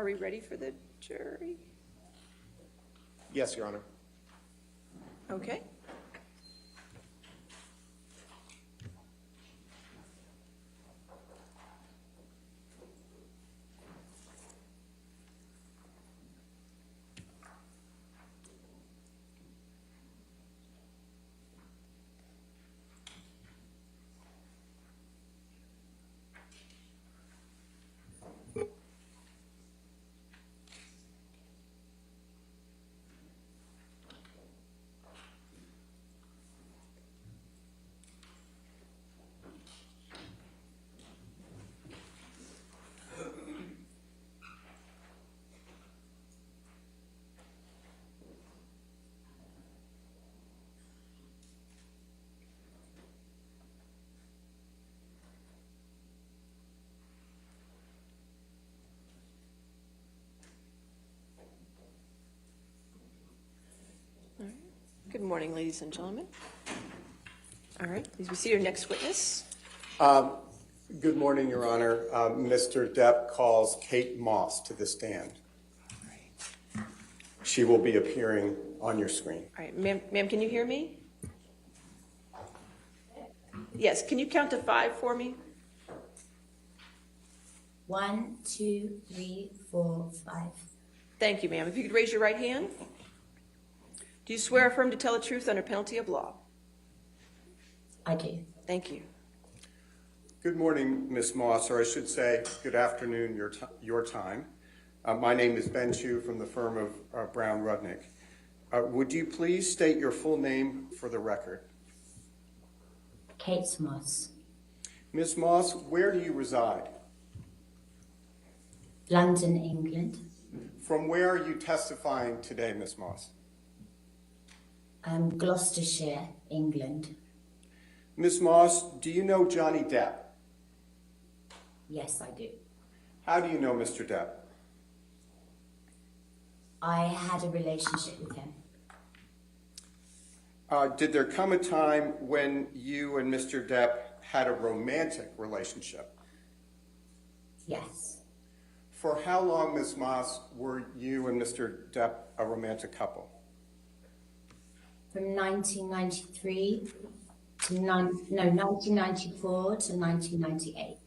Are we ready for the jury? Yes, Your Honor. Okay. Good morning, ladies and gentlemen. All right, please be seated. Next witness. Good morning, Your Honor. Mr. Depp calls Kate Moss to the stand. All right. She will be appearing on your screen. All right, ma'am, can you hear me? Yes, can you count to 5 for me? 1, 2, 3, 4, 5. Thank you, ma'am. If you could raise your right hand. Do you swear or affirm to tell the truth under penalty of law? I do. Thank you. Good morning, Ms. Moss, or I should say good afternoon, your time. My name is Ben Chu from the firm of Brown Rudnick. Would you please state your full name for the record? Kate Moss. Ms. Moss, where do you reside? London, England. From where are you testifying today, Ms. Moss? Gloucestershire, England. Ms. Moss, do you know Johnny Depp? Yes, I do. How do you know Mr. Depp? I had a relationship with him. Did there come a time when you and Mr. Depp had a romantic relationship? Yes. For how long, Ms. Moss, were you and Mr. Depp a romantic couple? From 1993 to 1994 to 1998.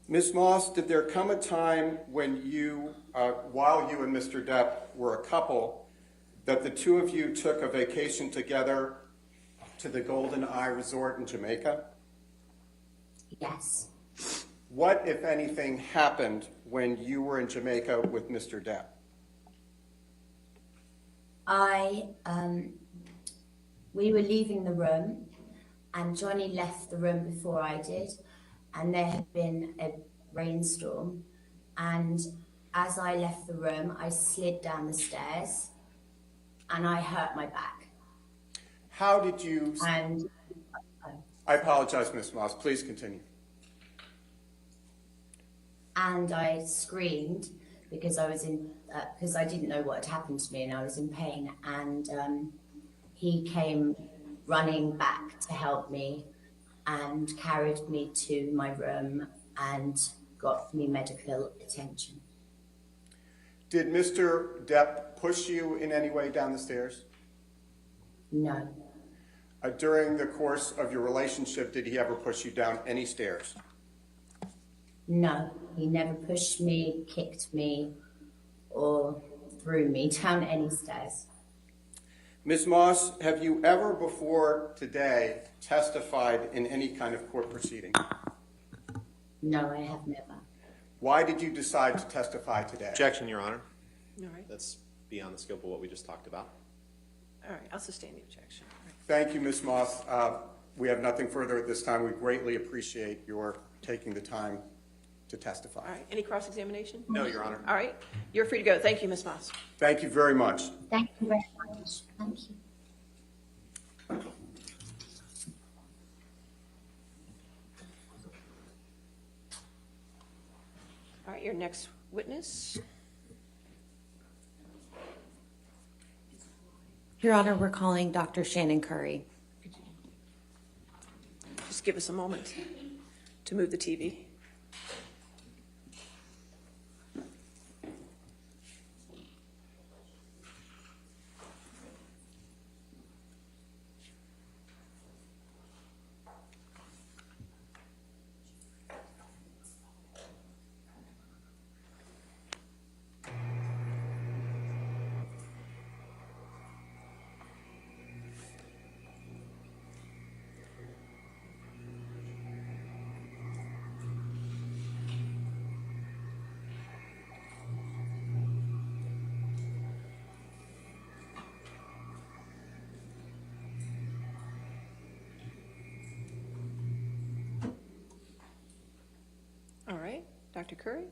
Ms. Moss, did there come a time when you, while you and Mr. Depp were a couple, that the two of you took a vacation together to the Golden Eye Resort in Jamaica? Yes. What, if anything, happened when you were in Jamaica with Mr. Depp? We were leaving the room, and Johnny left the room before I did, and there had been a rainstorm, and as I left the room, I slid down the stairs, and I hurt my back. How did you... And I apologize, Ms. Moss. Please continue. And I screamed because I was in, because I didn't know what had happened to me, and I was in pain. And he came running back to help me and carried me to my room and got me medical attention. Did Mr. Depp push you in any way down the stairs? No. During the course of your relationship, did he ever push you down any stairs? No, he never pushed me, kicked me, or threw me down any stairs. Ms. Moss, have you ever before today testified in any kind of court proceeding? No, I have never. Why did you decide to testify today? Objection, Your Honor. All right. That's beyond the scope of what we just talked about. All right, I'll sustain the objection. All right. Thank you, Ms. Moss. We have nothing further at this time. We greatly appreciate your taking the time to testify. All right, any cross-examination? No, Your Honor. All right, you're free to go. Thank you, Ms. Moss. Thank you very much. Thank you very much. Thank you. All right, your next witness. Your Honor, we're calling Dr. Shannon Curry. Just give us a moment to move the TV. All right, Dr. Curry?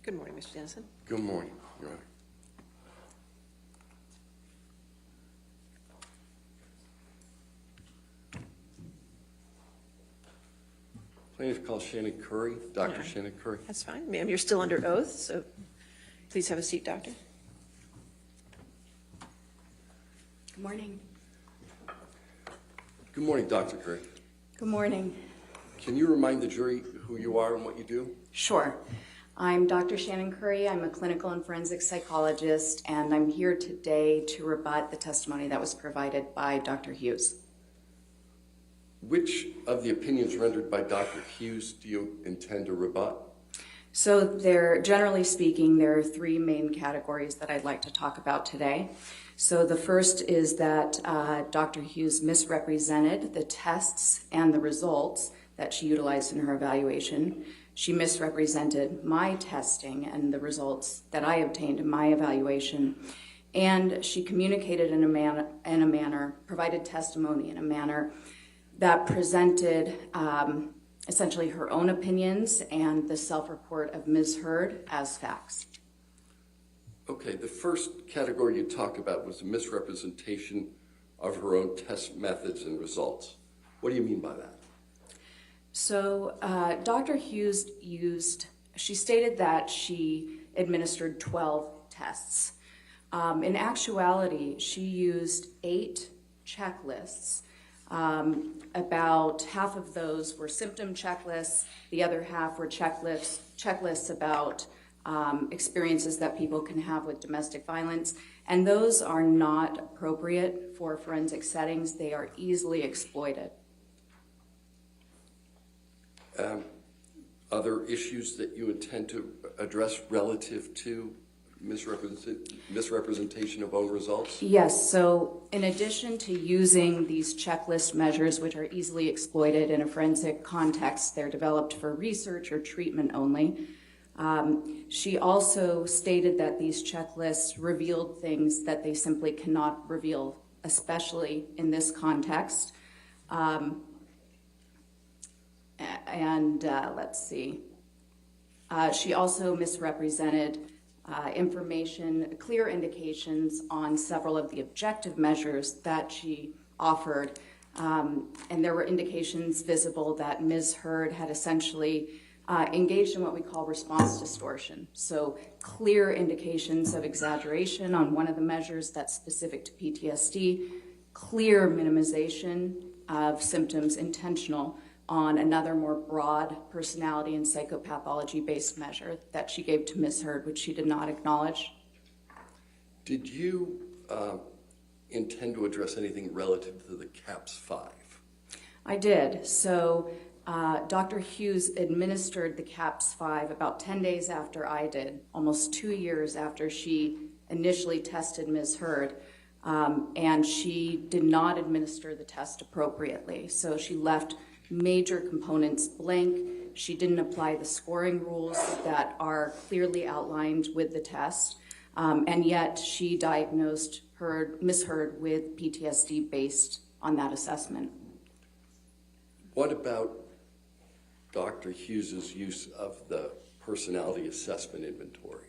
Good morning, Mr. Dennison. Good morning, Your Honor. Plaintiff called Shannon Curry, Dr. Yeah. Shannon Curry. That's fine. Ma'am, you're still under oath, so please have a seat, doctor. Good morning. Good morning, Dr. Curry. Good morning. Can you remind the jury who you are and what you do? Sure. I'm Dr. Shannon Curry. I'm a clinical and forensic psychologist, and I'm here today to rebut the testimony that was provided by Dr. Hughes. Which of the opinions rendered by Dr. Hughes do you intend to rebut? So generally speaking, there are three main categories that I'd like to talk about today. So the first is that Dr. Hughes misrepresented the tests and the results that she utilized in her evaluation. She misrepresented my testing and the results that I obtained in my evaluation. And she communicated in a manner, provided testimony in a manner that presented essentially her own opinions and the self-report of Ms. Heard as facts. Okay, the first category you talked about was a misrepresentation of her own test methods and results. What do you mean by that? So Dr. Hughes she stated that she administered 12 tests. In actuality, she used 8 checklists. About half of those were symptom checklists. The other half were checklists about experiences that people can have with domestic violence. And those are not appropriate for forensic settings. They are easily exploited. Other issues that you intend to address relative to misrepresentation of own results? Yes, so in addition to using these checklist measures, which are easily exploited in a forensic context, they're developed for research or treatment only. She also stated that these checklists revealed things that they simply cannot reveal, especially in this context. Let's see. She also misrepresented information, clear indications on several of the objective measures that she offered. And there were indications visible that Ms. Heard had essentially engaged in what we call response distortion. So clear indications of exaggeration on one of the measures that's specific to PTSD, clear minimization of symptoms, intentional, on another more broad personality and psychopathology-based measure that she gave to Ms. Heard, which she did not acknowledge. Did you intend to address anything relative to the CAPS-5? I did. So Dr. Hughes administered the CAPS-5 about 10 days after I did, almost 2 years after she initially tested Ms. Heard, and she did not administer the test appropriately. So she left major components blank. She didn't apply the scoring rules that are clearly outlined with the test, and yet she diagnosed Ms. Heard with PTSD based on that assessment. What about Dr. Hughes's use of the personality assessment inventory?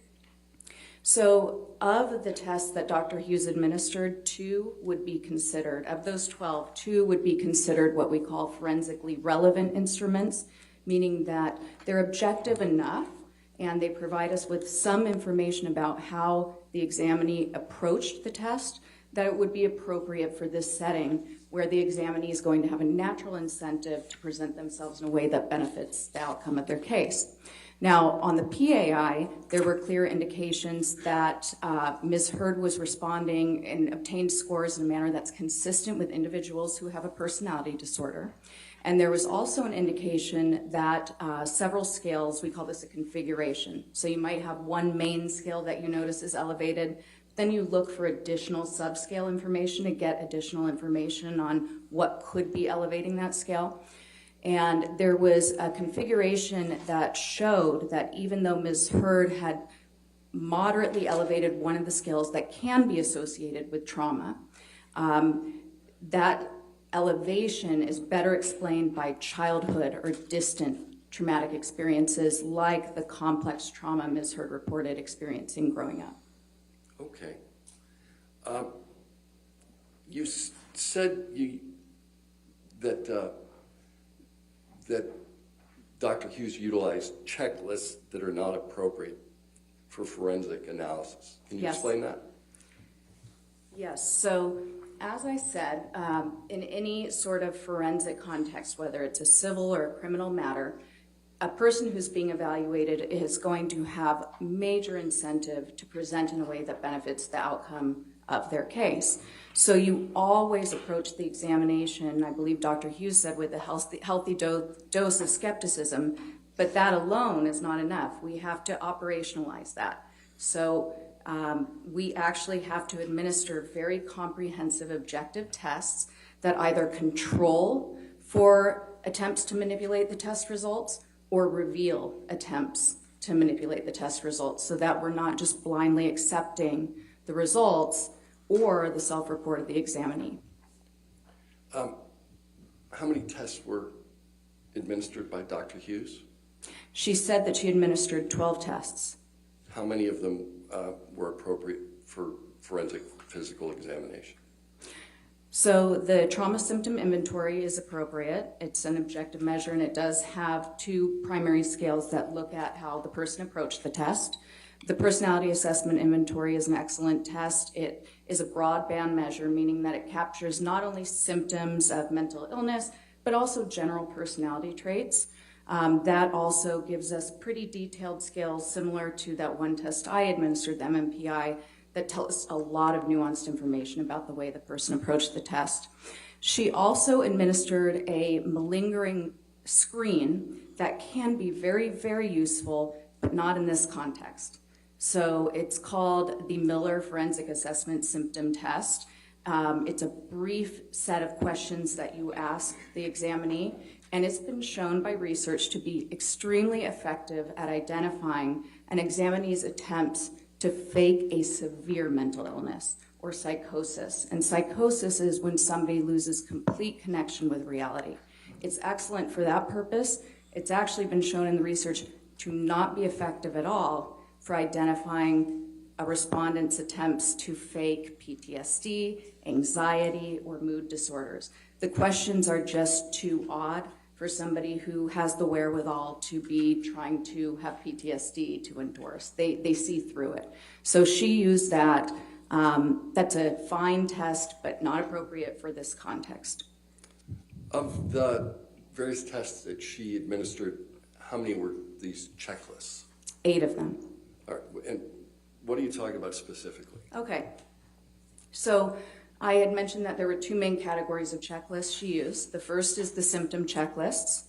So of the tests that Dr. Hughes administered, 2 would be considered, of those 12, 2 would be considered what we call forensically relevant instruments, meaning that they're objective enough and they provide us with some information about how the examinee approached the test, that it would be appropriate for this setting where the examinee is going to have a natural incentive to present themselves in a way that benefits the outcome of their case. Now, on the PAI, there were clear indications that Ms. Heard was responding and obtained scores in a manner that's consistent with individuals who have a personality disorder. And there was also an indication that several scales, we call this a configuration. So you might have one main scale that you notice is elevated, then you look for additional subscale information to get additional information on what could be elevating that scale. And there was a configuration that showed that even though Ms. Heard had moderately elevated one of the scales that can be associated with trauma, that elevation is better explained by childhood or distant traumatic experiences like the complex trauma Ms. Heard reported experiencing growing up. Okay. You said that Dr. Hughes utilized checklists that are not appropriate for forensic analysis. Can you Yes. explain that? Yes, so as I said, in any sort of forensic context, whether it's a civil or a criminal matter, a person who's being evaluated is going to have major incentive to present in a way that benefits the outcome of their case. So you always approach the examination, I believe Dr. Hughes said, with a healthy dose of skepticism, but that alone is not enough. We have to operationalize that. So we actually have to administer very comprehensive objective tests that either control for attempts to manipulate the test results or reveal attempts to manipulate the test results, so that we're not just blindly accepting the results or the self-report of the examinee. How many tests were administered by Dr. Hughes? She said that she administered 12 tests. How many of them were appropriate for forensic physical examination? So the trauma symptom inventory is appropriate. It's an objective measure, and it does have 2 primary scales that look at how the person approached the test. The personality assessment inventory is an excellent test. It is a broadband measure, meaning that it captures not only symptoms of mental illness, but also general personality traits. That also gives us pretty detailed scales similar to that one test I administered, the MMPI, that tell us a lot of nuanced information about the way the person approached the test. She also administered a malingering screen that can be very, very useful, but not in this context. So it's called the Miller Forensic Assessment Symptom Test. It's a brief set of questions that you ask the examinee, and it's been shown by research to be extremely effective at identifying an examinee's attempts to fake a severe mental illness or psychosis. And psychosis is when somebody loses complete connection with reality. It's excellent for that purpose. It's actually been shown in the research to not be effective at all for identifying a respondent's attempts to fake PTSD, anxiety, or mood disorders. The questions are just too odd for somebody who has the wherewithal to be trying to have PTSD to endorse. They see through it. So she used that. That's a fine test, but not appropriate for this context. Of the various tests that she administered, how many were these checklists? 8 of them. All right, and what are you talking about specifically? Okay. So I had mentioned that there were 2 main categories of checklists she used. The first is the symptom checklists.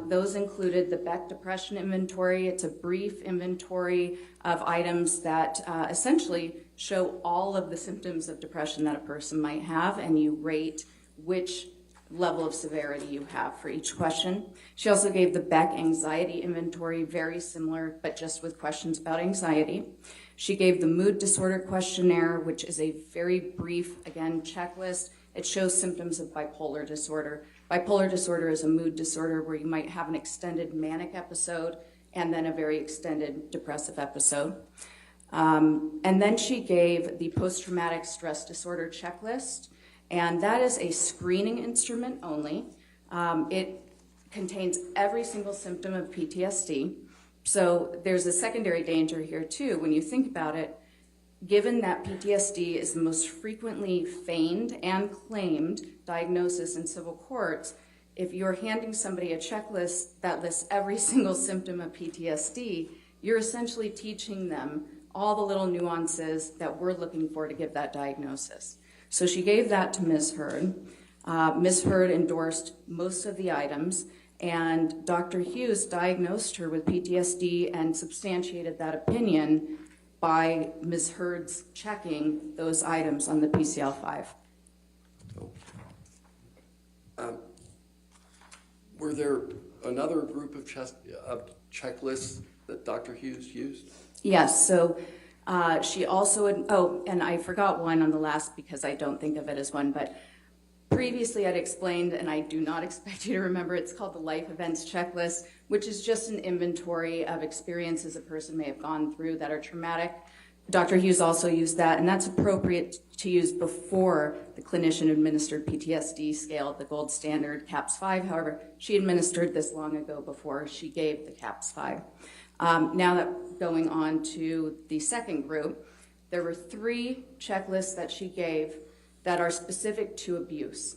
Those included the Beck Depression Inventory. It's a brief inventory of items that essentially show all of the symptoms of depression that a person might have, and you rate which level of severity you have for each question. She also gave the Beck Anxiety Inventory, very similar, but just with questions about anxiety. She gave the Mood Disorder Questionnaire, which is a very brief, again, checklist. It shows symptoms of bipolar disorder. Bipolar disorder is a mood disorder where you might have an extended manic episode and then a very extended depressive episode. And then she gave the post-traumatic stress disorder checklist, and that is a screening instrument only. It contains every single symptom of PTSD. So there's a secondary danger here too. When you think about it, given that PTSD is the most frequently feigned and claimed diagnosis in civil courts, if you're handing somebody a checklist that lists every single symptom of PTSD, you're essentially teaching them all the little nuances that we're looking for to give that diagnosis. So she gave that to Ms. Heard. Ms. Heard endorsed most of the items, and Dr. Hughes diagnosed her with PTSD and substantiated that opinion by Ms. Heard's checking those items on the PCL-5. Were there another group of checklists that Dr. Hughes used? Yes, so she also, oh, and I forgot one on the last because I don't think of it as one, but previously I'd explained, and I do not expect you to remember, it's called the Life Events Checklist, which is just an inventory of experiences a person may have gone through that are traumatic. Dr. Hughes also used that, and that's appropriate to use before the clinician-administered PTSD scale, the gold standard CAPS-5. However, she administered this long ago before she gave the CAPS-5. Now that going on to the second group, there were 3 checklists that she gave that are specific to abuse.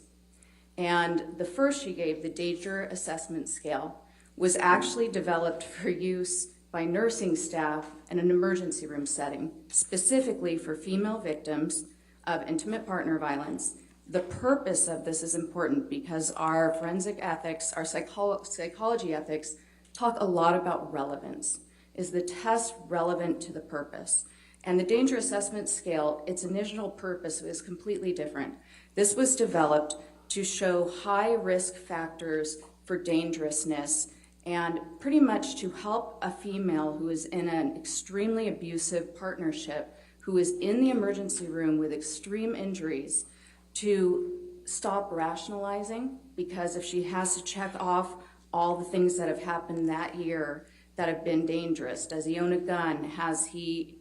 And the first she gave, the Danger Assessment Scale, was actually developed for use by nursing staff in an emergency room setting, specifically for female victims of intimate partner violence. The purpose of this is important because our forensic ethics, our psychology ethics, talk a lot about relevance. Is the test relevant to the purpose? And the Danger Assessment Scale, its initial purpose is completely different. This was developed to show high risk factors for dangerousness and pretty much to help a female who is in an extremely abusive partnership, who is in the emergency room with extreme injuries, to stop rationalizing, because if she has to check off all the things that have happened that year that have been dangerous, does he own a gun, has he,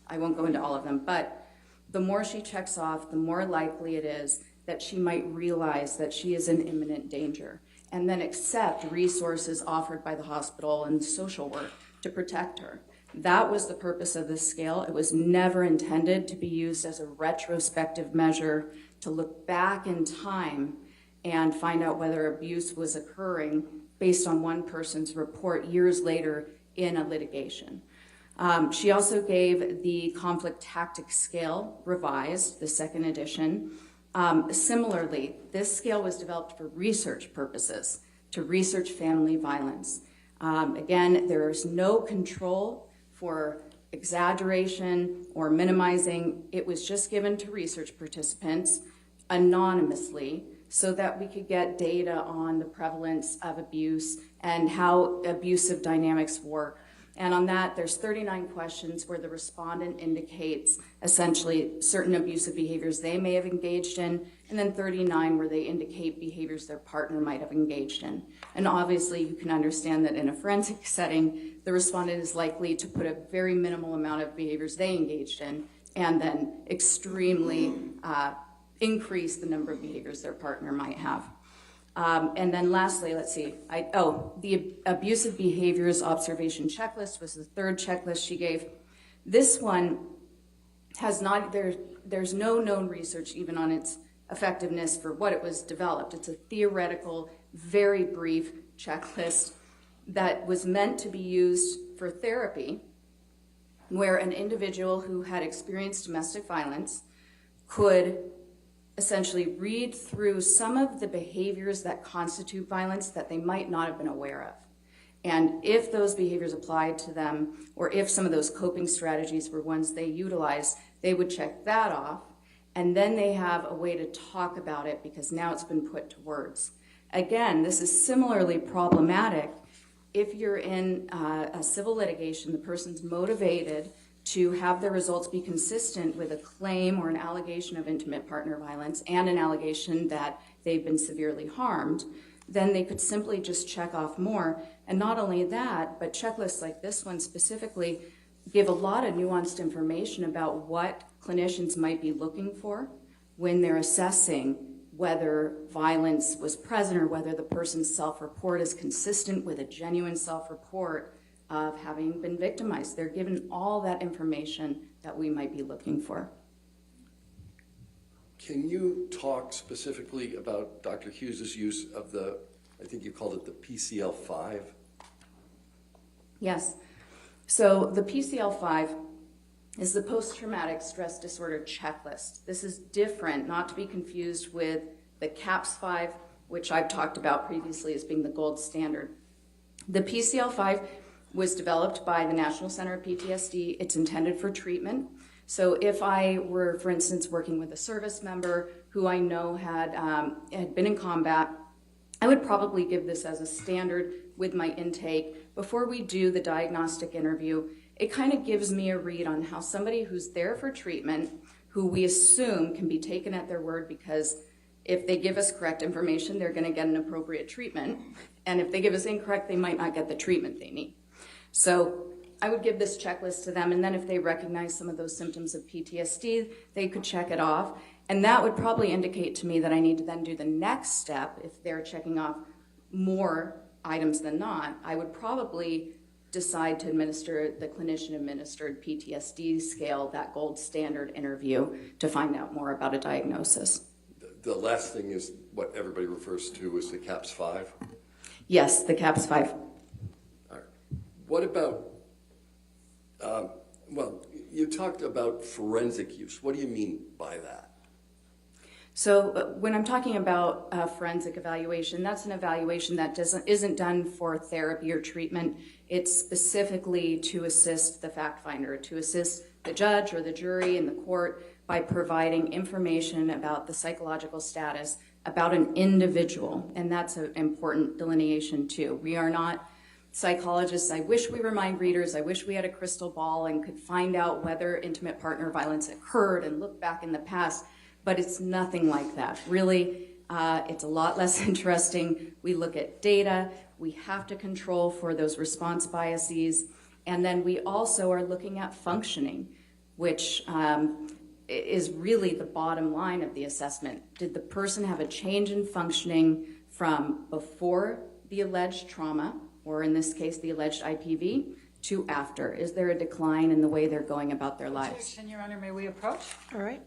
I won't go into all of them, but the more she checks off, the more likely it is that she might realize that she is in imminent danger, and then accept resources offered by the hospital and social work to protect her. That was the purpose of this scale. It was never intended to be used as a retrospective measure to look back in time and find out whether abuse was occurring based on one person's report years later in a litigation. She also gave the Conflict Tactics Scale, revised, the second edition. Similarly, this scale was developed for research purposes, to research family violence. Again, there is no control for exaggeration or minimizing. It was just given to research participants anonymously so that we could get data on the prevalence of abuse and how abusive dynamics work. And on that, there's 39 questions where the respondent indicates essentially certain abusive behaviors they may have engaged in, and then 39 where they indicate behaviors their partner might have engaged in. And obviously, you can understand that in a forensic setting, the respondent is likely to put a very minimal amount of behaviors they engaged in, and then extremely increase the number of behaviors their partner might have. And then lastly, let's see, the abusive behaviors observation checklist was the third checklist she gave. This one has not, there's no known research even on its effectiveness for what it was developed. It's a theoretical, very brief checklist that was meant to be used for therapy, where an individual who had experienced domestic violence could essentially read through some of the behaviors that constitute violence that they might not have been aware of. And if those behaviors applied to them, or if some of those coping strategies were ones they utilized, they would check that off, and then they have a way to talk about it because now it's been put to words. Again, this is similarly problematic if you're in a civil litigation, the person's motivated to have their results be consistent with a claim or an allegation of intimate partner violence and an allegation that they've been severely harmed, then they could simply just check off more. And not only that, but checklists like this one specifically give a lot of nuanced information about what clinicians might be looking for when they're assessing whether violence was present or whether the person's self-report is consistent with a genuine self-report of having been victimized. They're given all that information that we might be looking for. Can you talk specifically about Dr. Hughes's use of the, I think you called it the PCL-5? Yes. So the PCL-5 is the post-traumatic stress disorder checklist. This is different, not to be confused with the CAPS-5, which I've talked about previously as being the gold standard. The PCL-5 was developed by the National Center of PTSD. It's intended for treatment. So if I were, for instance, working with a service member who I know had been in combat, I would probably give this as a standard with my intake. Before we do the diagnostic interview, it kind of gives me a read on how somebody who's there for treatment, who we assume can be taken at their word because if they give us correct information, they're going to get an appropriate treatment. And if they give us incorrect, they might not get the treatment they need. So I would give this checklist to them, and then if they recognize some of those symptoms of PTSD, they could check it off. And that would probably indicate to me that I need to then do the next step. If they're checking off more items than not, I would probably decide to administer the clinician-administered PTSD scale, that gold standard interview, to find out more about a diagnosis. The last thing is what everybody refers to as the CAPS-5. Yes, the CAPS-5. All right. What about, well, you talked about forensic use. What do you mean by that? So when I'm talking about forensic evaluation, that's an evaluation that isn't done for therapy or treatment. It's specifically to assist the fact finder, to assist the judge or the jury in the court by providing information about the psychological status about an individual. And that's an important delineation too. We are not psychologists. I wish we were mind readers. I wish we had a crystal ball and could find out whether intimate partner violence occurred and look back in the past. But it's nothing like that. Really, it's a lot less interesting. We look at data. We have to control for those response biases. And then we also are looking at functioning, which is really the bottom line of the assessment. Did the person have a change in functioning from before the alleged trauma, or in this case, the alleged IPV, to after? Is there a decline in the way they're going about their lives? Objection, Your Honor, may we approach? All right.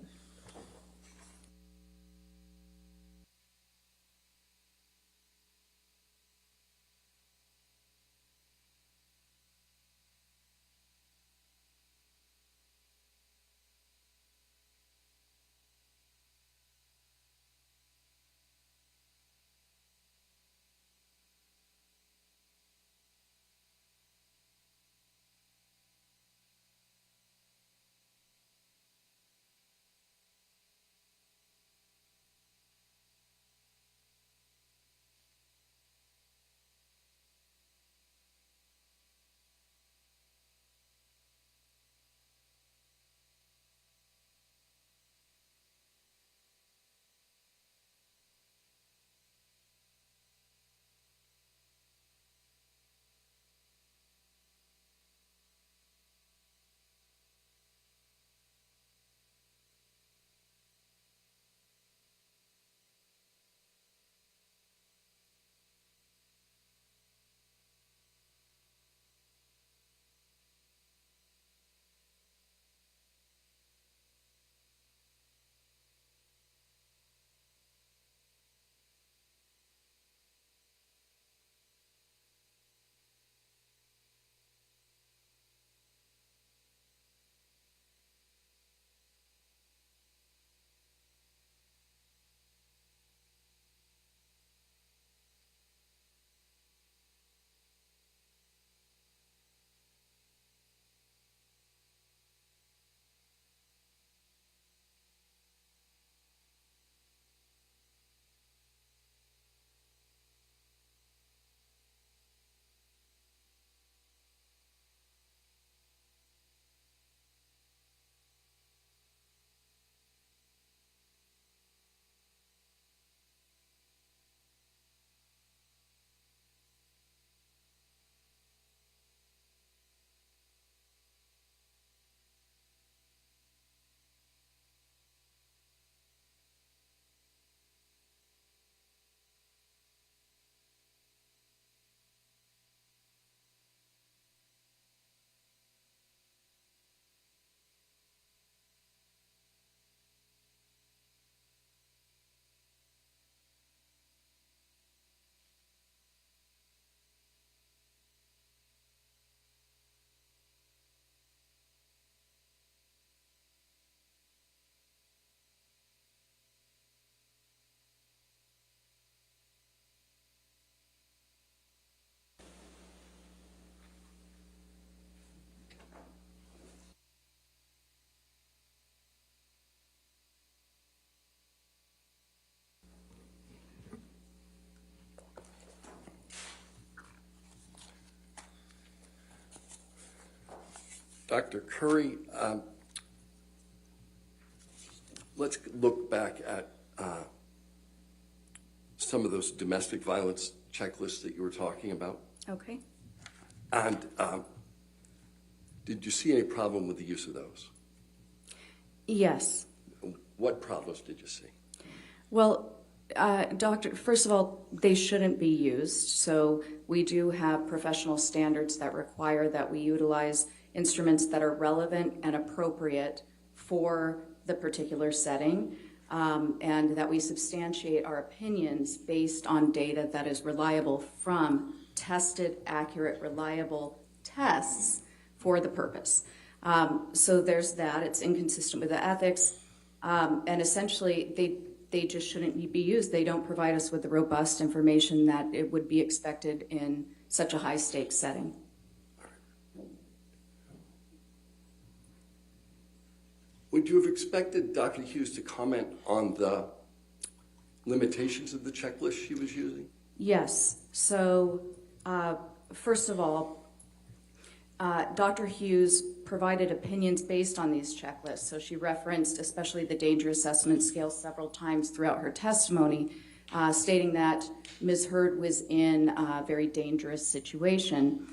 Dr. Curry, let's look back at some of those domestic violence checklists that you were talking about. Okay. And did you see any problem with the use of those? Yes. What problems did you see? Well, Doctor, first of all, they shouldn't be used. So we do have professional standards that require that we utilize instruments that are relevant and appropriate for the particular setting, and that we substantiate our opinions based on data that is reliable from tested, accurate, reliable tests for the purpose. So there's that. It's inconsistent with the ethics. And essentially, they just shouldn't be used. They don't provide us with the robust information that it would be expected in such a high-stakes setting. Would you have expected Dr. Hughes to comment on the limitations of the checklist she was using? Yes. So first of all, Dr. Hughes provided opinions based on these checklists. So she referenced especially the danger assessment scale several times throughout her testimony, stating that Ms. Heard was in a very dangerous situation.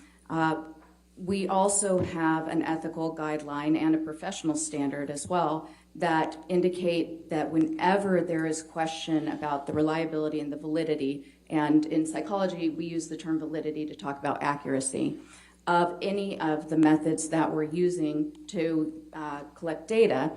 We also have an ethical guideline and a professional standard as well that indicate that whenever there is question about the reliability and the validity, and in psychology we use the term validity to talk about accuracy, of any of the methods that we're using to collect data,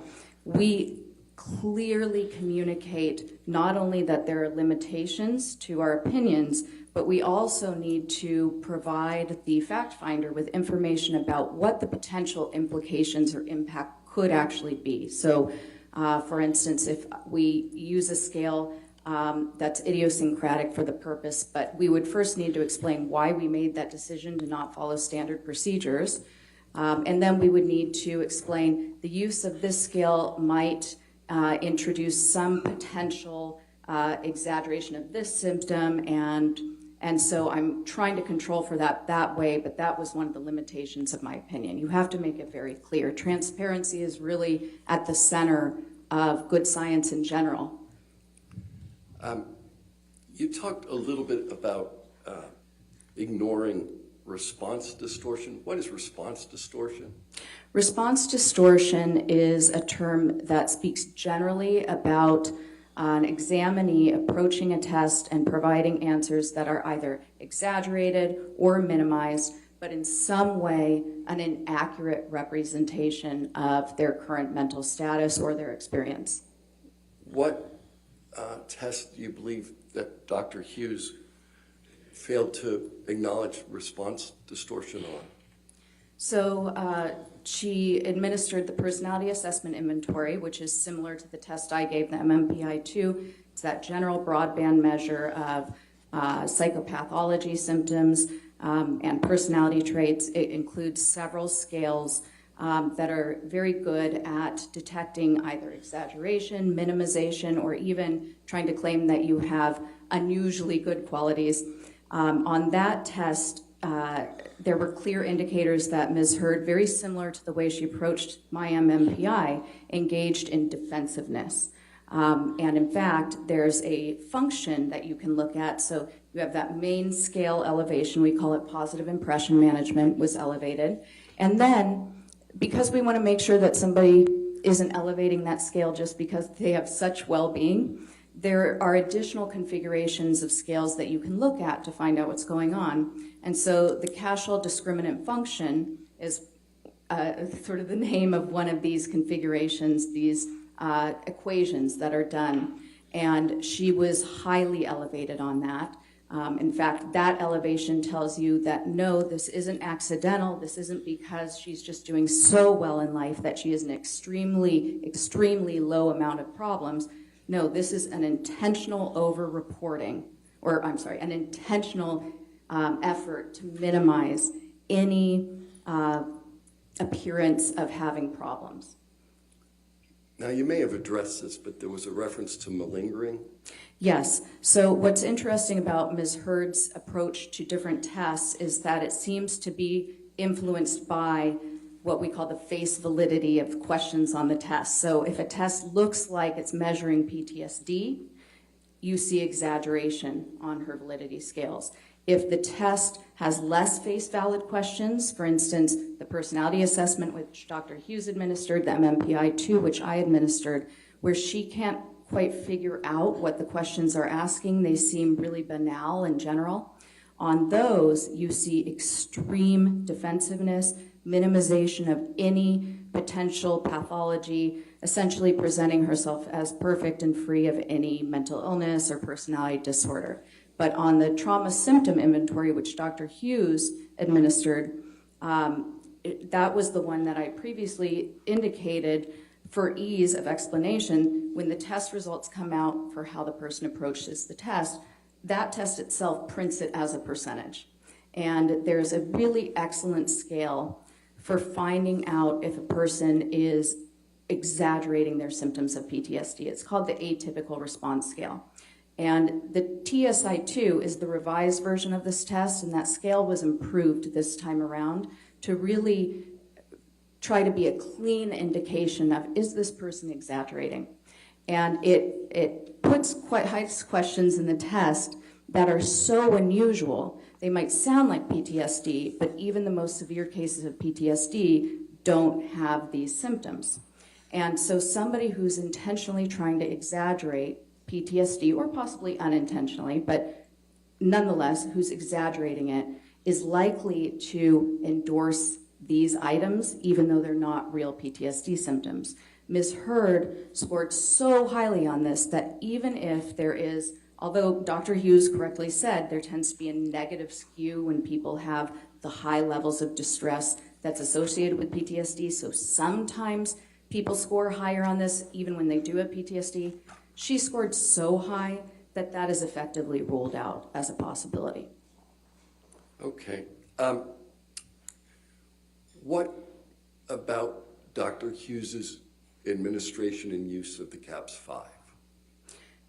we clearly communicate not only that there are limitations to our opinions, but we also need to provide the fact finder with information about what the potential implications or impact could actually be. So, for instance, if we use a scale that's idiosyncratic for the purpose, but we would first need to explain why we made that decision to not follow standard procedures. And then we would need to explain the use of this scale might introduce some potential exaggeration of this symptom, and so I'm trying to control for that way, but that was one of the limitations of my opinion. You have to make it very clear. Transparency is really at the center of good science in general. You talked a little bit about ignoring response distortion. What is response distortion? Response distortion is a term that speaks generally about an examinee approaching a test and providing answers that are either exaggerated or minimized, but in some way an inaccurate representation of their current mental status or their experience. What test do you believe that Dr. Hughes failed to acknowledge response distortion on? So she administered the personality assessment inventory, which is similar to the test I gave, the MMPI-2. It's that general broadband measure of psychopathology symptoms and personality traits. It includes several scales that are very good at detecting either exaggeration, minimization, or even trying to claim that you have unusually good qualities. On that test, there were clear indicators that Ms. Heard, very similar to the way she approached my MMPI, engaged in defensiveness. And in fact, there's a function that you can look at. So you have that main scale elevation, we call it positive impression management, was elevated. And then, because we want to make sure that somebody isn't elevating that scale just because they have such well-being, there are additional configurations of scales that you can look at to find out what's going on. And so the Cashel discriminant function is sort of the name of one of these configurations, these equations that are done. And she was highly elevated on that. In fact, that elevation tells you that no, this isn't accidental. This isn't because she's just doing so well in life that she has an extremely, extremely low amount of problems. No, this is an intentional over-reporting, or I'm sorry, an intentional effort to minimize any appearance of having problems. Now, you may have addressed this, but there was a reference to malingering. Yes. So what's interesting about Ms. Heard's approach to different tests is that it seems to be influenced by what we call the face validity of questions on the test. So if a test looks like it's measuring PTSD, you see exaggeration on her validity scales. If the test has less face valid questions, for instance, the personality assessment which Dr. Hughes administered, the MMPI-2 which I administered, where she can't quite figure out what the questions are asking, they seem really banal in general. On those, you see extreme defensiveness, minimization of any potential pathology, essentially presenting herself as perfect and free of any mental illness or personality disorder. But on the trauma symptom inventory, which Dr. Hughes administered, that was the one that I previously indicated for ease of explanation. When the test results come out for how the person approaches the test, that test itself prints it as a percentage. And there's a really excellent scale for finding out if a person is exaggerating their symptoms of PTSD. It's called the Atypical Response Scale. And the TSI-2 is the revised version of this test, and that scale was improved this time around to really try to be a clean indication of, is this person exaggerating? And it puts quite high questions in the test that are so unusual. They might sound like PTSD, but even the most severe cases of PTSD don't have these symptoms. And so somebody who's intentionally trying to exaggerate PTSD, or possibly unintentionally, but nonetheless, who's exaggerating it, is likely to endorse these items, even though they're not real PTSD symptoms. Ms. Heard scored so highly on this that even if there is, although Dr. Hughes correctly said there tends to be a negative skew when people have the high levels of distress that's associated with PTSD, so sometimes people score higher on this even when they do have PTSD. She scored so high that that is effectively ruled out as a possibility. Okay. What about Dr. Hughes's administration and use of the CAPS-5?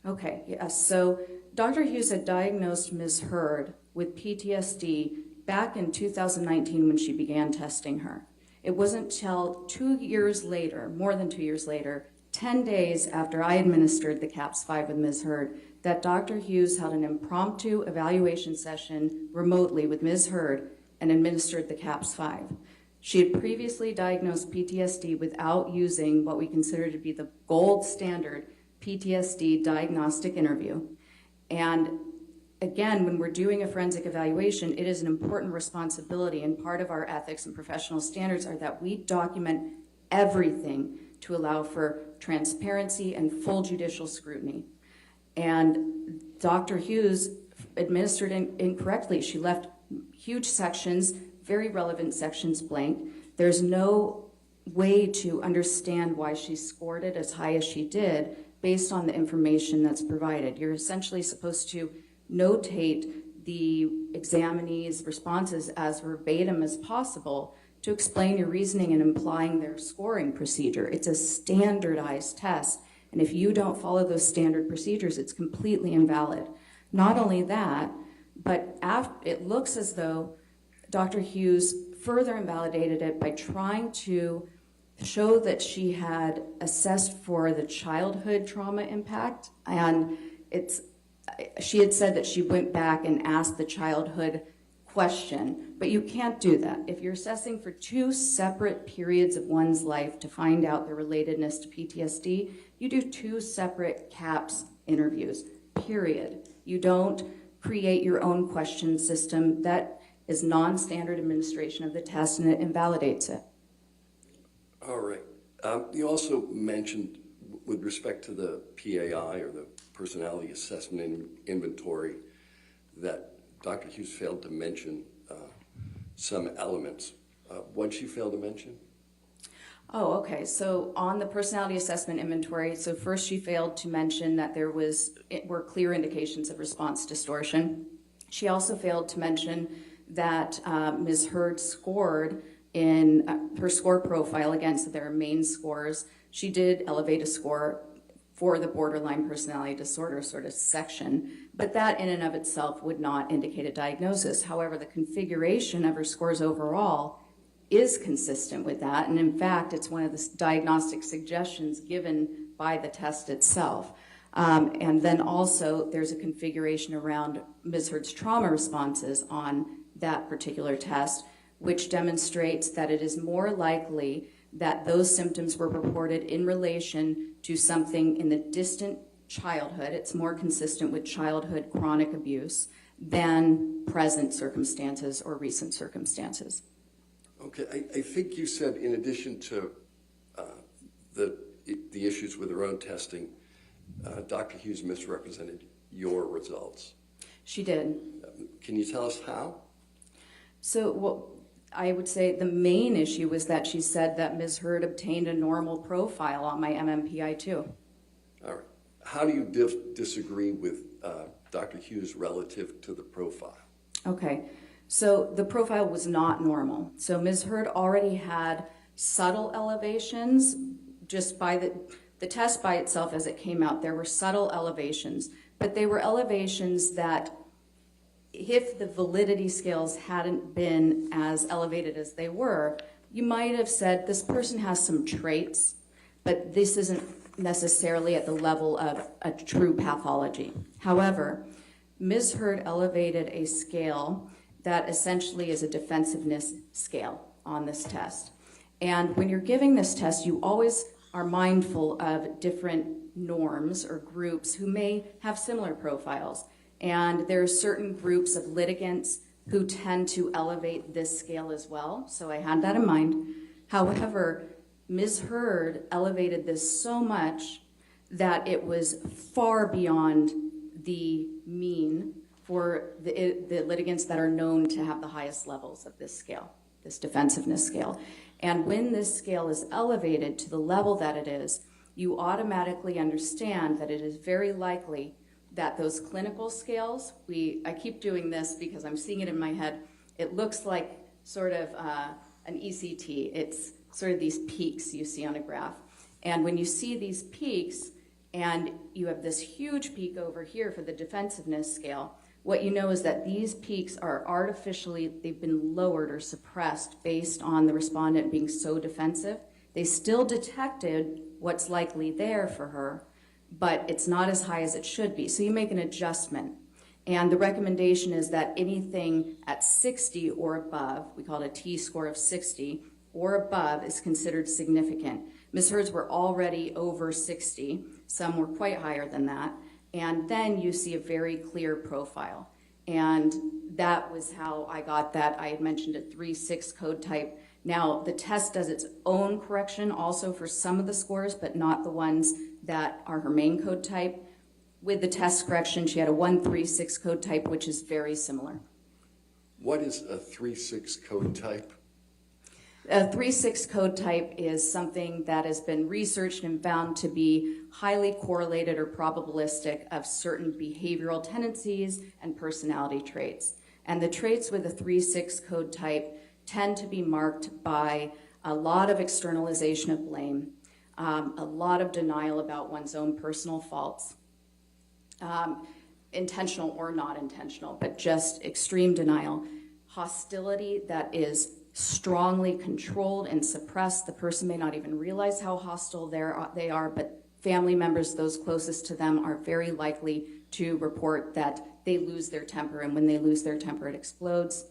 Okay, yes. So Dr. Hughes had diagnosed Ms. Heard with PTSD back in 2019 when she began testing her. It wasn't till 2 years later, more than 2 years later, 10 days after I administered the CAPS-5 with Ms. Heard, that Dr. Hughes held an impromptu evaluation session remotely with Ms. Heard and administered the CAPS-5. She had previously diagnosed PTSD without using what we consider to be the gold standard PTSD diagnostic interview. And again, when we're doing a forensic evaluation, it is an important responsibility, and part of our ethics and professional standards are that we document everything to allow for transparency and full judicial scrutiny. And Dr. Hughes administered incorrectly. She left huge sections, very relevant sections, blank. There's no way to understand why she scored it as high as she did based on the information that's provided. You're essentially supposed to notate the examinee's responses as verbatim as possible to explain your reasoning and implying their scoring procedure. It's a standardized test, and if you don't follow those standard procedures, it's completely invalid. Not only that, but it looks as though Dr. Hughes further invalidated it by trying to show that she had assessed for the childhood trauma impact, and she had said that she went back and asked the childhood question, but you can't do that. If you're assessing for 2 separate periods of one's life to find out the relatedness to PTSD, you do 2 separate CAPS interviews, period. You don't create your own question system. That is non-standard administration of the test, and it invalidates it. All right. You also mentioned, with respect to the PAI, or the Personality Assessment Inventory, that Dr. Hughes failed to mention some elements. What did she fail to mention? Oh, okay. So on the personality assessment inventory, so first she failed to mention that there were clear indications of response distortion. She also failed to mention that Ms. Heard scored in her score profile, again, so there are main scores. She did elevate a score for the borderline personality disorder sort of section, but that in and of itself would not indicate a diagnosis. However, the configuration of her scores overall is consistent with that. And in fact, it's one of the diagnostic suggestions given by the test itself. And then also there's a configuration around Ms. Heard's trauma responses on that particular test, which demonstrates that it is more likely that those symptoms were reported in relation to something in the distant childhood. It's more consistent with childhood chronic abuse than present circumstances or recent circumstances. Okay, I think you said in addition to the issues with her own testing, Dr. Hughes misrepresented your results. She did. Can you tell us how? So what I would say the main issue was that she said that Ms. Heard obtained a normal profile on my MMPI-2. All right. How do you disagree with Dr. Hughes relative to the profile? Okay, so the profile was not normal. So Ms. Heard already had subtle elevations just by the test by itself as it came out. There were subtle elevations, but they were elevations that if the validity scales hadn't been as elevated as they were, you might have said this person has some traits, but this isn't necessarily at the level of a true pathology. However, Ms. Heard elevated a scale that essentially is a defensiveness scale on this test. And when you're giving this test, you always are mindful of different norms or groups who may have similar profiles. And there are certain groups of litigants who tend to elevate this scale as well. So I had that in mind. However, Ms. Heard elevated this so much that it was far beyond the mean for the litigants that are known to have the highest levels of this scale, this defensiveness scale. And when this scale is elevated to the level that it is, you automatically understand that it is very likely that those clinical scales, I keep doing this because I'm seeing it in my head, it looks like sort of an ECT. It's sort of these peaks you see on a graph. And when you see these peaks and you have this huge peak over here for the defensiveness scale, what you know is that these peaks are artificially, they've been lowered or suppressed based on the respondent being so defensive. They still detected what's likely there for her, but it's not as high as it should be. So you make an adjustment. And the recommendation is that anything at 60 or above, we call it a T-score of 60, or above is considered significant. Ms. Heard's were already over 60. Some were quite higher than that. And then you see a very clear profile. And that was how I got that. I had mentioned a 3-6 code type. Now, the test does its own correction also for some of the scores, but not the ones that are her main code type. With the test correction, she had a 1-3-6 code type, which is very similar. What is a 3-6 code type? A 3-6 code type is something that has been researched and found to be highly correlated or probabilistic of certain behavioral tendencies and personality traits. And the traits with a 3-6 code type tend to be marked by a lot of externalization of blame, a lot of denial about one's own personal faults, intentional or not intentional, but just extreme denial, hostility that is strongly controlled and suppressed. The person may not even realize how hostile they are, but family members, those closest to them, are very likely to report that they lose their temper, and when they lose their temper, it explodes.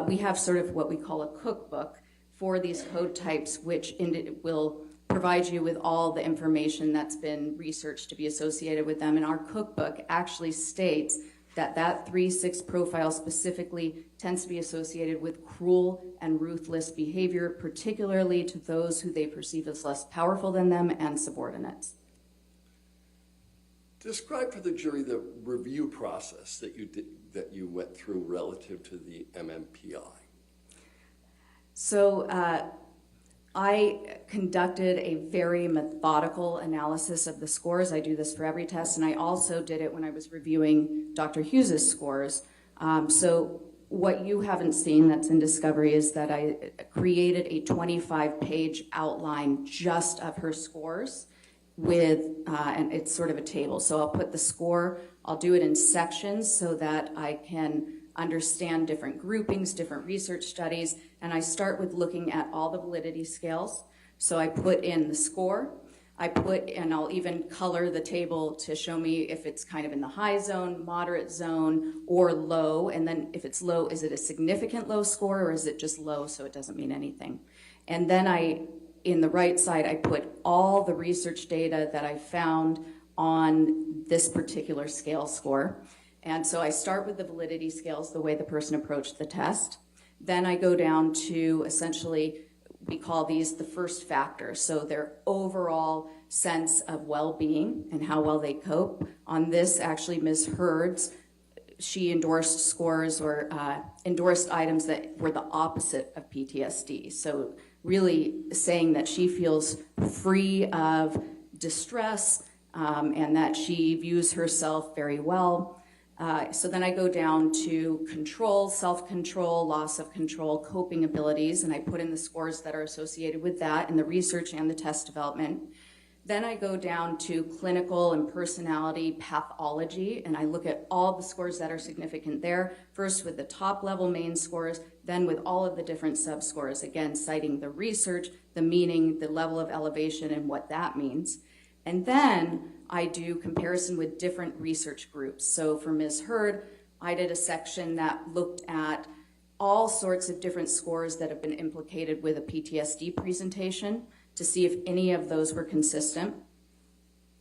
We have sort of what we call a cookbook for these code types, which will provide you with all the information that's been researched to be associated with them. And our cookbook actually states that that 3-6 profile specifically tends to be associated with cruel and ruthless behavior, particularly to those who they perceive as less powerful than them and subordinates. Describe for the jury the review process that you went through relative to the MMPI. So I conducted a very methodical analysis of the scores. I do this for every test, and I also did it when I was reviewing Dr. Hughes's scores. So what you haven't seen that's in Discovery is that I created a 25-page outline just of her scores with, and it's sort of a table. So I'll put the score, I'll do it in sections so that I can understand different groupings, different research studies, and I start with looking at all the validity scales. So I put in the score, and I'll even color the table to show me if it's kind of in the high zone, moderate zone, or low. And then if it's low, is it a significant low score, or is it just low so it doesn't mean anything? And then in the right side, I put all the research data that I found on this particular scale score. And so I start with the validity scales, the way the person approached the test. Then I go down to essentially, we call these the first factors. So their overall sense of well-being and how well they cope. On this, actually, Ms. Heard's, she endorsed scores or endorsed items that were the opposite of PTSD. So really saying that she feels free of distress and that she views herself very well. So then I go down to control, self-control, loss of control, coping abilities, and I put in the scores that are associated with that in the research and the test development. Then I go down to clinical and personality pathology, and I look at all the scores that are significant there, first with the top level main scores, then with all of the different sub-scores, again, citing the research, the meaning, the level of elevation, and what that means. And then I do comparison with different research groups. So for Ms. Heard, I did a section that looked at all sorts of different scores that have been implicated with a PTSD presentation to see if any of those were consistent.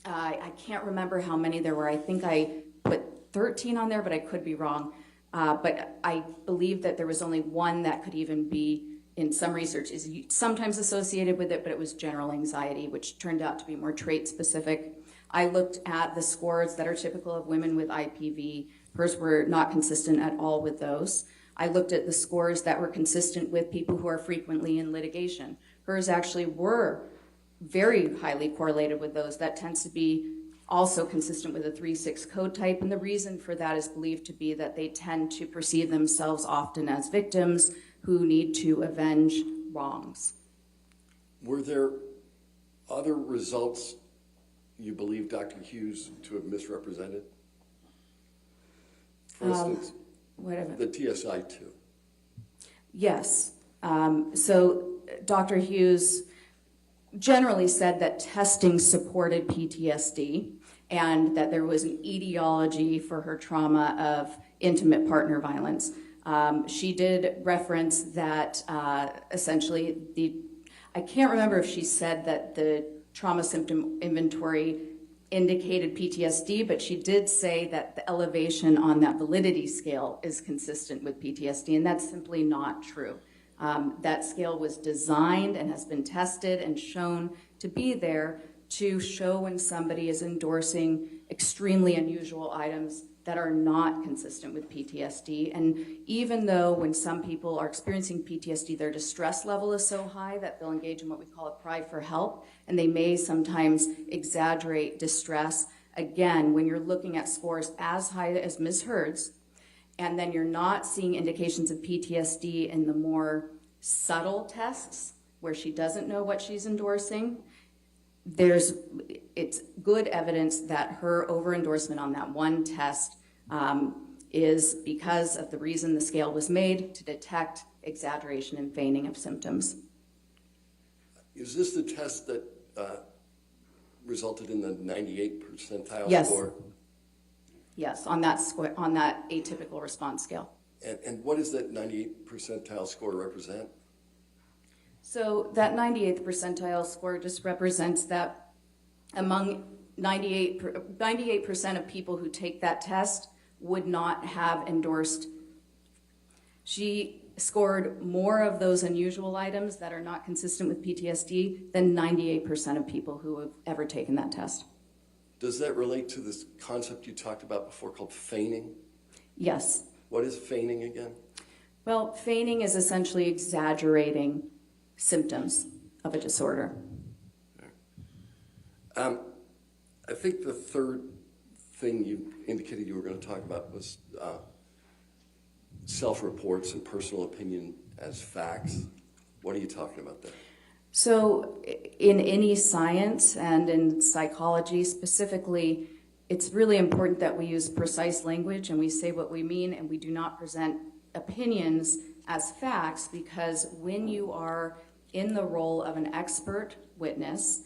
I can't remember how many there were. I think I put 13 on there, but I could be wrong. But I believe that there was only one that could even be, in some research, is sometimes associated with it, but it was general anxiety, which turned out to be more trait specific. I looked at the scores that are typical of women with IPV. Hers were not consistent at all with those. I looked at the scores that were consistent with people who are frequently in litigation. Hers actually were very highly correlated with those. That tends to be also consistent with a 3-6 code type, and the reason for that is believed to be that they tend to perceive themselves often as victims who need to avenge wrongs. Were there other results you believe Dr. Hughes to have misrepresented? For instance, Whatever. the TSI-2. Yes. So Dr. Hughes generally said that testing supported PTSD and that there was an etiology for her trauma of intimate partner violence. She did reference that essentially I can't remember if she said that the trauma symptom inventory indicated PTSD, but she did say that the elevation on that validity scale is consistent with PTSD, and that's simply not true. That scale was designed and has been tested and shown to be there to show when somebody is endorsing extremely unusual items that are not consistent with PTSD. And even though when some people are experiencing PTSD, their distress level is so high that they'll engage in what we call a cry for help, and they may sometimes exaggerate distress. Again, when you're looking at scores as high as Ms. Heard's, and then you're not seeing indications of PTSD in the more subtle tests where she doesn't know what she's endorsing, it's good evidence that her over-endorsement on that one test is because of the reason the scale was made, to detect exaggeration and feigning of symptoms. Is this the test that resulted in the 98th percentile Yes. score? Yes, on that atypical response scale. And what does that 98th percentile score represent? So that 98th percentile score just represents that among 98% of people who take that test would not have endorsed. She scored more of those unusual items that are not consistent with PTSD than 98% of people who have ever taken that test. Does that relate to this concept you talked about before called feigning? Yes. What is feigning again? Well, feigning is essentially exaggerating symptoms of a disorder. I think the third thing you indicated you were going to talk about was self-reports and personal opinion as facts. What are you talking about there? So in any science and in psychology specifically, it's really important that we use precise language and we say what we mean, and we do not present opinions as facts, because when you are in the role of an expert witness,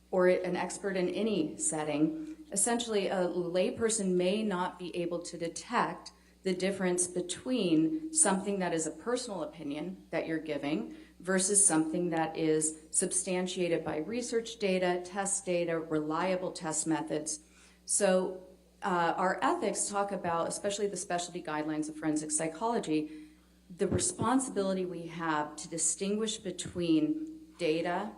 or an expert in any setting, essentially a layperson may not be able to detect the difference between something that is a personal opinion that you're giving versus something that is substantiated by research data, test data, reliable test methods. So our ethics talk about, especially the specialty guidelines of forensic psychology, the responsibility we have to distinguish between data,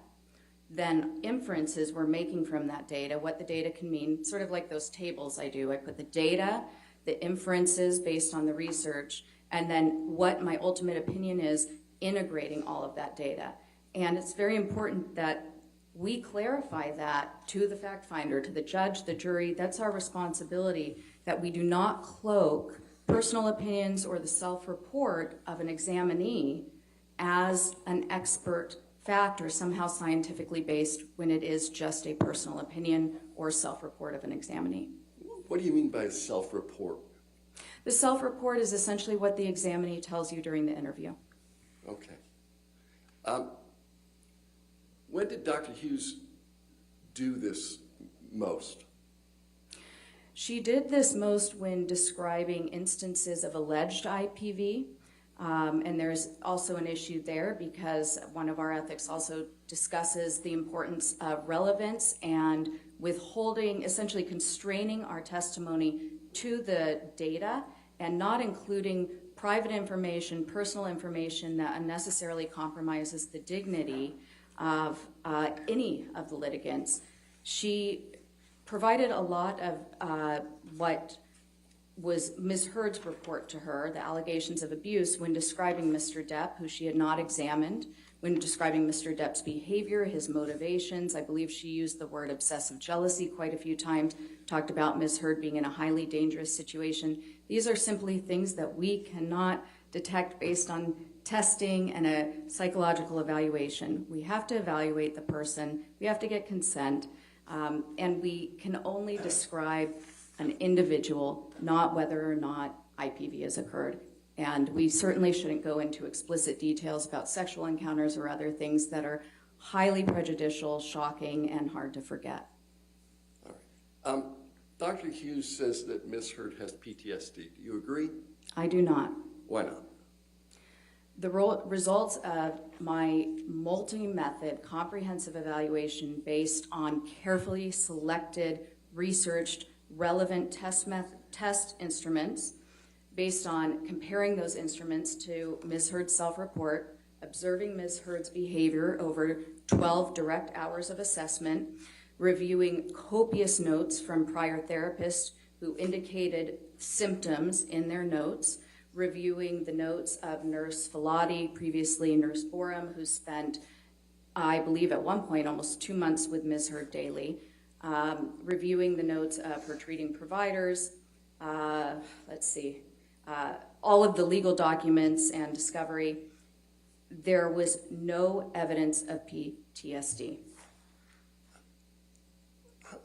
then inferences we're making from that data, what the data can mean, sort of like those tables I do. I put the data, the inferences based on the research, and then what my ultimate opinion is, integrating all of that data. And it's very important that we clarify that to the fact finder, to the judge, the jury. That's our responsibility, that we do not cloak personal opinions or the self-report of an examinee as an expert fact or somehow scientifically based when it is just a personal opinion or self-report of an examinee. What do you mean by self-report? The self-report is essentially what the examinee tells you during the interview. Okay. When did Dr. Hughes do this most? She did this most when describing instances of alleged IPV. And there's also an issue there because one of our ethics also discusses the importance of relevance and withholding, essentially constraining our testimony to the data and not including private information, personal information that unnecessarily compromises the dignity of any of the litigants. She provided a lot of what was Ms. Heard's report to her, the allegations of abuse, when describing Mr. Depp, who she had not examined, when describing Mr. Depp's behavior, his motivations. I believe she used the word obsessive jealousy quite a few times, talked about Ms. Heard being in a highly dangerous situation. These are simply things that we cannot detect based on testing and a psychological evaluation. We have to evaluate the person, we have to get consent, and we can only describe an individual, not whether or not IPV has occurred. And we certainly shouldn't go into explicit details about sexual encounters or other things that are highly prejudicial, shocking, and hard to forget. All right. Dr. Hughes says that Ms. Heard has PTSD. Do you agree? I do not. Why not? The results of my multi-method comprehensive evaluation based on carefully selected, researched, relevant test instruments, based on comparing those instruments to Ms. Heard's self-report, observing Ms. Heard's behavior over 12 direct hours of assessment, reviewing copious notes from prior therapists who indicated symptoms in their notes, reviewing the notes of Nurse Filati, previously Nurse Borum, who spent, I believe at one point, almost 2 months with Ms. Heard daily, reviewing the notes of her treating providers, all of the legal documents and discovery. There was no evidence of PTSD.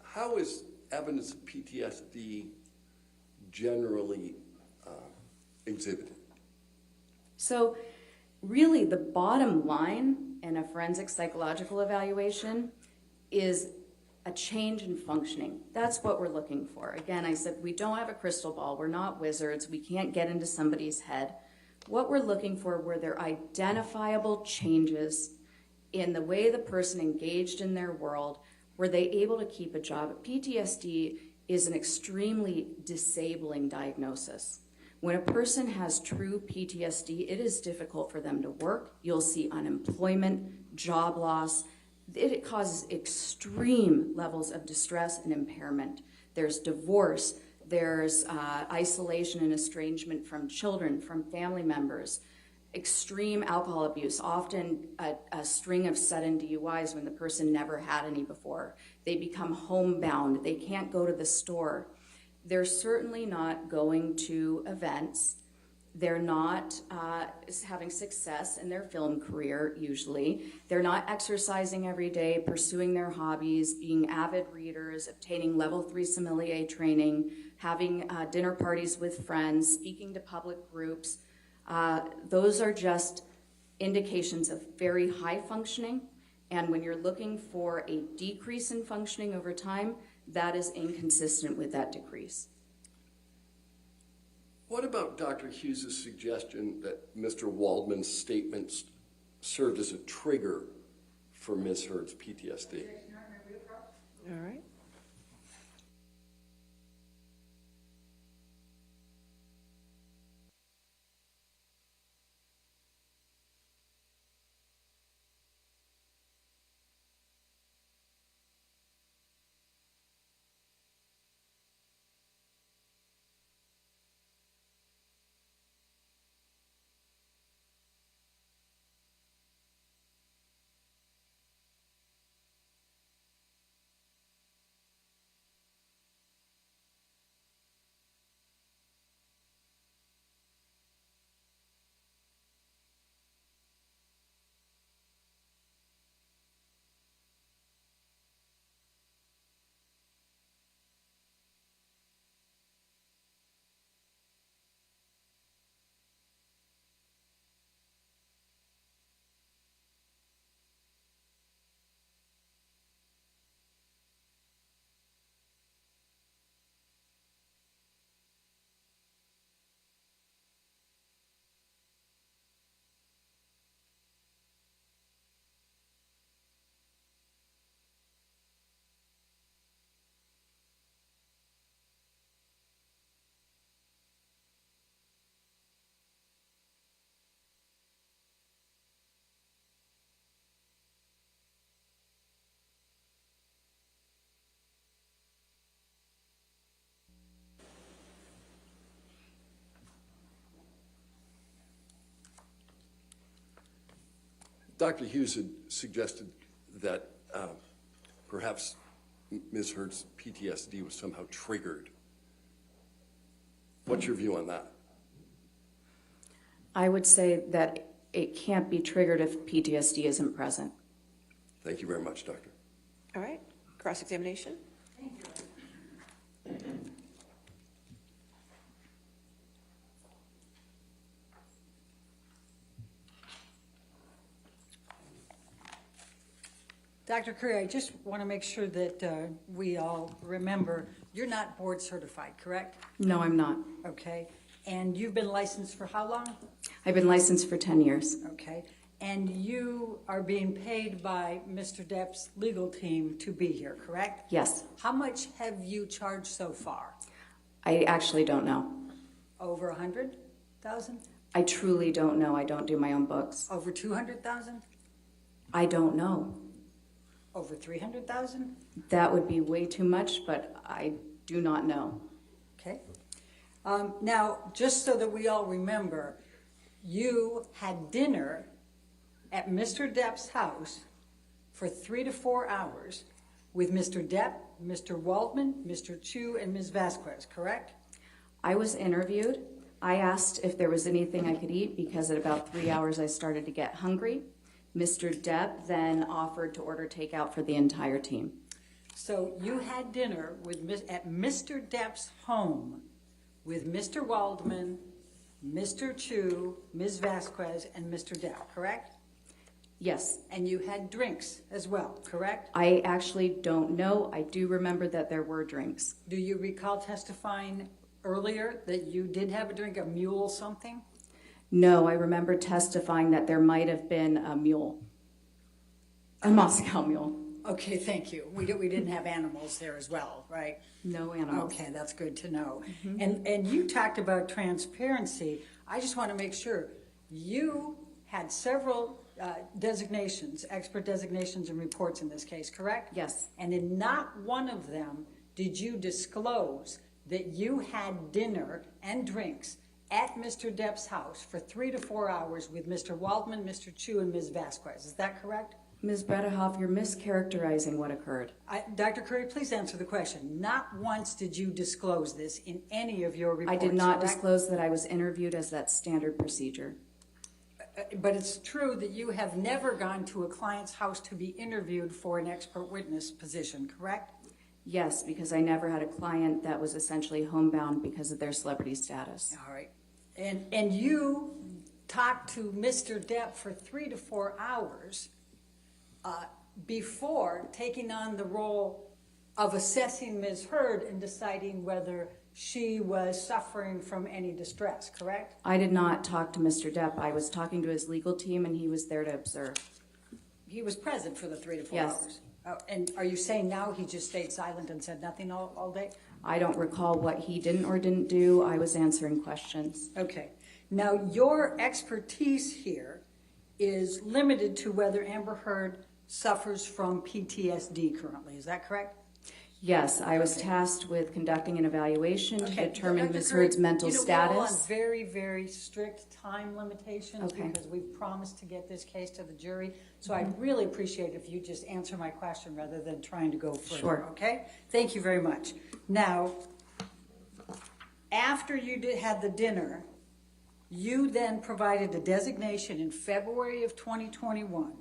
How is evidence of PTSD generally exhibited? So really the bottom line in a forensic psychological evaluation is a change in functioning. That's what we're looking for. Again, I said we don't have a crystal ball. We're not wizards. We can't get into somebody's head. What we're looking for were there identifiable changes in the way the person engaged in their world. Were they able to keep a job? PTSD is an extremely disabling diagnosis. When a person has true PTSD, it is difficult for them to work. You'll see unemployment, job loss. It causes extreme levels of distress and impairment. There's divorce, there's isolation and estrangement from children, from family members, extreme alcohol abuse, often a string of sudden DUIs when the person never had any before. They become homebound, they can't go to the store. They're certainly not going to events They're not having success in their film career, usually. They're not exercising every day, pursuing their hobbies, being avid readers, obtaining level 3 sommelier training, having dinner parties with friends, speaking to public groups. Those are just indications of very high functioning. And when you're looking for a decrease in functioning over time, that is inconsistent with that decrease. What about Dr. Hughes' suggestion that Mr. Waldman's statements served as a trigger for Ms. Heard's PTSD? All right. Dr. Hughes had suggested that perhaps Ms. Heard's PTSD was somehow triggered. What's your view on that? I would say that it can't be triggered if PTSD isn't present. Thank you very much, Doctor. All right. Cross-examination. Dr. Curry, I just want to make sure that we all remember, you're not board certified, correct? No, I'm not. Okay. And you've been licensed for how long? I've been licensed for 10 years. Okay. And you are being paid by Mr. Depp's legal team to be here, correct? Yes. How much have you charged so far? I actually don't know. Over 100,000? I truly don't know. I don't do my own books. Over 200,000? I don't know. Over 300,000? That would be way too much, but I do not know. Okay. Now, just so that we all remember, you had dinner at Mr. Depp's house for 3 to 4 hours with Mr. Depp, Mr. Waldman, Mr. Chu, and Ms. Vasquez, correct? I was interviewed. I asked if there was anything I could eat because at about 3 hours I started to get hungry. Mr. Depp then offered to order takeout for the entire team. So you had dinner at Mr. Depp's home with Mr. Waldman, Mr. Chu, Ms. Vasquez, and Mr. Depp, correct? Yes. And you had drinks as well, correct? I actually don't know. I do remember that there were drinks. Do you recall testifying earlier that you did have a drink, a mule something? No, I remember testifying that there might have been a mule, a Moscow mule. Okay, thank you. We didn't have animals there as well, right? No animals. Okay, that's good to know. And you talked about transparency. I just want to make sure you had several designations, expert designations and reports in this case, correct? Yes. And in not one of them did you disclose that you had dinner and drinks at Mr. Depp's house for 3 to 4 hours with Mr. Waldman, Mr. Chu, and Ms. Vasquez. Is that correct? Ms. Bredehoff, you're mischaracterizing what occurred. Dr. Curry, please answer the question. Not once did you disclose this in any of your reports, I did not correct? disclose that I was interviewed as that standard procedure. But it's true that you have never gone to a client's house to be interviewed for an expert witness position, correct? Yes, because I never had a client that was essentially homebound because of their celebrity status. All right. And you talked to Mr. Depp for 3 to 4 hours before taking on the role of assessing Ms. Heard and deciding whether she was suffering from any distress, correct? I did not talk to Mr. Depp. I was talking to his legal team, and he was there to observe. He was present for the 3 to 4 Yes. hours. And are you saying now he just stayed silent and said nothing all day? I don't recall what he didn't or didn't do. I was answering questions. Okay. Now, your expertise here is limited to whether Amber Heard suffers from PTSD currently. Is that correct? Yes, I was tasked with conducting an evaluation to Okay. determine Dr. Ms. Curry, Heard's mental We're all on status. very, very strict time limitations Okay. because we've promised to get this case to the jury. So I'd really appreciate if you just answer my question rather than trying to go further. Sure. Okay? Thank you very much. Now, after you had the dinner, you then provided a designation in February of 2021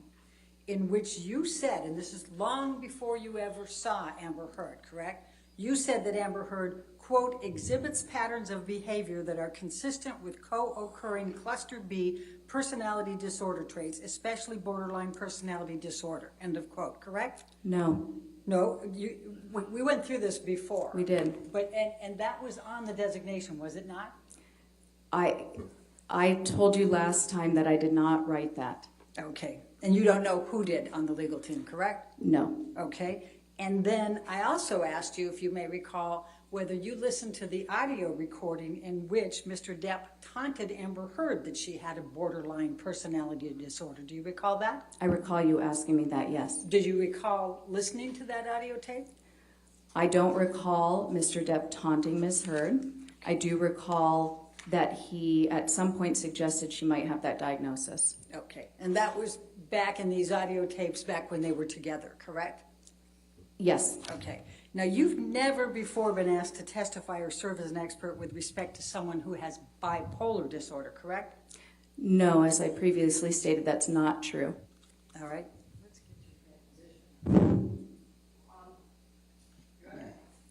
in which you said, and this is long before you ever saw Amber Heard, correct? You said that Amber Heard, quote, exhibits patterns of behavior that are consistent with co-occurring cluster B personality disorder traits, especially borderline personality disorder, end of quote, correct? No, No, we went through this before. we did. But, and that was on the designation, was it not? I told you last time that I did not write that. Okay, and you don't know who did on the legal team, correct? No. Okay, and then I also asked you, if you may recall, whether you listened to the audio recording in which Mr. Depp taunted Amber Heard that she had a borderline personality disorder. Do you recall that? I recall you asking me that, yes. Did you recall listening to that audio tape? I don't recall Mr. Depp taunting Ms. Heard. I do recall that he at some point suggested she might have that diagnosis. Okay, and that was back in these audio tapes back when they were together, correct? Yes. Okay. Now, you've never before been asked to testify or serve as an expert with respect to someone who has bipolar disorder, correct? No, as I previously stated, that's not true. All right.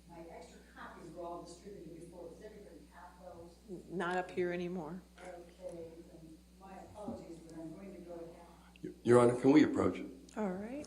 My extra copies were all distributed before. Does everybody have those? Not up here anymore. Okay, then my apologies, but I'm going to go ahead. Your Honor, can we approach? All right.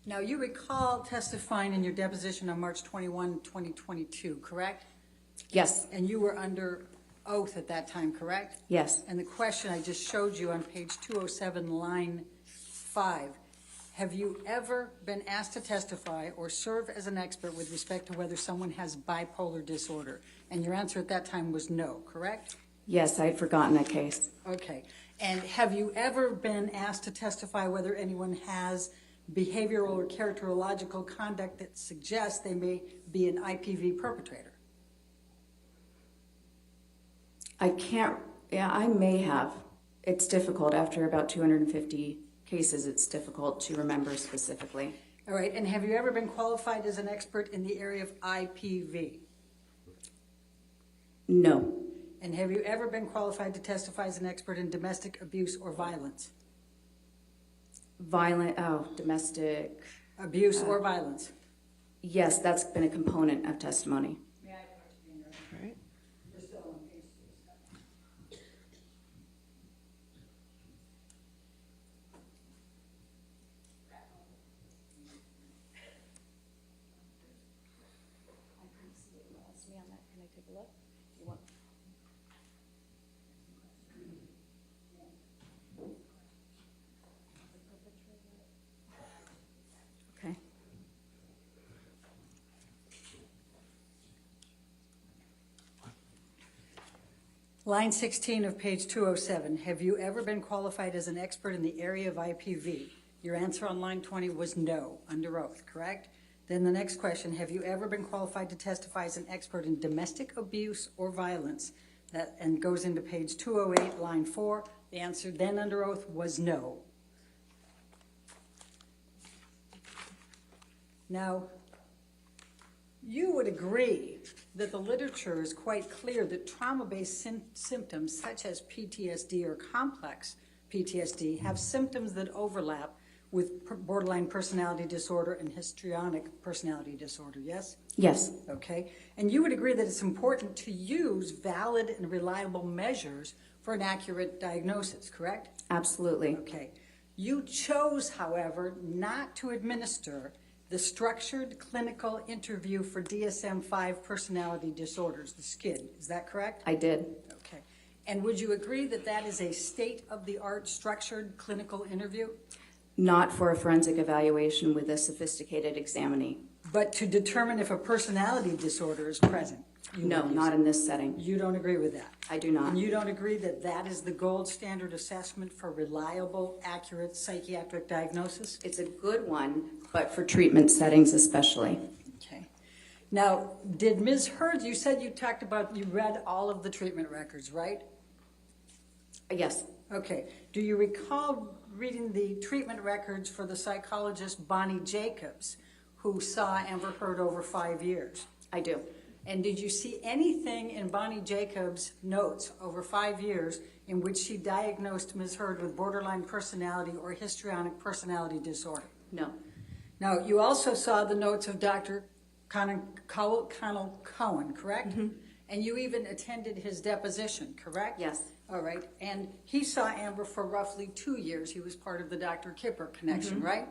Now, you recall testifying in your deposition on March 21, 2022, correct? Yes. And you were under oath at that time, correct? Yes. And the question I just showed you on page 207, line 5, have you ever been asked to testify or serve as an expert with respect to whether someone has bipolar disorder? And your answer at that time was no, correct? Yes, I had forgotten that case. Okay. And have you ever been asked to testify whether anyone has behavioral or characterological conduct that suggests they may be an IPV perpetrator? I can't, yeah, I may have. It's difficult. After about 250 cases, it's difficult to remember specifically. All right. And have you ever been qualified as an expert in the area of IPV? No. And have you ever been qualified to testify as an expert in domestic abuse or violence? Domestic. Abuse or violence? Yes, that's been a component of testimony. All right. Okay. Line 16 of page 207, have you ever been qualified as an expert in the area of IPV? Your answer on line 20 was no, under oath, correct? Then the next question, have you ever been qualified to testify as an expert in domestic abuse or violence? That and goes into page 208, line 4. The answer then under oath was no. Now, you would agree that the literature is quite clear that trauma-based symptoms such as PTSD or complex PTSD have symptoms that overlap with borderline personality disorder and histrionic personality disorder, yes? Yes. Okay. And you would agree that it's important to use valid and reliable measures for an accurate diagnosis, correct? Absolutely. Okay. You chose, however, not to administer the structured clinical interview for DSM-5 personality disorders, the SCID. Is that correct? I did. Okay. And would you agree that that is a state-of-the-art structured clinical interview? Not for a forensic evaluation with a sophisticated examinee. But to determine if a personality disorder is present? No, not in this setting. You don't agree with that? I do not. And you don't agree that that is the gold standard assessment for reliable, accurate psychiatric diagnosis? It's a good one, but for treatment settings especially. Okay. Now, did Ms. Heard, you said you talked about, you read all of the treatment records, right? Yes. Okay. Do you recall reading the treatment records for the psychologist Bonnie Jacobs, who saw Amber Heard over 5 years? I do. And did you see anything in Bonnie Jacobs' notes over 5 years in which she diagnosed Ms. Heard with borderline personality or histrionic personality disorder? No. Now, you also saw the notes of Dr. Connell Cohen, correct? Mm-hmm. And you even attended his deposition, correct? Yes. All right. And he saw Amber for roughly 2 years. He was part of the Dr. Kipper connection, mm-hmm. right?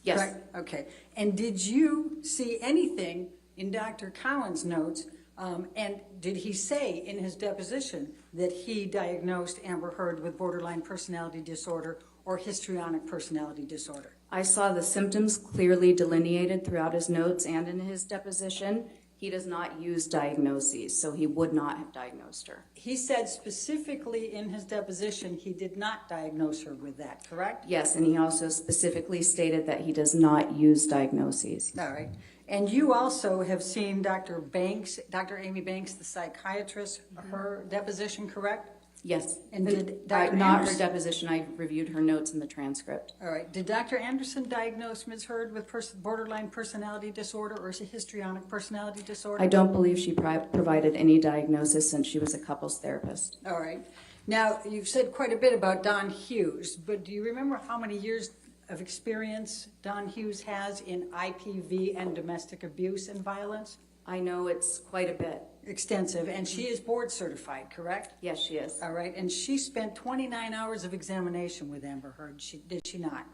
Yes. Correct? Okay. And did you see anything in Dr. Cowan's notes, and did he say in his deposition that he diagnosed Amber Heard with borderline personality disorder or histrionic personality disorder? I saw the symptoms clearly delineated throughout his notes and in his deposition. He does not use diagnoses, so he would not have diagnosed her. He said specifically in his deposition he did not diagnose her with that, correct? Yes, and he also specifically stated that he does not use diagnoses. All right. And you also have seen Dr. Banks, Dr. Amy Banks, the psychiatrist, her deposition, correct? Yes. And did Dr. not Anderson, her deposition. I reviewed her notes in the transcript. all right. Did Dr. Anderson diagnose Ms. Heard with borderline personality disorder or histrionic personality disorder? I don't believe she provided any diagnosis since she was a couples therapist. All right. Now, you've said quite a bit about Don Hughes, but do you remember how many years of experience Don Hughes has in IPV and domestic abuse and violence? I know it's quite a bit. Extensive, and she is board certified, correct? Yes, she is. All right, and she spent 29 hours of examination with Amber Heard, did she not?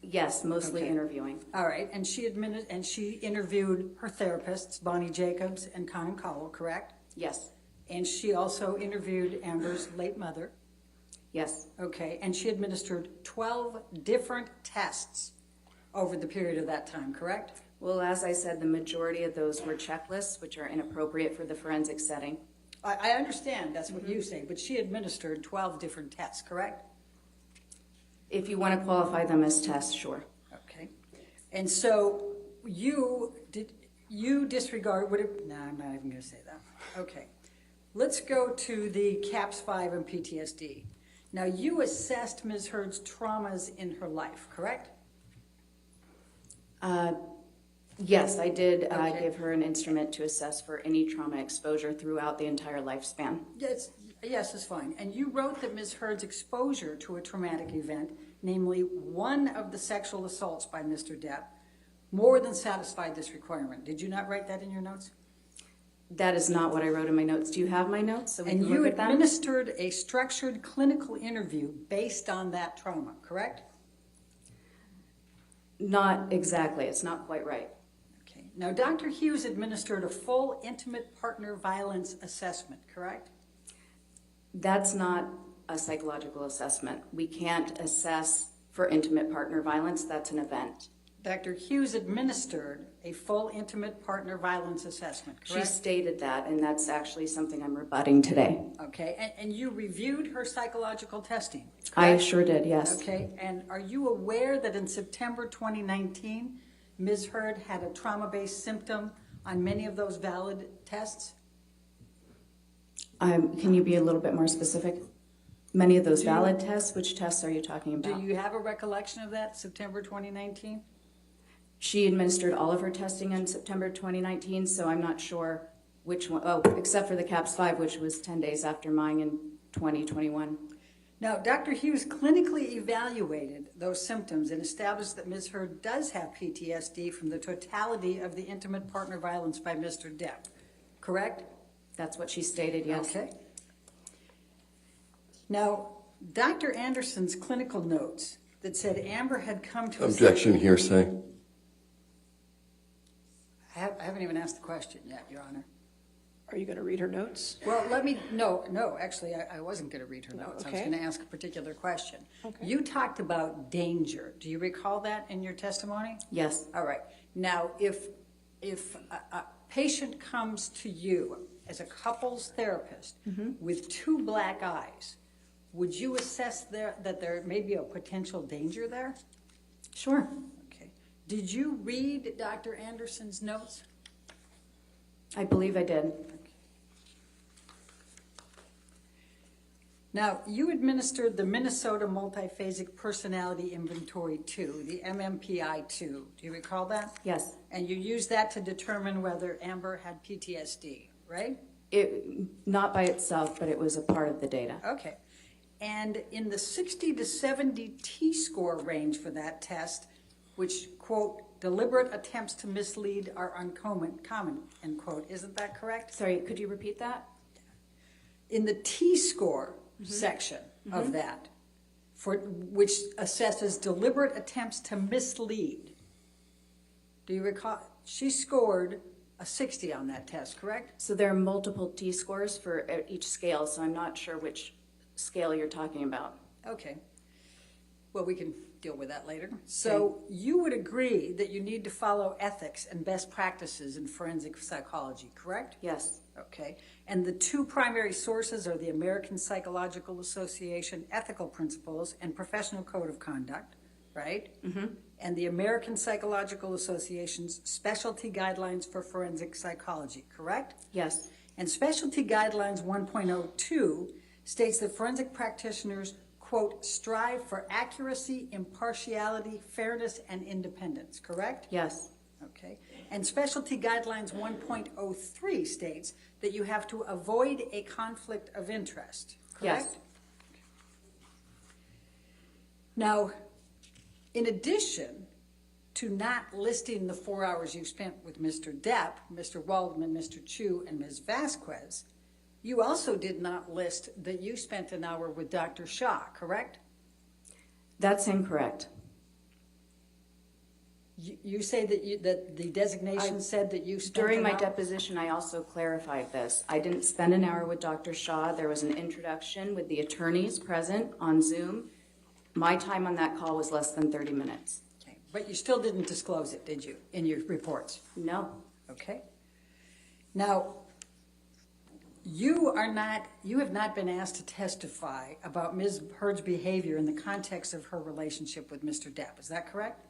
Yes, mostly Okay. interviewing. All right, and she interviewed her therapists, Bonnie Jacobs and Conan Cowell, correct? Yes. And she also interviewed Amber's late mother. Yes. Okay, and she administered 12 different tests over the period of that time, correct? Well, as I said, the majority of those were checklists, which are inappropriate for the forensic setting. I understand that's what you say, but she administered 12 different tests, correct? If you want to qualify them as tests, sure. Okay. And so you disregard, no, I'm not even going to say that. Okay. Let's go to the CAPS-5 and PTSD. Now, you assessed Ms. Heard's traumas in her life, correct? Yes, I did Okay. give her an instrument to assess for any trauma exposure throughout the entire lifespan. Yes, it's fine. And you wrote that Ms. Heard's exposure to a traumatic event, namely one of the sexual assaults by Mr. Depp, more than satisfied this requirement. Did you not write that in your notes? That is not what I wrote in my notes. Do you have my notes so we And can you look at them? administered a structured clinical interview based on that trauma, correct? Not exactly. It's not quite right. Okay. Now, Dr. Hughes administered a full intimate partner violence assessment, correct? That's not a psychological assessment. We can't assess for intimate partner violence. That's an event. Dr. Hughes administered a full intimate partner violence assessment, She correct? stated that, and that's actually something I'm rebutting today. Okay, and you reviewed her psychological testing, I correct? sure did, yes. Okay, and are you aware that in September 2019, Ms. Heard had a trauma-based symptom on many of those valid tests? Can you be a little bit more specific? Many of those valid tests, which tests are you talking Do about? you have a recollection of that, September 2019? She administered all of her testing in September 2019, so I'm not sure which one, oh, except for the CAPS 5, which was 10 days after mine in 2021. Now, Dr. Hughes clinically evaluated those symptoms and established that Ms. Heard does have PTSD from the totality of the intimate partner violence by Mr. Depp, correct? That's what she stated, yes. Okay. Now, Dr. Anderson's clinical notes that said Amber had come to Objection, hearsay. I haven't even asked the question yet, Your Honor. Are you going to read her notes? Well, no, actually, I wasn't going to read her notes. I was Okay. going to ask a particular question. Okay. You talked about danger. Do you recall that in your testimony? Yes. All right. Now, if a patient comes to you as a couples therapist with two black eyes, would you assess that there may be a potential danger there? Sure. Okay. Did you read Dr. Anderson's notes? I believe I did. Now, you administered the Minnesota Multiphasic Personality Inventory 2, the MMPI-2. Do you recall that? Yes. And you used that to determine whether Amber had PTSD, right? Not by itself, but it was a part of the data. Okay. And in the 60 to 70 T-score range for that test, which, quote, deliberate attempts to mislead are uncommon, end quote. Isn't that correct? Sorry, could you repeat that? In the T-score section of that, for which assesses deliberate attempts to mislead, do you recall? She scored a 60 on that test, correct? So there are multiple T-scores for each scale, so I'm not sure which scale you're talking about. Okay. Well, we can deal with that later. So you would agree that you need to follow ethics and best practices in forensic psychology, correct? Yes. Okay. And the two primary sources are the American Psychological Association Ethical Principles and Professional Code of Conduct, right? Mm-hmm. And the American Psychological Association's Specialty Guidelines for Forensic Psychology, correct? Yes. And Specialty Guidelines 1.02 states that forensic practitioners, quote, strive for accuracy, impartiality, fairness, and independence, correct? Yes. Okay. And Specialty Guidelines 1.03 states that you have to avoid a conflict of interest, correct? Yes. Now, in addition to not listing the 4 hours you spent with Mr. Depp, Mr. Waldman, Mr. Chu, and Ms. Vasquez, you also did not list that you spent an hour with Dr. Shah, correct? That's incorrect. You say that the designation said that you spent During an my hour? deposition, I also clarified this. I didn't spend an hour with Dr. Shah. There was an introduction with the attorneys present on Zoom. My time on that call was less than 30 minutes. Okay. But you still didn't disclose it, did you, in your reports? No. Okay. Now, you have not been asked to testify about Ms. Heard's behavior in the context of her relationship with Mr. Depp. Is that correct?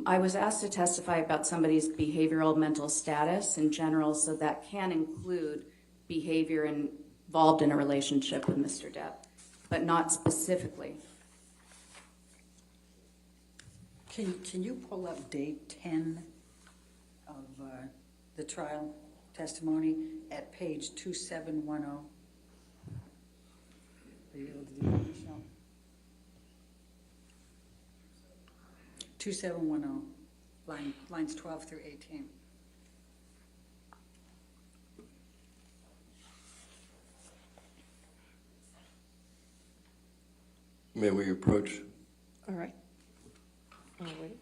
I was asked to testify about somebody's behavioral mental status in general, so that can include behavior involved in a relationship with Mr. Depp, but not specifically. Can you pull up day 10 of the trial testimony at page 2710? Are you able to do that, Michelle? 2710, lines 12 through 18. May we approach? All right. All right.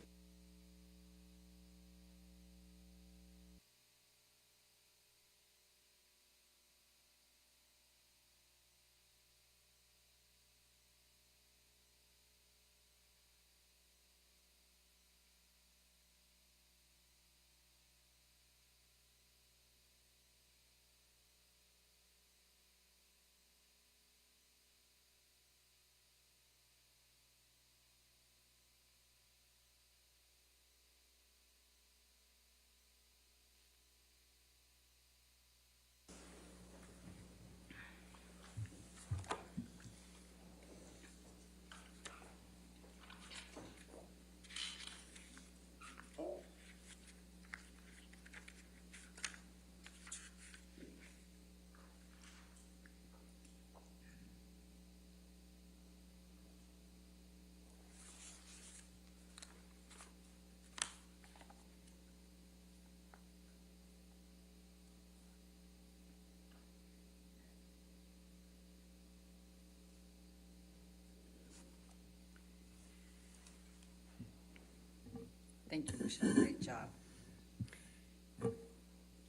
Thank you, Michelle. Great job.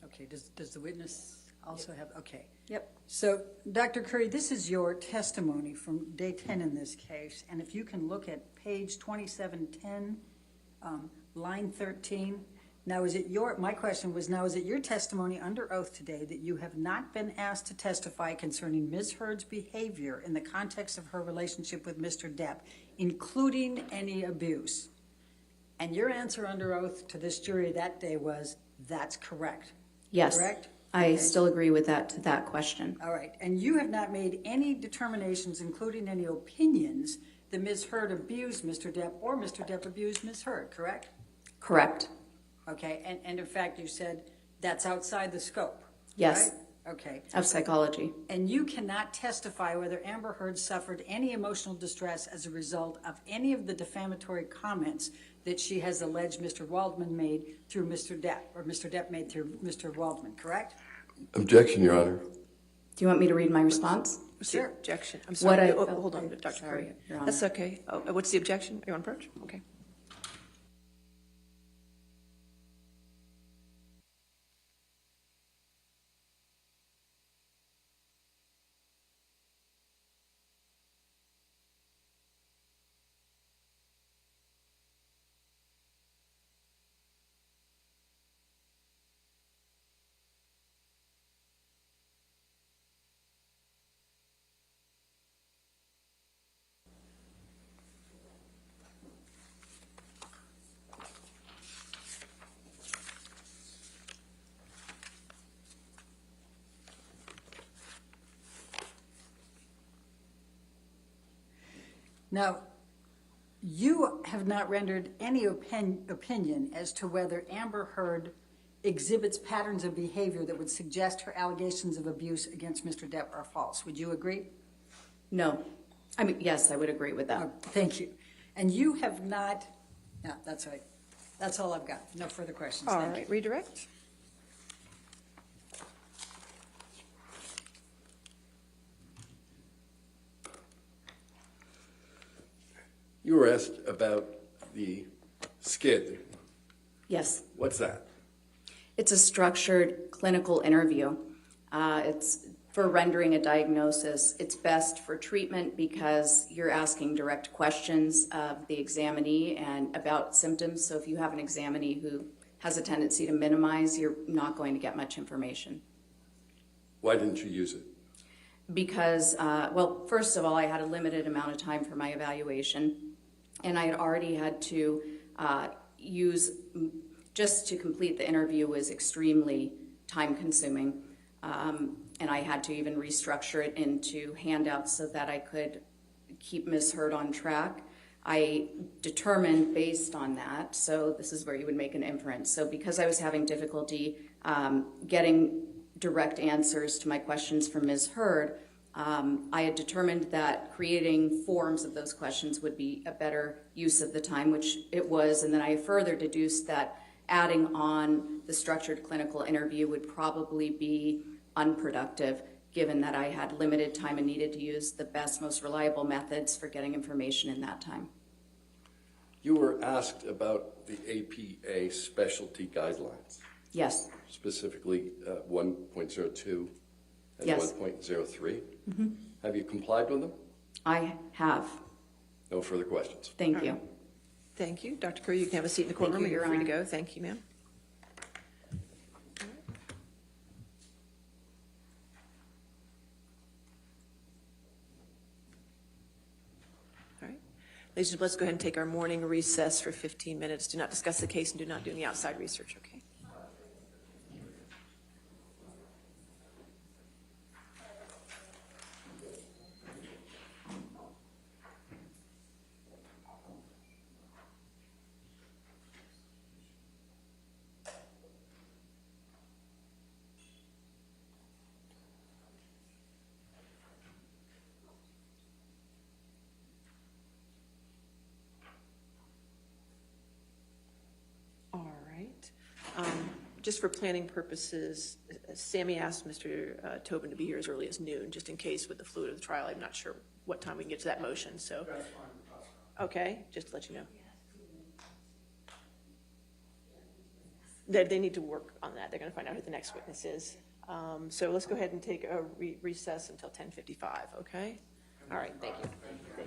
Okay, does the witness also have, okay. Yep. So, Dr. Curry, this is your testimony from day 10 in this case, and if you can look at page 2710, line 13. Now, my question was, now is it your testimony under oath today that you have not been asked to testify concerning Ms. Heard's behavior in the context of her relationship with Mr. Depp, including any abuse? And your answer under oath to this jury that day was, that's correct. Yes. Correct? I Okay. still agree with that question. All right. And you have not made any determinations, including any opinions, that Ms. Heard abused Mr. Depp or Mr. Depp abused Ms. Heard, correct? Correct. Okay. And in fact, you said that's outside the scope. Yes. Right? Okay. Of psychology. And you cannot testify whether Amber Heard suffered any emotional distress as a result of any of the defamatory comments that she has alleged Mr. Waldman made through Mr. Depp, or Mr. Depp made through Mr. Waldman, correct? Objection, Your Honor. Do you want me to read my response? What's the Sure. objection? I'm sorry. What I- Hold on, Dr. Sorry, Curry. Your Honor. That's okay. Oh, what's the objection? You want to approach? Okay. Now, you have not rendered any opinion as to whether Amber Heard exhibits patterns of behavior that would suggest her allegations of abuse against Mr. Depp are false. Would you agree? No. I mean, yes, I would agree with that. Oh, thank you. And you have not, no, that's right. That's all I've got. No further questions. All Thank right, you. redirect. You were asked about the skid. Yes. What's that? It's a structured clinical interview. It's for rendering a diagnosis. It's best for treatment because you're asking direct questions of the examinee and about symptoms. So if you have an examinee who has a tendency to minimize, you're not going to get much information. Why didn't you use it? Because, well, first of all, I had a limited amount of time for my evaluation, and I had already had to use, just to complete the interview was extremely time-consuming, and I had to even restructure it into handouts so that I could keep Ms. Heard on track. I determined based on that, so this is where you would make an inference. So because I was having difficulty getting direct answers to my questions from Ms. Heard, I had determined that creating forms of those questions would be a better use of the time, which it was, and then I further deduced that adding on the structured clinical interview would probably be unproductive, given that I had limited time and needed to use the best, most reliable methods for getting information in that time. You were asked about the APA specialty guidelines, Yes. specifically 1.02 and Yes. 1.03. Have you complied with them? I have. No further questions. Thank you. Thank you. Dr. Curry, you can have a seat in the courtroom. you, Your You're free to Honor. go. Thank you, ma'am. All right. Ladies and gentlemen, let's go ahead and take our morning recess for 15 minutes. Do not discuss the case and do not do any outside research, okay? All right. Just for planning purposes, Sammy asked Mr. Tobin to be here as early as noon, just in case with the fluid of the trial. I'm not sure what time we can get to that motion, so. Okay, just to let you know. They need to work on that. They're going to find out who the next witness is. So let's go ahead and take a recess until 10:55, okay? All right, thank you. Thank you.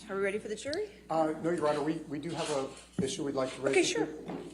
Are we ready for the jury? No, Your Honor, we do have an issue we'd like to raise. Okay, with sure. you.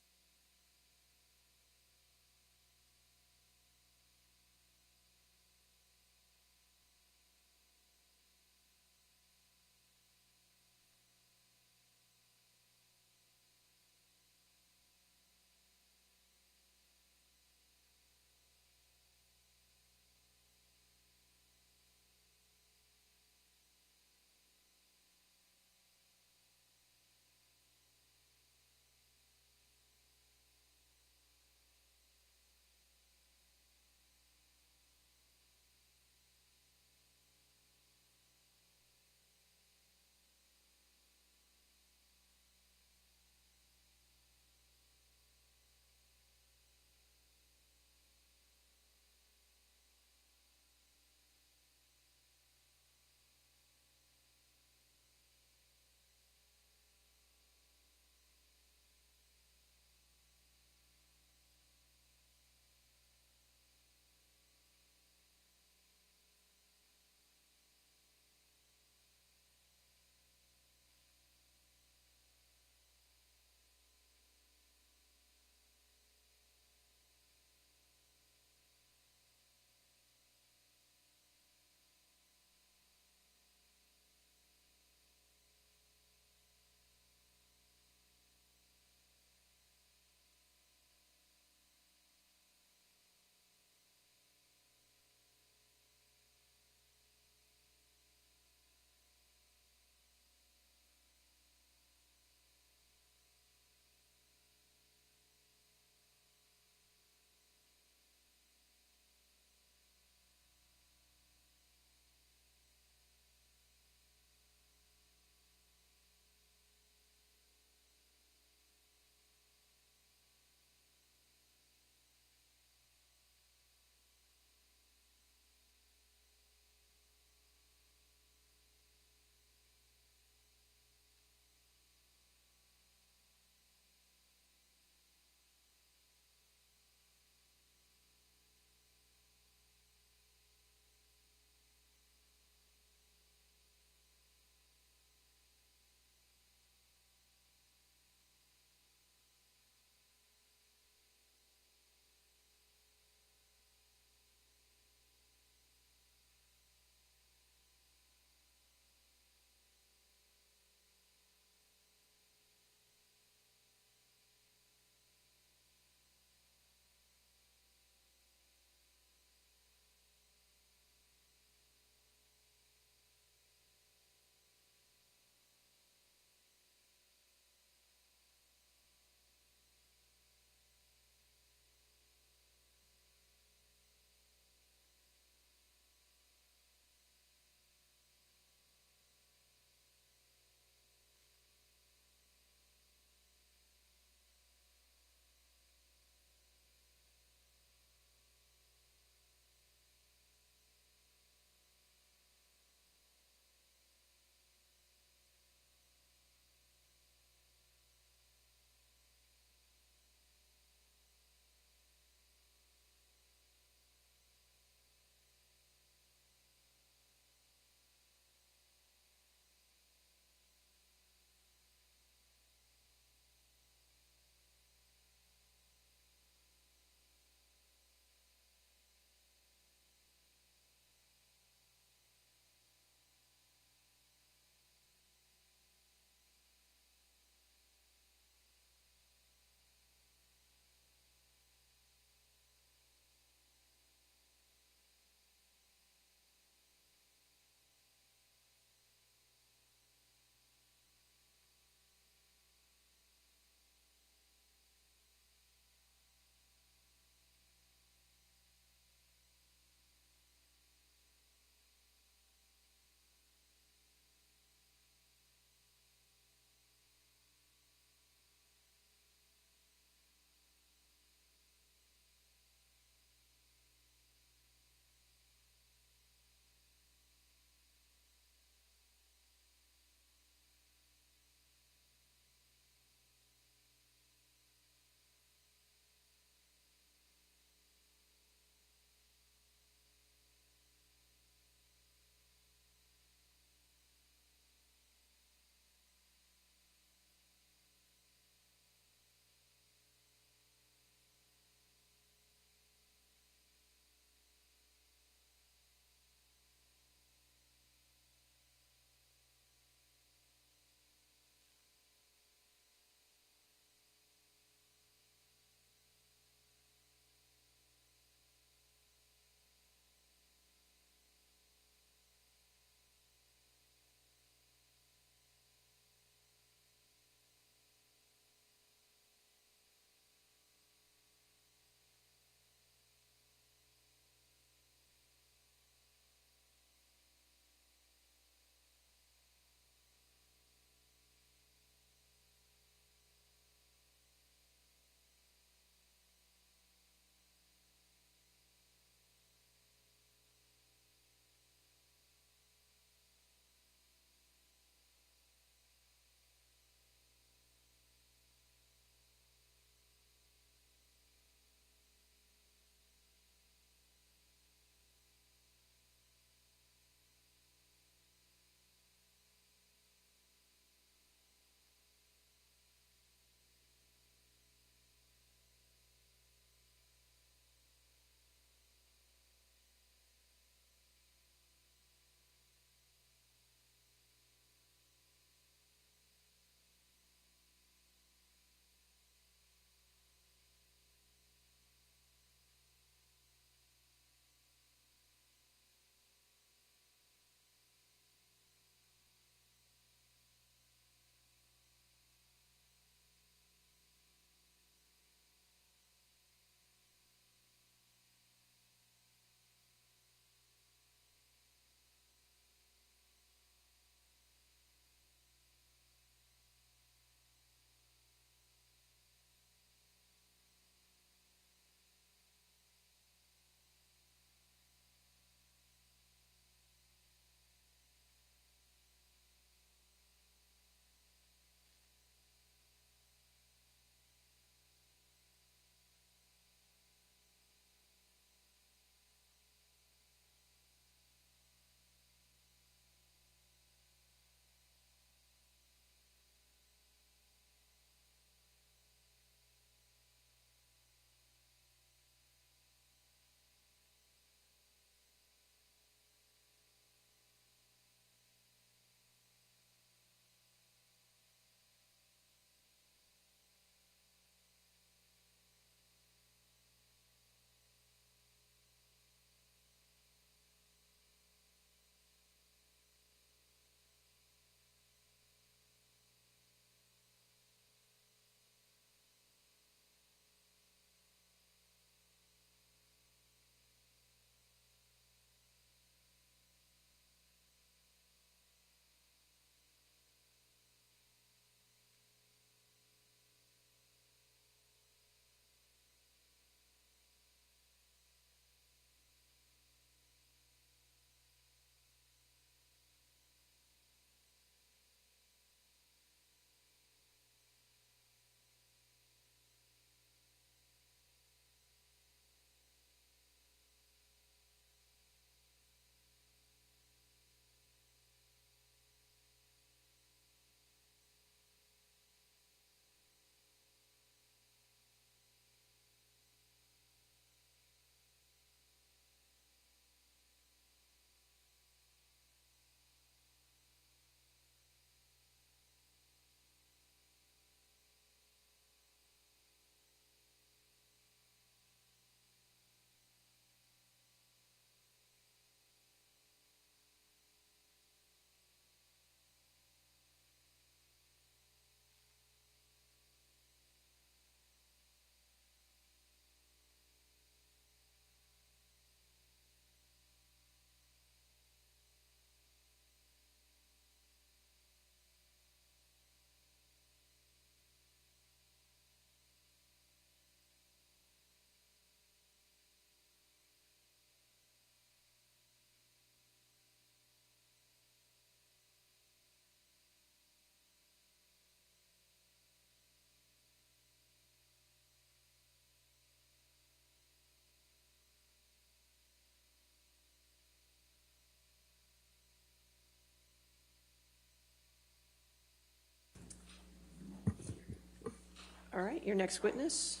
All right, your next witness.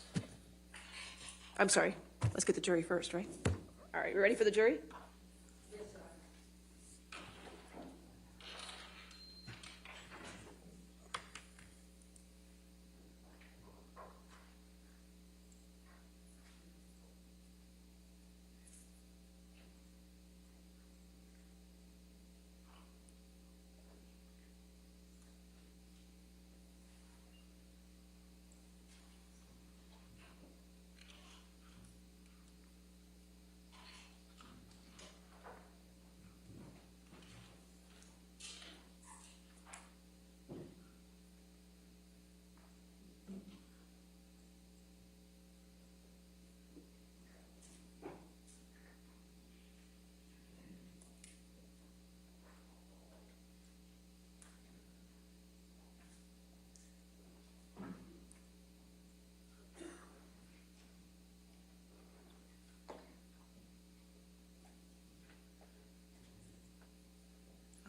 I'm sorry, let's get the jury first, right? All right, we ready for the jury?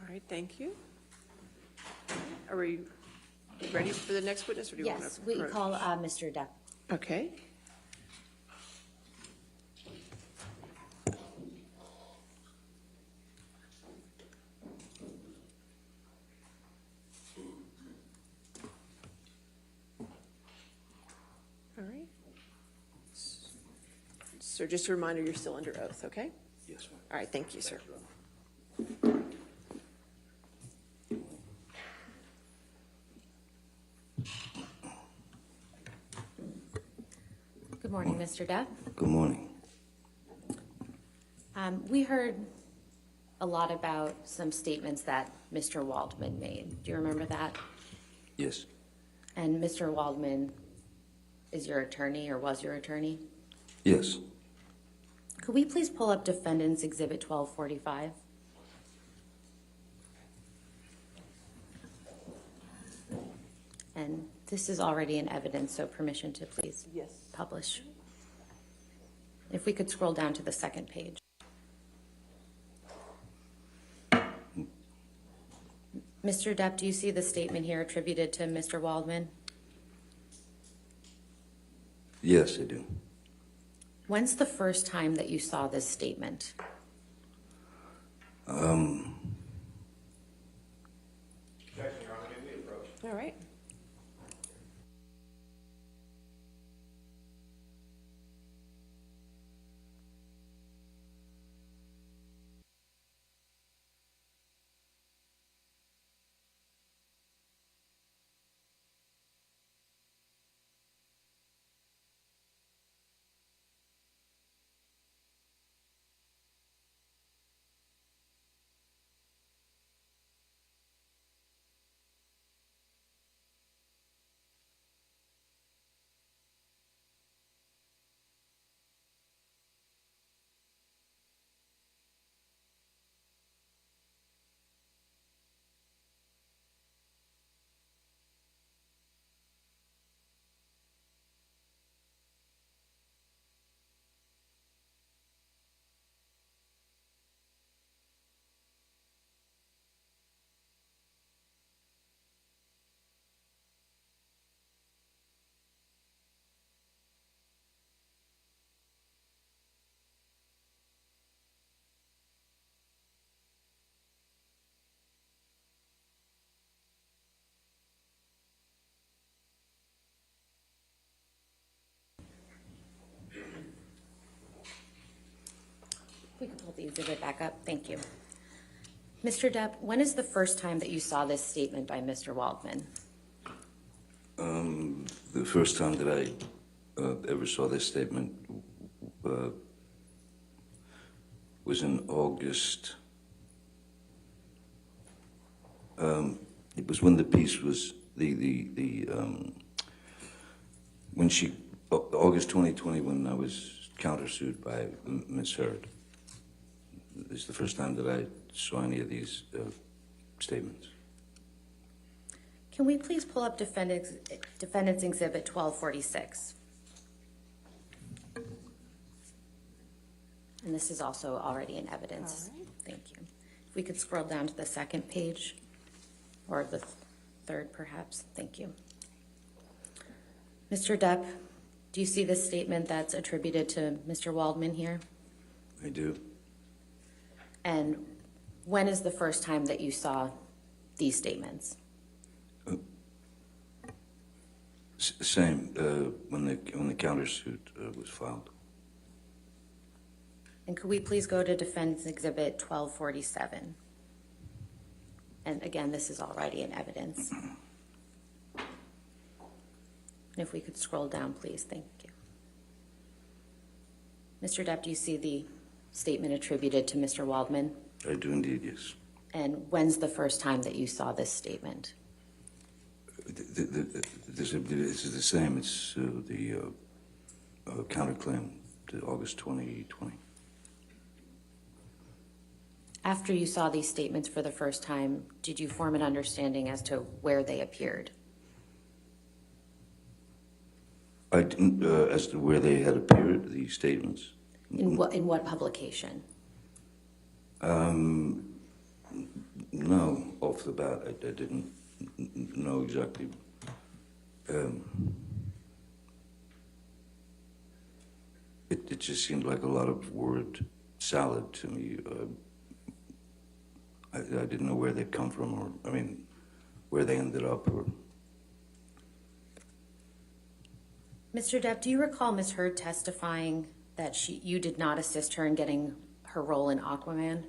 All right, thank you. Are we ready for the next witness, or do you want to? Yes, we call Mr. Depp. Okay. All right. So just a reminder, you're still under oath, okay? Yes, ma'am. All right, thank you, sir. Good morning, Mr. Depp. Good morning. We heard a lot about some statements that Mr. Waldman made. Do you remember that? Yes. And Mr. Waldman is your attorney or was your attorney? Yes. Could we please pull up Defendant's Exhibit 1245? And this is already in evidence, so permission to please publish. If we could scroll down to the second page. Mr. Depp, do you see the statement here attributed to Mr. Waldman? Yes, I do. When's the first time that you saw this statement? All right. We can pull the exhibit back up. Thank you. Mr. Depp, when is the first time that you saw this statement by Mr. Waldman? The first time that I ever saw this statement was in August. It was when the piece was when she August 2020 when I was countersued by Ms. Heard. This is the first time that I saw any of these statements. Can we please pull up Defendant's Exhibit 1246? And this is also already in evidence. All right. Thank you. If we could scroll down to the second page, or the third perhaps. Thank you. Mr. Depp, do you see this statement that's attributed to Mr. Waldman here? I do. And when is the first time that you saw these statements? Same, when the countersuit was filed. And could we please go to Defense Exhibit 1247? And again, this is already in evidence. And if we could scroll down, please, thank you. Mr. Depp, do you see the statement attributed to Mr. Waldman? I do indeed, yes. And when's the first time that you saw this statement? This is the same. It's the counterclaim to August 2020. After you saw these statements for the first time, did you form an understanding as to where they appeared? I didn't, as to where they had appeared, the statements. In what publication? No, off the bat, I didn't know exactly. It just seemed like a lot of word salad to me. I didn't know where they'd come from, or, I mean, where they ended up, or... Mr. Depp, do you recall Ms. Heard testifying that you did not assist her in getting her role in Aquaman?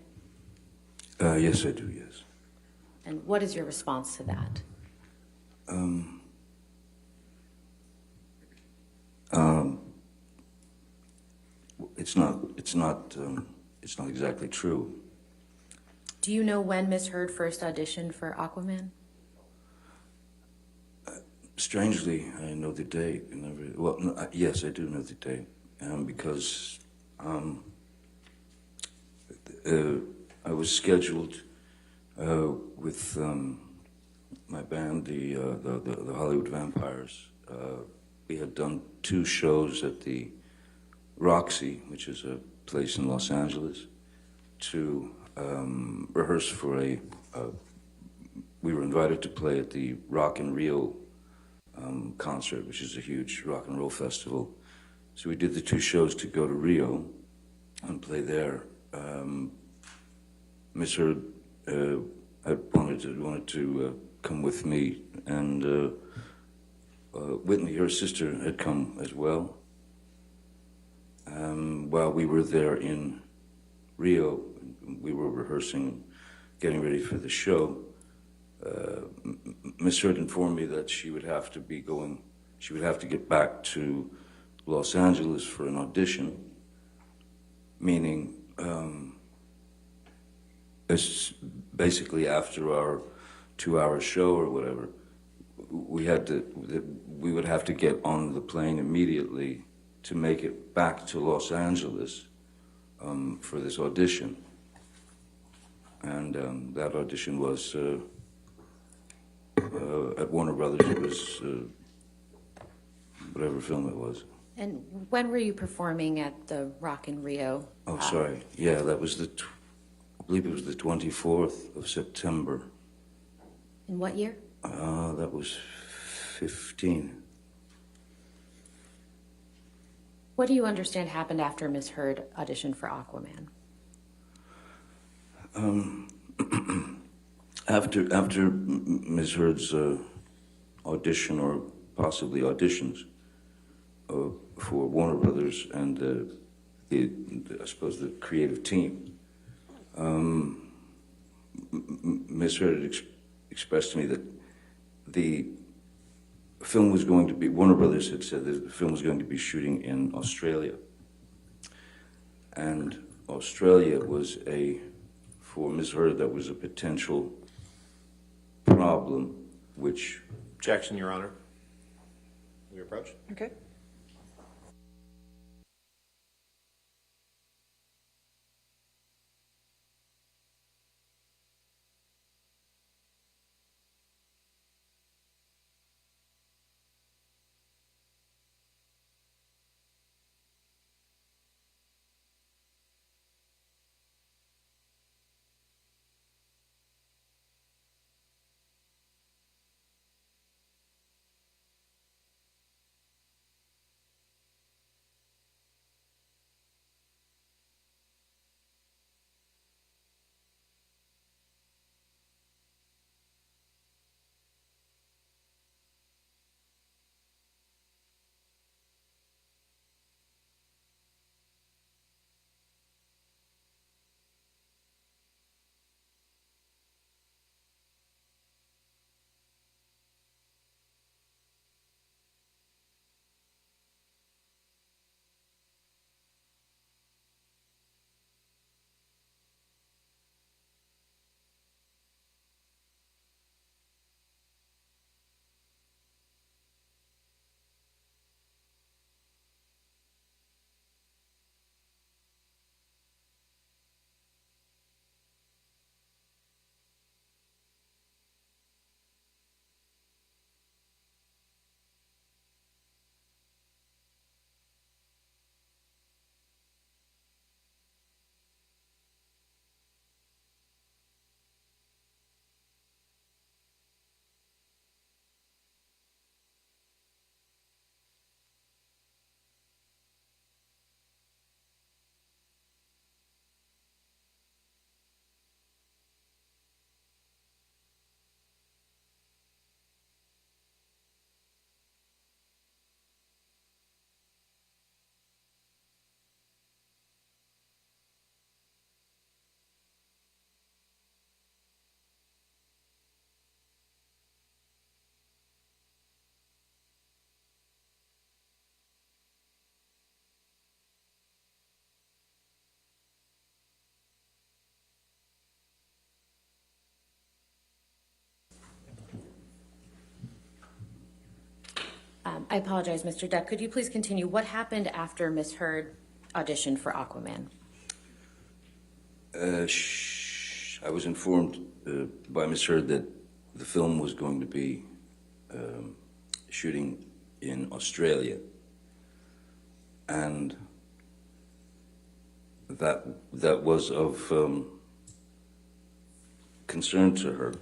Yes, I do, yes. And what is your response to that? It's not exactly true. Do you know when Ms. Heard first auditioned for Aquaman? Strangely, I know the date. Well, no, yes, I do know the date, because I was scheduled with my band, the Hollywood Vampires. We had done 2 shows at the Roxy, which is a place in Los Angeles, to rehearse for we were invited to play at the Rock in Rio concert, which is a huge rock and roll festival. So we did the 2 shows to go to Rio and play there. Miss Heard wanted to come with me, and Whitney, her sister, had come as well. While we were there in Rio, we were rehearsing, getting ready for the show. Miss Heard informed me that she would have to get back to Los Angeles for an audition, meaning it's basically after our 2-hour show or whatever, we would have to get on the plane immediately to make it back to Los Angeles for this audition. And that audition was at Warner Brothers. It was whatever film it was. And when were you performing at the Rock in Rio? Oh, sorry. Yeah, that was I believe it was the 24th of September. In what year? That was 15. What do you understand happened after Ms. Heard auditioned for Aquaman? After Ms. Heard's audition, or possibly auditions, for Warner Brothers and I suppose the creative team, Ms. Heard had expressed to me that the film was going to be, Warner Brothers had said that the film was going to be shooting in Australia. And Australia was for Ms. Heard, that was a potential problem, which... Objection, Your Honor. We approach. Okay. I apologize, Mr. Depp. Could you please continue? What happened after Ms. Heard auditioned for Aquaman? I was informed by Ms. Heard that the film was going to be shooting in Australia, and that was of concern to her,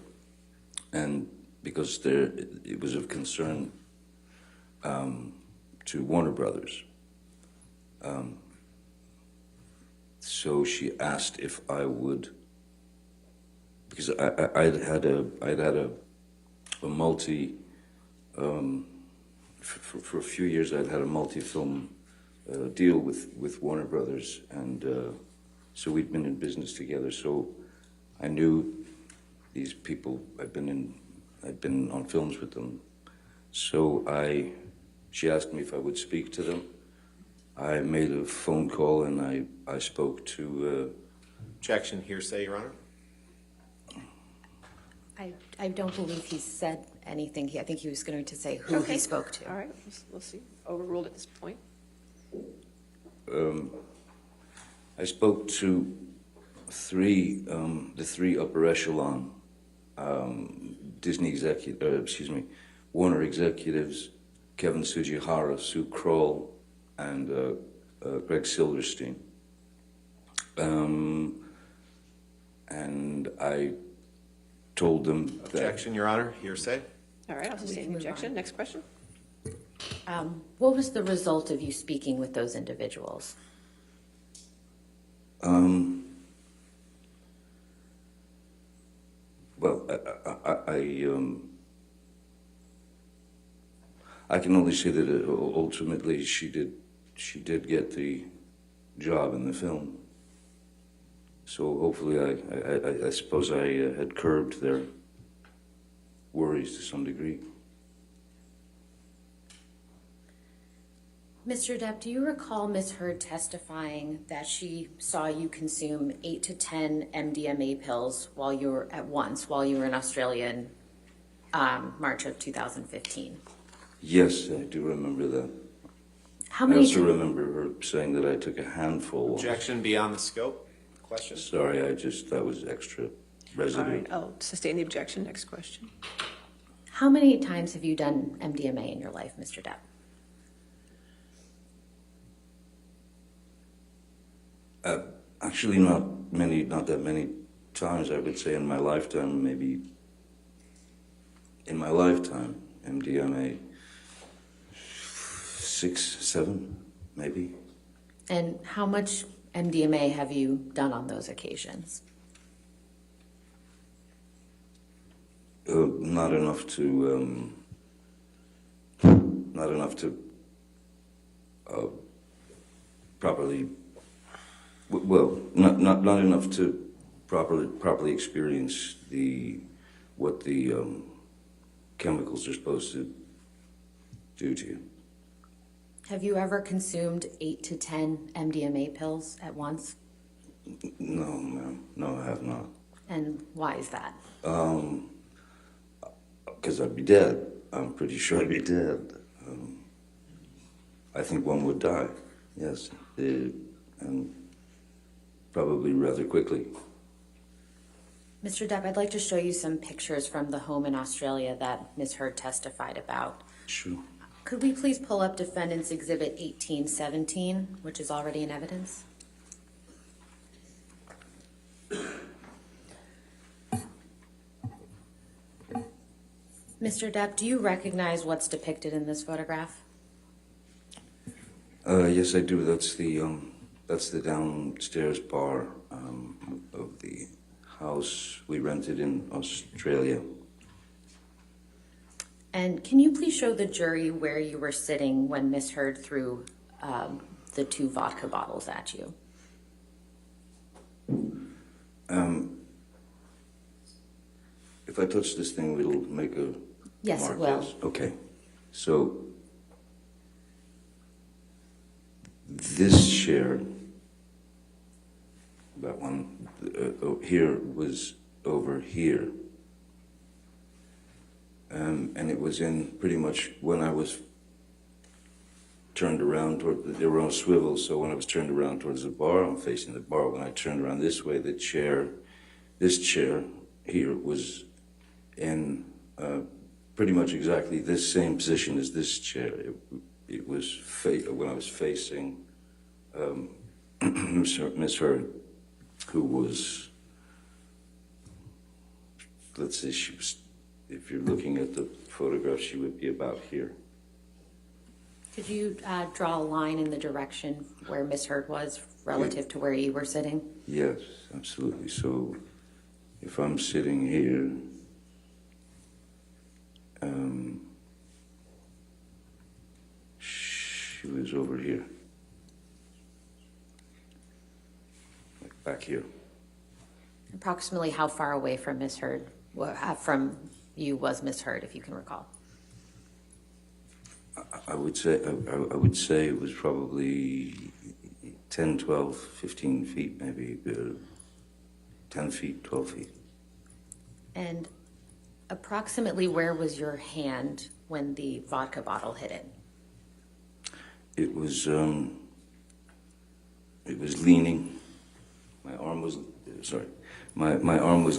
and because it was of concern to Warner Brothers. So she asked if I would, because I'd had a multi, for a few years I'd had a multi-film deal with Warner Brothers, and so we'd been in business together. So I knew these people. I'd been on films with them. So she asked me if I would speak to them. I made a phone call and I spoke to. Objection, hearsay, Your Honor. I don't believe he said anything. I think he was going to say who he spoke to. All right, we'll see. Overruled at this point. I spoke to the three upper echelon Warner executives, Kevin Tsujihara, Sue Kroll, and Greg Silverstein. And I told them that... Objection, Your Honor, hearsay. All right, I'll sustain the objection. Next question. What was the result of you speaking with those individuals? Well, I can only say that ultimately she did get the job in the film. So hopefully I suppose I had curbed their worries to some degree. Mr. Depp, do you recall Ms. Heard testifying that she saw you consume 8 to 10 MDMA pills while you were in Australia in March of 2015? Yes, I do remember that. How I many also remember her saying that I took a handful. Objection beyond the scope. Question. Sorry, that was extra residue. All right, I'll sustain the objection. Next question. How many times have you done MDMA in your life, Mr. Depp? Actually, not that many times. I would say in my lifetime, MDMA 6, 7, maybe. And how much MDMA have you done on those occasions? Not enough to properly. Well, not enough to properly experience what the chemicals are supposed to do to you. Have you ever consumed 8 to 10 MDMA pills at once? No, ma'am. No, I have not. And why is that? Because I'd be dead. I'm pretty sure I'd be dead. I think one would die, yes, and probably rather quickly. Mr. Depp, I'd like to show you some pictures from the home in Australia that Ms. Heard testified about. Sure. Could we please pull up Defendant's Exhibit 1817, which is already in evidence? Mr. Depp, do you recognize what's depicted in this photograph? Yes, I do. That's the downstairs bar of the house we rented in Australia. And can you please show the jury where you were sitting when Ms. Heard threw the 2 vodka bottles at you? If I touch this thing, it'll make a Yes, mark. it will. Yes. Okay. So this chair, that one here, was over here. And it was in pretty much when I was turned around they were on a swivel, so when I was turned around towards the bar, I'm facing the bar. When I turned around this way, this chair here was in pretty much exactly this same position as this chair. It was when I was facing Miss Heard, who was, let's say she was, if you're looking at the photograph, she would be about here. Could you draw a line in the direction where Miss Heard was relative to where you were sitting? Yes, absolutely. So if I'm sitting here, she was over here, like back here. Approximately how far away from Miss Heard, from you was Miss Heard, if you can recall? I would say it was probably 10, 12, 15 feet, maybe 10 feet, 12 feet. And approximately where was your hand when the vodka bottle hit it? It was leaning. My arm was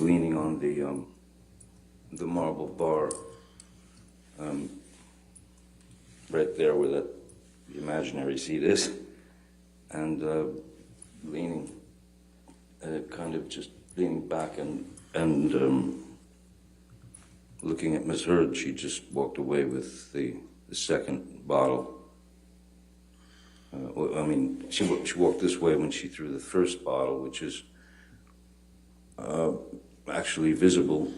leaning on the marble bar. Right there where the imaginary seat is, and leaning, kind of just leaning back and looking at Miss Heard. She just walked away with the second bottle. I mean, she walked this way when she threw the first bottle, which is actually visible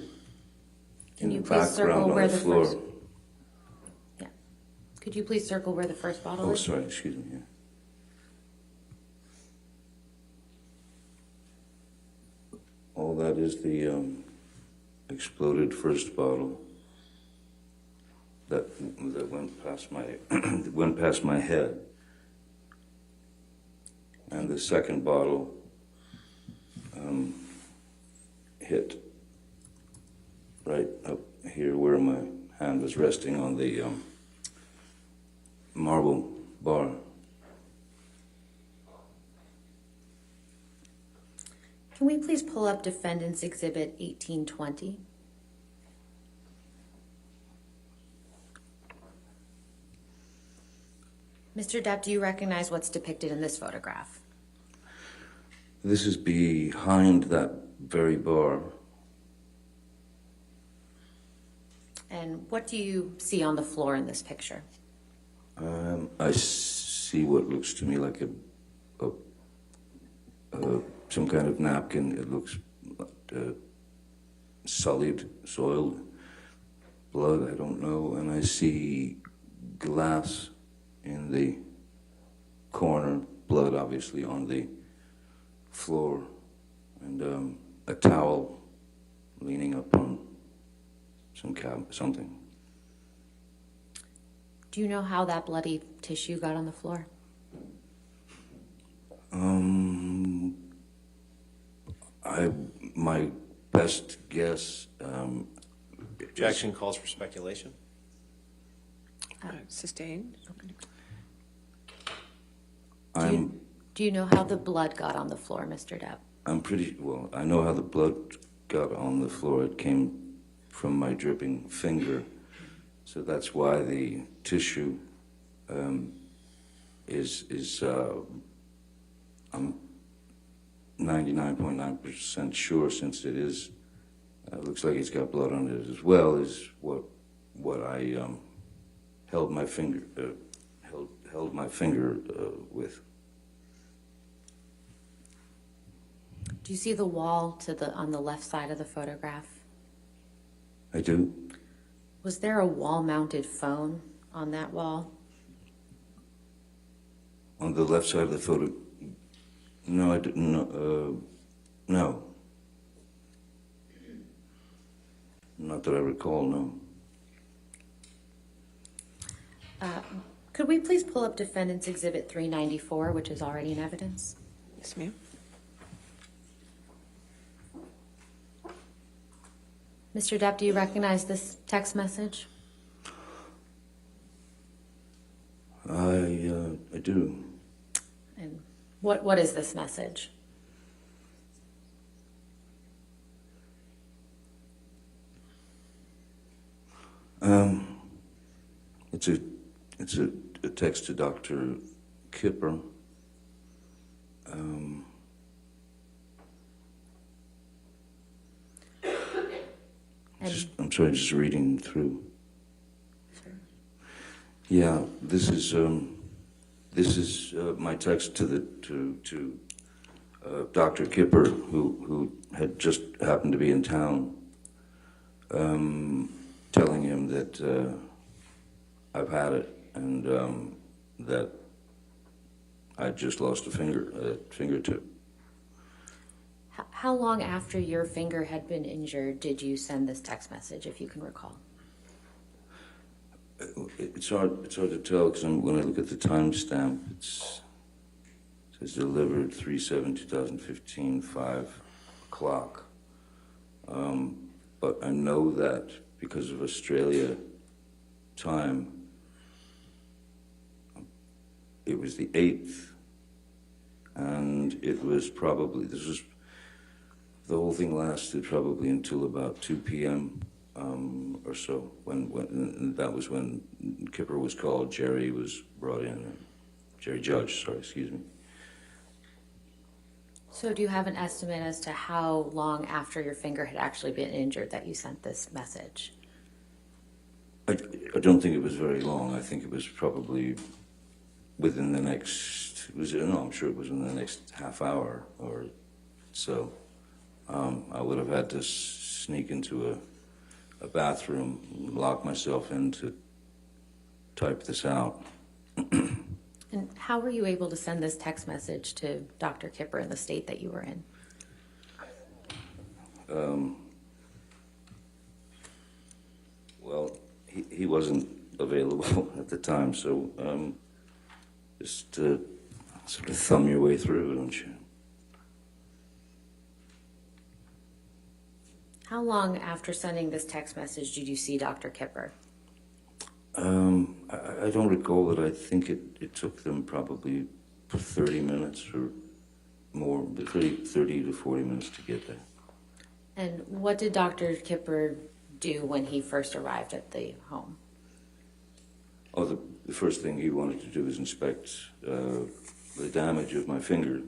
in the background on the floor. Could you please circle where the first bottle is? Oh, sorry, excuse me. Yeah. All that is the exploded first bottle that went past my head, and the second bottle hit right up here where my hand was resting on the marble bar. Can we please pull up Defendant's Exhibit 1820? Mr. Depp, do you recognize what's depicted in this photograph? This is behind that very bar. And what do you see on the floor in this picture? I see what looks to me like some kind of napkin. It looks sullied, soiled, blood, I don't know. And I see glass in the corner, blood obviously on the floor, and a towel leaning up on something. Do you know how that bloody tissue got on the floor? My best guess. Objection calls for speculation. Sustained? Do you know how the blood got on the floor, Mr. Depp? I know how the blood got on the floor. It came from my dripping finger. So that's why the tissue is I'm 99.9% sure, since it is, looks like it's got blood on it as well, is what I held my finger with. Do you see the wall on the left side of the photograph? I do. Was there a wall-mounted phone on that wall? On the left side of the photo? No, I didn't. No. Not that I recall, no. Could we please pull up Defendant's Exhibit 394, which is already in evidence? Yes, ma'am. Mr. Depp, do you recognize this text message? I do. And what is this message? It's a text to Dr. Kipper. I'm sorry, just reading through. Yeah, this is my text to Dr. Kipper, who had just happened to be in town, telling him that I've had it and that I just lost a fingertip. How long after your finger had been injured did you send this text message, if you can recall? It's hard to tell because when I look at the timestamp, it says delivered 3/7/2015, 5 o'clock. But I know that because of Australia time, it was the 8th, and it was probably, the whole thing lasted probably until about 2 p.m. Or so, and that was when Kipper was called, Jerry was brought in, Jerry Judge, sorry, excuse me. So do you have an estimate as to how long after your finger had actually been injured that you sent this message? I don't think it was very long. I think it was probably within the next, I'm sure it was in the next half hour or so. I would have had to sneak into a bathroom, lock myself in to type this out. And how were you able to send this text message to Dr. Kipper in the state that you were in? Well, he wasn't available at the time, so just sort of thumb your way through, don't you? How long after sending this text message did you see Dr. Kipper? I don't recall it. I think it took them probably 30 minutes or more, 30 to 40 minutes to get there. And what did Dr. Kipper do when he first arrived at the home? Oh, the first thing he wanted to do was inspect the damage of my finger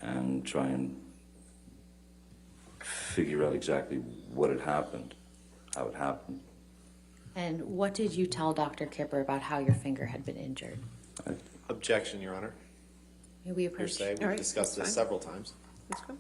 and try and figure out exactly what had happened, how it happened. And what did you tell Dr. Kipper about how your finger had been injured? Objection, Your Honor. May we approach? Hearsay. All We've right, discussed that's this fine. several times. Let's go.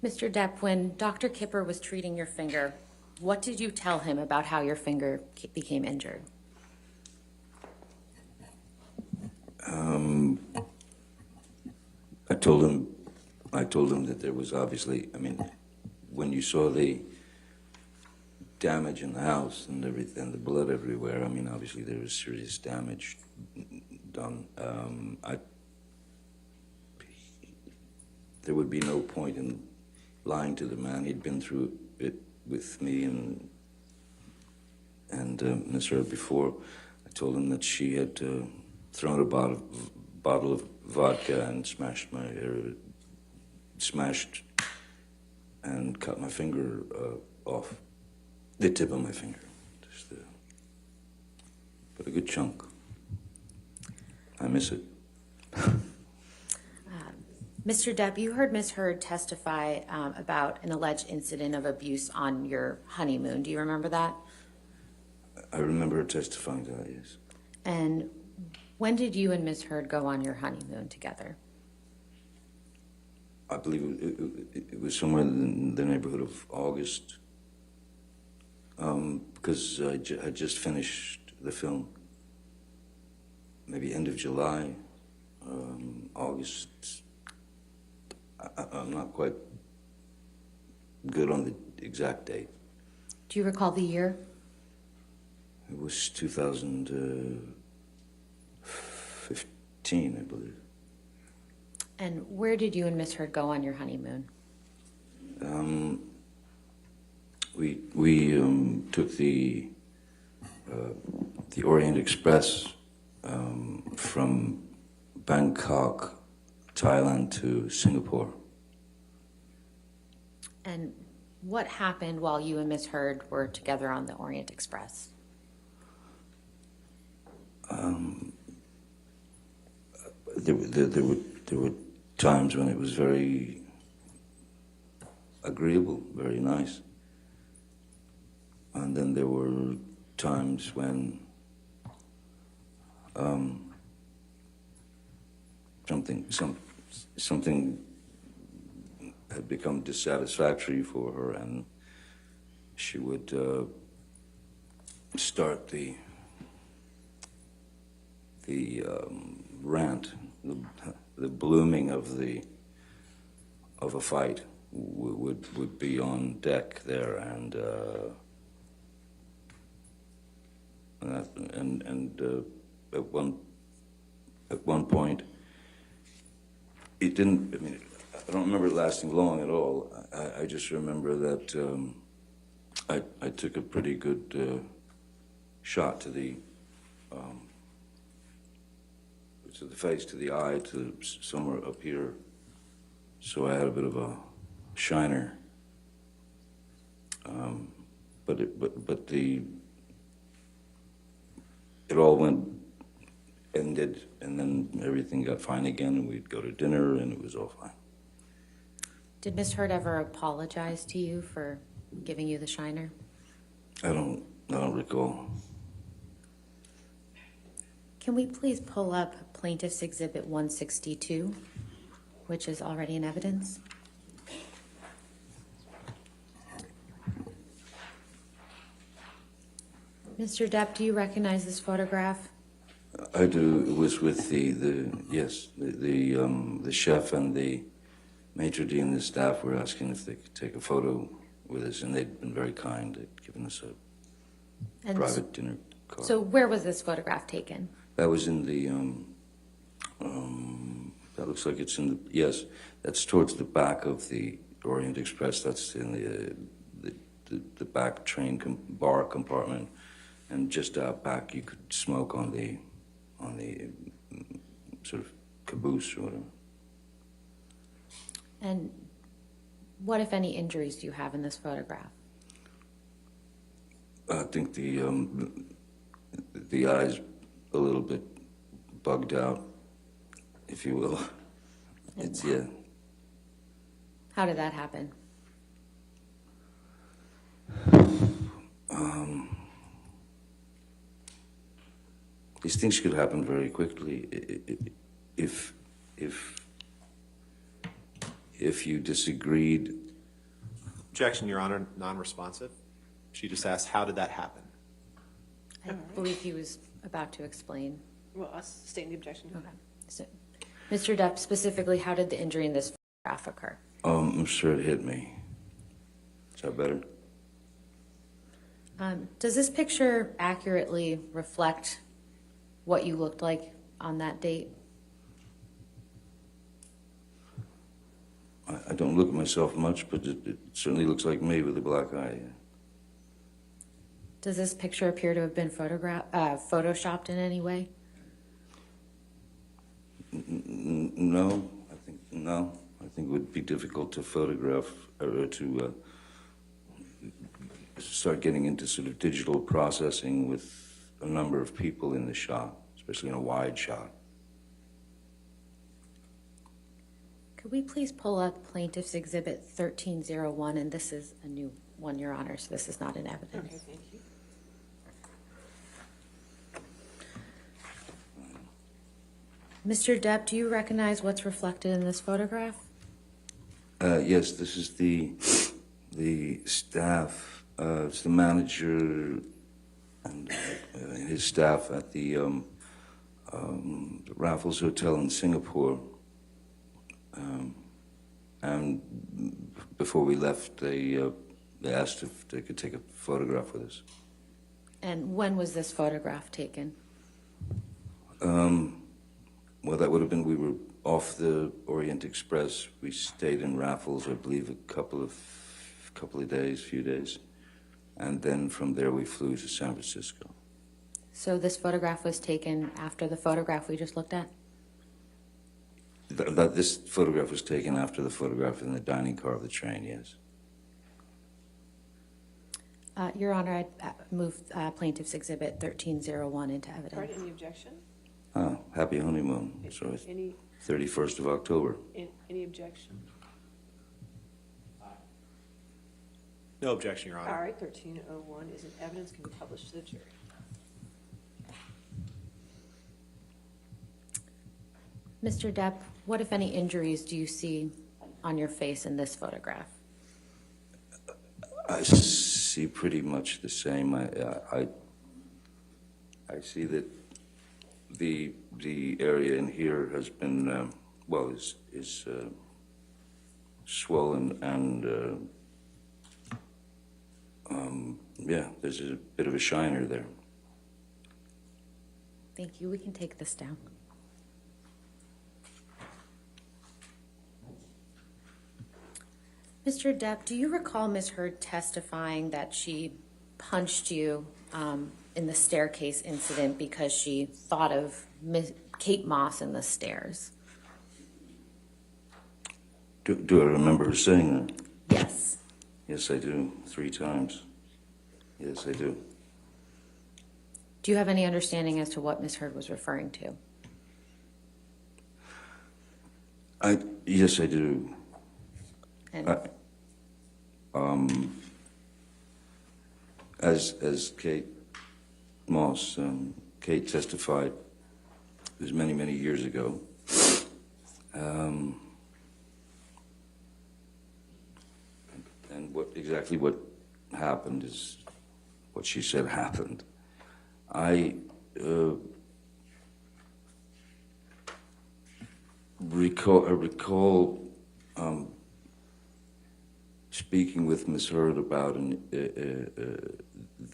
Mr. Depp, when Dr. Kipper was treating your finger, what did you tell him about how your finger became injured? I told him that there was obviously, I mean, when you saw the damage in the house and everything, and the blood everywhere, I mean, obviously there was serious damage done. There would be no point in lying to the man. He'd been through it with me and Miss Heard before. I told him that she had thrown a bottle of vodka and smashed and cut my finger off, the tip of my finger, but a good chunk. I miss it. Mr. Depp, you heard Ms. Heard testify about an alleged incident of abuse on your honeymoon. Do you remember that? I remember her testifying to that, yes. And when did you and Ms. Heard go on your honeymoon together? I believe it was somewhere in the neighborhood of August, because I had just finished the film. Maybe end of July, August. I'm not quite good on the exact date. Do you recall the year? It was 2015, I believe. And where did you and Ms. Heard go on your honeymoon? We took the Orient Express from Bangkok, Thailand to Singapore. And what happened while you and Ms. Heard were together on the Orient Express? There were times when it was very agreeable, very nice. And then there were times when something had become dissatisfactory for her, and she would start the rant, the blooming of a fight would be on deck there, and at one point it didn't. I mean, I don't remember it lasting long at all. I just remember that I took a pretty good shot to the face, to the eye, to somewhere up here. So I had a bit of a shiner. But it all ended, and then everything got fine again, and we'd go to dinner, and it was all fine. Did Ms. Heard ever apologize to you for giving you the shiner? I don't recall. Can we please pull up Plaintiff's Exhibit 162, which is already in evidence? Mr. Depp, do you recognize this photograph? I do. It was with the chef and the maitre d' and the staff were asking if they could take a photo with us, and they'd been very kind. They'd given us a private dinner card. So where was this photograph taken? That was in the, that looks like it's in the, yes, that's towards the back of the Orient Express. That's in the back train bar compartment. And just out back, you could smoke on the sort of caboose or whatever. And what, if any, injuries do you have in this photograph? I think the eye's a little bit bugged out, if you will. It's, yeah. How did that happen? These things could happen very quickly if you disagreed Objection, Your Honor, non-responsive. She just asked, how did that happen? I believe he was about to explain. Well, I'll state the objection. Okay. So, Mr. Depp, specifically, how did the injury in this photograph occur? I'm sure it hit me. Is that better? Does this picture accurately reflect what you looked like on that date? I don't look at myself much, but it certainly looks like me with a black eye. Does this picture appear to have been photoshopped in any way? No, no. I think it would be difficult to photograph or to start getting into sort of digital processing with a number of people in the shot, especially in a wide shot. Could we please pull up Plaintiff's Exhibit 1301, and this is a new one, Your Honor, so this is not in evidence. Okay, thank you. Mr. Depp, do you recognize what's reflected in this photograph? Yes, this is the staff. It's the manager and his staff at the Raffles Hotel in Singapore. And before we left, they asked if they could take a photograph with us. And when was this photograph taken? Well, that would have been, we were off the Orient Express. We stayed in Raffles, I believe, a couple of few days. And then from there we flew to San Francisco. So this photograph was taken after the photograph we just looked at? This photograph was taken after the photograph in the dining car of the train, yes. Your Honor, I'd move Plaintiff's Exhibit 1301 into evidence. All right, any objection? Oh, happy honeymoon. So it's Any 31st of October. any objection? No objection, Your Honor. All right, 1301 is in evidence, can be published to the jury. Mr. Depp, what, if any, injuries do you see on your face in this photograph? I see pretty much the same. I see that the area in here has been is swollen and yeah, there's a bit of a shiner there. Thank you. We can take this down. Mr. Depp, do you recall Ms. Heard testifying that she punched you in the staircase incident because she thought of Kate Moss in the stairs? Do I remember her saying that? Yes. Yes, I do. 3 times. Yes, I do. Do you have any understanding as to what Ms. Heard was referring to? Yes, I do. And As Kate Moss, Kate testified, it was many, many years ago. And exactly what happened is what she said happened. I recall speaking with Ms. Heard about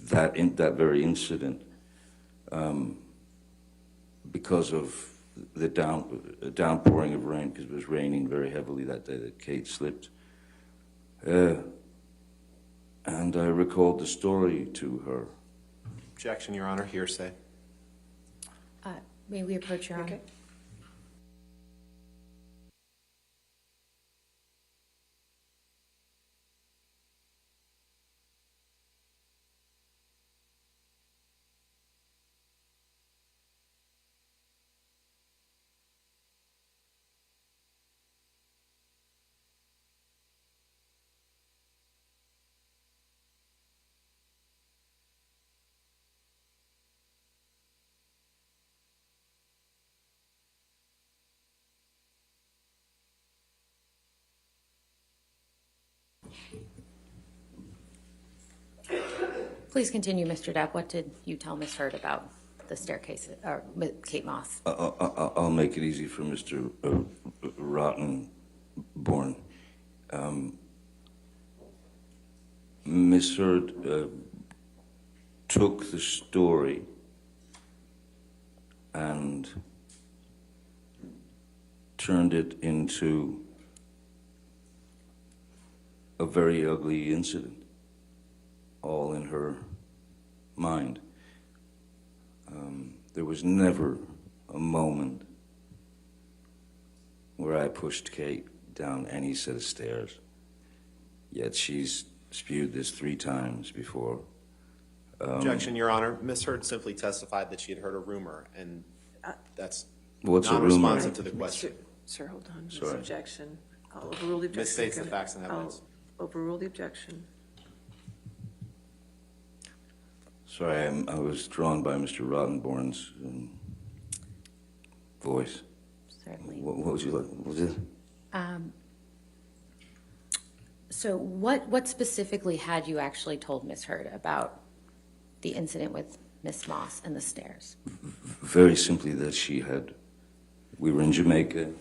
that very incident because of the downpouring of rain, because it was raining very heavily that day that Kate slipped. And I recalled the story to her. Objection, Your Honor. Hearsay. may we approach Your Honor? Okay. Please continue, Mr. Depp. What did you tell Ms. Heard about the staircase, or Kate Moss? I'll make it easy for Mr. Rottenborn. Miss Heard took the story and turned it into a very ugly incident, all in her mind. There was never a moment where I pushed Kate down any set of stairs, yet she's spewed this 3 times before. Objection, Your Honor. Ms. Heard simply testified that she had heard a rumor, and that's What's a rumor? non-responsive to the question. Sir, hold on. This Sorry. objection. I'll overrule the objection. Misstates the facts and evidence. I'll overrule the objection. Sorry, I was drawn by Mr. Rottenborn's voice. Certainly. What was you like? What was it? So what specifically had you actually told Ms. Heard about the incident with Miss Moss and the stairs? Very simply that we were in Jamaica.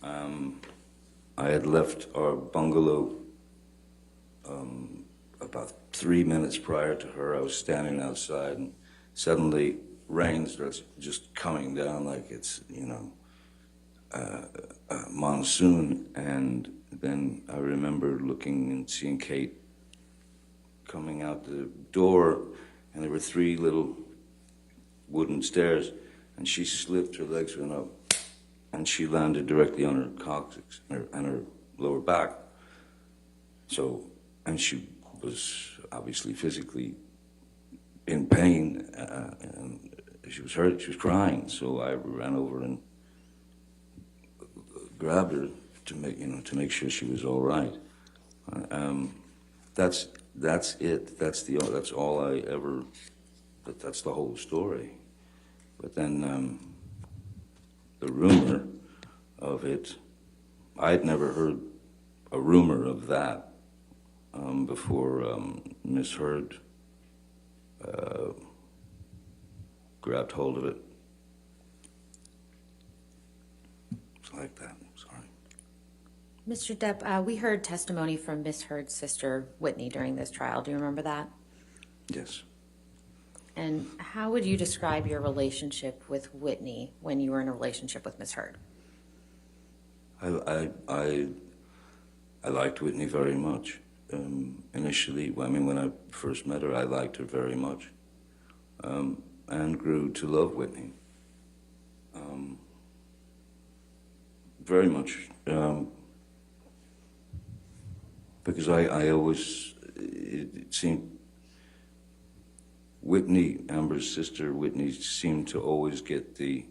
I had left our bungalow about 3 minutes prior to her. I was standing outside, and suddenly rain starts just coming down like it's, monsoon. And then I remember looking and seeing Kate coming out the door, and there were 3 little wooden stairs, and she slipped, her legs went up, and she landed directly on her coccyx and her lower back. So, and she was obviously physically in pain, and she was hurt, she was crying. So I ran over and grabbed her to make sure she was all right. That's it. That's all I ever. That's the whole story. But then the rumor of it, I'd never heard a rumor of that before Miss Heard grabbed hold of it. It's like that. Sorry. Mr. Depp, we heard testimony from Miss Heard's sister, Whitney, during this trial. Do you remember that? Yes. And how would you describe your relationship with Whitney when you were in a relationship with Miss Heard? I liked Whitney very much. Initially, when I first met her, I liked her very much, and grew to love Whitney very much, because I always, it seemed, Whitney, Amber's sister, Whitney, seemed to always get the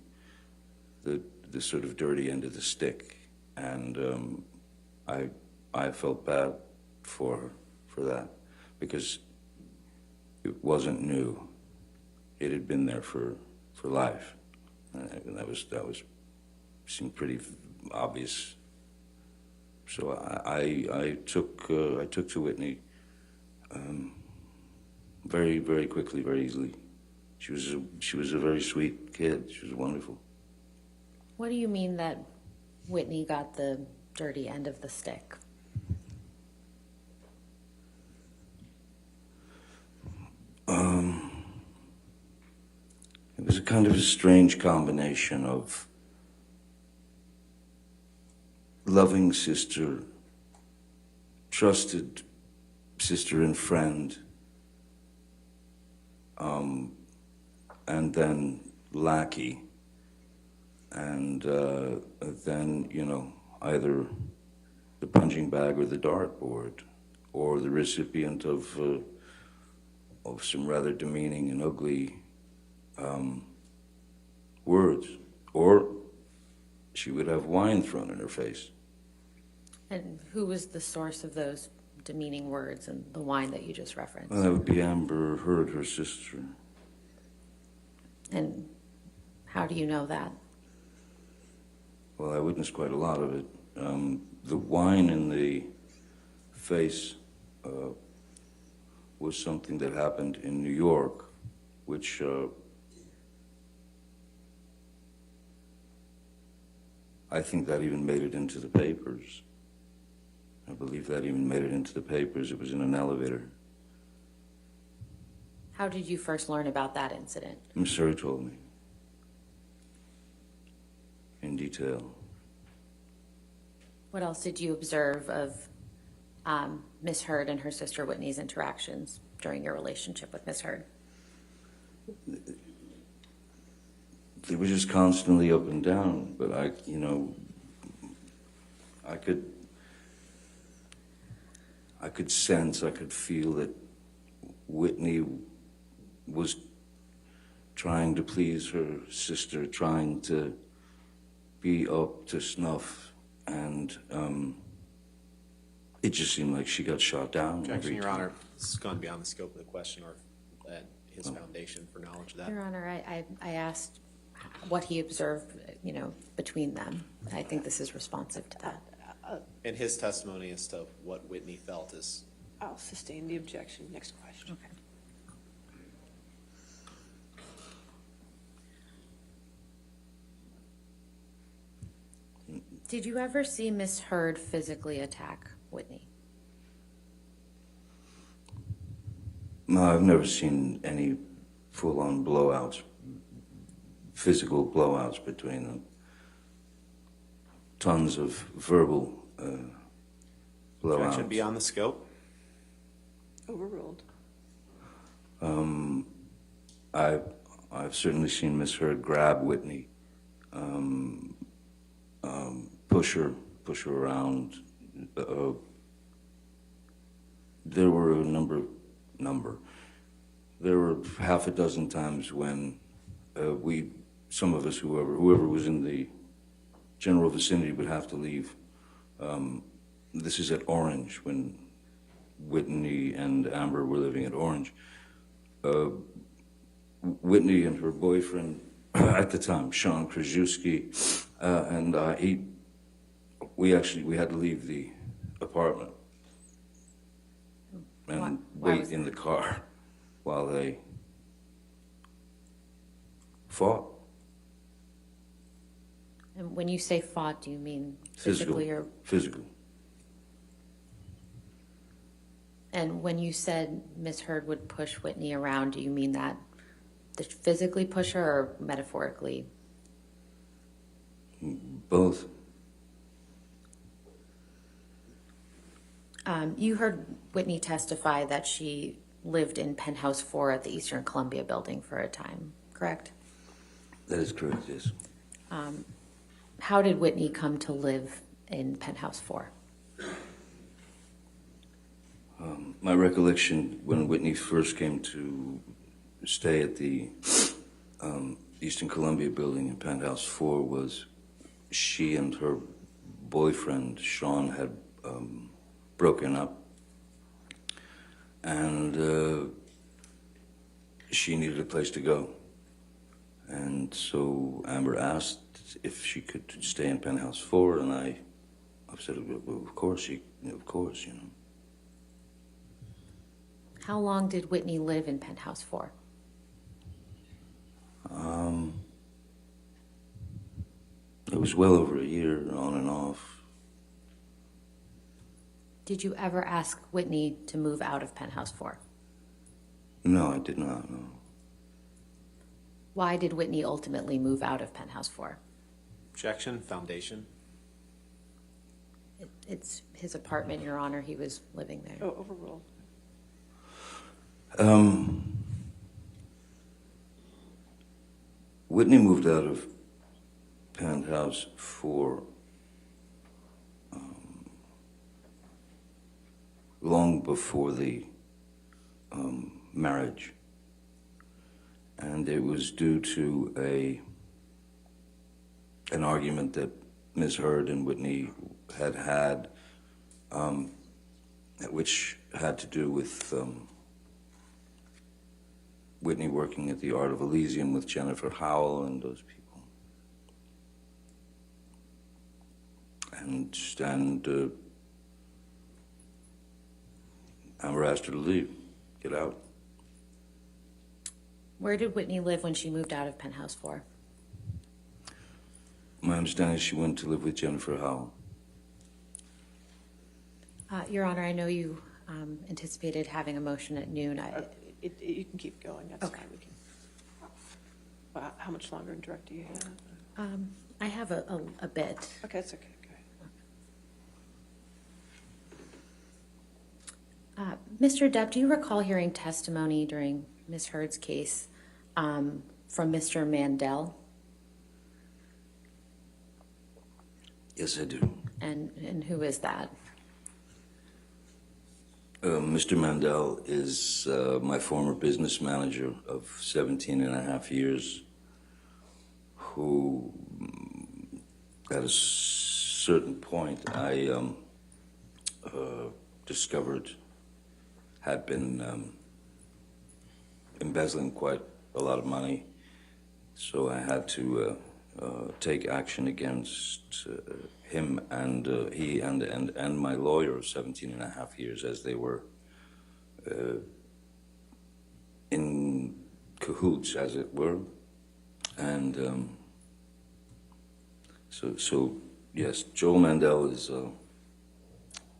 sort of dirty end of the stick, and I felt bad for her for that, because it wasn't new. It had been there for life, and that was seemed pretty obvious. So I took to Whitney very, very quickly, very easily. She was a very sweet kid. She was wonderful. What do you mean that Whitney got the dirty end of the stick? It was a kind of a strange combination of loving sister, trusted sister and friend, and then lackey, and then, either the punching bag or the dartboard, or the recipient of some rather demeaning and ugly words, or she would have wine thrown in her face. And who was the source of those demeaning words and the wine that you just referenced? Well, that would be Amber Heard, her sister. And how do you know that? Well, I witnessed quite a lot of it. The wine in the face was something that happened in New York, which I think that even made it into the papers. I believe that even made it into the papers. It was in an elevator. How did you first learn about that incident? Miss Heard told me in detail. What else did you observe of Miss Heard and her sister Whitney's interactions during your relationship with Miss Heard? They were just constantly up and down, but I could sense, I could feel that Whitney was trying to please her sister, trying to be up to snuff, and it just seemed like she got shot down. Objection, Your Honor. This has gone beyond the scope of the question or his foundation for knowledge of that. Your Honor, I asked what he observed, between them. I think this is responsive to that. And his testimony as to what Whitney felt is. I'll sustain the objection. Next question. Okay. Did you ever see Miss Heard physically attack Whitney? No, I've never seen any full-on blowouts, physical blowouts between them. Tons of verbal blowouts. Objection beyond the scope. Overruled. I've certainly seen Miss Heard grab Whitney, push her around. There were a number. There were half a dozen times when some of us, whoever was in the general vicinity, would have to leave. This is at Orange, when Whitney and Amber were living at Orange. Whitney and her boyfriend at the time, Sean Krajewski, and we had to leave the apartment and wait in the car while they fought. And when you say fought, do you mean physically or? Physical. And when you said Miss Heard would push Whitney around, do you mean that physically push her or metaphorically? Both. You heard Whitney testify that she lived in Penthouse 4 at the Eastern Columbia building for a time, correct? That is correct, yes. How did Whitney come to live in Penthouse 4? My recollection when Whitney first came to stay at the Eastern Columbia building in Penthouse 4 was she and her boyfriend, Sean, had broken up. And she needed a place to go. And so Amber asked if she could stay in Penthouse 4, and I said, well, of course, of course, you know. How long did Whitney live in Penthouse 4? It was well over a year, on and off. Did you ever ask Whitney to move out of Penthouse 4? No, I did not, no. Why did Whitney ultimately move out of Penthouse 4? Objection, foundation. It's his apartment, Your Honor. He was living there. Oh, overruled. Whitney moved out of Penthouse 4 long before the marriage, and it was due to an argument that Ms. Heard and Whitney had, which had to do with Whitney working at the Art of Elysium with Jennifer Howell and those people. And Amber asked her to leave. get out. Where did Whitney live when she moved out of Penthouse 4? My understanding is she went to live with Jennifer Howell. Your Honor, I know you anticipated having a motion at noon. You can keep going, that's Okay. fine, we can. How much longer in direct do you have? I have a bit. Okay, that's okay, go ahead. Mr. Depp, do you recall hearing testimony during Ms. Heard's case from Mr. Mandel? Yes, I do. And who is that? Mr. Mandel is my former business manager of 17 and a half years, who at a certain point I discovered had been embezzling quite a lot of money. So I had to take action against him and he and my lawyer of 17 and a half years, as they were in cahoots, as it were. And so yes, Joel Mandel is,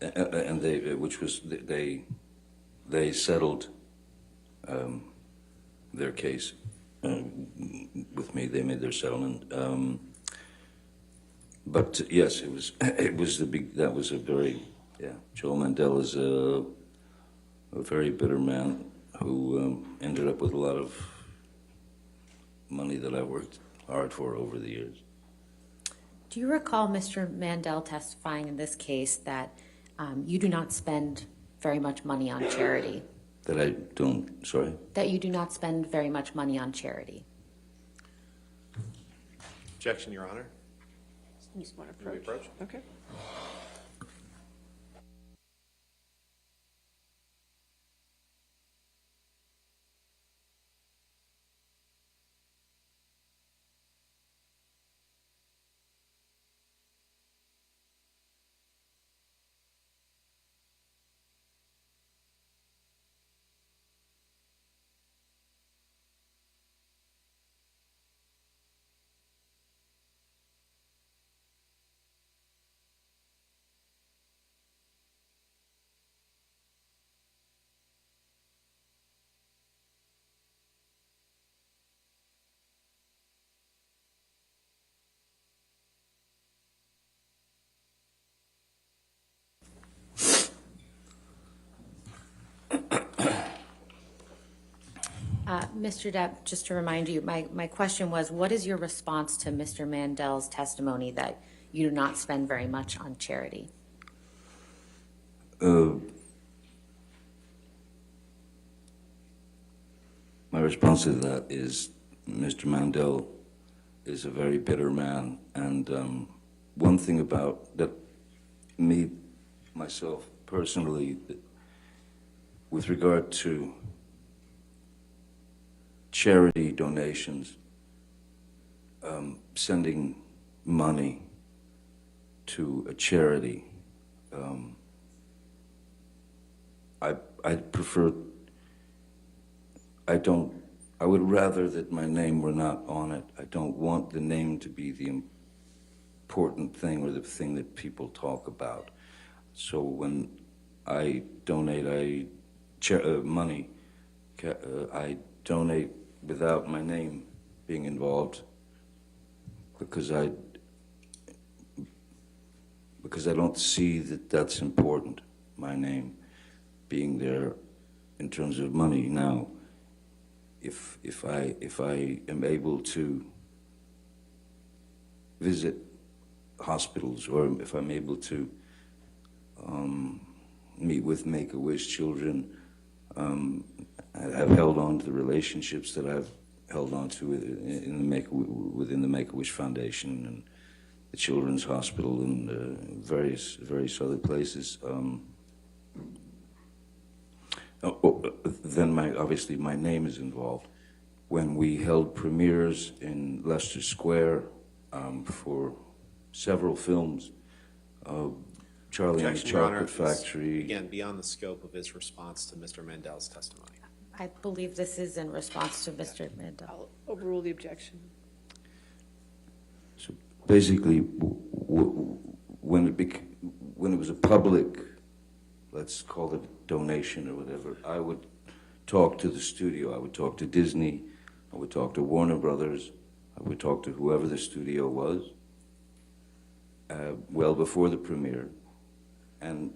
and they settled their case with me. They made their settlement. But yes, it was that was a very, yeah, Joel Mandel is a very bitter man who ended up with a lot of money that I worked hard for over the years. Do you recall Mr. Mandel testifying in this case that you do not spend very much money on charity? That I don't, sorry? That you do not spend very much money on charity? Objection, Your Honor. You just want to May we approach? approach? Okay. Mr. Depp, just to remind you, my question was, what is your response to Mr. Mandel's testimony that you do not spend very much on charity? My response to that is Mr. Mandel is a very bitter man, and one thing about that, myself personally, with regard to charity donations, sending money to a charity, I prefer, I would rather that my name were not on it. I don't want the name to be the important thing or the thing that people talk about. So when I donate money, I donate without my name being involved because I don't see that that's important, my name being there in terms of money. Now, if I am able to visit hospitals, or if I'm able to meet with Make-A-Wish children, I've held on to the relationships that I've held on to within the Make-A-Wish Foundation and the Children's Hospital and various other places. Then obviously my name is involved. When we held premieres in Leicester Square for several films, Charlie and the Objection, Your Honor. Chocolate Factory. Again, beyond the scope of his response to Mr. Mandel's testimony. I believe this is in response to Mr. Mandel. I'll overrule the objection. So basically, when it was a public, let's call it donation or whatever, I would talk to the studio, I would talk to Disney, I would talk to Warner Brothers, I would talk to whoever the studio was, well before the premiere, and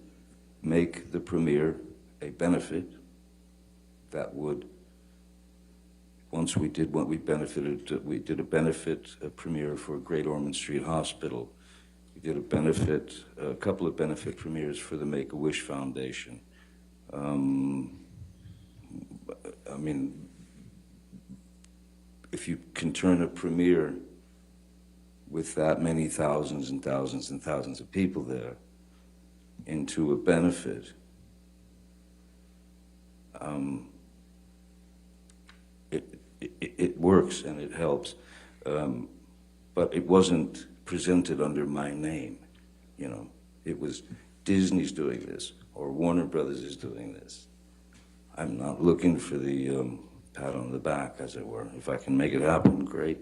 make the premiere a benefit that would, once we did what we benefited, we did a benefit premiere for Great Ormond Street Hospital. We did a couple of benefit premieres for the Make-A-Wish Foundation. I mean, if you can turn a premiere with that many thousands and thousands and thousands of people there into a benefit, it works and it helps, but it wasn't presented under my name, you know. It was Disney's doing this or Warner Brothers is doing this. I'm not looking for the pat on the back, as it were. If I can make it happen, great.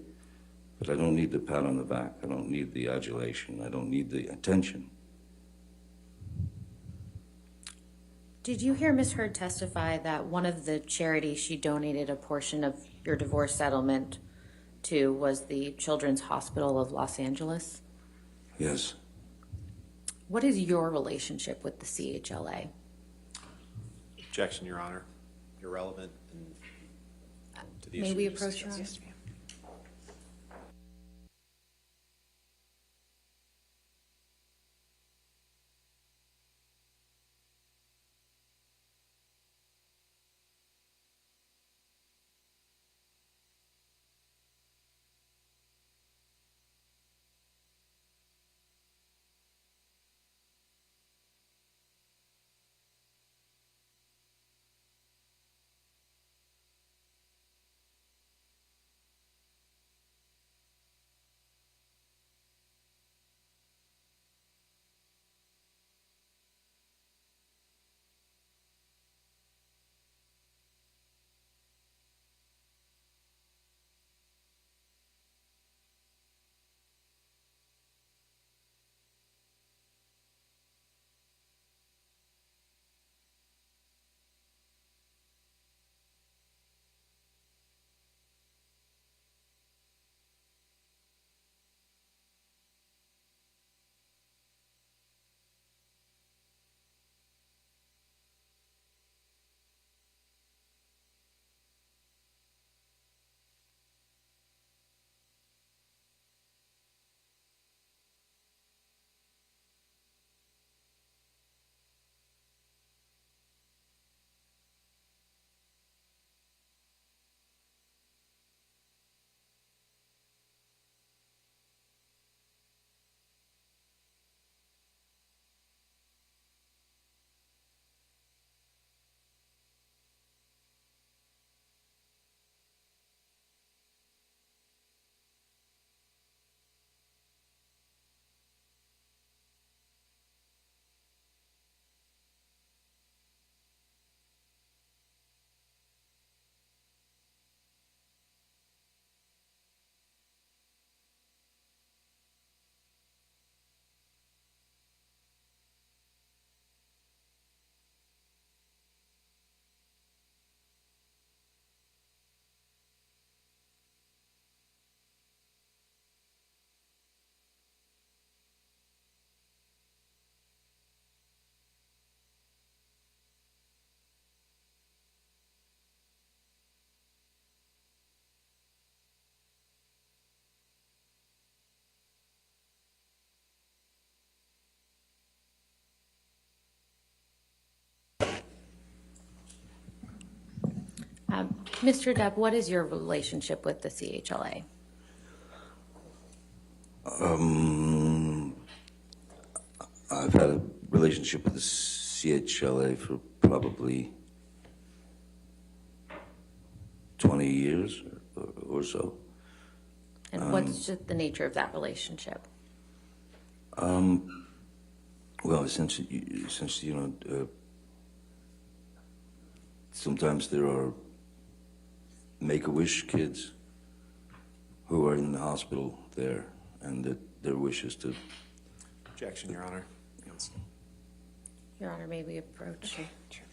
But I don't need the pat on the back. I don't need the adulation. I don't need the attention. Did you hear Ms. Heard testify that one of the charities she donated a portion of your divorce settlement to was the Children's Hospital of Los Angeles? Yes. What is your relationship with the CHLA? Objection, Your Honor. Irrelevant to the issue. May we just approach, Your discussed. Honor? Yes, ma'am. Mr. Depp, what is your relationship with the CHLA? I've had a relationship with the CHLA for probably 20 years or so. And what's just the nature of that relationship? Well, since sometimes there are Make-A-Wish kids who are in the hospital there, and that their wish is to. Objection, Your Honor. Your Honor, may we approach? Okay, sure.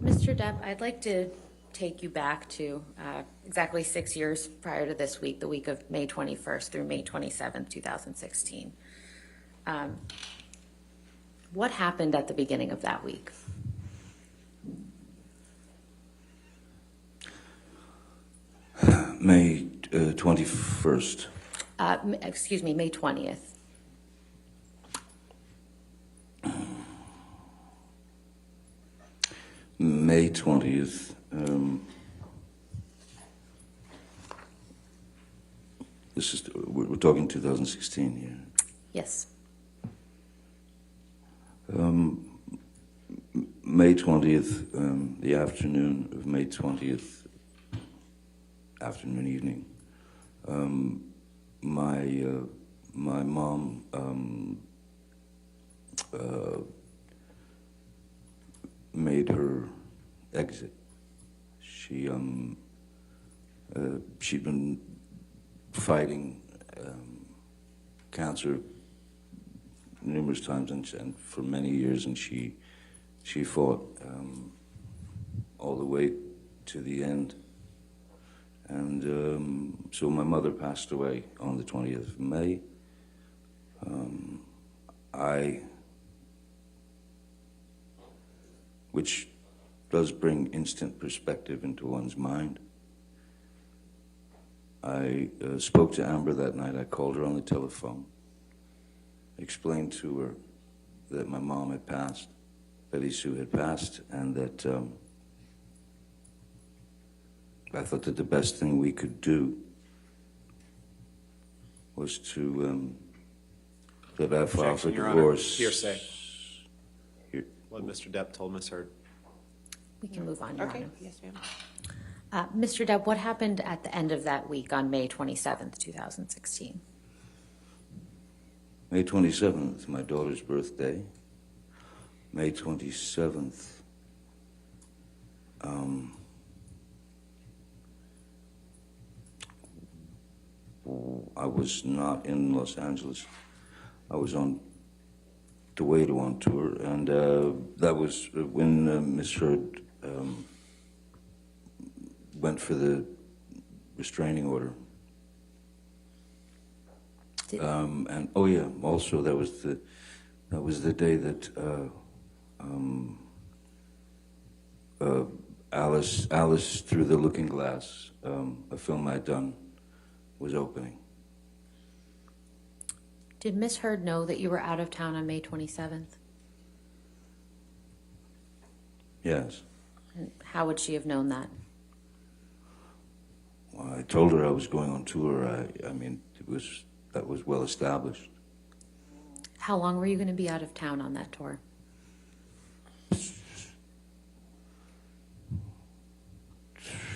Mr. Depp, I'd like to take you back to exactly 6 years prior to this week, the week of May 21st through May 27th, 2016. What happened at the beginning of that week? May 21st. Excuse me, May 20th. May 20th. We're talking 2016 here. Yes. May 20th, the afternoon of May 20th, afternoon, evening, my mom made her exit. She'd been fighting cancer numerous times and for many years, and she fought all the way to the end. And so my mother passed away on the 20th of May. Which does bring instant perspective into one's mind. I spoke to Amber that night. I called her on the telephone, explained to her that my mom had passed, Betty Sue had passed, and that I thought that the best thing we could do was to that I file for Objection, Your Honor. divorce. Hearsay. What Mr. Depp told Ms. Heard. We can move on, Your Okay, Honor. yes, ma'am. Mr. Depp, what happened at the end of that week on May 27th, 2016? May 27th, my daughter's birthday. May 27th, I was not in Los Angeles. I was on the way to on tour, and that was when Miss Heard went for the restraining order. And oh yeah, also that was the day that Alice Through the Looking Glass, a film I'd done, was opening. Did Ms. Heard know that you were out of town on May 27th? Yes. And how would she have known that? Well, I told her I was going on tour. I mean, that was well established. How long were you going to be out of town on that tour?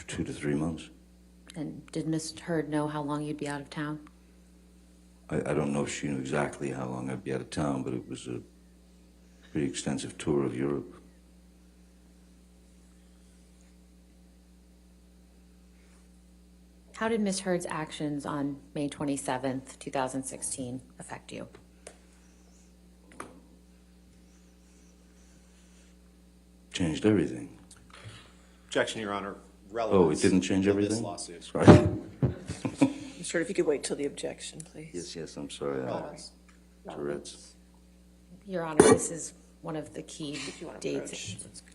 2 to 3 months. And did Ms. Heard know how long you'd be out of town? I don't know if she knew exactly how long I'd be out of town, but it was a pretty extensive tour of Europe. How did Ms. Heard's actions on May 27th, 2016 affect you? Changed everything. Objection, Your Honor. Oh, Relevance it didn't change to everything? This lawsuit. Sorry. Mr. Hurd, if you could wait till the objection, please. Yes, I'm sorry. Relevance. Tourette's. Your Honor, this is one of the key If you want to dates. approach. That's good.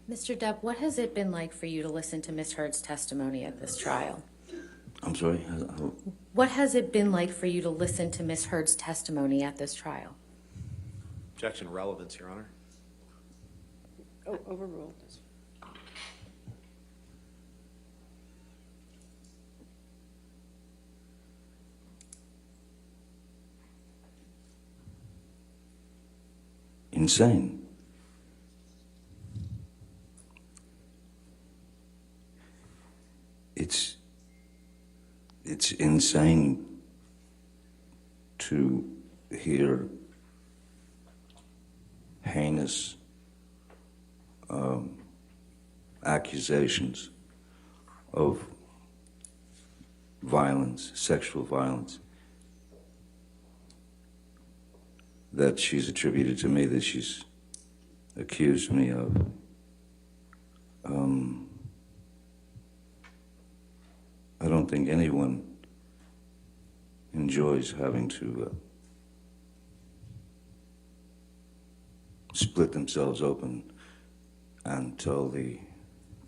Mr. Depp, what has it been like for you to listen to Ms. Heard's testimony at this trial? I'm sorry? What has it been like for you to listen to Ms. Heard's testimony at this trial? Objection, relevance, Your Honor. Oh, overruled. Insane. It's insane to hear heinous accusations of violence, sexual violence, that she's attributed to me, that she's accused me of. I don't think anyone enjoys having to split themselves open and tell the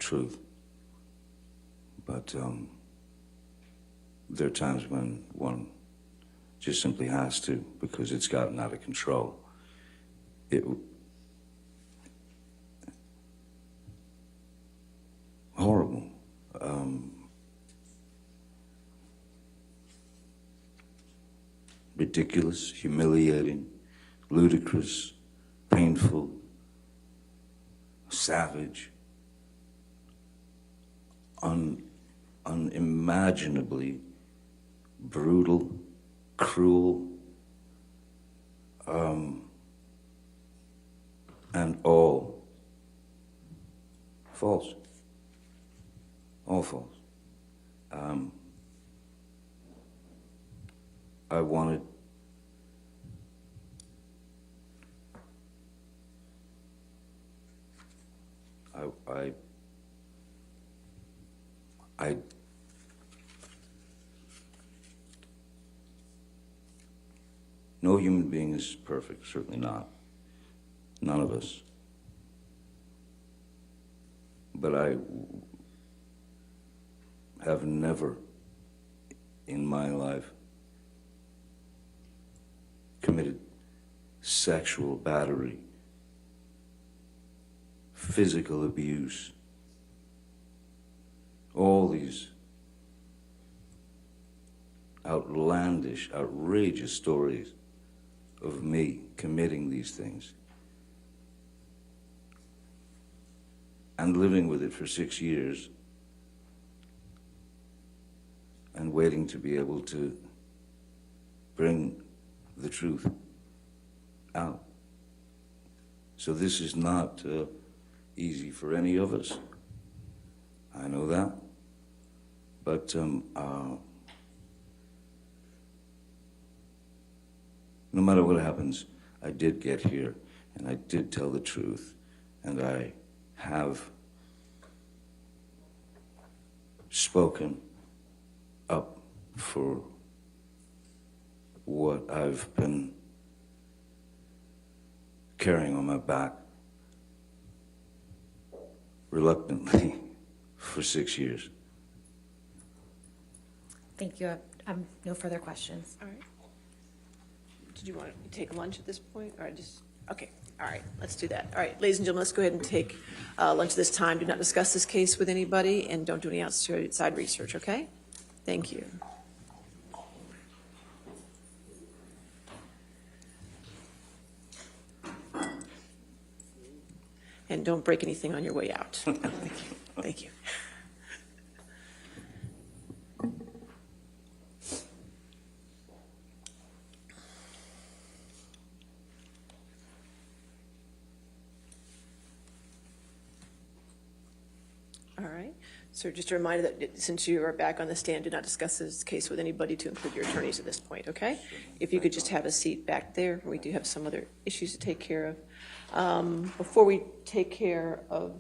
truth. But there are times when one just simply has to, because it's gotten out of control. Horrible. Ridiculous, humiliating, ludicrous, painful, savage, unimaginably brutal, cruel, and all false. All false. I wanted no human being is perfect, certainly not. None of us. But I have never in my life committed sexual battery, physical abuse, all these outlandish, outrageous stories of me committing these things and living with it for 6 years and waiting to be able to bring the truth out. So this is not easy for any of us. I know that. But no matter what happens, I did get here, and I did tell the truth, and I have spoken up for what I've been carrying on my back reluctantly for 6 years. Thank you. No further questions. All right. Did you want to take lunch at this point, or just, okay, all right, let's do that. All right, ladies and gentlemen, let's go ahead and take lunch this time. Do not discuss this case with anybody, and don't do any outside research, okay? Thank you. And don't break anything on your way out. Thank you. Thank you. All right. So just a reminder that since you are back on the stand, do not discuss this case with anybody, to include your attorneys at this point, okay? If you could just have a seat back there. We do have some other issues to take care of. Before we take care of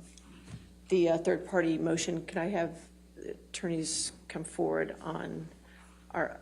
the third-party motion, can I have the attorneys come forward on our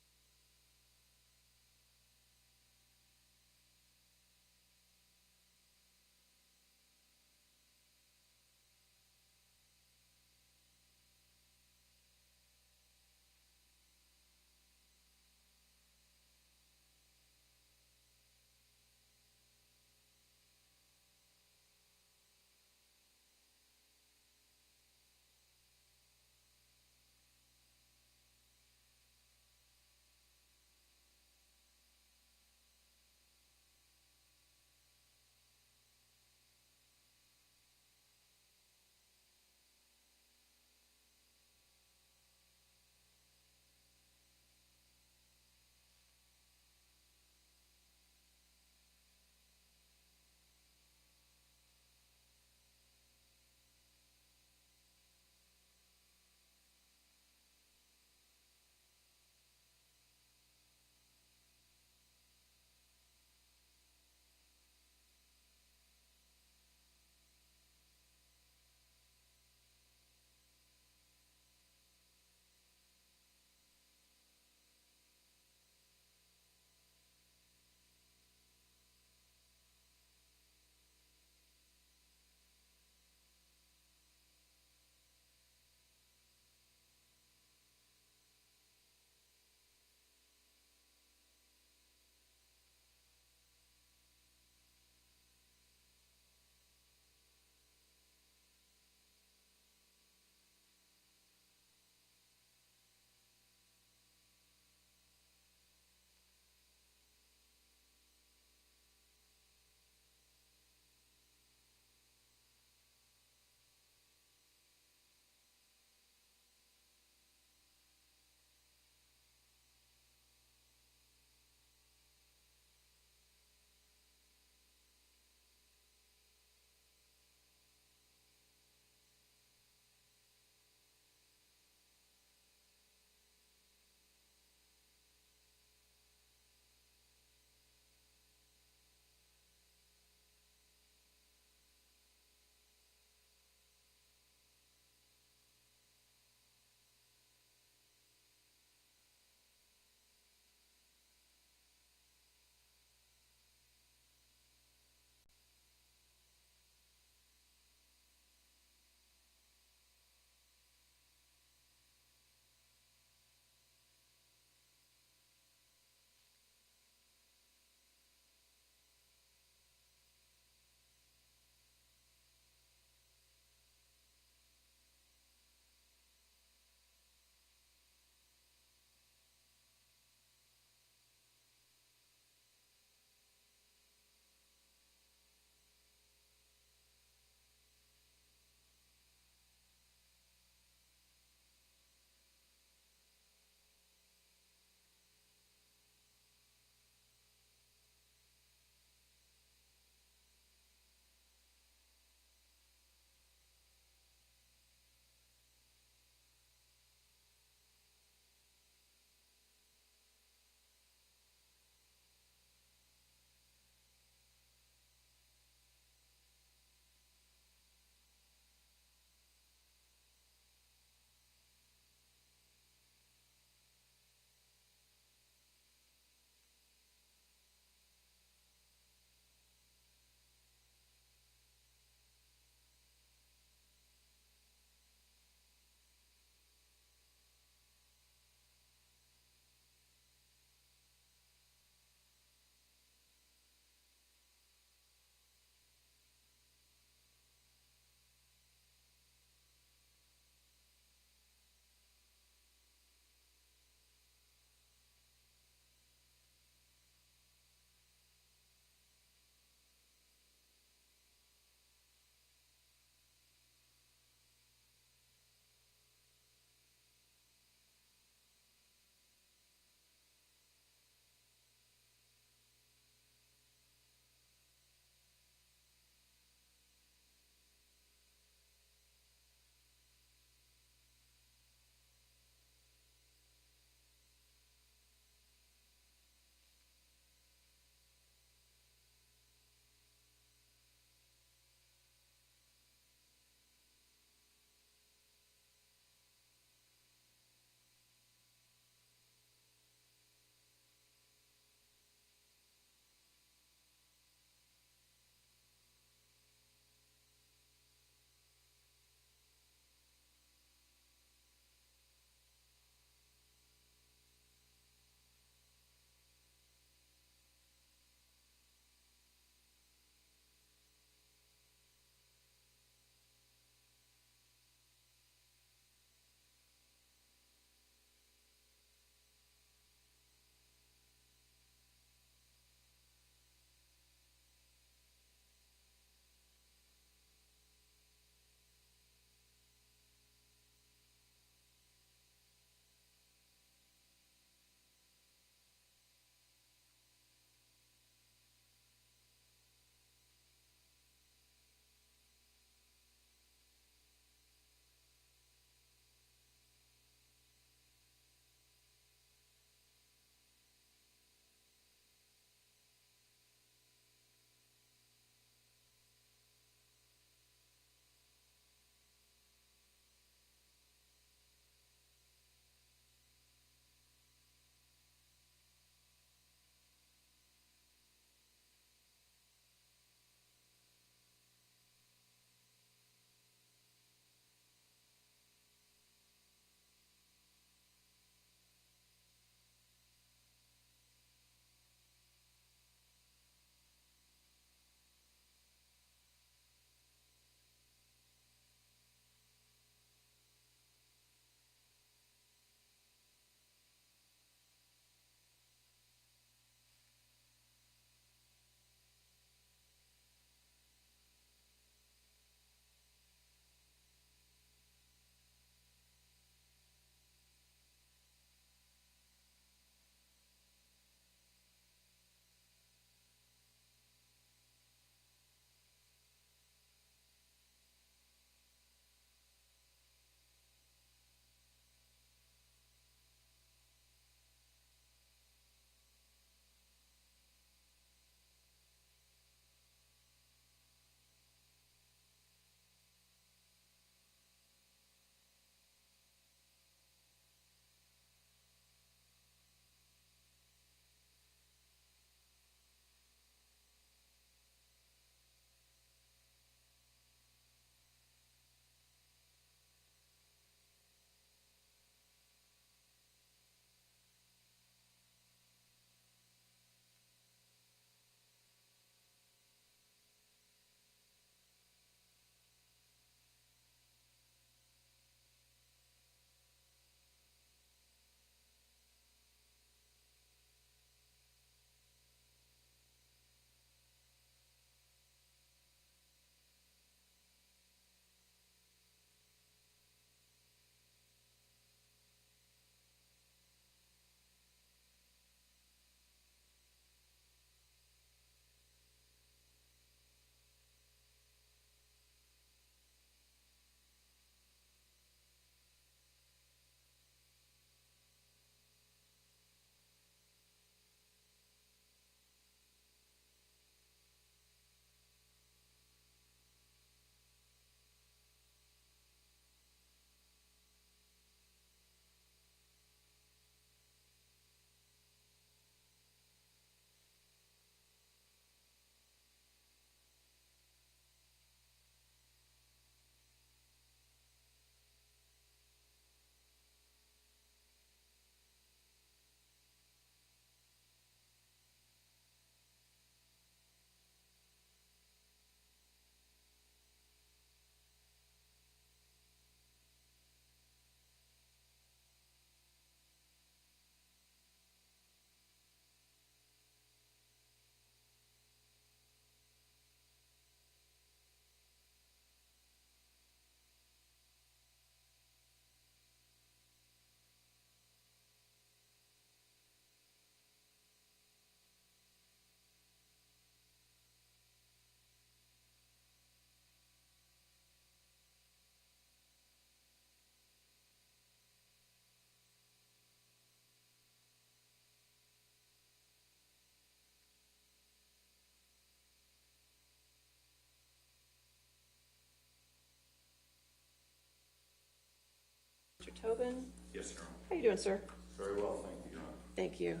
Tobin? Yes, Your Honor. How you doing, sir? Very well, thank you, Your Honor. Thank you.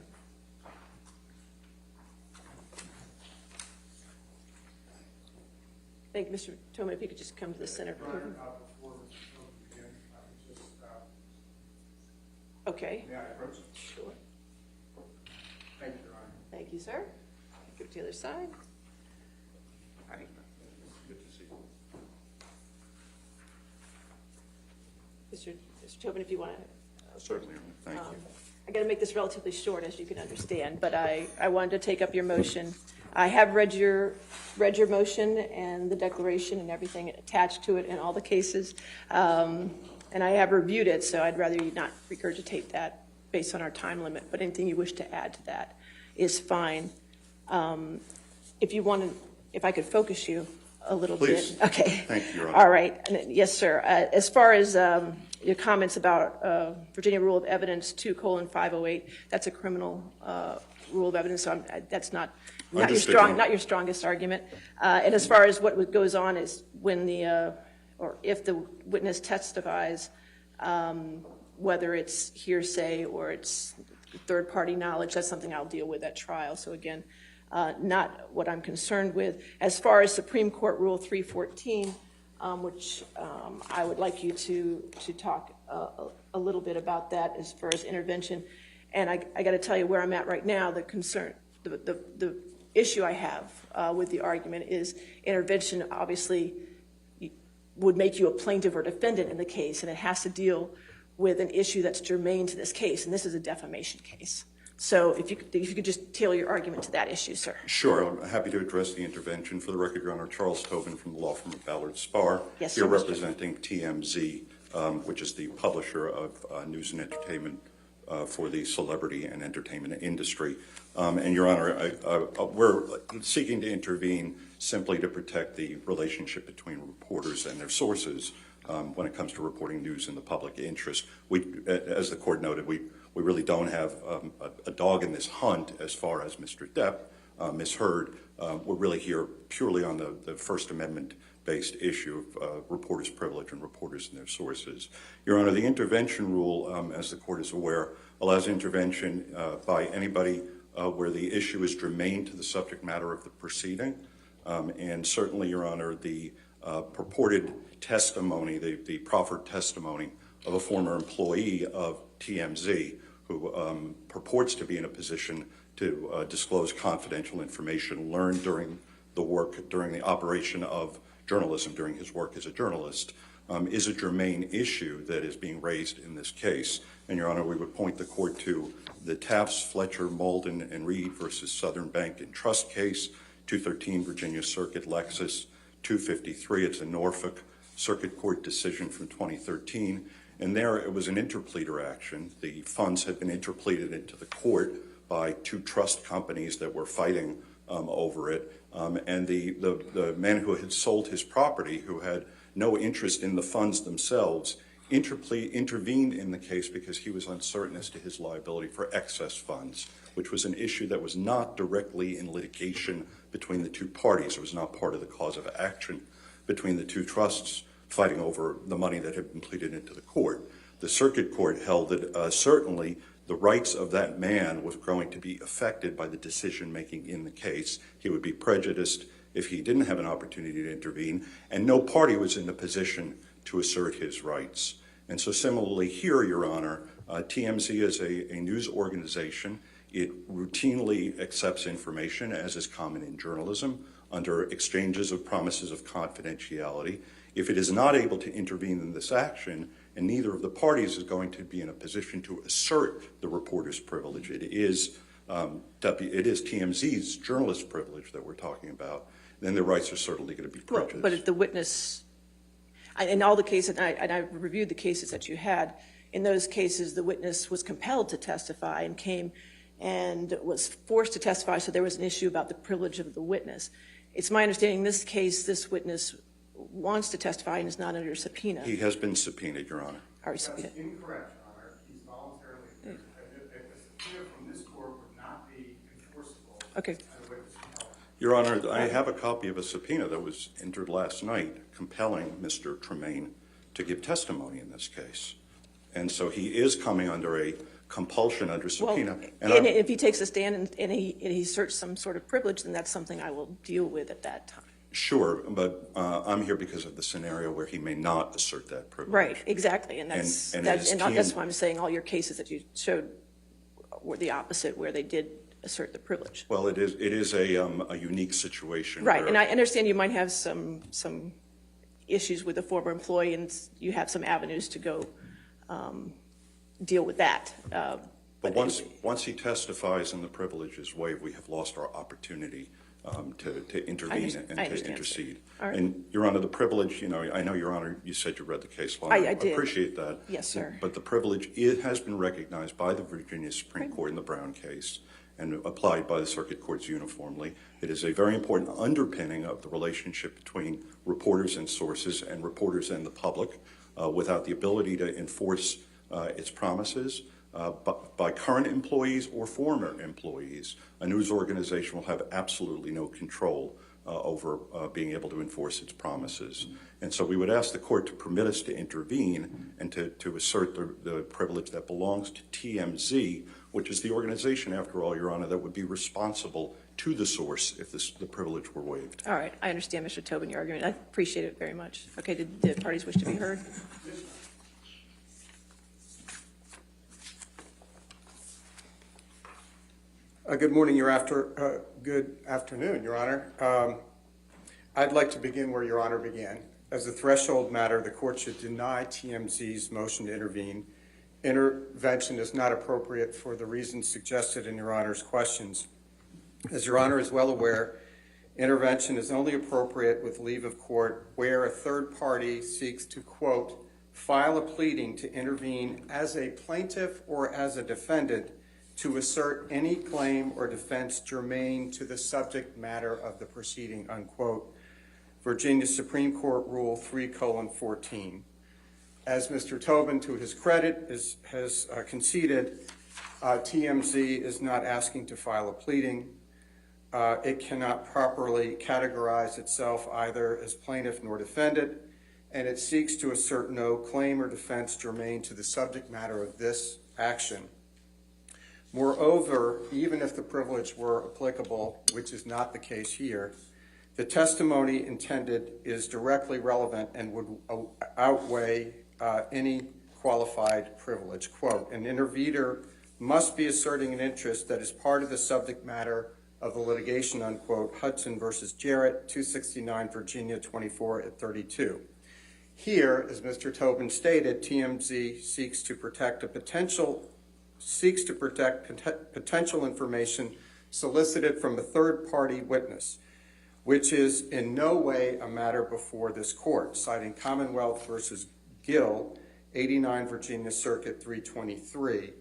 Thank you, Mr. Tobin. If you could just come to the center. Okay. May I approach? Sure. Thank you, Your Honor. Thank you, sir. Go to the other side. All right. Good to see you. Mr. Tobin, if you want to. Certainly, Your Honor. Thank you. I got to make this relatively short, as you can understand, but I wanted to take up your motion. I have read your motion and the declaration and everything attached to it in all the cases, and I have reviewed it, so I'd rather you not regurgitate that based on our time limit, but anything you wish to add to that is fine. If I could focus you a little Please. bit. Okay. Thank you, Your Honor. All right. Yes, sir. As far as your comments about Virginia Rule of Evidence 2:508, that's a criminal rule of evidence, so that's not your strongest argument. And as far as what goes on is when or if the witness testifies, whether it's hearsay or it's third-party knowledge, that's something I'll deal with at trial. So again, not what I'm concerned with. As far as Supreme Court Rule 314, which I would like you to talk a little bit about that as far as intervention. And I got to tell you where I'm at right now. The concern, the issue I have with the argument is intervention obviously would make you a plaintiff or defendant in the case, and it has to deal with an issue that's germane to this case, and this is a defamation case. So if you could just tailor your argument to that issue, sir. Sure. I'm happy to address the intervention. For the record, Your Honor, Charles Tobin from the law firm of Ballard Spahr. Yes, here sir, Mr. representing TMZ, which is the publisher of news and entertainment for the celebrity and entertainment industry. And Your Honor, we're seeking to intervene simply to protect the relationship between reporters and their sources when it comes to reporting news in the public interest. As the court noted, we really don't have a dog in this hunt as far as Mr. Depp, Ms. Heard. We're really here purely on the First Amendment-based issue of reporters' privilege and reporters and their sources. Your Honor, the intervention rule, as the court is aware, allows intervention by anybody where the issue is germane to the subject matter of the proceeding. And certainly, Your Honor, the purported testimony, the proffered testimony of a former employee of TMZ who purports to be in a position to disclose confidential information learned during the operation of journalism, during his work as a journalist, is a germane issue that is being raised in this case. And Your Honor, we would point the court to the Taft, Fletcher, Malden, and Reed versus Southern Bank and Trust case, 213 Virginia Circuit, Lexus 253. It's a Norfolk Circuit Court decision from 2013. And there it was an interpleader action. The funds had been interpleaded into the court by two trust companies that were fighting over it. And the man who had sold his property, who had no interest in the funds themselves, intervened in the case because he was uncertain as to his liability for excess funds, which was an issue that was not directly in litigation between the two parties. It was not part of the cause of action between the two trusts fighting over the money that had been pleaded into the court. The circuit court held that certainly the rights of that man was going to be affected by the decision making in the case. He would be prejudiced if he didn't have an opportunity to intervene, and no party was in the position to assert his rights. And so similarly here, Your Honor, TMZ is a news organization. It routinely accepts information, as is common in journalism, under exchanges of promises of confidentiality. If it is not able to intervene in this action, and neither of the parties is going to be in a position to assert the reporter's privilege, it is TMZ's journalist privilege that we're talking about, then the rights are certainly going to be prejudiced. Well, but if the witness, in all the cases, and I reviewed the cases that you had, in those cases the witness was compelled to testify and came and was forced to testify, so there was an issue about the privilege of the witness. It's my understanding in this case this witness wants to testify and is not under subpoena. He has been subpoenaed, Your Honor. Are you subpoenaed? That's incorrect, Your Honor. He's voluntarily here. A subpoena from this court would not be enforceable. Okay. Your Honor, I have a copy of a subpoena that was entered last night compelling Mr. Tremaine to give testimony in this case. And so he is coming under a compulsion under Well, subpoena. and if he takes a stand and he asserts some sort of privilege, then that's something I will deal with at that time. Sure, but I'm here because of the scenario where he may not assert that privilege. Right, exactly, and that's why I'm saying all your cases that you showed were the opposite, where they did assert the privilege. Well, it is a unique situation. Right, where- and I understand you might have some issues with a former employee, and you have some avenues to go deal with that. But once he testifies and the privilege is waived, we have lost our opportunity to intervene and to intercede. All right. And, Your Honor, the privilege, I know, Your Honor, you said you read the case law. I did. Appreciate that. Yes, sir. But the privilege, it has been recognized by the Virginia Supreme Court in the Brown case and applied by the circuit courts uniformly. It is a very important underpinning of the relationship between reporters and sources and reporters and the public without the ability to enforce its promises. By current employees or former employees, a news organization will have absolutely no control over being able to enforce its promises. And so we would ask the court to permit us to intervene and to assert the privilege that belongs to TMZ, which is the organization, after all, Your Honor, that would be responsible to the source if the privilege were waived. All right, I understand, Mr. Tobin, your argument. I appreciate it very much. Okay, did the parties wish to be heard? Good morning, good afternoon, Your Honor. I'd like to begin where Your Honor began. As a threshold matter, the court should deny TMZ's motion to intervene. Intervention is not appropriate for the reasons suggested in Your Honor's questions. As Your Honor is well aware, intervention is only appropriate with leave of court where a third party seeks to, quote, file a pleading to intervene as a plaintiff or as a defendant to assert any claim or defense germane to the subject matter of the proceeding, unquote. Virginia Supreme Court Rule 3:14. As Mr. Tobin, to his credit, has conceded, TMZ is not asking to file a pleading. It cannot properly categorize itself either as plaintiff nor defendant, and it seeks to assert no claim or defense germane to the subject matter of this action. Moreover, even if the privilege were applicable, which is not the case here, the testimony intended is directly relevant and would outweigh any qualified privilege. Quote, an intervener must be asserting an interest that is part of the subject matter of the litigation, unquote, Hudson versus Jarrett, 269 Virginia 24/32. Here, as Mr. Tobin stated, TMZ seeks to protect potential information solicited from a third-party witness, which is in no way a matter before this court, citing Commonwealth versus Gill, 89 Virginia Circuit 323,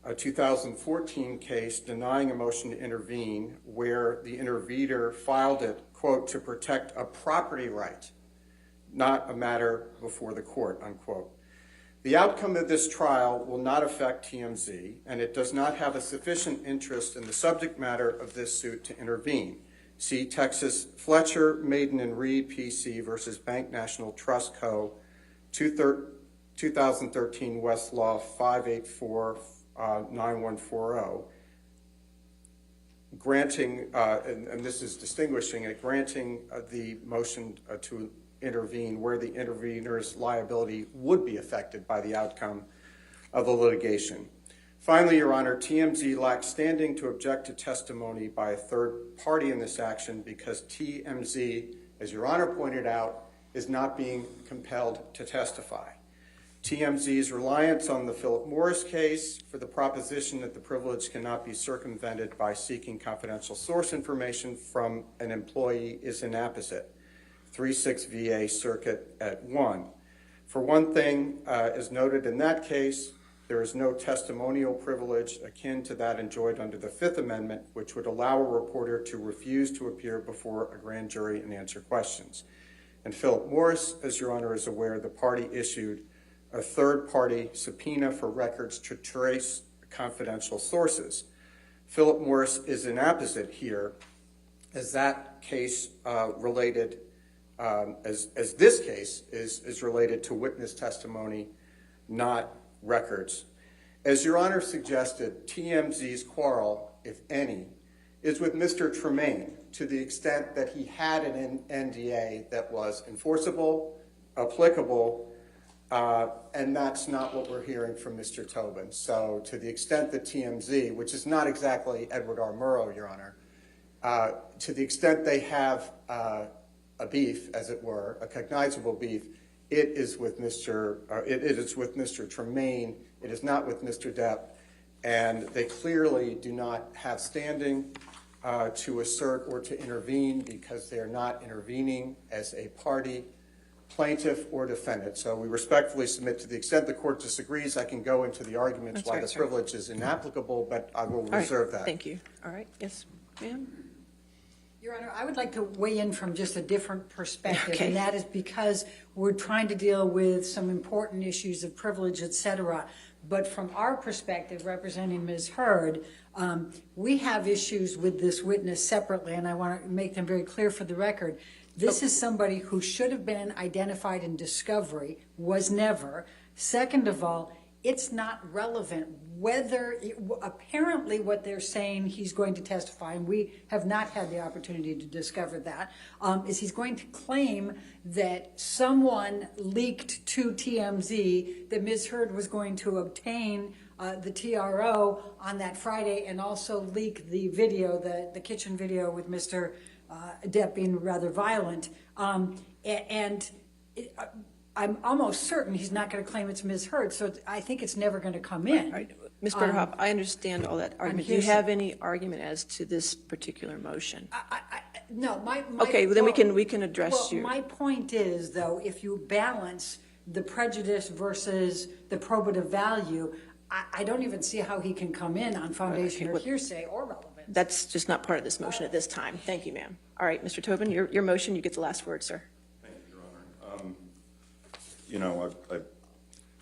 a 2014 case denying a motion to intervene where the intervener filed it, quote, to protect a property right, not a matter before the court, unquote. The outcome of this trial will not affect TMZ, and it does not have a sufficient interest in the subject matter of this suit to intervene. See Texas Fletcher, Maiden and Reed, PC versus Bank National Trust Co., 2013 Westlaw 5849140, granting, and this is distinguishing it, granting the motion to intervene where the intervener's liability would be affected by the outcome of the litigation. Finally, Your Honor, TMZ lacks standing to object to testimony by a third party in this action because TMZ, as Your Honor pointed out, is not being compelled to testify. TMZ's reliance on the Philip Morris case for the proposition that the privilege cannot be circumvented by seeking confidential source information from an employee is inapposite. 36 VA Circuit at 1. For one thing, as noted in that case, there is no testimonial privilege akin to that enjoyed under the Fifth Amendment, which would allow a reporter to refuse to appear before a grand jury and answer questions. And Philip Morris, as Your Honor is aware, the party issued a third-party subpoena for records to trace confidential sources. Philip Morris is inapposite here, as that case related as this case is related to witness testimony, not records. As Your Honor suggested, TMZ's quarrel, if any, is with Mr. Tremaine to the extent that he had an NDA that was enforceable, applicable, and that's not what we're hearing from Mr. Tobin. So to the extent that TMZ, which is not exactly Edward R. Murrow, Your Honor, to the extent they have a beef, as it were, a cognizable beef, it is with Mr. Tremaine. It is not with Mr. Depp, and they clearly do not have standing to assert or to intervene because they are not intervening as a party, plaintiff, or defendant. So we respectfully submit, to the extent the court disagrees, I can go into the arguments why the privilege is inapplicable, but I will reserve that. Thank you. All right. Yes, ma'am? Your Honor, I would like to weigh in from just a different perspective, Okay. and that is because we're trying to deal with some important issues of privilege, et cetera. But from our perspective, representing Ms. Heard, we have issues with this witness separately, and I want to make them very clear for the record. This is somebody who should have been identified in discovery, was never. Second of all, it's not relevant whether, apparently what they're saying he's going to testify, and we have not had the opportunity to discover that, is he's going to claim that someone leaked to TMZ that Ms. Heard was going to obtain the TRO on that Friday and also leak the video, the kitchen video with Mr. Depp being rather violent. I'm almost certain he's not going to claim it's Ms. Heard, so I think it's never going to come in. All right. Ms. Butterhoff, I understand all that argument. Do you have any argument as to this particular motion? No, my Okay, well, then we can address well, you. my point is, though, if you balance the prejudice versus the probative value, I don't even see how he can come in on foundation or hearsay or relevance. That's just not part of this motion at this time. Thank you, ma'am. All right, Mr. Tobin, your motion, you get the last word, sir. Thank you, Your Honor. You know, I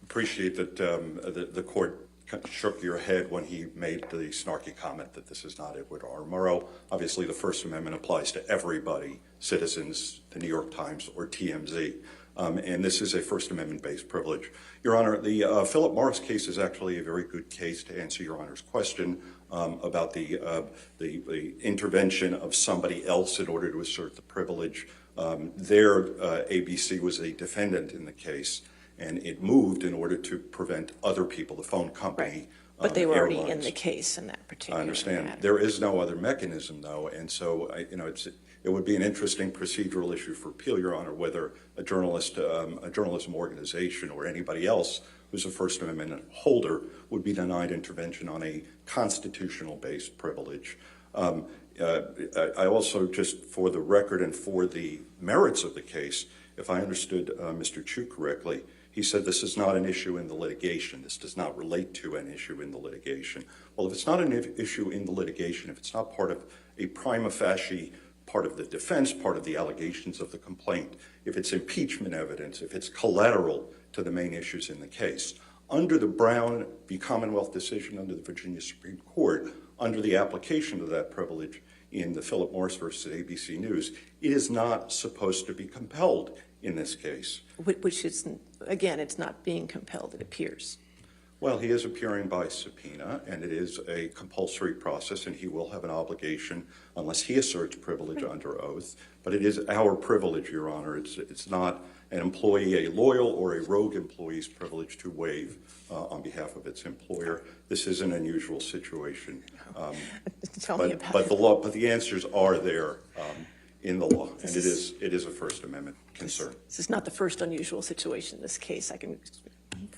appreciate that the court shook your head when he made the snarky comment that this is not Edward R. Murrow. Obviously, the First Amendment applies to everybody, citizens, the New York Times, or TMZ. And this is a First Amendment-based privilege. Your Honor, the Philip Morris case is actually a very good case to answer Your Honor's question about the intervention of somebody else in order to assert the privilege. ABC was a defendant in the case, and it moved in order to prevent other people, the phone company. Right. But they were already airlines. in the case in that particular I understand. matter. There is no other mechanism, though, and so it would be an interesting procedural issue for appeal, Your Honor, whether a journalism organization or anybody else who's a First Amendment holder would be denied intervention on a constitutional-based privilege. I also, just for the record and for the merits of the case, if I understood Mr. Chu correctly, he said this is not an issue in the litigation. This does not relate to an issue in the litigation. Well, if it's not an issue in the litigation, if it's not part of a prima facie part of the defense, part of the allegations of the complaint, if it's impeachment evidence, if it's collateral to the main issues in the case, under the Brown v. Commonwealth decision under the Virginia Supreme Court, under the application of that privilege in the Philip Morris versus ABC News, it is not supposed to be compelled in this case. Which is, again, it's not being compelled, it appears. Well, he is appearing by subpoena, and it is a compulsory process, and he will have an obligation unless he asserts privilege under oath. But it is our privilege, Your Honor. It's not an employee, a loyal or a rogue employee's privilege to waive on behalf of its employer. This is an unusual situation. Tell me about but the answers are there in the law, and it is a First Amendment concern. This is not the first unusual situation in this case. I can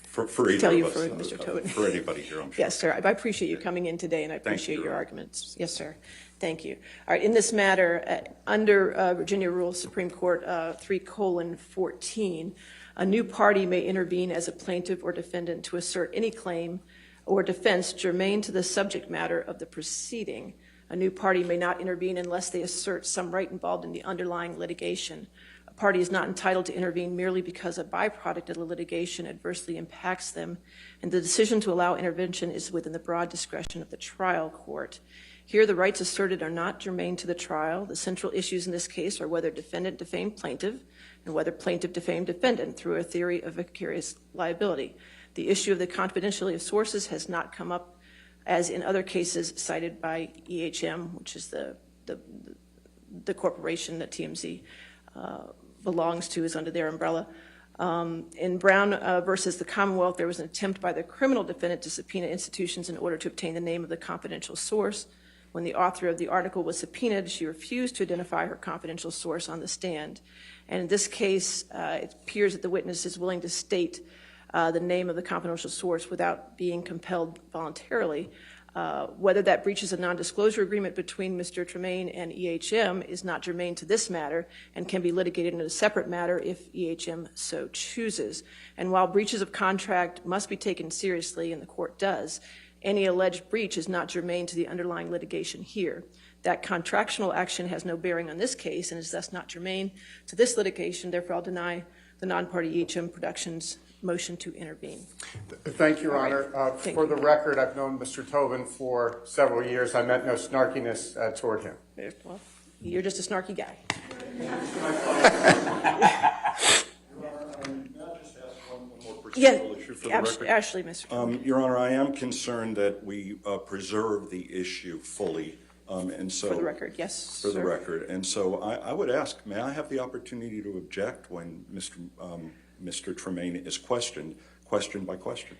For tell you, of us, for Mr. Tobin. For anybody here, I'm sure. Yes, sir. I appreciate you coming in today, and I Thank appreciate you, your Your Honor. arguments. Yes, sir. Thank you. All right. In this matter, under Virginia Rule Supreme Court 3:14, a new party may intervene as a plaintiff or defendant to assert any claim or defense germane to the subject matter of the proceeding. A new party may not intervene unless they assert some right involved in the underlying litigation. A party is not entitled to intervene merely because a byproduct of the litigation adversely impacts them, and the decision to allow intervention is within the broad discretion of the trial court. Here, the rights asserted are not germane to the trial. The central issues in this case are whether defendant defamed plaintiff and whether plaintiff defamed defendant through a theory of vicarious liability. The issue of the confidentiality of sources has not come up as in other cases cited by EHM, which is the corporation that TMZ belongs to, is under their umbrella. In Brown versus the Commonwealth, there was an attempt by the criminal defendant to subpoena institutions in order to obtain the name of the confidential source. When the author of the article was subpoenaed, she refused to identify her confidential source on the stand. And in this case, it appears that the witness is willing to state the name of the confidential source without being compelled voluntarily. Whether that breaches a non-disclosure agreement between Mr. Tremaine and EHM is not germane to this matter and can be litigated in a separate matter if EHM so chooses. And while breaches of contract must be taken seriously, and the court does, any alleged breach is not germane to the underlying litigation here. That contractual action has no bearing on this case and is thus not germane to this litigation. Therefore, I'll deny the non-party EHM Productions motion to intervene. Thank you, Your Honor. For the record, I've known Mr. Tobin for several years. I meant no snarkiness toward him. Well, you're just a snarky guy. Yeah, Ashley, Mr. Your Honor, I am concerned that we preserve the issue fully, and so. For the record, yes, For the sir. record, and so I would ask, may I have the opportunity to object when Mr. Tremaine is questioned by question?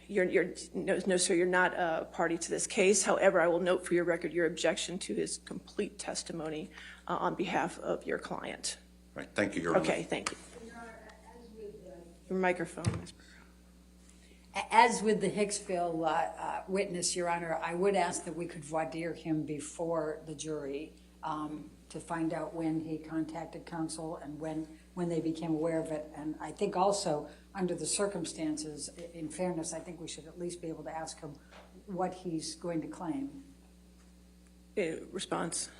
No, sir, you're not a party to this case. However, I will note for your record your objection to his complete testimony on behalf of your client. Right, thank you, Your Honor. Okay, thank you. Your microphone, Ms. As with the Hicksville witness, Your Honor, I would ask that we could voir dire him before the jury to find out when he contacted counsel and when they became aware of it. And I think also, under the circumstances, in fairness, I think we should at least be able to ask him what he's going to claim. Response?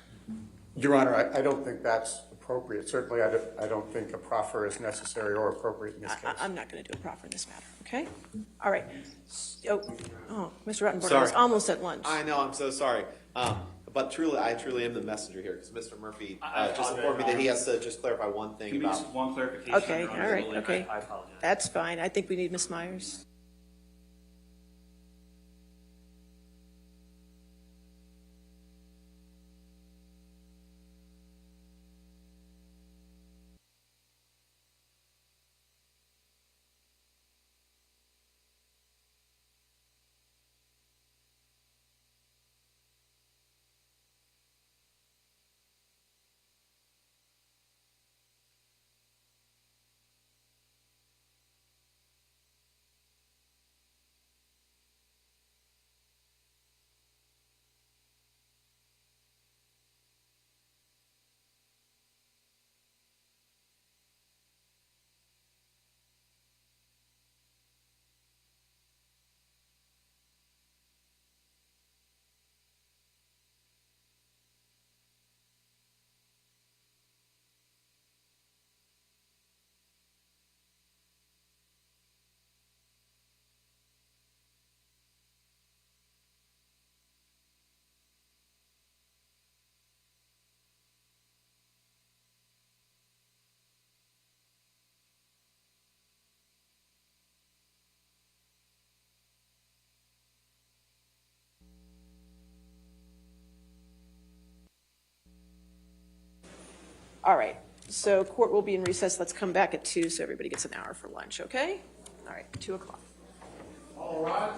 Your Honor, I don't think that's appropriate. Certainly, I don't think a proffer is necessary or appropriate in this case. I'm not going to do a proffer in this matter, okay? All right. Oh, Mr. Ruttenberg, I Sorry. was almost at lunch. I know, I'm so sorry. But I truly am the messenger here, because Mr. Murphy just informed me that he has to just clarify one thing Can about. we just one clarification? Okay, all right, okay. I apologize. That's fine. I think we need Ms. Myers. All right, so court will be in recess. Let's come back at 2 so everybody gets an hour for lunch, okay? All right, 2 o'clock. All rise.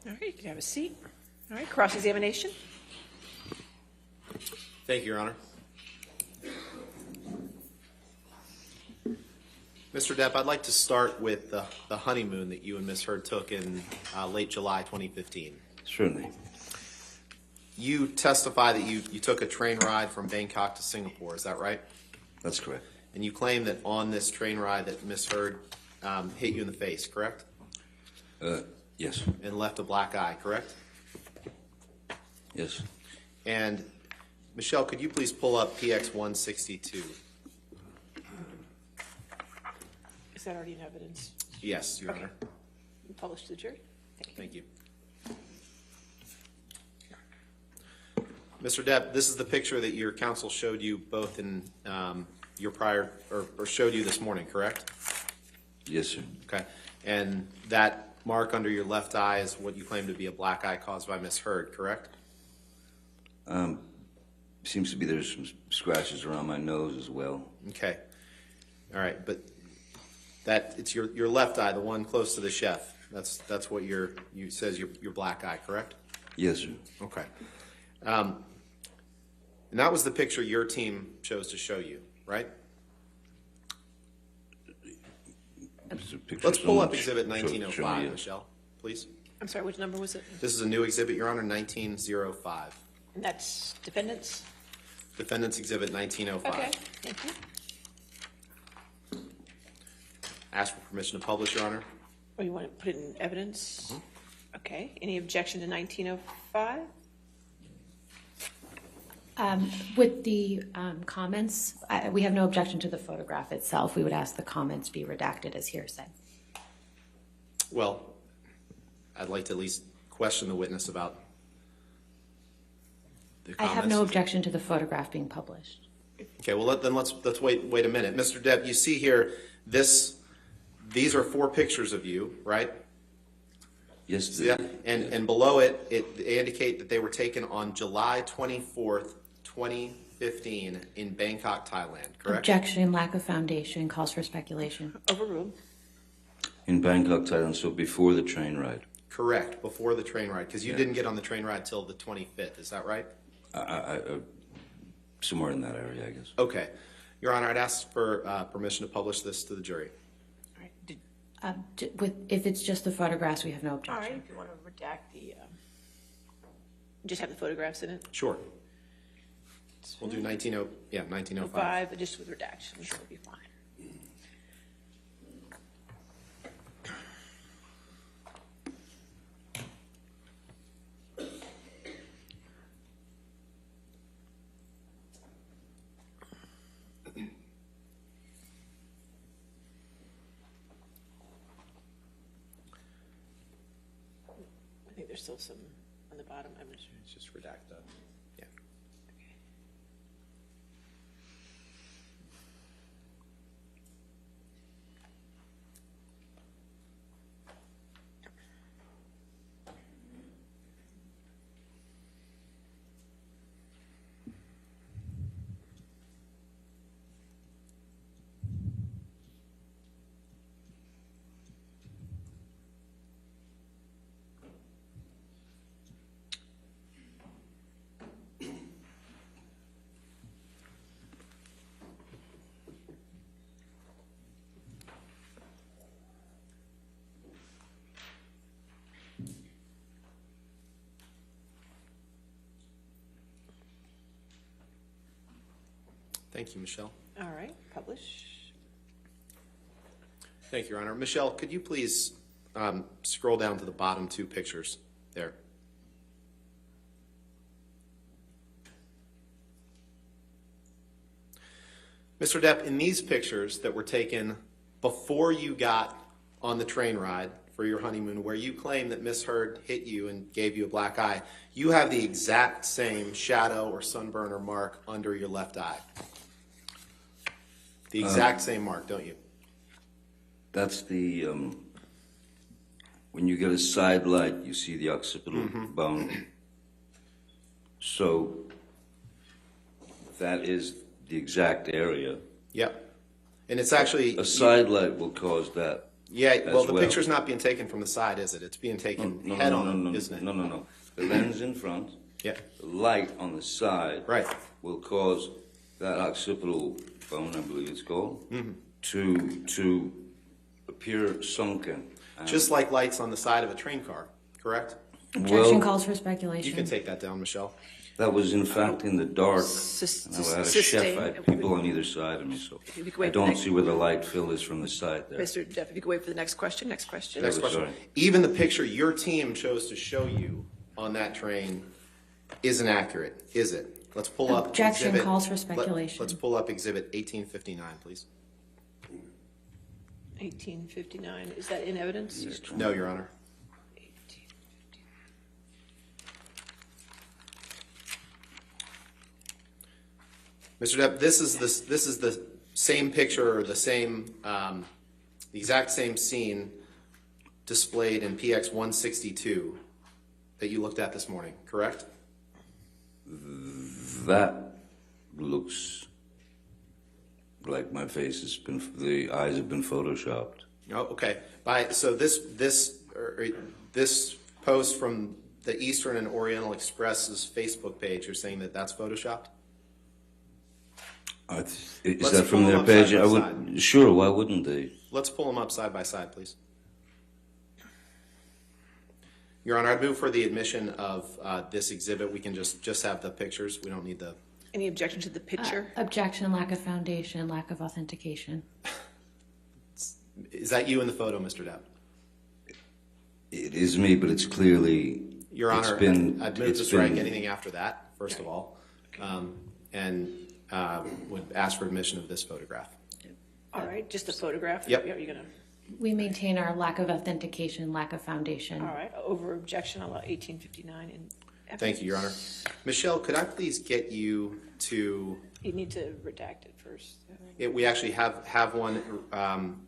All right, you can have a seat. All right, cross-examination. Thank you, Your Honor. Mr. Depp, I'd like to start with the honeymoon that you and Ms. Heard took in late July 2015. Certainly. You testify that you took a train ride from Bangkok to Singapore, is that right? That's correct. And you claim that on this train ride that Ms. Heard hit you in the face, correct? Yes. And left a black eye, correct? Yes. And Michelle, could you please pull up PX 162? Is that already in evidence? Yes, Your Okay. Honor. Published to the jury? Thank you. Thank you. Mr. Depp, this is the picture that your counsel showed you both in your prior, or showed you this morning, correct? Yes, sir. Okay. And that mark under your left eye is what you claim to be a black eye caused by Ms. Heard, correct? Seems to be there's some scratches around my nose as well. Okay. All right, but that it's your left eye, the one close to the chef. That's what you says your black eye, correct? Yes, sir. Okay. And that was the picture your team chose to show you, right? There's a picture Let's pull up someone Exhibit show 1905, me, Michelle, please. I'm sorry, which number was it? This is a new exhibit, Your Honor, 1905. And that's defendants? Defendant's Exhibit 1905. Okay, thank you. Ask for permission to publish, Your Honor. Oh, you want to put it in evidence? Okay, any objection to 1905? With the comments, we have no objection to the photograph itself. We would ask the comments be redacted as hearsay. Well, I'd like to at least question the witness about the I comments. have no objection to the photograph being published. Okay, well, let's wait a minute. Mr. Depp, you see here, these are 4 pictures of you, right? Yes, Yeah, and below it, they indicate that they were taken on July 24th, 2015 in Bangkok, Thailand, correct? Objection, lack of foundation, calls for speculation. Overruled. in Bangkok, Thailand, so before the train ride. Correct, before the train ride, because you Yeah. didn't get on the train ride till the 25th, is that right? Somewhere in that area, I guess. Okay. Your Honor, I'd ask for permission to publish this to the jury. All right, If it's just the photographs, we have no all right, objection. if you want to redact the, just have the photographs in it? Sure. We'll do 1905. 5, just with redaction, sure, it'll be fine. I think there's still some on the bottom. I'm just, It's just redact that. Yeah. Thank you, Michelle. all right, publish. Thank you, Your Honor. Michelle, could you please scroll down to the bottom 2 pictures there? Mr. Depp, in these pictures that were taken before you got on the train ride for your honeymoon, where you claim that Miss Heard hit you and gave you a black eye, you have the exact same shadow or sunburn or mark under your left eye. The exact same mark, don't you? That's the, when you get a side light, you see the occipital bone. So that is the exact area. Yep. And it's actually A side light will cause that Yeah, well, as the picture's not being taken from the side, is it? It's being taken head on, isn't it? No. The lens in front, Yeah, the light on the side, right. will cause that occipital bone, I believe it's called, to appear sunken. And- Just like lights on the side of a train car, correct? Objection Well, calls for speculation. You can take that down, Michelle. that was in fact in the dark. Sus- And I had a sustain- chef, I had people on either side of me, so If you could I wait for the don't next- see where the light fill is from the side there. Mr. Depp, if you could wait for the next question. Next Sorry. question. Even the picture your team chose to show you on that train isn't accurate, is it? Let's pull up. Objection exhibit- calls for speculation. Let's pull up exhibit 1859, please. 1859, is that in evidence? No, Your Honor. 1859. Mr. Depp, this is the same picture, or the exact same scene displayed in PX 162 that you looked at this morning, correct? That looks like my face has been, the eyes have been photoshopped. Oh, okay. So this post from the Eastern and Oriental Express's Facebook page, you're saying that that's photoshopped? Is Let's that from pull their them up page? side I by would, sure, why wouldn't they? Let's pull them up side by side, please. Your Honor, I'd move for the admission of this exhibit. We can just have the pictures. We don't need the. Any objection to the picture? Objection, lack of foundation, lack of authentication. Is that you in the photo, Mr. Depp? It is me, but it's clearly. Your it's Honor, been- I'd move it's to strike been- anything after that, first of all, and would ask for admission of this photograph. All right, just a photograph? Yep. You're gonna, We maintain our lack of authentication, lack of foundation. all right, over objection, I'll allow 1859 in evidence. Thank you, Your Honor. Michelle, could I please get you to? You need to redact it first. We actually have one.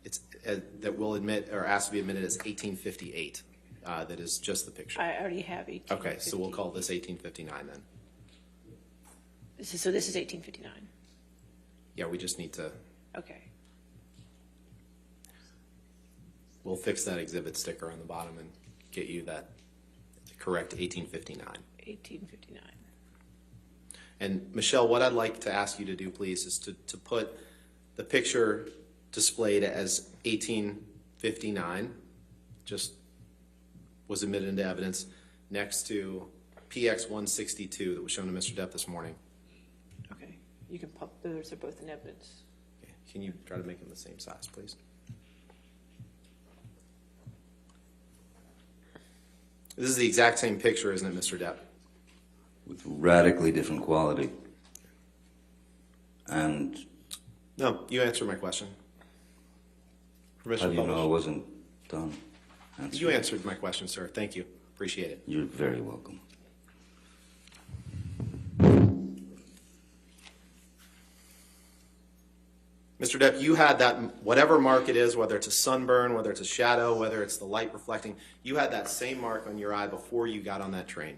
It's that will admit or ask to be admitted as 1858. That is just the picture. I already have 1859. Okay, so we'll call this 1859 then. So this is 1859, Yeah, we just need to. okay. We'll fix that exhibit sticker on the bottom and get you that correct 1859. 1859. And Michelle, what I'd like to ask you to do, please, is to put the picture displayed as 1859, just was admitted into evidence, next to PX 162 that was shown to Mr. Depp this morning. Okay, you can pop, those are both in evidence. Okay. Can you try to make them the same size, please? This is the exact same picture, isn't it, Mr. Depp? With radically different quality. And No, you answered my question. how Permission do to you know I publish. wasn't done? answering? You answered my question, sir. Thank you. Appreciate it. You're very welcome. Mr. Depp, you had that, whatever mark it is, whether it's a sunburn, whether it's a shadow, whether it's the light reflecting, you had that same mark on your eye before you got on that train.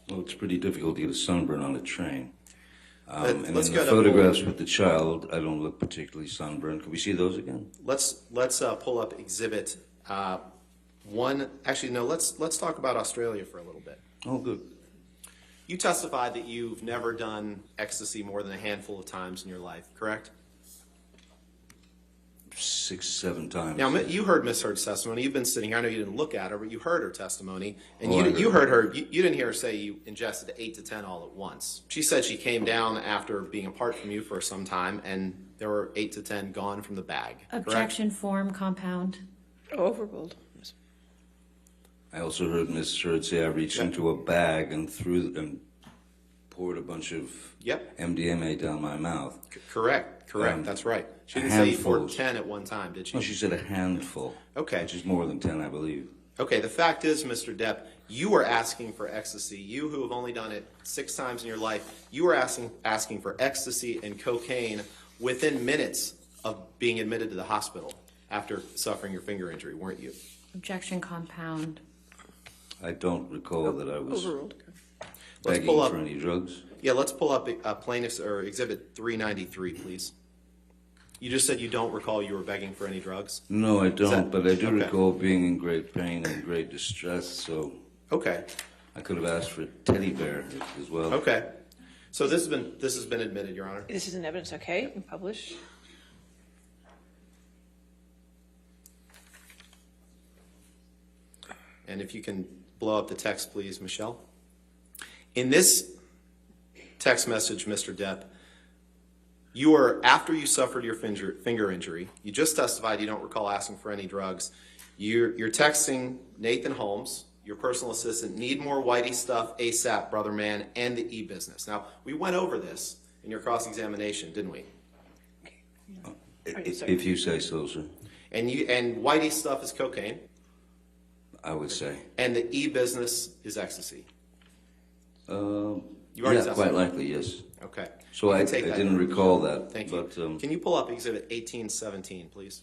Well, it's pretty difficult to get a sunburn on a train. And let's in go the to- photographs with the child, I don't look particularly sunburned. Can we see those again? Let's pull up exhibit one. Actually, no, let's talk about Australia for a little bit. Oh, good. You testified that you've never done ecstasy more than a handful of times in your life, correct? 6, 7 times. Now, you heard Miss Heard's testimony. You've been sitting here. I know you didn't look at her, but you heard her testimony. And Oh, I you heard heard her. You didn't hear her say you ingested 8 to 10 all at once. She said she came down after being apart from you for some time, and there were 8 to 10 gone from the bag, correct? Objection, form, compound. Overruled. I also heard Miss Heard say I reached into a bag and poured a bunch of Yep. MDMA down my mouth. Correct. That's right. She a didn't say you poured handful. 10 at one time, did she? No, she said a handful. Okay. Which is more than 10, I believe. Okay, the fact is, Mr. Depp, you were asking for ecstasy. You who have only done it 6 times in your life, you were asking for ecstasy and cocaine within minutes of being admitted to the hospital after suffering your finger injury, weren't you? Objection, compound. I don't recall that I was Overruled. Let's begging pull up. for any drugs. Yeah, let's pull up plaintiff's or exhibit 393, please. You just said you don't recall you were begging for any drugs? No, I don't, that- but I do okay. recall being in great pain and great distress, so Okay, I could have asked for a teddy bear as well. okay. So this has been admitted, Your Honor. This is in evidence, okay, and publish. And if you can blow up the text, please, Michelle. In this text message, Mr. Depp, you were, after you suffered your finger injury, you just testified you don't recall asking for any drugs. You're texting Nathan Holmes, your personal assistant, need more Whitey stuff ASAP, brother man, and the e-business. Now, we went over this in your cross-examination, didn't we? If you say so, sir, And Whitey stuff is cocaine, I would say. and the e-business is ecstasy. Uh, You already yeah, testified. quite likely, yes. Okay. So You I can take that. didn't recall that. Thank you. But, Can you pull up Exhibit 1817, please?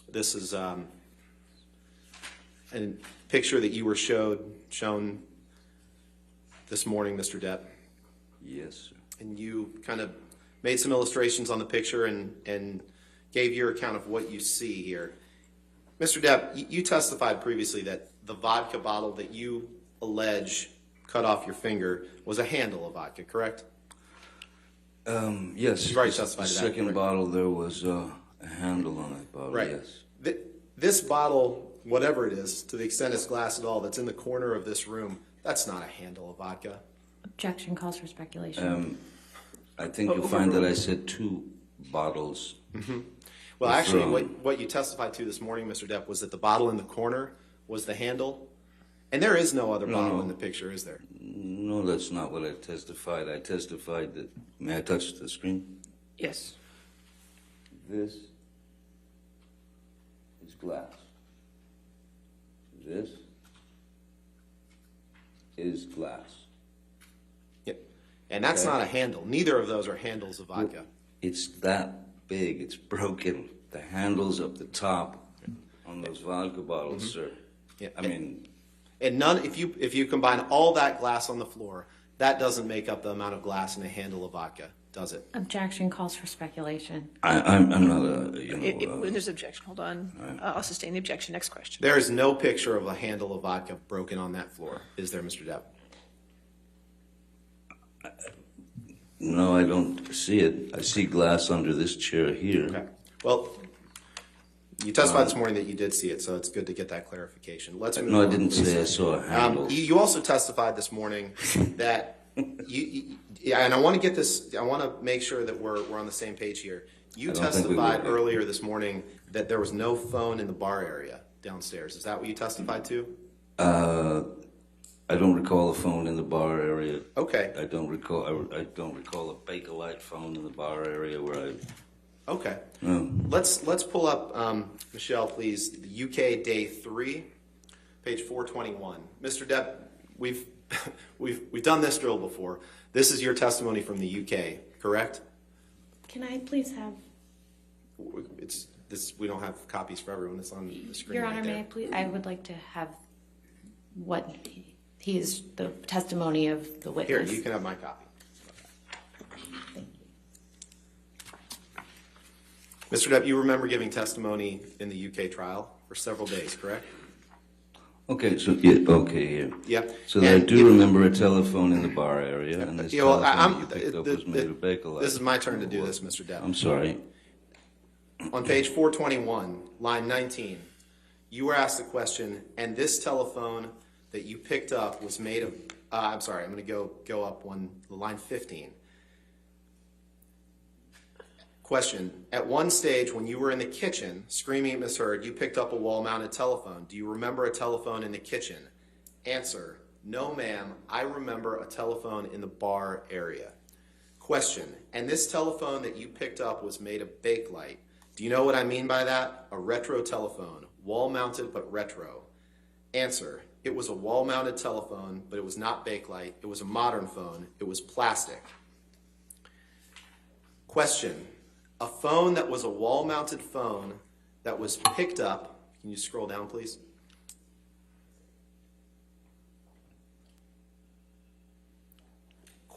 This is a picture that you were shown this morning, Mr. Depp, yes, sir. and you kind of made some illustrations on the picture and gave your account of what you see here. Mr. Depp, you testified previously that the vodka bottle that you allege cut off your finger was a handle of vodka, correct? Yes. You've already the testified to that, second correct? bottle, there was a handle on that bottle, Right. yes. This bottle, whatever it is, to the extent it's glass at all, that's in the corner of this room, that's not a handle of vodka. Objection calls for speculation. I think you'll find that I said 2 bottles. Well, actually, From- what you testified to this morning, Mr. Depp, was that the bottle in the corner was the handle, and there is no other bottle no. in the picture, is there? No, that's not what I testified. I testified that, may I touch the screen? Yes. This is glass. This is glass. Yep. And that's Okay. not a handle. Neither of those are handles of vodka. It's that big, it's broken. The handle's up the top on those vodka bottles, sir. Yeah. I mean, And none, if you combine all that glass on the floor, that doesn't make up the amount of glass in a handle of vodka, does it? Objection calls for speculation. I'm not a, When there's objection, hold on. I'll sustain the objection. Next question. There is no picture of a handle of vodka broken on that floor, is there, Mr. Depp? no, I don't see it. I see glass under this chair here. Okay. Well, you testified this morning that you did see it, so it's good to get that clarification. Let's move No, I on, didn't please. say I saw a handle. You also testified this morning that yeah, and I want to get this. I want to make sure that we're on the same page here. You I don't think we testified will be. earlier this morning that there was no phone in the bar area downstairs. Is that what you testified to? I don't recall a phone in the bar area. Okay. I don't recall a Bakelite phone in the bar area where I. Okay. No. Let's pull up Michelle, please. The UK Day 3, page 421. Mr. Depp, we've done this drill before. This is your testimony from the UK, correct? Can I please have, It's this. We don't have copies for everyone. It's on the screen. Your right Honor, there. may I please, I would like to have what he is, the testimony of the Here, witness. you can have my copy. Mr. Depp, you remember giving testimony in the UK trial for several days, correct? Okay, so yeah, okay, here. Yeah. So I And do remember a telephone in the bar area, and this Yeah, well, telephone you picked up was made of Bakelite. This is my turn to do this, Mr. Depp. I'm sorry. On page 421, line 19, you were asked the question, and this telephone that you picked up was made of, I'm sorry, I'm going to go up line 15. Question, at one stage when you were in the kitchen screaming at Miss Heard, you picked up a wall-mounted telephone. Do you remember a telephone in the kitchen? Answer, no ma'am, I remember a telephone in the bar area. Question, and this telephone that you picked up was made of Bakelite. Do you know what I mean by that? A retro telephone, wall-mounted but retro. Answer, it was a wall-mounted telephone, but it was not Bakelite. It was a modern phone. It was plastic. Question, a phone that was a wall-mounted phone that was picked up, can you scroll down, please?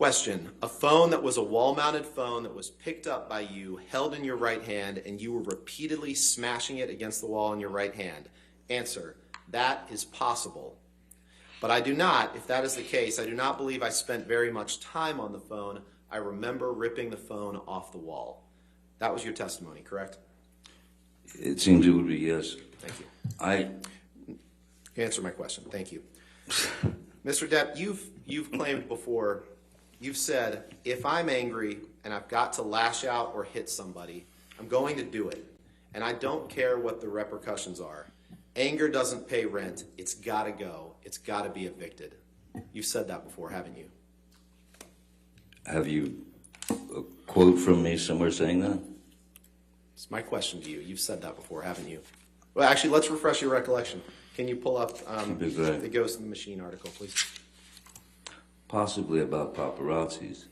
Question, a phone that was a wall-mounted phone that was picked up by you, held in your right hand, and you were repeatedly smashing it against the wall in your right hand. Answer, that is possible. But I do not, if that is the case, I do not believe I spent very much time on the phone. I remember ripping the phone off the wall. That was your testimony, correct? It seems it would be yes. Thank you. I Answer my question. Thank you. Mr. Depp, you've claimed before, you've said, if I'm angry and I've got to lash out or hit somebody, I'm going to do it. And I don't care what the repercussions are. Anger doesn't pay rent. It's got to go. It's got to be evicted. You've said that before, haven't you? have you a quote from me somewhere saying that? It's my question to you. You've said that before, haven't you? Well, actually, let's refresh your recollection. Can you pull up Be great. the Ghost in the Machine article, please? Possibly about paparazzis.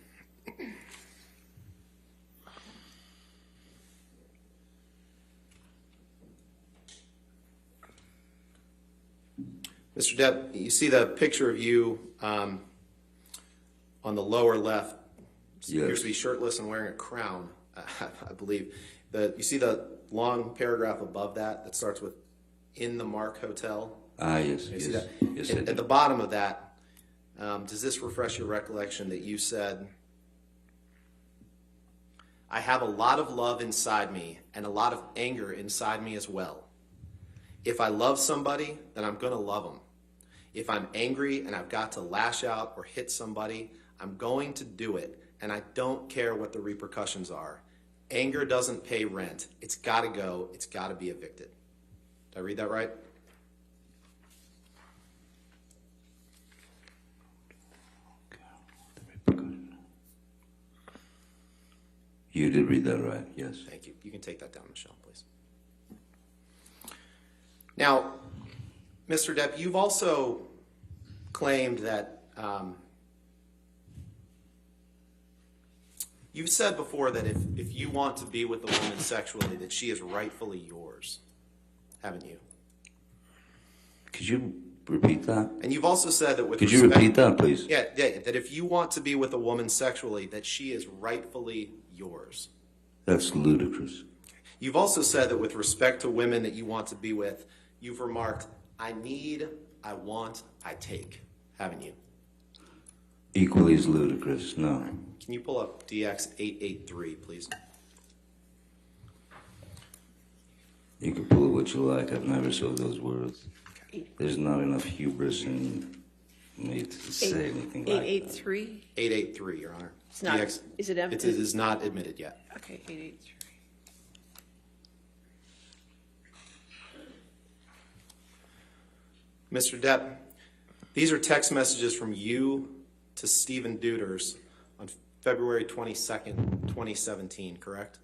Mr. Depp, you see the picture of you on the lower left. Yes. Appears to be shirtless and wearing a crown, I believe. You see the long paragraph above that starts with "in the Mark Hotel"? Ah, yes, You see yes. that? Yes, I At do. the bottom of that, does this refresh your recollection that you said, "I have a lot of love inside me and a lot of anger inside me as well. If I love somebody, then I'm going to love them. If I'm angry and I've got to lash out or hit somebody, I'm going to do it, and I don't care what the repercussions are. Anger doesn't pay rent. It's got to go. It's got to be evicted." Did I read that right? You did read that right, yes. Thank you. You can take that down, Michelle, please. Now, Mr. Depp, you've also claimed that you've said before that if you want to be with a woman sexually, that she is rightfully yours, haven't you? Could you repeat that? And you've also said that with Could you respect- repeat that, please? Yeah, that if you want to be with a woman sexually, that she is rightfully yours. That's ludicrous. You've also said that with respect to women that you want to be with, you've remarked, "I need, I want, I take," haven't you? Equally as ludicrous, no. Can you pull up DX 883, please? You can pull it what you like. I've never said those words. There's not enough hubris in me to say anything like that. 883? 883, Your Honor. It's not- is it It is not admitted yet. Okay, 883. Mr. Depp, these are text messages from you to Stephen Deuters on February 22nd, 2017, correct?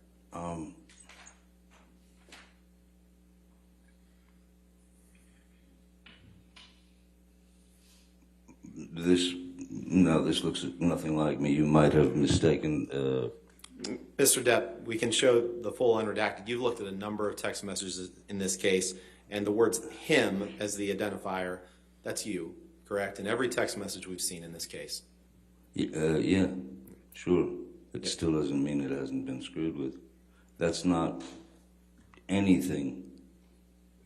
This looks nothing like me. You might have mistaken. Mr. Depp, we can show the full unredacted. You've looked at a number of text messages in this case, and the words "him" as the identifier, that's you, correct? In every text message we've seen in this case. Yeah, sure. It still doesn't mean it hasn't been screwed with. That's not anything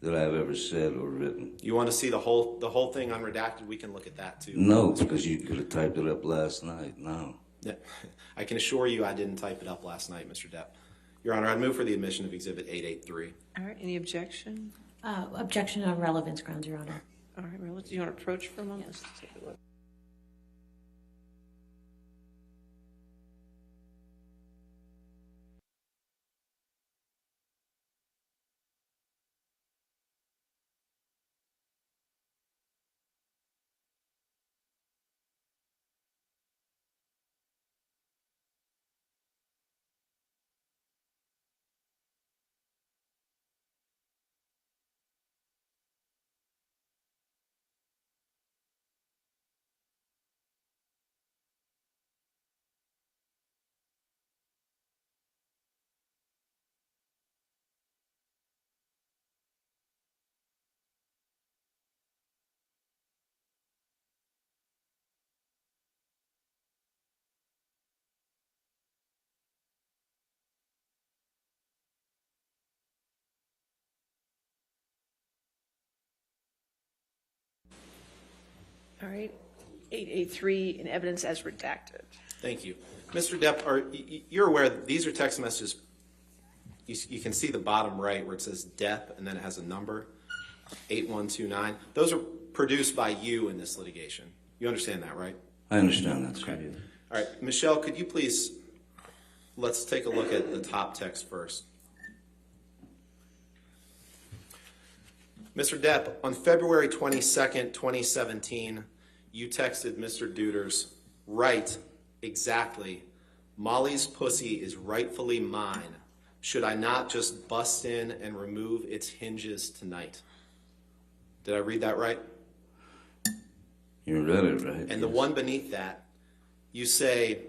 that I've ever said or written. You want to see the whole thing unredacted? We can look at that too. No, because you could have typed it up last night. No. Yeah. I can assure you I didn't type it up last night, Mr. Depp. Your Honor, I'd move for the admission of Exhibit 883. All right, any objection? Objection on relevance grounds, Your Honor. All right, well, do you want to approach for a moment? Let's take a look. All right. 8A3 in evidence as redacted. Thank you. Mr. Depp, you're aware that these are text messages. You can see the bottom right where it says Depp and then it has a number, 8129. Those are produced by you in this litigation. You understand that, right? I understand that, sir. Okay. All right. Michelle, could you please, let's take a look at the top text first. Mr. Depp, on February 22nd, 2017, you texted Mr. Deuters, right, exactly, Molly's pussy is rightfully mine. Should I not just bust in and remove its hinges tonight? Did I read that right? You read it right. And the one beneath that, you say,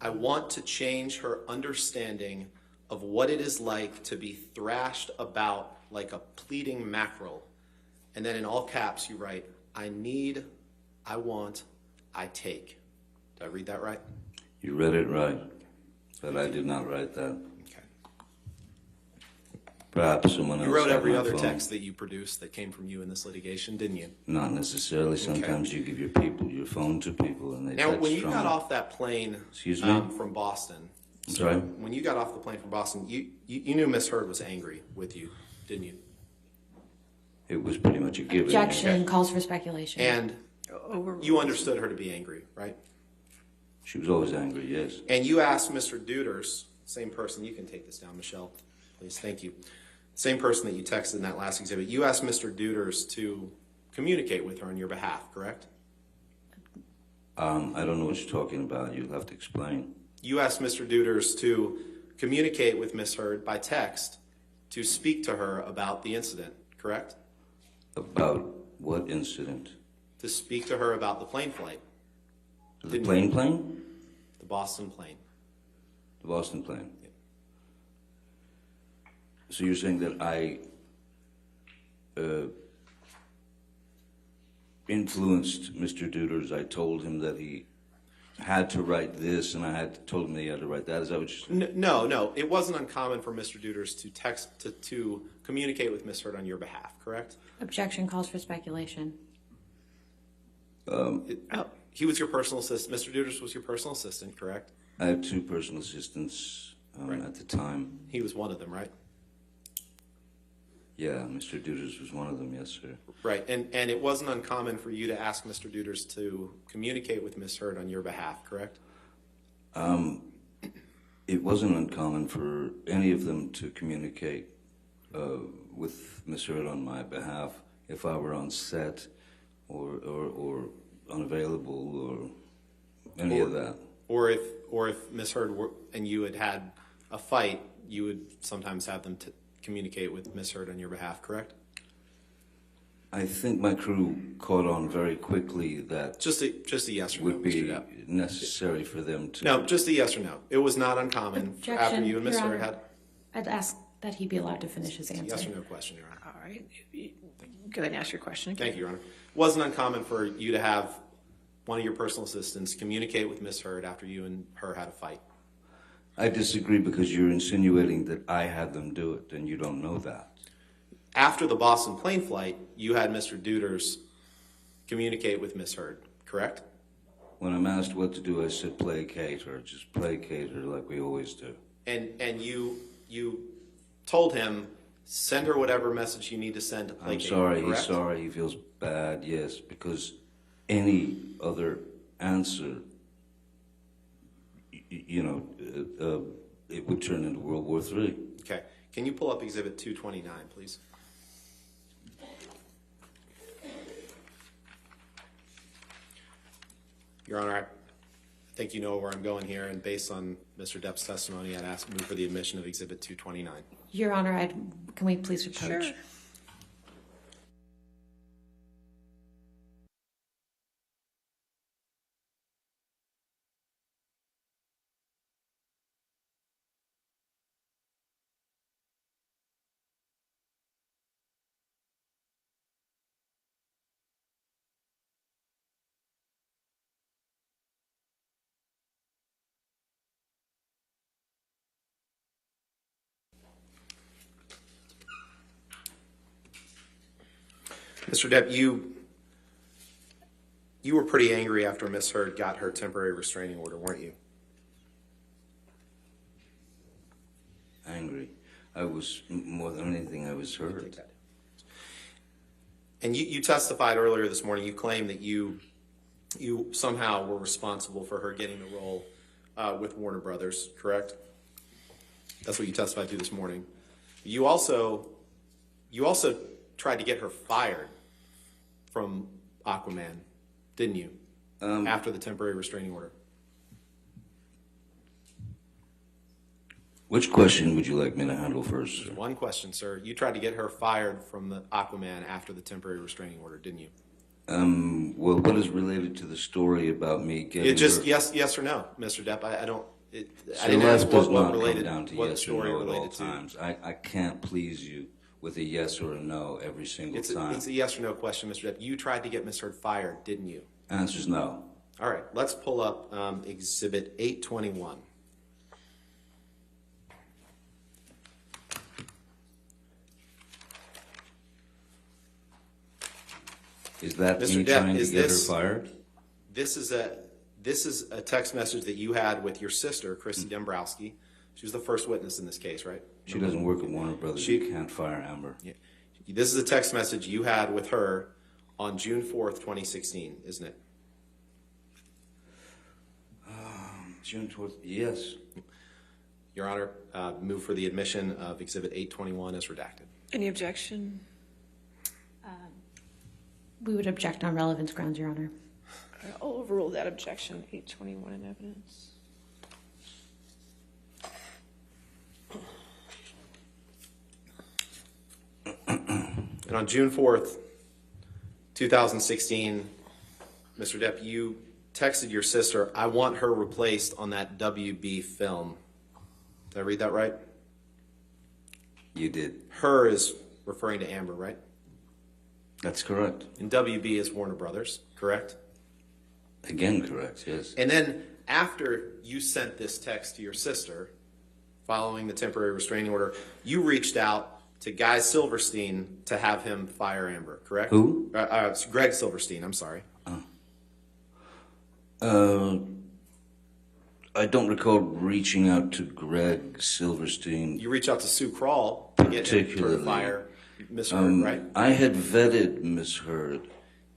I want to change her understanding of what it is like to be thrashed about like a pleading mackerel. And then in all caps, you write, I need, I want, I take. Did I read that right? You read it right, but I did not write that. Okay. Perhaps someone else You wrote had every my other phone. text that you produced that came from you in this litigation, didn't you? Not necessarily. Sometimes you give your phone to people and they Now, text when you from got it. off that plane Excuse me? From Boston, I'm sorry? when you got off the plane from Boston, you knew Miss Heard was angry with you, didn't you? It was pretty much a given. Objection, calls for speculation. And you understood her to be angry, right? She was always angry, yes. And you asked Mr. Deuters, same person, you can take this down, Michelle, please, thank you. Same person that you texted in that last exhibit. You asked Mr. Deuters to communicate with her on your behalf, correct? I don't know what you're talking about. You'll have to explain. You asked Mr. Deuters to communicate with Miss Heard by text to speak to her about the incident, correct? About what incident? To speak to her about the plane flight, The plane? the Boston plane. The Boston plane. So you're saying that I influenced Mr. Deuters. I told him that he had to write this, and I had told him that he had to write that. Is that what you're saying? No. It wasn't uncommon for Mr. Deuters to text to communicate with Miss Heard on your behalf, correct? Objection, calls for speculation. He was your personal assistant. Mr. Deuters was your personal assistant, correct? I had two personal assistants at the time. He was one of them, right? Yeah, Mr. Deuters was one of them, yes, sir. Right, and it wasn't uncommon for you to ask Mr. Deuters to communicate with Miss Heard on your behalf, correct? It wasn't uncommon for any of them to communicate with Miss Heard on my behalf if I were on set or unavailable or any of that. Or if Miss Heard and you had a fight, you would sometimes have them communicate with Miss Heard on your behalf, correct? I think my crew caught on very quickly that Just a yes or no, would be Mr. Depp. necessary for them to. No, just a yes or no. It was not uncommon after Objection, you and Miss Your Heard Honor. had I'd ask that he be allowed to finish his answer. yes or no question, Your Honor. All right. Go ahead and ask your question again. Thank you, Your Honor. It wasn't uncommon for you to have one of your personal assistants communicate with Miss Heard after you and her had a fight. I disagree because you're insinuating that I had them do it, and you don't know that. After the Boston plane flight, you had Mr. Deuters communicate with Miss Heard, correct? When I'm asked what to do, I said placate her, just placate her like we always do. And you told him, send her whatever message you need to send to I'm placate sorry, her, he's correct? sorry, he feels bad, yes, because any other answer, it would turn into World War III. Okay. Can you pull up Exhibit 229, please? Your Honor, I think you know where I'm going here, and based on Mr. Depp's testimony, I'd move for the admission of Exhibit 229. Your Honor, can we please approach? Sure. Mr. Depp, you You were pretty angry after Miss Heard got her temporary restraining order, weren't you? Angry. I was, more than anything, I was hurt. And you testified earlier this morning, you claimed that you somehow were responsible for her getting the role with Warner Brothers, correct? That's what you testified to this morning. You also tried to get her fired from Aquaman, didn't you? After the temporary restraining order. Which question would you like me to handle first, sir? One question, sir. You tried to get her fired from the Aquaman after the temporary restraining order, didn't you? Well, what is related to the story about me getting It just her? yes or no, Mr. Depp. I don't. I So didn't life ask does what not related, come down to what yes or story no at all related to. times. I can't please you with a yes or a no every single time. It's a yes or no question, Mr. Depp. You tried to get Ms. Heard fired, didn't you? Answer's no. All right, let's pull up Exhibit 821. Is that Mr. me Depp, trying to is get her this- fired? This is a text message that you had with your sister, Christy Dombrowski. She was the first witness in this case, right? She doesn't work at Warner Brothers. She- You can't fire Amber. Yeah. This is a text message you had with her on June 4th, 2016, isn't it? June 12th, yes. Your Honor, move for the admission of Exhibit 821 as redacted. Any objection? We would object on relevance grounds, Your Honor. I'll overrule that objection, 821 in evidence. And on June 4th, 2016, Mr. Depp, you texted your sister, "I want her replaced on that WB film." Did I read that right? You did. Her is referring to Amber, right? That's correct. And WB is Warner Brothers, correct? Again, correct, yes. And then after you sent this text to your sister, following the temporary restraining order, you reached out to Guy Silverstein to have him fire Amber, correct? Who? It's Greg Silverstein, I'm sorry. I don't recall reaching out to Greg Silverstein. You reached out to Sue Kroll to get him to Particularly. fire Miss Heard, right? I had vetted Miss Heard.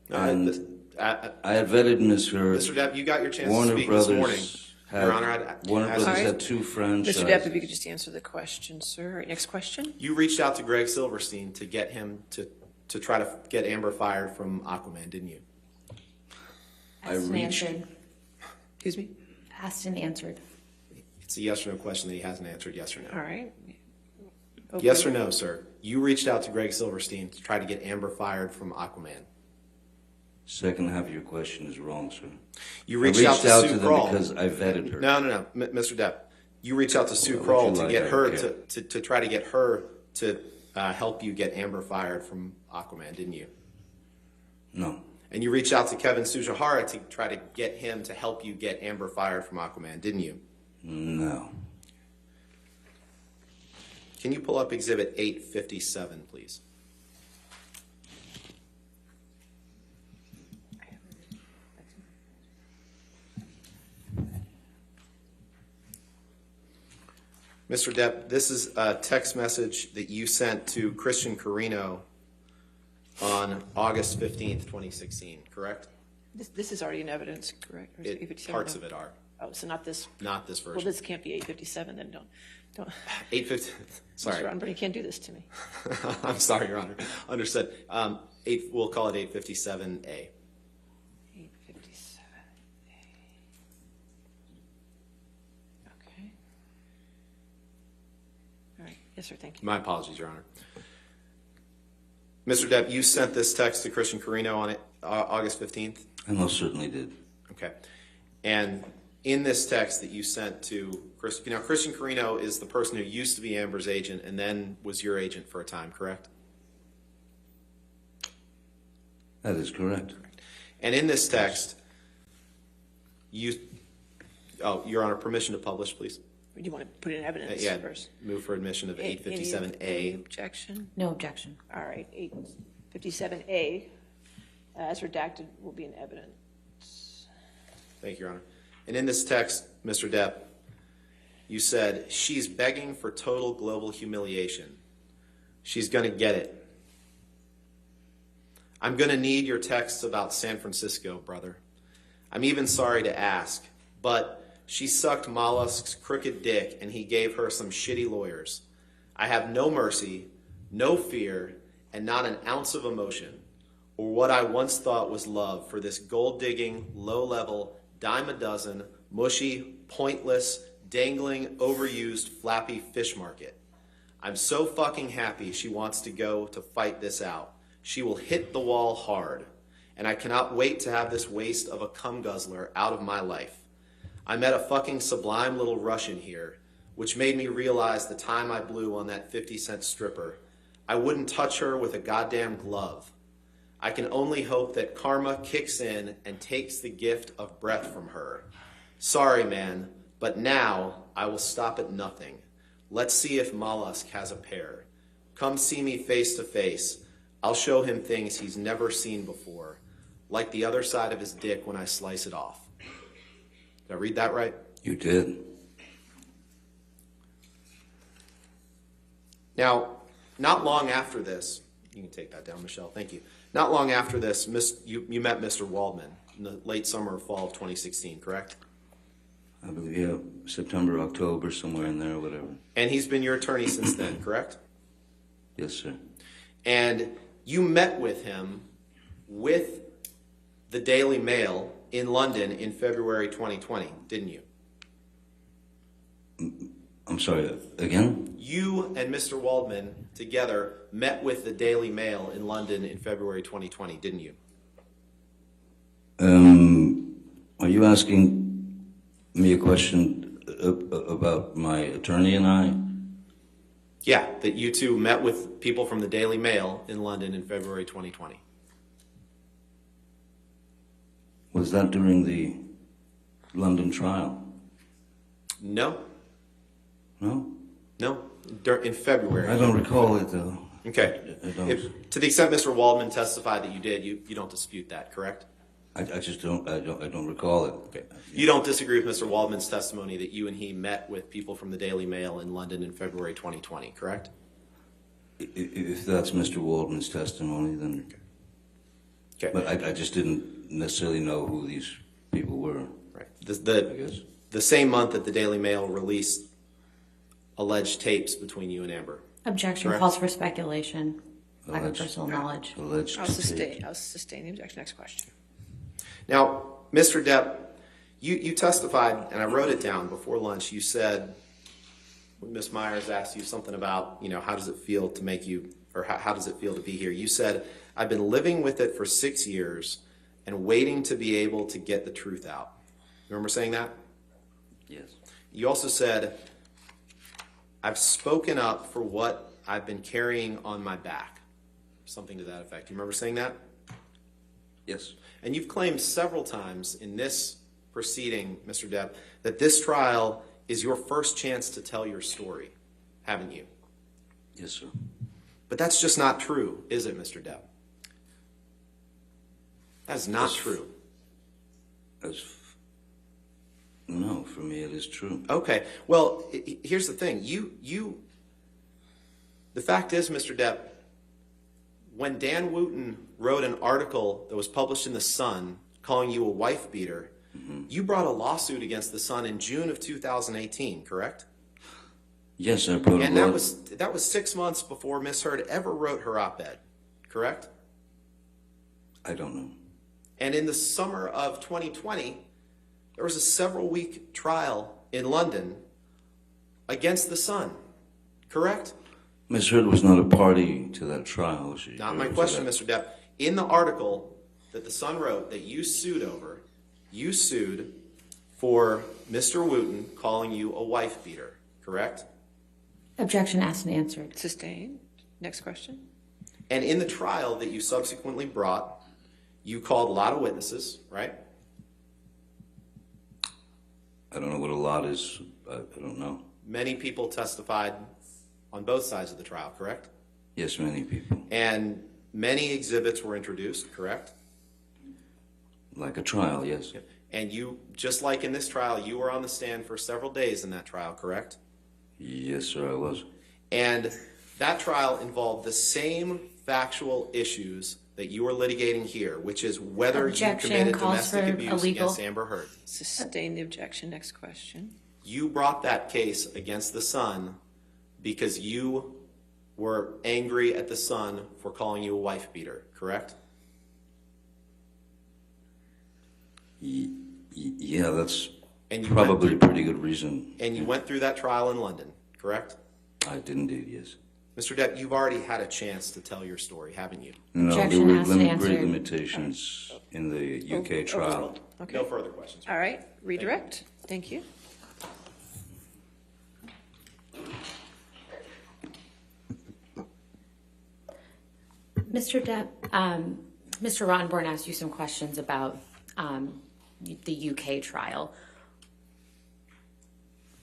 And I had vetted Miss Heard. Mr. Depp, you got your chance Warner to speak Brothers this morning. had, Your Honor, Warner Brothers All right. had two franchises. Mr. Depp, if you could just answer the question, sir. All right, next question. You reached out to Greg Silverstein to get him to try to get Amber fired from Aquaman, didn't you? I Asked and reached- answered. Excuse me? Asked and answered. It's a yes or no question that he hasn't answered, yes or no. All right. Yes or no, sir? You reached out to Greg Silverstein to try to get Amber fired from Aquaman. Second half of your question is wrong, sir. You I reached out to Sue them Kroll. because I vetted her. No, Mr. Depp. You reached out to Sue What would Kroll you to like? get I her don't to try to get her to help you get Amber fired from Aquaman, didn't you? No. And you reached out to Kevin Sujihara to try to get him to help you get Amber fired from Aquaman, didn't you? No. Can you pull up Exhibit 857, please? Mr. Depp, this is a text message that you sent to Christian Carino on August 15th, 2016, correct? This is already in evidence, correct? Or is it 857? Parts of it are, Oh, so not this. not this Well, version. this can't be 857, then don't. 850, sorry. Mr. Unburney, you can't do this to me. I'm sorry, Your Honor. Understood. We'll call it 857A. 857. Okay. All right. Yes, sir, thank you. My apologies, Your Honor. Mr. Depp, you sent this text to Christian Carino on August 15th? I most certainly did. Okay. And in this text that you sent to Christian Carino is the person who used to be Amber's agent and then was your agent for a time, correct? That is correct. And in this text, Your Honor, permission to publish, please. Do you want to put it in evidence Yeah, first? move for admission of Any 857A. objection? No objection. All right, 857A, as redacted, will be in evidence. Thank you, Your Honor. And in this text, Mr. Depp, you said, she's begging for total global humiliation. She's going to get it. I'm going to need your texts about San Francisco, brother. I'm even sorry to ask, but she sucked Mollusk's crooked dick and he gave her some shitty lawyers. I have no mercy, no fear, and not an ounce of emotion, or what I once thought was love for this gold-digging, low-level, dime-a-dozen, mushy, pointless, dangling, overused, flappy fish market. I'm so fucking happy she wants to go to fight this out. She will hit the wall hard, and I cannot wait to have this waste of a cum guzzler out of my life. I met a fucking sublime little Russian here, which made me realize the time I blew on that 50-cent stripper. I wouldn't touch her with a goddamn glove. I can only hope that karma kicks in and takes the gift of breath from her. Sorry, man, but now I will stop at nothing. Let's see if Mollusk has a pair. Come see me face to face. I'll show him things he's never seen before, like the other side of his dick when I slice it off. Did I read that right? You did. Now, not long after this, you can take that down, Michelle, thank you. Not long after this, you met Mr. Waldman in the late summer or fall of 2016, correct? I believe, yeah, September, October, somewhere in there, whatever. And he's been your attorney since then, correct? Yes, sir. And you met with him with the Daily Mail in London in February 2020, didn't you? I'm sorry, again? You and Mr. Waldman together met with the Daily Mail in London in February 2020, didn't you? Are you asking me a question about my attorney and I? Yeah, that you two met with people from the Daily Mail in London in February 2020. Was that during the London trial? No, No? no, in February. I don't recall it, though. Okay. I don't. To the extent Mr. Waldman testified that you did, you don't dispute that, correct? I just don't recall it. Okay. You don't disagree with Mr. Waldman's testimony that you and he met with people from the Daily Mail in London in February 2020, correct? If that's Mr. Waldman's testimony, then... Okay. But I just didn't necessarily know who these people were. Right. I guess. The same month that the Daily Mail released alleged tapes between you and Amber. Objection Correct. calls for speculation, lack of Alleged. personal knowledge. Alleged I'll tape. sustain the objection. Next question. Now, Mr. Depp, you testified, and I wrote it down before lunch. You said, when Ms. Myers asked you something about, how does it feel to make you, or how does it feel to be here? You said, I've been living with it for 6 years and waiting to be able to get the truth out. You remember saying that? Yes. You also said, I've spoken up for what I've been carrying on my back. Something to that effect. You remember saying that? Yes. And you've claimed several times in this proceeding, Mr. Depp, that this trial is your first chance to tell your story, haven't you? Yes, sir. But that's just not true, is it, Mr. Depp? That's not true. No, for me it is true. Okay, well, here's the thing. The fact is, Mr. Depp, when Dan Wooten wrote an article that was published in The Sun calling you a wife beater, you brought a lawsuit against The Sun in June of 2018, correct? Yes, I brought And a that was 6 months before Miss Heard ever wrote her op-ed, correct? I don't know. And in the summer of 2020, there was a several-week trial in London against The Sun, correct? Ms. Heard was not a party to that trial, was she? Not my Or was question, that- Mr. Depp. In the article that The Sun wrote that you sued over, you sued for Mr. Wooten calling you a wife beater, correct? Objection asked and answered. Sustained. Next question. And in the trial that you subsequently brought, you called a lot of witnesses, right? I don't know what a lot is. I don't know. Many people testified on both sides of the trial, correct? Yes, many people. And many exhibits were introduced, correct? Like a trial, yes. And you, just like in this trial, you were on the stand for several days in that trial, correct? Yes, sir, I was. And that trial involved the same factual issues that you are litigating here, which is whether Objection you committed calls domestic for abuse illegal. against Amber Heard. Sustain the objection. Next question. You brought that case against the Sun because you were angry at the Sun for calling you a wife beater, correct? Yeah, that's And you probably a went pretty good reason. And you went through that trial in London, correct? I did indeed, yes. Mr. Depp, you've already had a chance to tell your story, haven't you? No, there Objection were asked and great answered. limitations in the UK trial. Overruled. Okay. No further questions. All right. Redirect. Thank you. Mr. Depp, Mr. Rottenborn asked you some questions about the UK trial.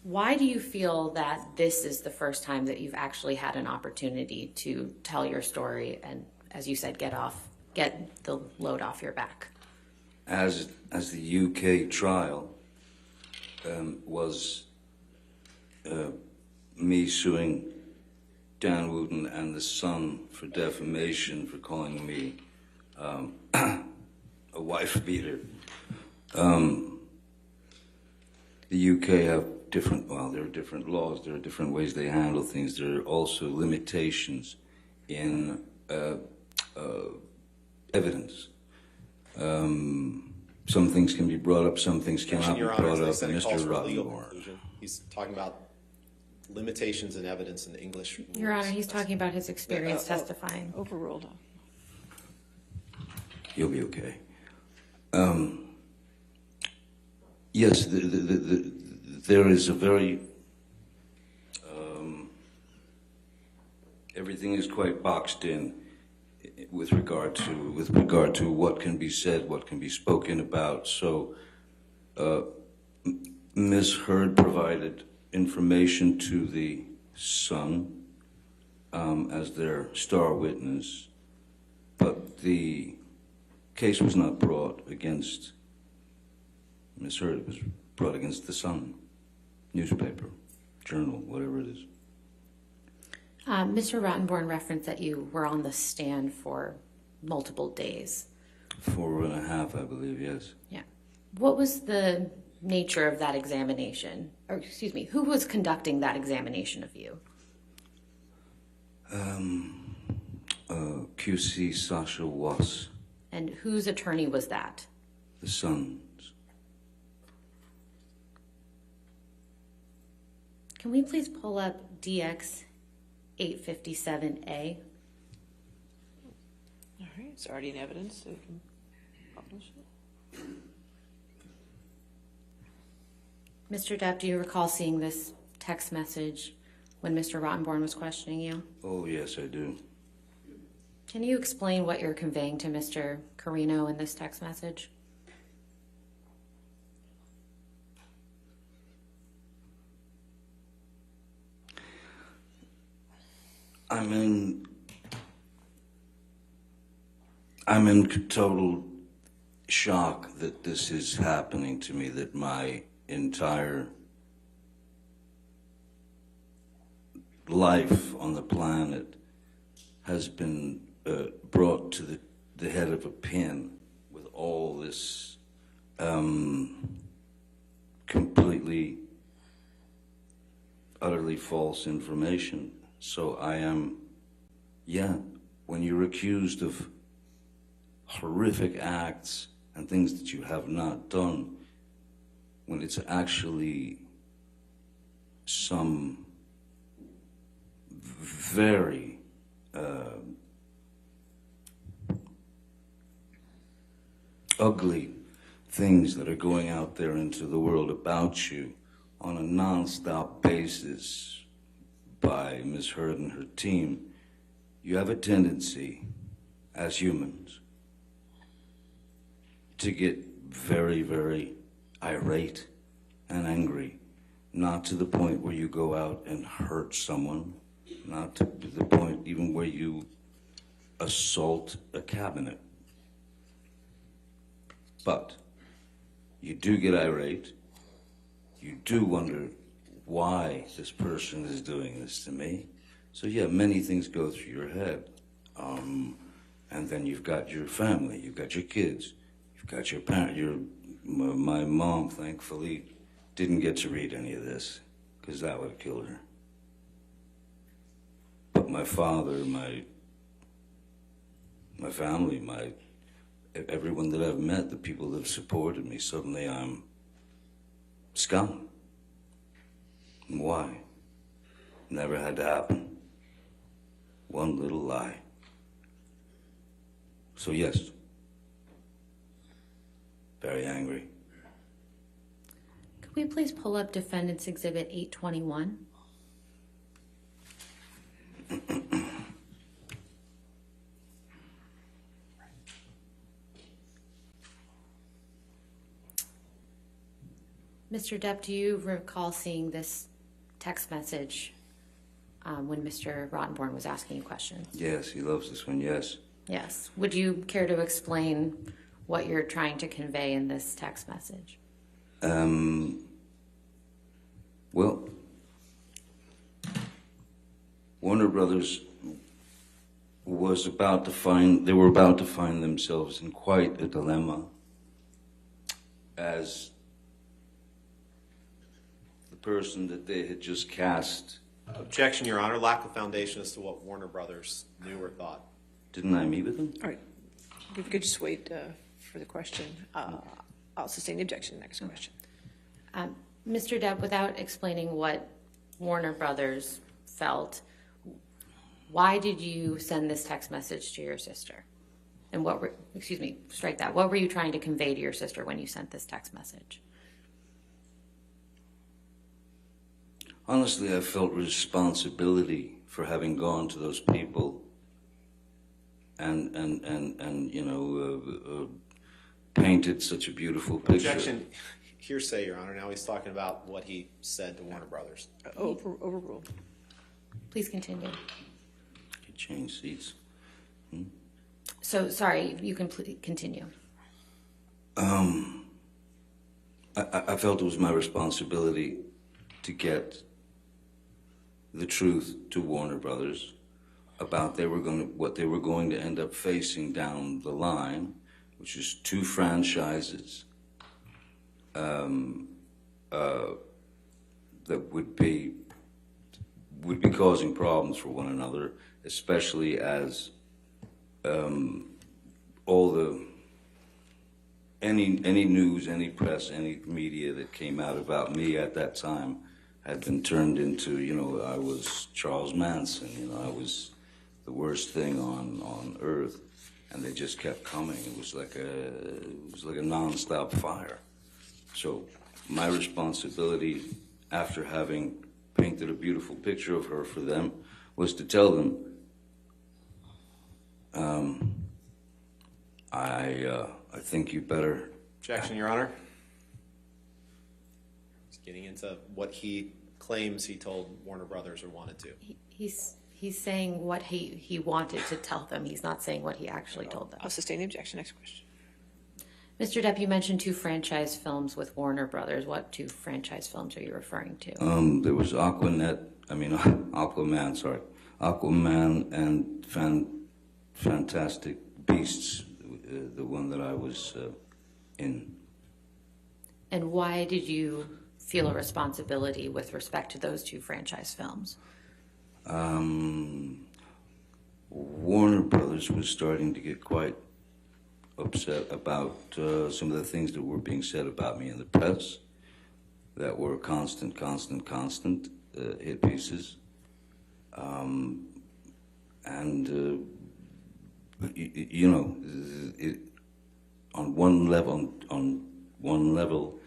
Why do you feel that this is the first time that you've actually had an opportunity to tell your story and, as you said, get the load off your back? As the UK trial was me suing Dan Wooten and the Sun for defamation for calling me a wife beater. The UK have there are different laws, there are different ways they handle things. There are also limitations in evidence. Some things can be brought up, some things cannot be Your Honor, brought they up. said And it calls Mr. for a legal Rottenborn. conclusion. He's talking about limitations in evidence in the English. Your Honor, he's talking about his experience testifying. Overruled. You'll be okay. Yes, there is a very everything is quite boxed in with regard to what can be said, what can be spoken about. So, Ms. Heard provided information to the Sun as their star witness, but the case was not brought against Ms. Heard. It was brought against the Sun newspaper, journal, whatever it is. Mr. Rottenborn referenced that you were on the stand for multiple days. 4.5, I believe, yes. Yeah. What was the nature of that examination? Or, excuse me, who was conducting that examination of you? QC Sasha Was, And whose attorney was that? the Sun's. Can we please pull up DX 857A? All right. It's already in evidence, so you can publish it. Mr. Depp, do you recall seeing this text message when Mr. Rottenborn was questioning you? Oh, yes, I do. Can you explain what you're conveying to Mr. Carino in this text message? I'm in total shock that this is happening to me, that my entire life on the planet has been brought to the head of a pin with all this completely, utterly false information. So I am, when you're accused of horrific acts and things that you have not done, when it's actually some very ugly things that are going out there into the world about you on a non-stop basis by Ms. Heard and her team, you have a tendency as humans to get very, very irate and angry, not to the point where you go out and hurt someone, not to the point even where you assault a cabinet. But You do get irate. You do wonder why this person is doing this to me. So yeah, many things go through your head. And then you've got your family, you've got your kids, you've got your parents. My mom, thankfully, didn't get to read any of this, because that would have killed her. But my father, my family, everyone that I've met, the people that have supported me, suddenly I'm scum. And why? Never had to happen. One little lie. So yes, very angry. Could we please pull up Defendant's Exhibit 821? Mr. Depp, do you recall seeing this text message when Mr. Rottenborn was asking you questions? Yes, he loves this one, yes. Yes. Would you care to explain what you're trying to convey in this text message? Well, Warner Brothers was about to find themselves in quite a dilemma as the person that they had just cast. Objection, Your Honor. Lack of foundation as to what Warner Brothers knew or thought. Didn't I meet with them? All right. If we could just wait for the question. I'll sustain the objection. Next question. Mr. Depp, without explaining what Warner Brothers felt, why did you send this text message to your sister? And what were, excuse me, strike that. What were you trying to convey to your sister when you sent this text message? Honestly, I felt responsibility for having gone to those people and painted such a beautiful picture. Objection. Hearsay, Your Honor. Now he's talking about what he said to Warner Brothers. Overruled. Please continue. Could change seats. So, sorry, you can continue. I felt it was my responsibility to get the truth to Warner Brothers about what they were going to end up facing down the line, which is 2 franchises that would be causing problems for one another, especially as any news, any press, any media that came out about me at that time had been turned into, I was Charles Manson, I was the worst thing on earth, and they just kept coming. It was like a nonstop fire. So my responsibility, after having painted a beautiful picture of her for them, was to tell them, I think you better. Objection, Your Honor. He's getting into what he claims he told Warner Brothers or wanted to. He's saying what he wanted to tell them. He's not saying what he actually told them. I'll sustain the objection. Next question. Mr. Depp, you mentioned 2 franchise films with Warner Brothers. What 2 franchise films are you referring to? There was Aquaman and Fantastic Beasts, the one that I was in. And why did you feel a responsibility with respect to those 2 franchise films? Warner Brothers was starting to get quite upset about some of the things that were being said about me in the press that were constant hit pieces. On one level,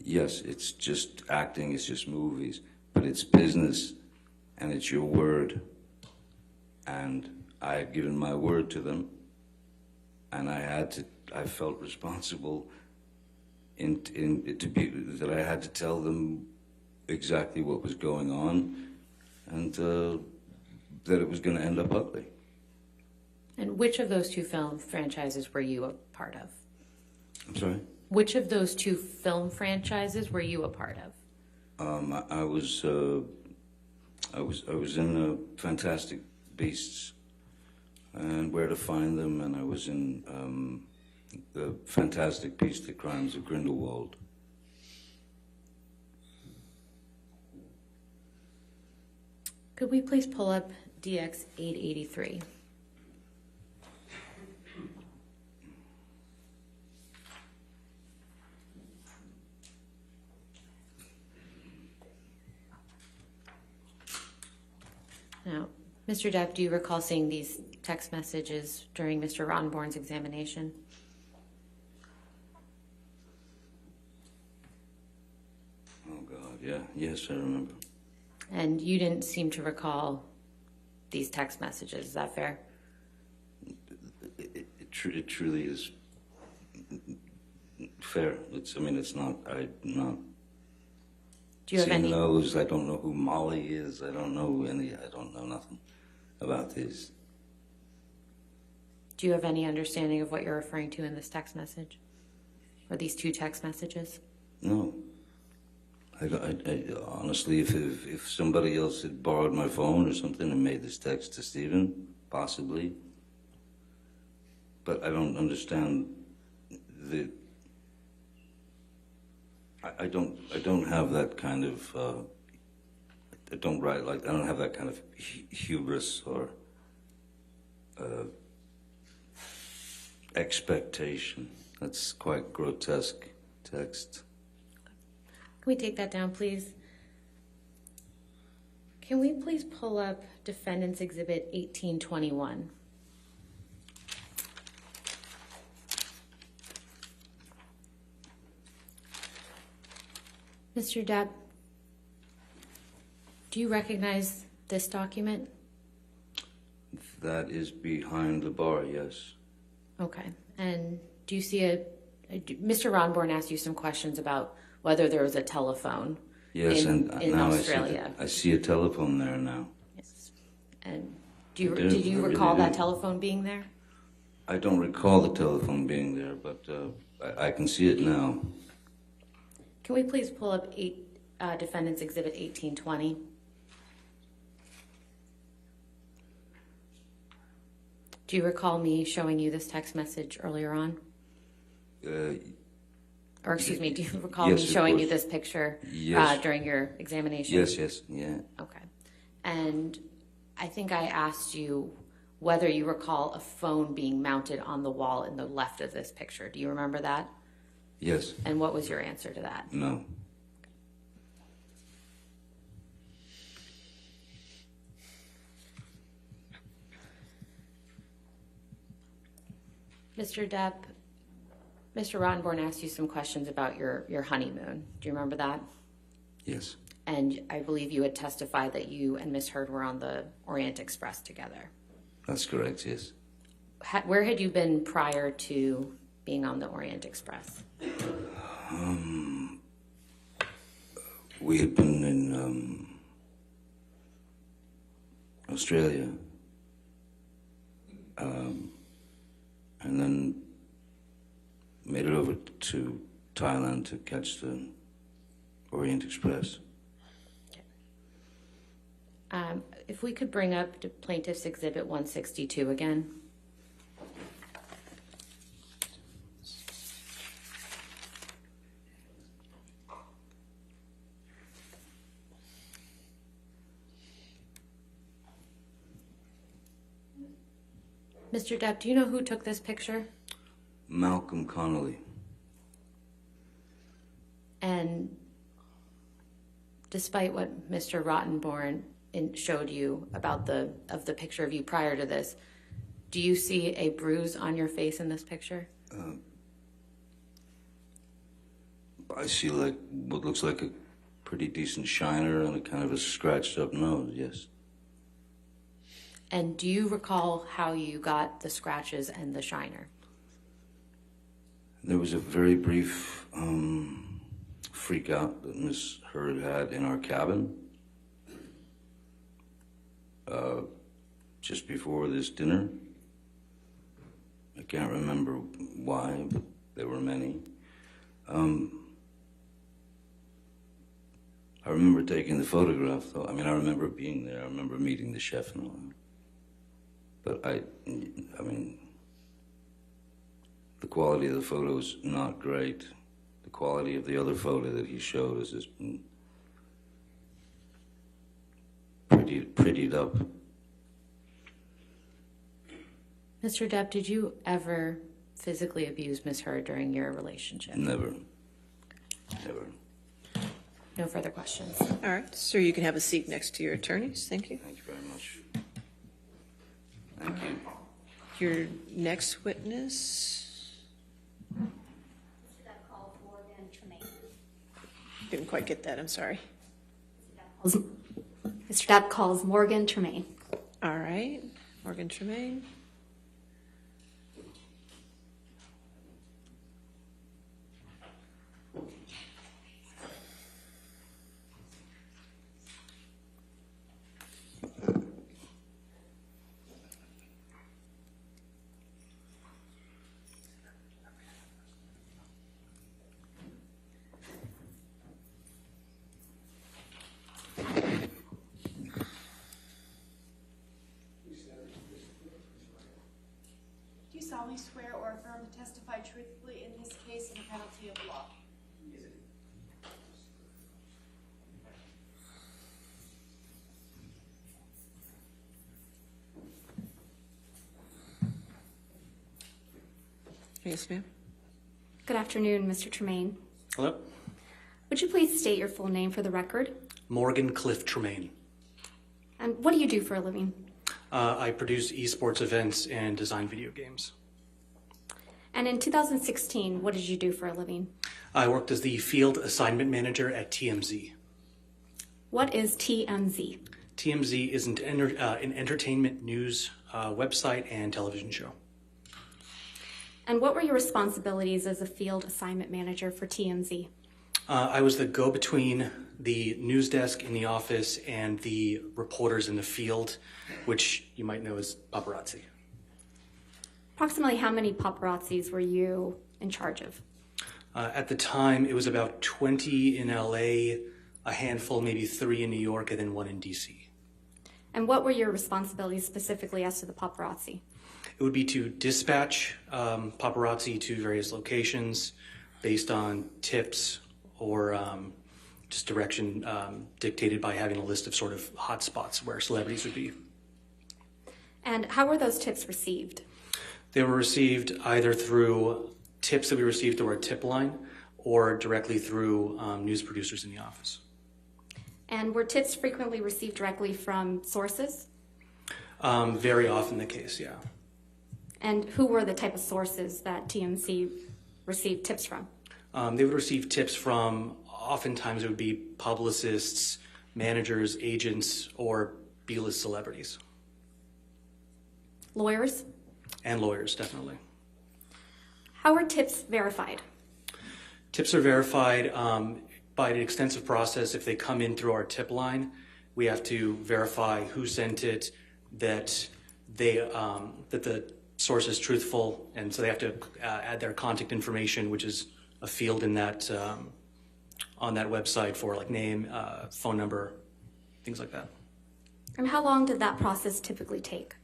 yes, it's just acting, it's just movies, but it's business and it's your word. And I had given my word to them, and I felt responsible that I had to tell them exactly what was going on, and that it was going to end up ugly. And which of those 2 film franchises were you a part of? I'm sorry? which of those two film franchises were you a part of? I was in Fantastic Beasts and Where to Find Them, and I was in the Fantastic Beasts: The Crimes of Grindelwald. Could we please pull up DX 883? Now, Mr. Depp, do you recall seeing these text messages during Mr. Rottenborn's examination? Oh, God, yeah. Yes, I remember. And you didn't seem to recall these text messages, is that fair? It truly is fair. It's not, I'm not Do you have seeing any? those. I don't know who Molly is. I don't know nothing about these. Do you have any understanding of what you're referring to in this text message? Or these two text messages? No. I honestly, if somebody else had borrowed my phone or something and made this text to Stephen, possibly. But I don't understand the. I don't have that kind of. I don't have that kind of hubris or expectation. That's quite grotesque text. Can we take that down, please? Can we please pull up Defendant's Exhibit 1821? Mr. Depp, do you recognize this document? That is behind the bar, yes. Okay. And do you see Mr. Ronborn asked you some questions about whether there was a telephone Yes, in now Australia. I see a telephone there now. Yes. And did you recall that telephone being there? I don't recall the telephone being there, but I can see it now. Can we please pull up Defendant's Exhibit 1820? Do you recall me showing you this text message earlier on? Or excuse me, do you recall yes, me showing you course. this picture Yes. during your examination? Yes, yeah. Okay. And I think I asked you whether you recall a phone being mounted on the wall in the left of this picture. Do you remember that? Yes. And what was your answer to that? No. Mr. Depp, Mr. Rottenborn asked you some questions about your honeymoon. Do you remember that? Yes. And I believe you had testified that you and Miss Heard were on the Orient Express together. That's correct, yes. Where had you been prior to being on the Orient Express? We had been in Australia. And then made it over to Thailand to catch the Orient Express. If we could bring up the Plaintiff's Exhibit 162 again. Mr. Depp, do you know who took this picture? Malcolm Connolly. And despite what Mr. Rottenborn showed you about the picture of you prior to this, do you see a bruise on your face in this picture? I see like what looks like a pretty decent shiner and a kind of a scratched up nose, yes. And do you recall how you got the scratches and the shiner? There was a very brief freak out that Miss Heard had in our cabin just before this dinner. I can't remember why, but there were many. I remember taking the photograph, though. I mean, I remember being there. I remember meeting the chef and all that. But I mean, the quality of the photo is not great. The quality of the other photo that he showed is just prettied up. Mr. Depp, did you ever physically abuse Ms. Heard during your relationship? Never. Never. No further questions. All right, sir, you can have a seat next to your attorneys. Thank you. Thank you very much. Thank you. Your next witness, didn't quite get that, I'm sorry. Mr. Depp calls Morgan Tremaine. All right, Morgan Tremaine. Do you solemnly swear or affirm to testify truthfully in this case in the penalty of law? Yes, ma'am. Good afternoon, Mr. Tremaine. Hello? Would you please state your full name for the record? Morgan Cliff Tremaine. And what do you do for a living? I produce esports events and design video games. And in 2016, what did you do for a living? I worked as the field assignment manager at TMZ. What is TMZ? TMZ is an entertainment news website and television show. And what were your responsibilities as a field assignment manager for TMZ? I was the go-between the news desk in the office and the reporters in the field, which you might know as paparazzi. Approximately how many paparazzis were you in charge of? At the time, it was about 20 in LA, a handful, maybe 3 in New York, and then 1 in DC. And what were your responsibilities specifically as to the paparazzi? It would be to dispatch paparazzi to various locations based on tips or just direction dictated by having a list of sort of hot spots where celebrities would be. And how were those tips received? They were received either through tips that we received through our tip line or directly through news producers in the office. And were tips frequently received directly from sources? Very often the case, yeah. And who were the type of sources that TMZ received tips from? They would receive tips from, oftentimes it would be publicists, managers, agents, or B-list celebrities. Lawyers? And lawyers, definitely. How are tips verified? Tips are verified by an extensive process. If they come in through our tip line, we have to verify who sent it, that the source is truthful, and so they have to add their contact information, which is a field in that on that website for like name, phone number, things like that. And how long did that process typically take?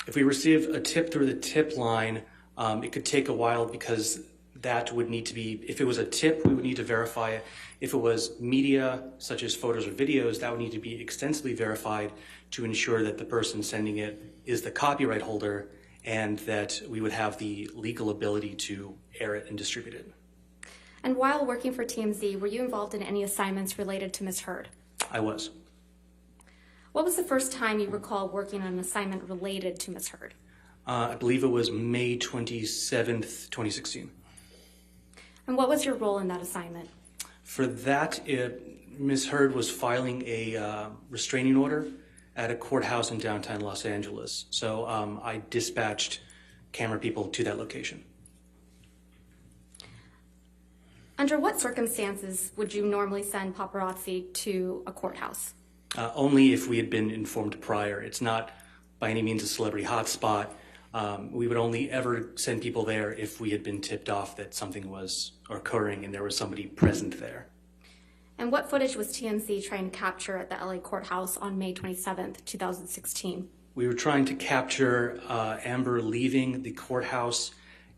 If we receive a tip through the tip line, it could take a while because that would need to be, if it was a tip, we would need to verify it. If it was media, such as photos or videos, that would need to be extensively verified to ensure that the person sending it is the copyright holder and that we would have the legal ability to air it and distribute it. And while working for TMZ, were you involved in any assignments related to Ms. Heard? I was. What was the first time you recall working on an assignment related to Ms. Heard? I believe it was May 27th, 2016. And what was your role in that assignment? For that, Ms. Heard was filing a restraining order at a courthouse in downtown Los Angeles. So I dispatched camera people to that location. Under what circumstances would you normally send paparazzi to a courthouse? Only if we had been informed prior. It's not by any means a celebrity hotspot. We would only ever send people there if we had been tipped off that something was occurring and there was somebody present there. And what footage was TMZ trying to capture at the LA courthouse on May 27th, 2016? We were trying to capture Amber leaving the courthouse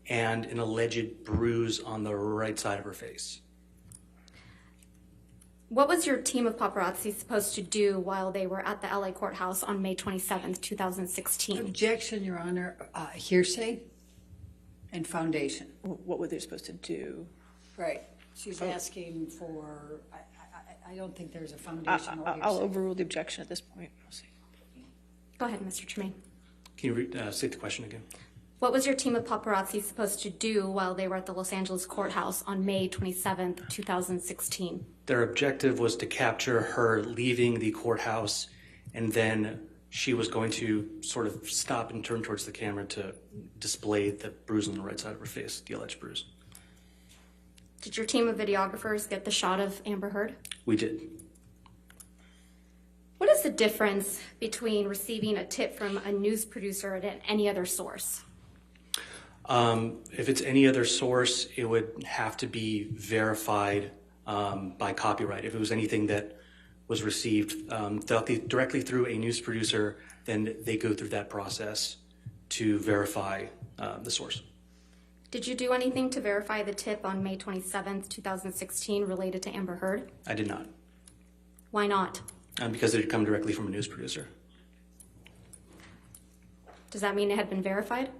and an alleged bruise on the right side of her face. What was your team of paparazzi supposed to do while they were at the LA courthouse on May 27th, 2016? Objection, Your Honor. Hearsay and foundation. What were they supposed to do? Right. She's asking for, I don't think there's a foundation or I'll hearsay. overrule the objection at this point. We'll see. Go ahead, Mr. Tremaine. Can you state the question again? What was your team of paparazzi supposed to do while they were at the Los Angeles courthouse on May 27th, 2016? Their objective was to capture her leaving the courthouse, and then she was going to sort of stop and turn towards the camera to display the bruise on the right side of her face, the alleged bruise. Did your team of videographers get the shot of Amber Heard? We did. What is the difference between receiving a tip from a news producer and any other source? If it's any other source, it would have to be verified by copyright. If it was anything that was received directly through a news producer, then they go through that process to verify the source. Did you do anything to verify the tip on May 27th, 2016 related to Amber Heard? I did not, Why not? because it had come directly from a news producer. Does that mean it had been verified?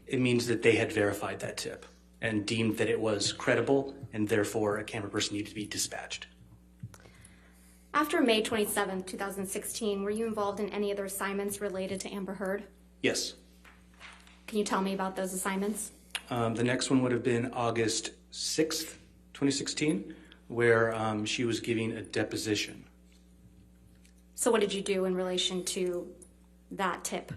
It means that they had verified that tip and deemed that it was credible, and therefore a camera person needed to be dispatched. After May 27th, 2016, were you involved in any other assignments related to Amber Heard? Yes. Can you tell me about those assignments? The next one would have been August 6th, 2016, where she was giving a deposition. So what did you do in relation to that tip?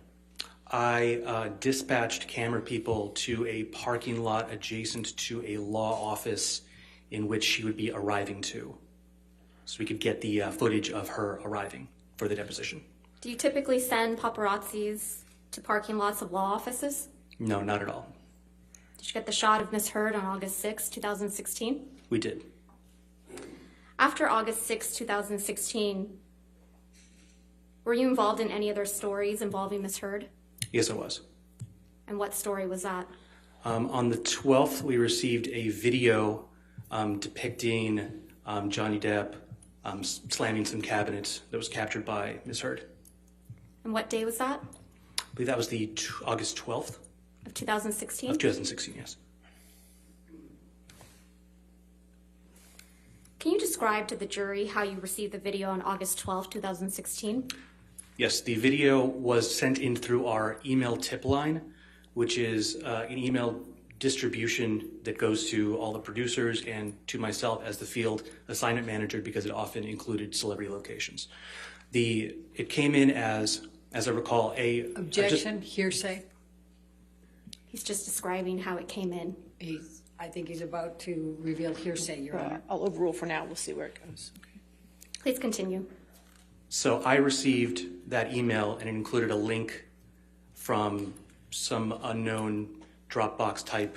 I dispatched camera people to a parking lot adjacent to a law office in which she would be arriving to, so we could get the footage of her arriving for the deposition. Do you typically send paparazzis to parking lots of law offices? No, not at all. Did you get the shot of Miss Heard on August 6, 2016? We did. After August 6, 2016, were you involved in any other stories involving Miss Heard? Yes, I was. And what story was that? On the 12th, we received a video depicting Johnny Depp slamming some cabinets that was captured by Ms. Heard. And what day was that? I believe that was the August 12th Of 2016? of 2016, yes. Can you describe to the jury how you received the video on August 12, 2016? Yes, the video was sent in through our email tip line, which is an email distribution that goes to all the producers and to myself as the field assignment manager, because it often included celebrity locations. It came in as I recall, Objection, hearsay. He's just describing how it came in. I think he's about to reveal hearsay, Your Honor. I'll overrule for now. We'll see where it goes. Okay. Please continue. So I received that email, and it included a link from some unknown Dropbox type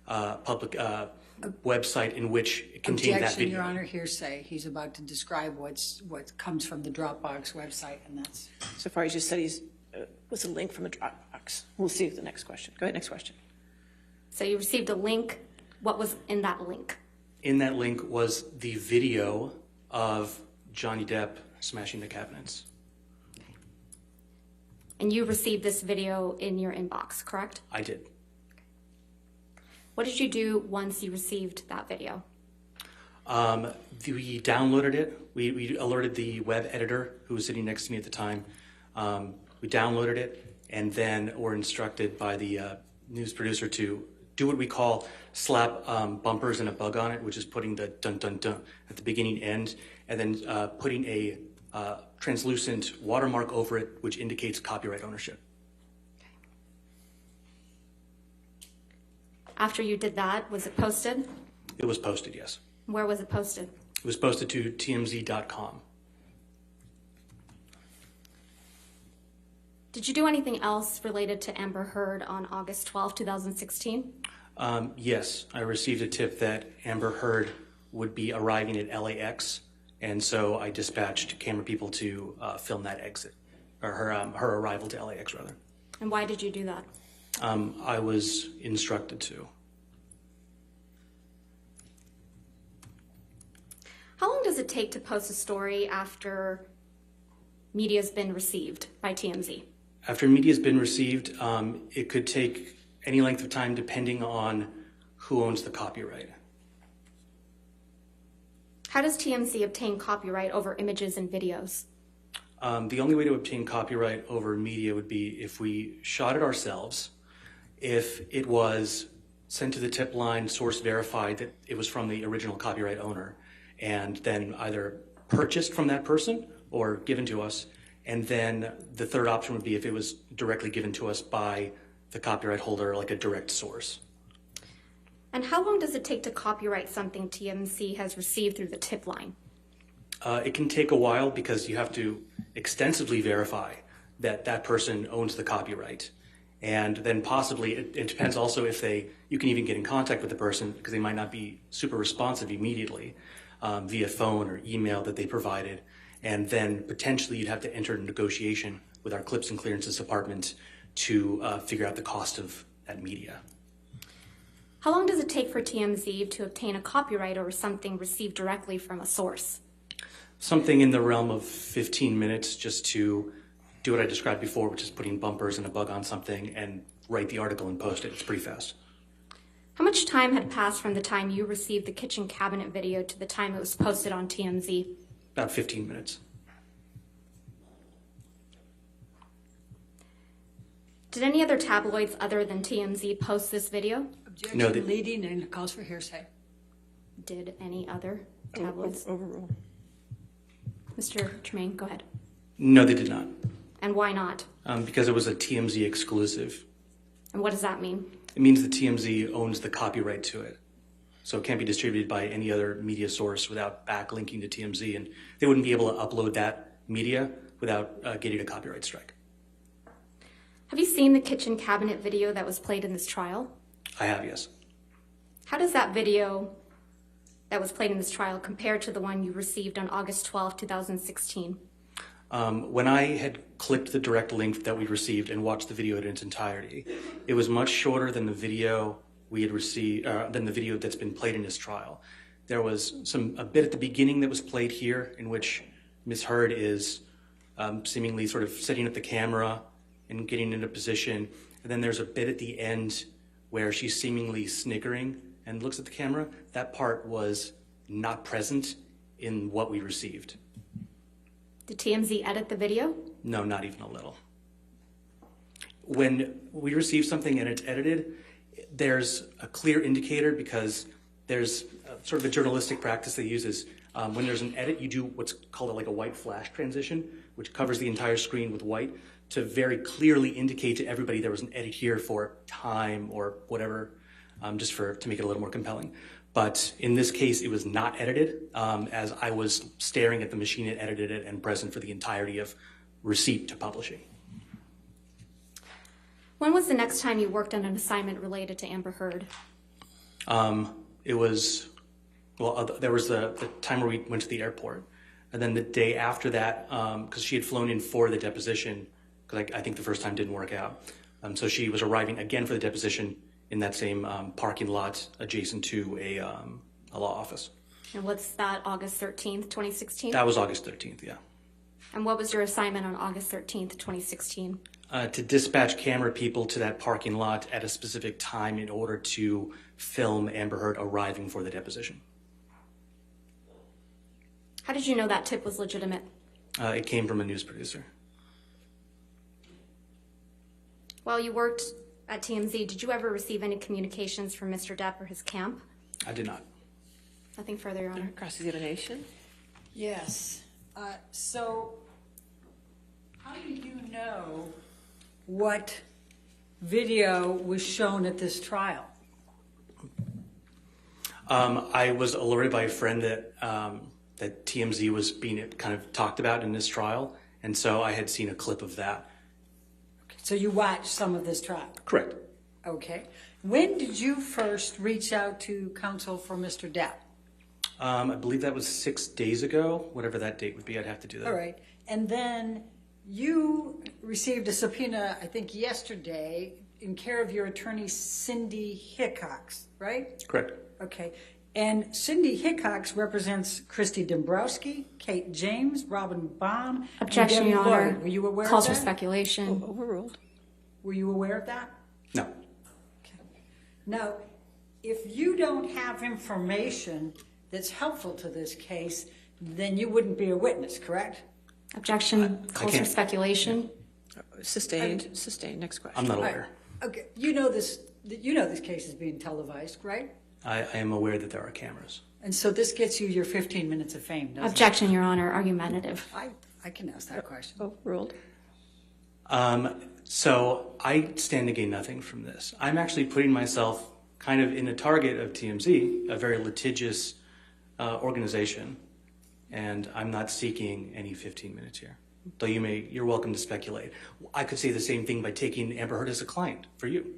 public website in which it contained that Objection, video. Your Honor, hearsay. He's about to describe what comes from the Dropbox website, and that's. So far, he just said was a link from a Dropbox. We'll see the next question. Go ahead, next question. So you received a link. What was in that link? In that link was the video of Johnny Depp smashing the cabinets. And you received this video in your inbox, correct? I did. What did you do once you received that video? We downloaded it. We alerted the web editor who was sitting next to me at the time. We downloaded it, and then were instructed by the news producer to do what we call slap bumpers and a bug on it, which is putting the dun dun dun at the beginning end, and then putting a translucent watermark over it, which indicates copyright ownership. After you did that, was it posted? It was posted, yes. Where was it posted? It was posted to tmz.com. Did you do anything else related to Amber Heard on August 12, 2016? Yes, I received a tip that Amber Heard would be arriving at LAX, and so I dispatched camera people to film that exit, or her arrival to LAX, rather. And why did you do that? I was instructed to. How long does it take to post a story after media's been received by TMZ? After media's been received, it could take any length of time depending on who owns the copyright. How does TMZ obtain copyright over images and videos? The only way to obtain copyright over media would be if we shot it ourselves, if it was sent to the tip line, source verified that it was from the original copyright owner, and then either purchased from that person or given to us. And then the third option would be if it was directly given to us by the copyright holder, like a direct source. And how long does it take to copyright something TMZ has received through the tip line? It can take a while because you have to extensively verify that that person owns the copyright. And then possibly, it depends also if you can even get in contact with the person because they might not be super responsive immediately via phone or email that they provided. And then potentially you'd have to enter a negotiation with our clips and clearances department to figure out the cost of that media. How long does it take for TMZ to obtain a copyright over something received directly from a source? Something in the realm of 15 minutes just to do what I described before, which is putting bumpers and a bug on something and write the article and post it. It's pretty fast. How much time had passed from the time you received the kitchen cabinet video to the time it was posted on TMZ? About 15 minutes. Did any other tabloids other than TMZ post this video? Objection No, leading and calls for hearsay. Did any other tabloids? Overrule. Mr. Tremaine, go ahead. No, they did not. And why not? Because it was a TMZ exclusive. And what does that mean? It means the TMZ owns the copyright to it. So it can't be distributed by any other media source without backlinking to TMZ, and they wouldn't be able to upload that media without getting a copyright strike. Have you seen the kitchen cabinet video that was played in this trial? I have, yes. How does that video that was played in this trial compare to the one you received on August 12, 2016? When I had clicked the direct link that we received and watched the video in its entirety, it was much shorter than the video we had received, than the video that's been played in this trial. There was a bit at the beginning that was played here in which Ms. Heard is seemingly sort of setting up the camera and getting into position. And then there's a bit at the end where she's seemingly sniggering and looks at the camera. That part was not present in what we received. Did TMZ edit the video? No, not even a little. When we receive something and it's edited, there's a clear indicator because there's sort of a journalistic practice that uses when there's an edit, you do what's called like a white flash transition, which covers the entire screen with white to very clearly indicate to everybody there was an edit here for time or whatever, just to make it a little more compelling. But in this case, it was not edited as I was staring at the machine that edited it and present for the entirety of receipt to publishing. When was the next time you worked on an assignment related to Amber Heard? It was, well, there was the time where we went to the airport. And then the day after that, because she had flown in for the deposition, because I think the first time didn't work out. So she was arriving again for the deposition in that same parking lot adjacent to a law office. And what's that, August 13th, 2016? That was August 13th, yeah. And what was your assignment on August 13th, 2016? To dispatch camera people to that parking lot at a specific time in order to film Amber Heard arriving for the deposition. How did you know that tip was legitimate? It came from a news producer. While you worked at TMZ, did you ever receive any communications from Mr. Depp or his camp? I did not. Nothing further, Your Honor. Cross-examination? Yes. So how do you know what video was shown at this trial? I was alerted by a friend that that TMZ was being kind of talked about in this trial, and so I had seen a clip of that. So you watched some of this trial? Correct. Okay. When did you first reach out to counsel for Mr. Depp? I believe that was 6 days ago, whatever that date would be. I'd have to do that. All right. And then you received a subpoena, I think yesterday, in care of your attorney, Cindy Hickox, right? Correct. Okay. And Cindy Hickox represents Christy Dombrowski, Kate James, Robin Baum, Objection, and Debbie Your Honor. Lloyd. Were you aware Calls of for that? speculation. Overruled. Were you aware of that? No. Now, if you don't have information that's helpful to this case, then you wouldn't be a witness, correct? Objection. Calls for can't- speculation. Sustained. Sustained. Next question. I'm not All right. aware. Okay. You know this case is being televised, right? I am aware that there are cameras. And so this gets you your 15 minutes of fame, doesn't Objection, Your Honor. Argumentative. it? I can ask that question. Overruled. So I stand to gain nothing from this. I'm actually putting myself kind of in a target of TMZ, a very litigious organization, and I'm not seeking any 15 minutes here. Though you're welcome to speculate. I could say the same thing by taking Amber Heard as a client for you.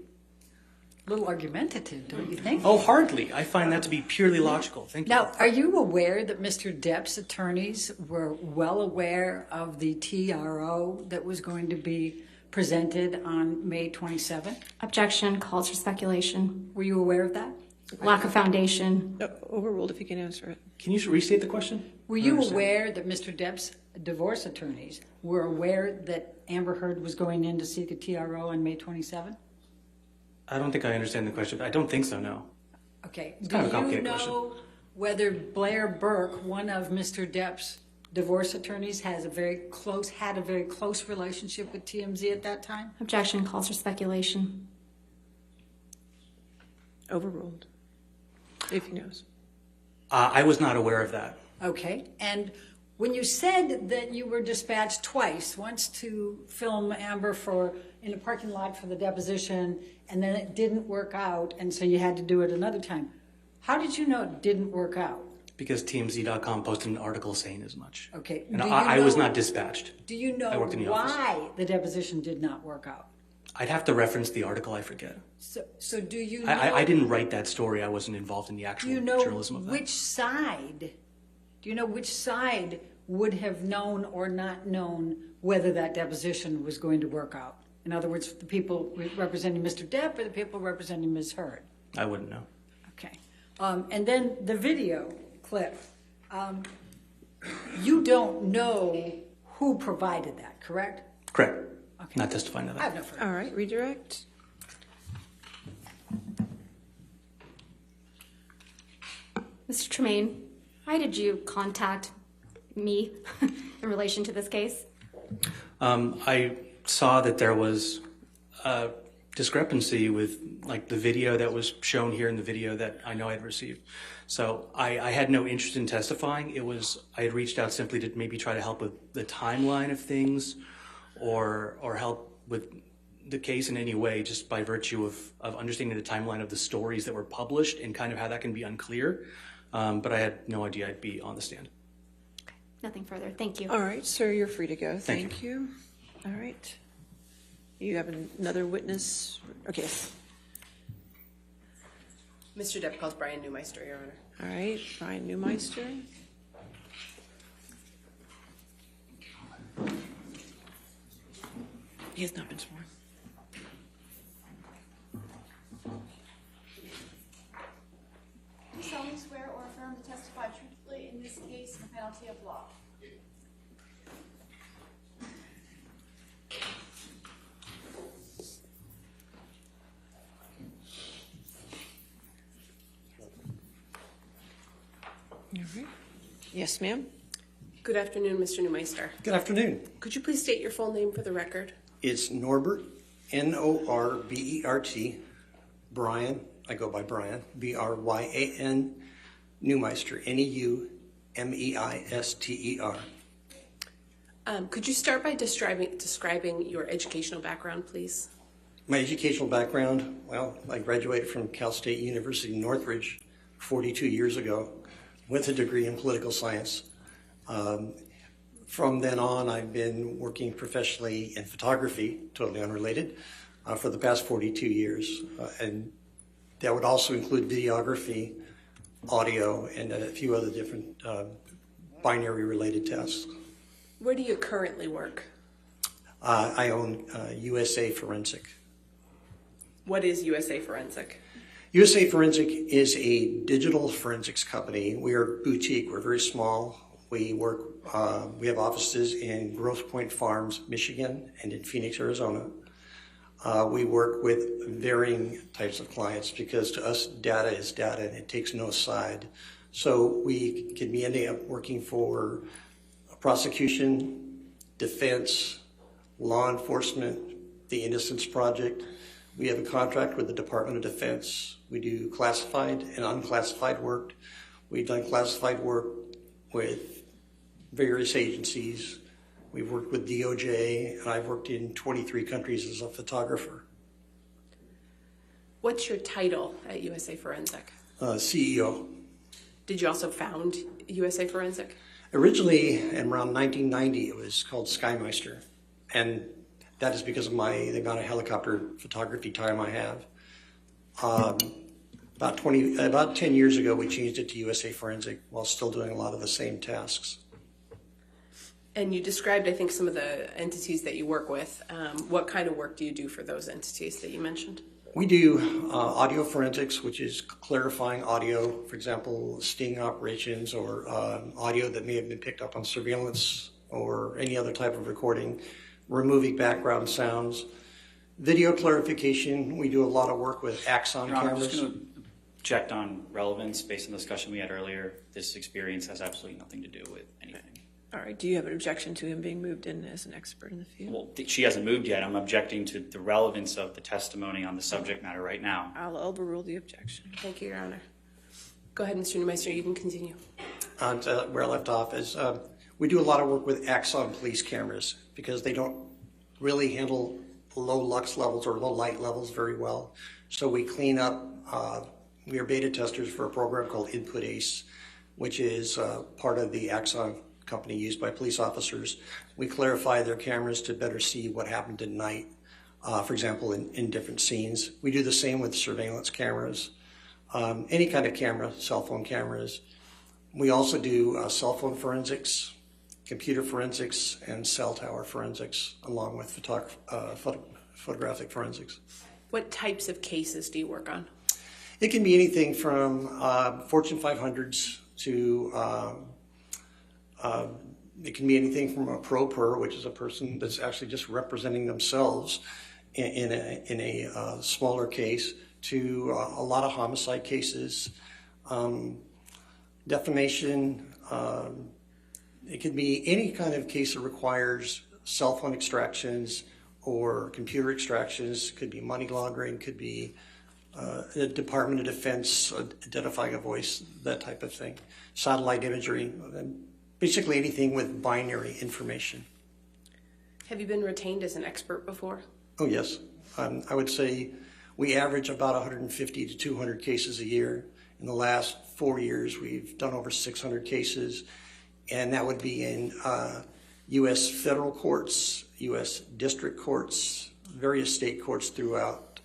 A little argumentative, don't you think? Oh, hardly. I find that to be purely logical. Thank you. Now, are you aware that Mr. Depp's attorneys were well aware of the TRO that was going to be presented on May 27th? Objection. Calls for speculation. Were you aware of that? Lack of foundation. Overruled if you can answer it. Can you restate the question? Were you aware that Mr. Depp's divorce attorneys were aware that Amber Heard was going in to seek a TRO on May 27th? I don't think I understand the question. I don't think so, no. Okay. It's kind of a Do you complicated know whether Blair Burke, one of Mr. Depp's divorce attorneys, had a very close relationship with TMZ at that time? Objection. Calls for speculation. Overruled. If he knows. I was not aware of that. Okay. And when you said that you were dispatched twice, once to film Amber in a parking lot for the deposition, and then it didn't work out, and so you had to do it another time, how did you know it didn't work out? Because TMZ.com posted an article saying as much. Okay. And Do you I was know- not dispatched. Do you know I worked in the office. why the deposition did not work out? I'd have to reference the article, I forget. So do you know? I didn't write that story. I wasn't involved in the Do actual you know journalism of that. which side? Do you know which side would have known or not known whether that deposition was going to work out? In other words, the people representing Mr. Depp or the people representing Ms. Heard? I wouldn't know. Okay. And then the video clip. You don't know who provided that, correct? Correct. Okay. Not testifying to I that. have no further. All right. Redirect. Mr. Tremaine, why did you contact me in relation to this case? I saw that there was a discrepancy with like the video that was shown here and the video that I know I'd received. So I had no interest in testifying. I had reached out simply to maybe try to help with the timeline of things or help with the case in any way, just by virtue of understanding the timeline of the stories that were published and kind of how that can be unclear. But I had no idea I'd be on the stand. Okay, nothing further. Thank you. All right, sir, you're free to go. Thank Thank you. All right. You have another witness? Okay. Mr. Depp calls Brian Neumeister, Your Honor. All right, Brian Neumeister. He has not been sworn. Do you solemnly swear or affirm to testify truthfully in this case on penalty of law? All right. Yes, ma'am. Good afternoon, Mr. Neumeister. Good afternoon. Could you please state your full name for the record? It's Norbert, Norbert, Brian, I go by Brian, Bryan, Neumeister, Neumeister. Could you start by describing your educational background, please? My educational background, well, I graduated from Cal State University Northridge 42 years ago with a degree in political science. From then on, I've been working professionally in photography, totally unrelated, for the past 42 years. And that would also include videography, audio, and a few other different binary-related tasks. Where do you currently work? I own USA Forensic. What is USA Forensic? USA Forensic is a digital forensics company. We are boutique. We're very small. We work. We have offices in Grosse Pointe Farms, Michigan, and in Phoenix, Arizona. We work with varying types of clients because to us, data is data and it takes no side. So we can be ending up working for prosecution, defense, law enforcement, the Innocence Project. We have a contract with the Department of Defense. We do classified and unclassified work. We've done classified work with various agencies. We've worked with DOJ, and I've worked in 23 countries as a photographer. What's your title at USA Forensic? CEO. Did you also found USA Forensic? Originally, in around 1990, it was called Neumeister, and that is because of the amount of helicopter photography time I have. About 10 years ago, we changed it to USA Forensic while still doing a lot of the same tasks. And you described, I think, some of the entities that you work with. What kind of work do you do for those entities that you mentioned? We do audio forensics, which is clarifying audio, for example, sting operations or audio that may have been picked up on surveillance or any other type of recording, removing background sounds. Video clarification, we do a lot of work with Axon Your Honor, cameras. I'm just going to object on relevance based on the discussion we had earlier. This experience has absolutely nothing to do with anything. All right, do you have an objection to him being moved in as an expert in the field? Well, she hasn't moved yet. I'm objecting to the relevance of the testimony on the subject matter right now. I'll overrule the objection. Thank you, Your Honor. Go ahead, Mr. Neumeister, you can continue. Where I left off is we do a lot of work with Axon police cameras because they don't really handle low lux levels or low light levels very well. So we clean up, we are beta testers for a program called Input ACE, which is part of the Axon company used by police officers. We clarify their cameras to better see what happened at night, for example, in different scenes. We do the same with surveillance cameras, any kind of camera, cell phone cameras. We also do cell phone forensics, computer forensics, and cell tower forensics, along with photographic forensics. What types of cases do you work on? It can be anything from Fortune 500s to it can be anything from a pro per, which is a person that's actually just representing themselves in a smaller case, to a lot of homicide cases, defamation. It could be any kind of case that requires cell phone extractions or computer extractions. Could be money laundering, could be the Department of Defense identifying a voice, that type of thing. Satellite imagery, basically anything with binary information. Have you been retained as an expert before? Oh, yes. I would say we average about 150 to 200 cases a year. In the last 4 years, we've done over 600 cases, and that would be in U.S. federal courts, U.S. district courts, various state courts throughout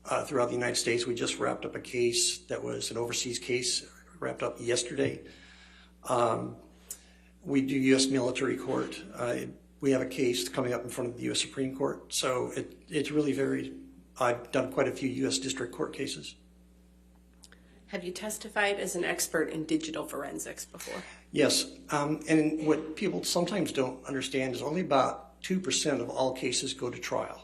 the United States. We just wrapped up a case that was an overseas case, wrapped up yesterday. We do U.S. military court. We have a case coming up in front of the U.S. Supreme Court. So it's really varied. I've done quite a few U.S. district court cases. Have you testified as an expert in digital forensics before? Yes, and what people sometimes don't understand is only about 2% of all cases go to trial.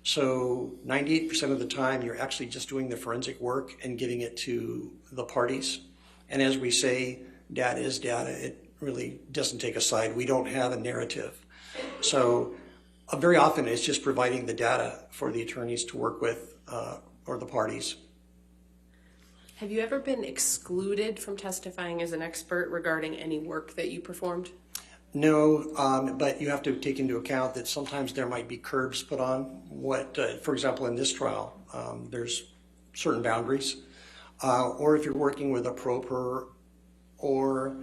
So 98% of the time, you're actually just doing the forensic work and giving it to the parties. And as we say, data is data. It really doesn't take a side. We don't have a narrative. So very often, it's just providing the data for the attorneys to work with or the parties. Have you ever been excluded from testifying as an expert regarding any work that you performed? No, but you have to take into account that sometimes there might be curbs put on. For example, in this trial, there's certain boundaries. Or if you're working with a pro per or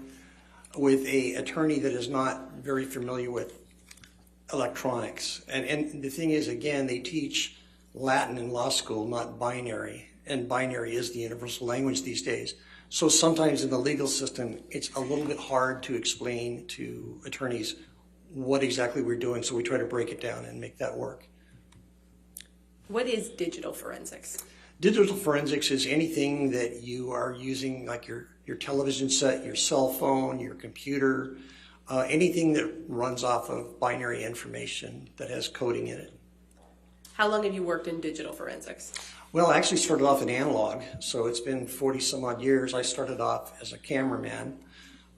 with a attorney that is not very familiar with electronics. And the thing is, again, they teach Latin in law school, not binary, and binary is the universal language these days. So sometimes in the legal system, it's a little bit hard to explain to attorneys what exactly we're doing, so we try to break it down and make that work. What is digital forensics? Digital forensics is anything that you are using, like your television set, your cell phone, your computer, anything that runs off of binary information that has coding in it. How long have you worked in digital forensics? Well, I actually started off in analog, so it's been 40 some odd years. I started off as a cameraman.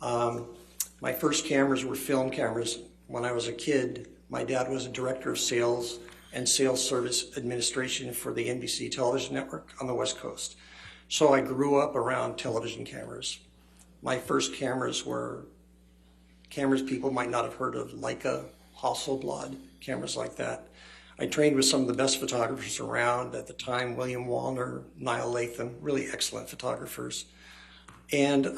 My first cameras were film cameras. When I was a kid, my dad was a director of sales and sales service administration for the NBC television network on the West Coast. So I grew up around television cameras. My first cameras were cameras people might not have heard of, Leica, Hasselblad, cameras like that. I trained with some of the best photographers around at the time, William Wallner, Niall Latham, really excellent photographers. And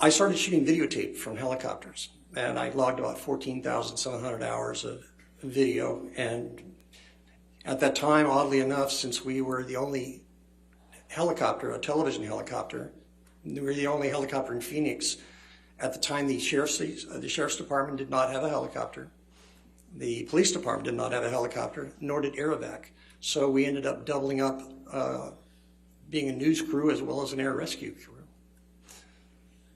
I started shooting videotape from helicopters, and I logged about 14,700 hours of video. And at that time, oddly enough, since we were the only helicopter, a television helicopter, we were the only helicopter in Phoenix. At the time, the sheriff's department did not have a helicopter. The police department did not have a helicopter, nor did Aerovac. So we ended up doubling up, being a news crew as well as an air rescue crew.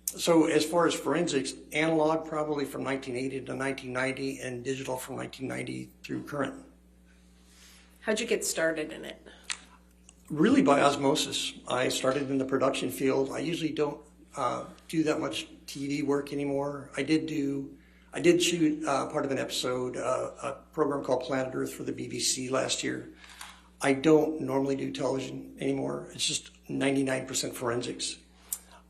So as far as forensics, analog probably from 1980 to 1990, and digital from 1990 through current. How'd you get started in it? Really by osmosis. I started in the production field. I usually don't do that much TV work anymore. I did shoot part of an episode, a program called Planet Earth for the BBC last year. I don't normally do television anymore. It's just 99% forensics.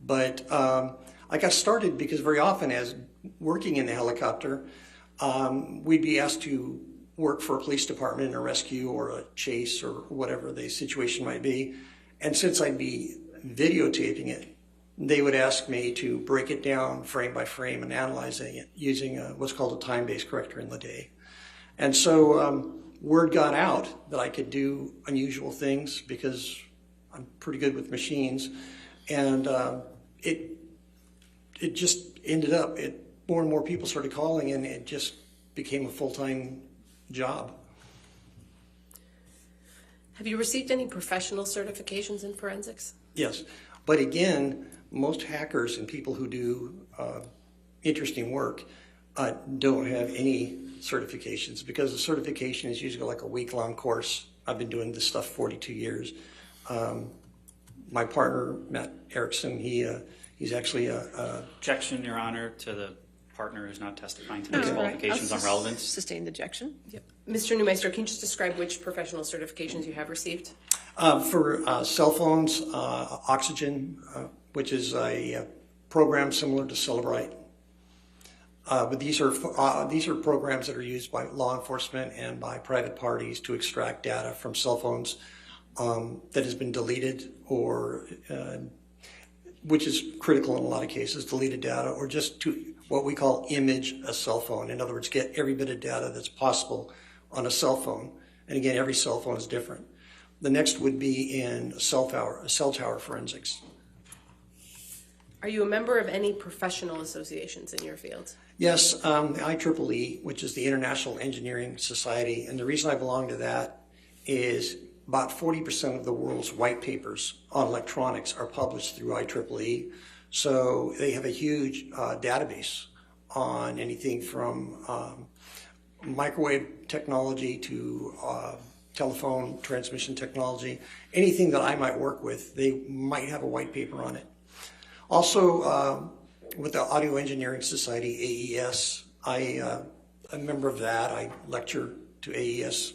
But I got started because very often, as working in the helicopter, we'd be asked to work for a police department in a rescue or a chase or whatever the situation might be. And since I'd be videotaping it, they would ask me to break it down frame by frame and analyzing it using what's called a time-based corrector in the day. And so word got out that I could do unusual things because I'm pretty good with machines. And it just ended up, more and more people started calling, and it just became a full-time job. Have you received any professional certifications in forensics? Yes, but again, most hackers and people who do interesting work don't have any certifications, because the certification is usually like a week-long course. I've been doing this stuff 42 years. My partner, Matt Erickson, he's actually a... Objection, Your Honor, to the partner who's not testifying to these qualifications on relevance. Sustained objection. Yep. Mr. Neumeister, can you just describe which professional certifications you have received? For cell phones, Oxygen, which is a program similar to Celebrite. But these are programs that are used by law enforcement and by private parties to extract data from cell phones that has been deleted, or which is critical in a lot of cases, deleted data, or just to what we call image a cell phone. In other words, get every bit of data that's possible on a cell phone. And again, every cell phone is different. The next would be in cell tower forensics. Are you a member of any professional associations in your field? Yes, the IEEE, which is the International Engineering Society, and the reason I belong to that is about 40% of the world's white papers on electronics are published through IEEE. So they have a huge database on anything from microwave technology to telephone transmission technology. Anything that I might work with, they might have a white paper on it. Also, with the Audio Engineering Society, AES, I'm a member of that. I lecture to AES.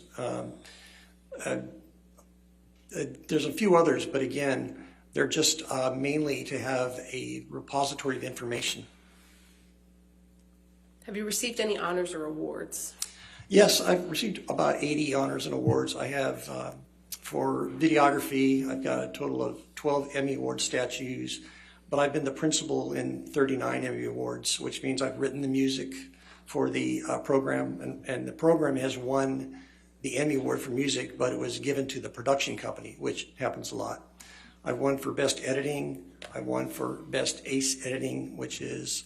There's a few others, but again, they're just mainly to have a repository of information. Have you received any honors or awards? Yes, I've received about 80 honors and awards. I have, for videography, I've got a total of 12 Emmy Award statues. but I've been the principal in 39 Emmy Awards, which means I've written the music for the program, and the program has won the Emmy Award for music, but it was given to the production company, which happens a lot. I've won for Best Editing. I've won for Best ACE Editing, which is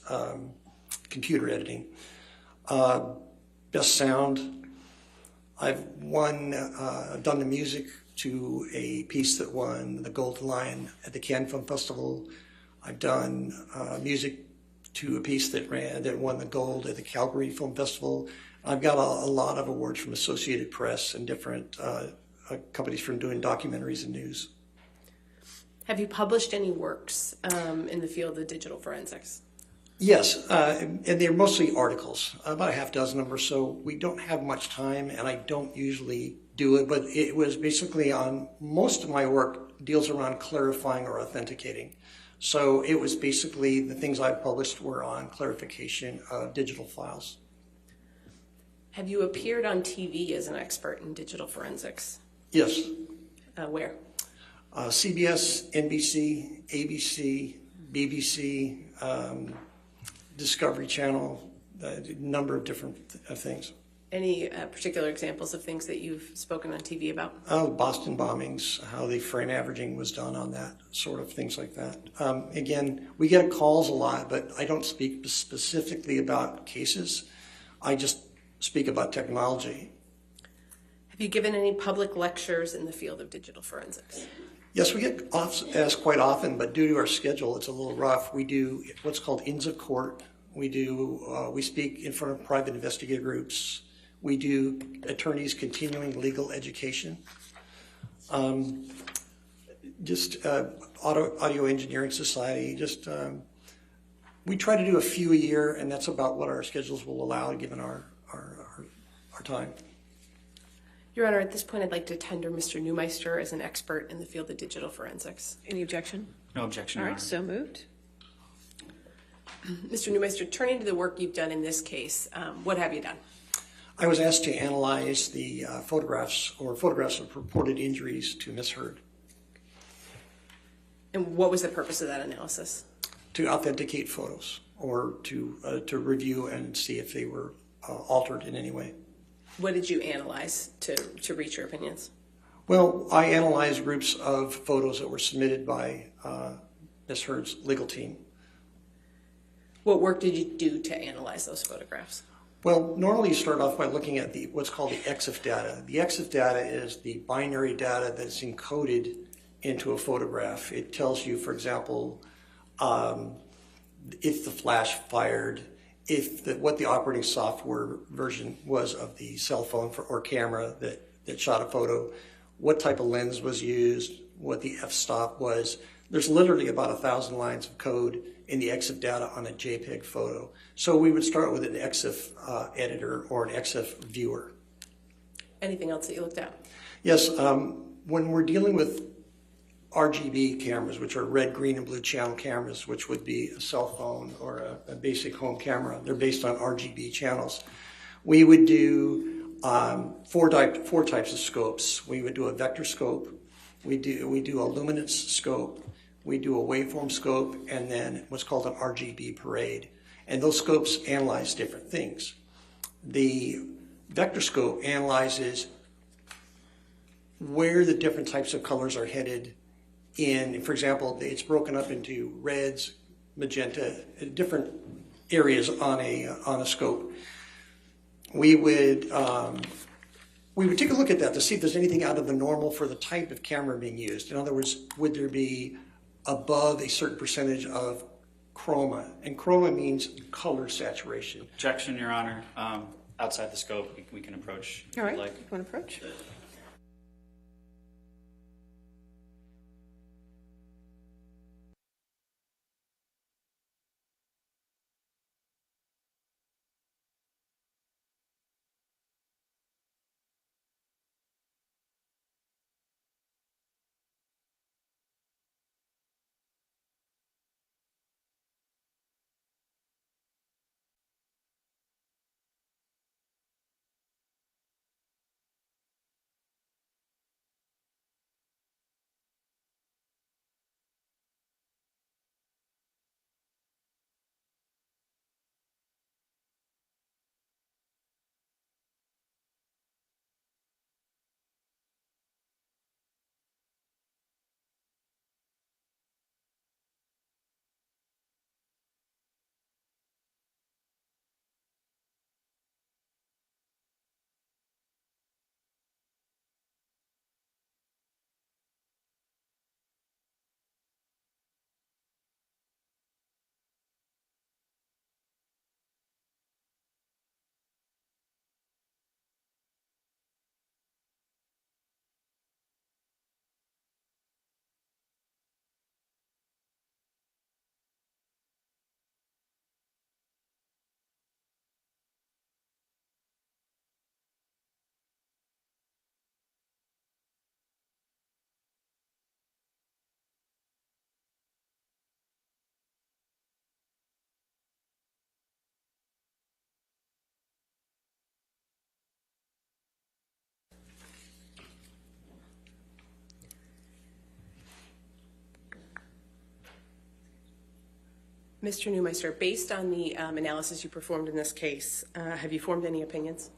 computer editing. Best Sound. I've done the music to a piece that won the Golden Lion at the Cannes Film Festival. I've done music to a piece that won the gold at the Calgary Film Festival. I've got a lot of awards from Associated Press and different companies from doing documentaries and news. Have you published any works in the field of digital forensics? Yes, and they're mostly articles, about a half dozen of them or so. We don't have much time, and I don't usually do it, but it was basically on most of my work deals around clarifying or authenticating. So it was basically the things I published were on clarification of digital files. Have you appeared on TV as an expert in digital forensics? Yes. Where? CBS, NBC, ABC, BBC, Discovery Channel, a number of different things. Any particular examples of things that you've spoken on TV about? Boston bombings, how the frame averaging was done on that, sort of things like that. Again, we get calls a lot, but I don't speak specifically about cases. I just speak about technology. Have you given any public lectures in the field of digital forensics? Yes, we get asked quite often, but due to our schedule, it's a little rough. We do what's called Inns of Court. We speak in front of private investigator groups. We do attorneys continuing legal education. Audio Engineering Society. We try to do a few a year, and that's about what our schedules will allow, given our time. Your Honor, at this point, I'd like to tender Mr. Neumeister as an expert in the field of digital forensics. Any objection? No objection, All Your right, Honor. so moved. Mr. Neumeister, turning to the work you've done in this case, what have you done? I was asked to analyze the photographs of purported injuries to Miss Heard. And what was the purpose of that analysis? To authenticate photos or to review and see if they were altered in any way. What did you analyze to reach your opinions? Well, I analyzed groups of photos that were submitted by Miss Heard's legal team. What work did you do to analyze those photographs? Well, normally you start off by looking at what's called the EXIF data. The EXIF data is the binary data that's encoded into a photograph. It tells you, for example, if the flash fired, what the operating software version was of the cell phone or camera that shot a photo, what type of lens was used, what the f-stop was. There's literally about 1,000 lines of code in the EXIF data on a JPEG photo. So we would start with an EXIF editor or an EXIF viewer. Anything else that you looked at? Yes, when we're dealing with RGB cameras, which are red, green, and blue channel cameras, which would be a cell phone or a basic home camera, they're based on RGB channels. We would do four types of scopes. We would do a vector scope, we do a luminance scope, we do a waveform scope, and then what's called an RGB parade. And those scopes analyze different things. The vector scope analyzes where the different types of colors are headed in, for example, it's broken up into reds, magenta, different areas on a scope. We would take a look at that to see if there's anything out of the normal for the type of camera being used. In other words, would there be above a certain percentage of chroma? And chroma means color saturation. Objection, Your Honor. Outside the scope, we can approach. All right, Like. you want to approach? Mr. Neumeister, based on the analysis you performed in this case, have you formed any opinions?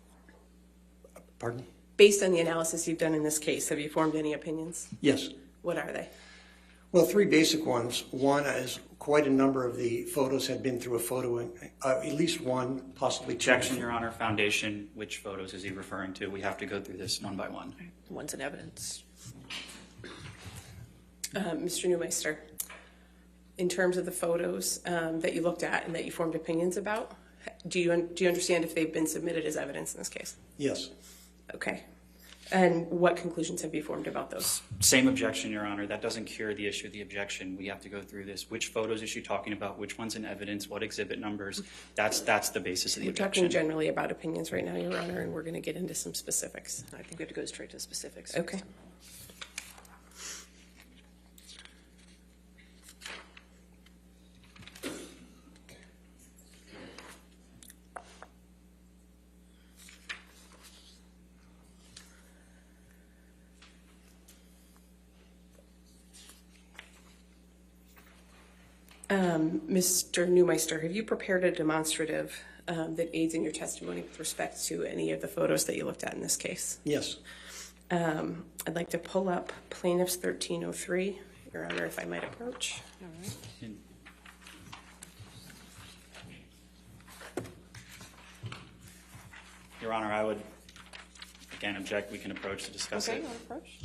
Pardon? Based on the analysis you've done in this case, have you formed any opinions? Yes. What are they? Well, three basic ones. One is quite a number of the photos had been through a photo, at least one, possibly two. Objection, Your Honor. Foundation, which photos is he referring to? We have to go through this one by one. One's in evidence. Mr. Neumeister, in terms of the photos that you looked at and that you formed opinions about, do you understand if they've been submitted as evidence in this case? Yes. Okay. And what conclusions have you formed about those? Same objection, Your Honor. That doesn't cure the issue of the objection. We have to go through this. Which photos is she talking about? Which one's in evidence? What exhibit numbers? That's the basis of the objection. We're talking generally about opinions right now, Your Honor, and we're going to get into some specifics. I think we have to go straight to the specifics. Okay. Mr. Neumeister, have you prepared a demonstrative that aids in your testimony with respect to any of the photos that you looked at in this case? Yes. I'd like to pull up Plaintiff's 1303, Your Honor, if I might approach. All right. Your Honor, I would, again, object. We can approach to discuss Okay, it. you want to approach?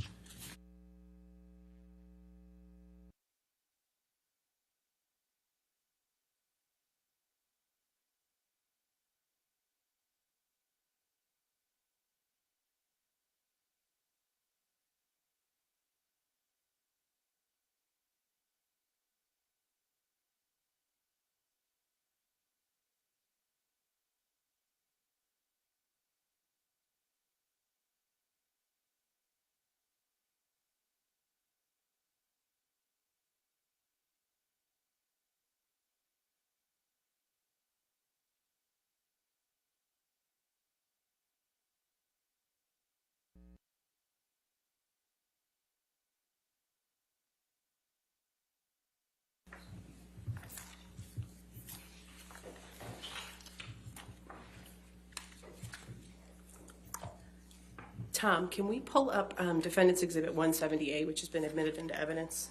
Tom, can we pull up Defendant's Exhibit 170A, which has been admitted into evidence?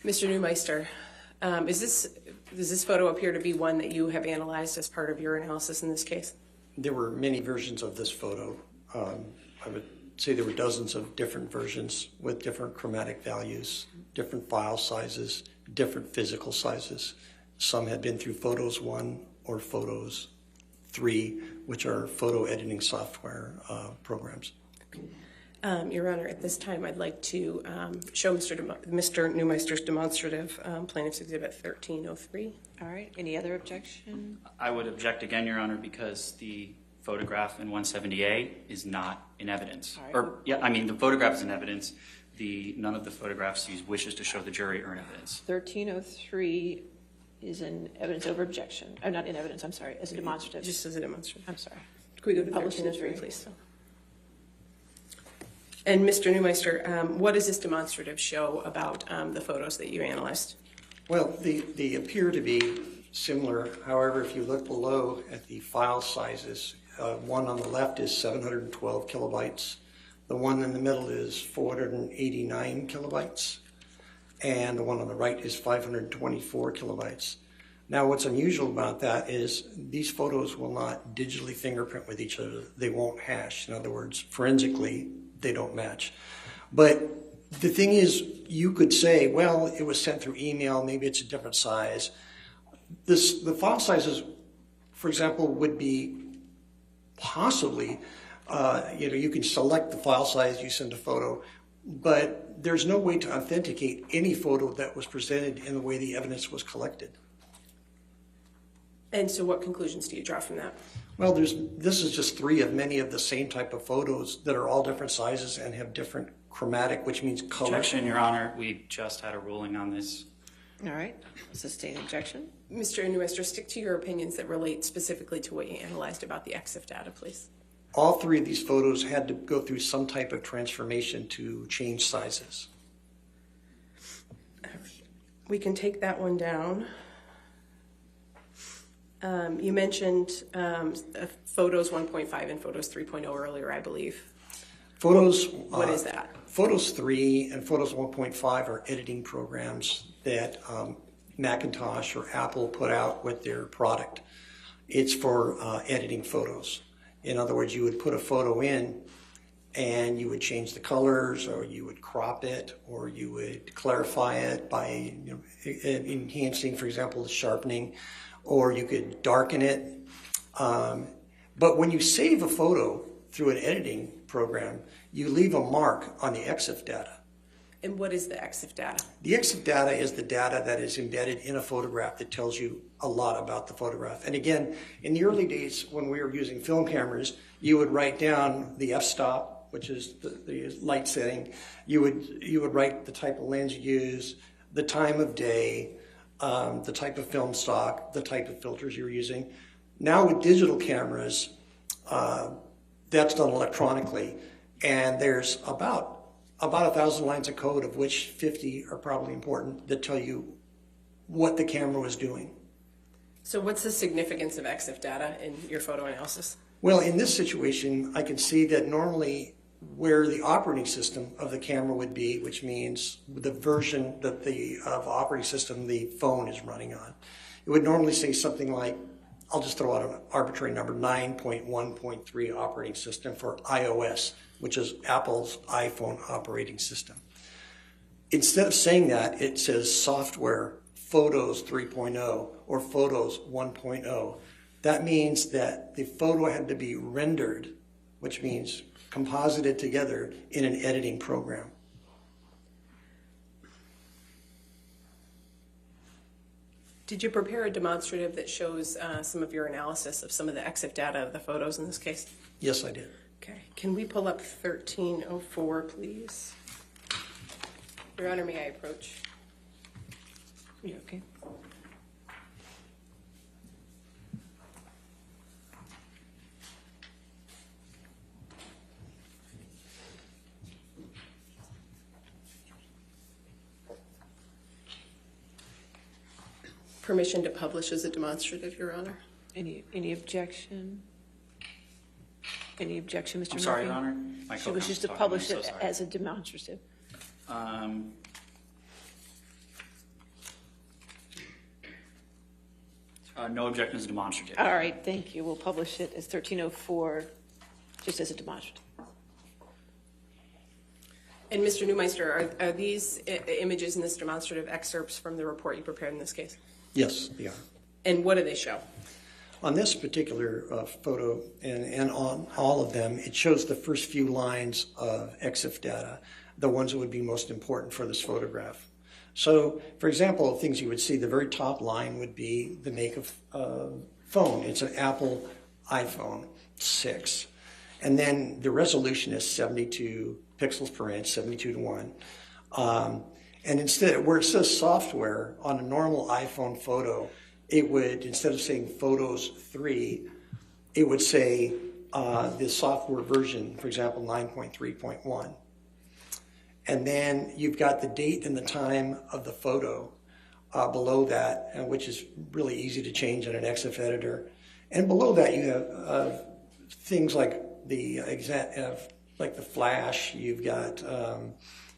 Mr. Neumeister, does this photo appear to be one that you have analyzed as part of your analysis in this case? There were many versions of this photo. I would say there were dozens of different versions with different chromatic values, different file sizes, different physical sizes. Some had been through Photos 1 or Photos 3, which are photo editing software programs. Your Honor, at this time, I'd like to show Mr. Neumeister's demonstrative, Plaintiff's Exhibit 1303. All right. Any other objection? I would object again, Your Honor, because the photograph in 170A is not in evidence. All right. Or, yeah, I mean, the photograph is in evidence. None of the photographs he wishes to show the jury are in evidence. 1303 is in evidence over objection. Not in evidence, I'm sorry, as a demonstrative. Just as a demonstrative. I'm sorry. Can we go to 1303, please? And Mr. Neumeister, what does this demonstrative show about the photos that you analyzed? Well, they appear to be similar. However, if you look below at the file sizes, one on the left is 712 kilobytes. The one in the middle is 489 kilobytes. And the one on the right is 524 kilobytes. Now, what's unusual about that is these photos will not digitally fingerprint with each other. They won't hash. In other words, forensically, they don't match. But the thing is, you could say, well, it was sent through email, maybe it's a different size. The file sizes, for example, would be possibly, you can select the file size, you send a photo, but there's no way to authenticate any photo that was presented in the way the evidence was collected. And so what conclusions do you draw from that? Well, this is just three of many of the same type of photos that are all different sizes and have different chromatic, which means color. Objection, Your Honor. We just had a ruling on this. All right. Sustained objection. Mr. Neumeister, stick to your opinions that relate specifically to what you analyzed about the EXIF data, please. All three of these photos had to go through some type of transformation to change sizes. We can take that one down. You mentioned Photos 1.5 and Photos 3.0 earlier, I believe. Photos. What is that? Photos 3 and Photos 1.5 are editing programs that Macintosh or Apple put out with their product. It's for editing photos. In other words, you would put a photo in and you would change the colors, or you would crop it, or you would clarify it by enhancing, for example, the sharpening, or you could darken it. But when you save a photo through an editing program, you leave a mark on the EXIF data. And what is the EXIF data? The EXIF data is the data that is embedded in a photograph that tells you a lot about the photograph. And again, in the early days when we were using film cameras, you would write down the f-stop, which is the light setting. You would write the type of lens you use, the time of day, the type of film stock, the type of filters you're using. Now with digital cameras, that's done electronically, and there's about 1,000 lines of code, of which 50 are probably important, that tell you what the camera was doing. So what's the significance of EXIF data in your photo analysis? Well, in this situation, I can see that normally where the operating system of the camera would be, which means the version that of operating system the phone is running on, it would normally say something like, I'll just throw out an arbitrary number, 9.1.3 operating system for iOS, which is Apple's iPhone operating system. Instead of saying that, it says software Photos 3.0 or Photos 1.0. That means that the photo had to be rendered, which means composited together in an editing program. Did you prepare a demonstrative that shows some of your analysis of some of the EXIF data of the photos in this case? Yes, I did. Okay. Can we pull up 1304, please? Your Honor, may I approach? You okay? Permission to publish as a demonstrative, Your Honor. Any objection? Any objection, Mr. Murphy? I'm sorry, Your Honor. My She wishes to co-counsel's publish talking. I'm it so sorry. as a demonstrative. No objection as demonstrative. All right, thank you. We'll publish it as 1304, just as a demonstrative. And Mr. Neumeister, are these images in this demonstrative excerpts from the report you prepared in this case? Yes, they are. And what do they show? On this particular photo, and on all of them, it shows the first few lines of EXIF data, the ones that would be most important for this photograph. So, for example, things you would see, the very top line would be the make of phone. It's an Apple iPhone 6. And then the resolution is 72 pixels per inch, 72:1. And instead, where it says software on a normal iPhone photo, it would, instead of saying Photos 3, it would say the software version, for example, 9.3.1. And then you've got the date and the time of the photo below that, which is really easy to change in an EXIF editor. And below that, you have things like like the flash. You've got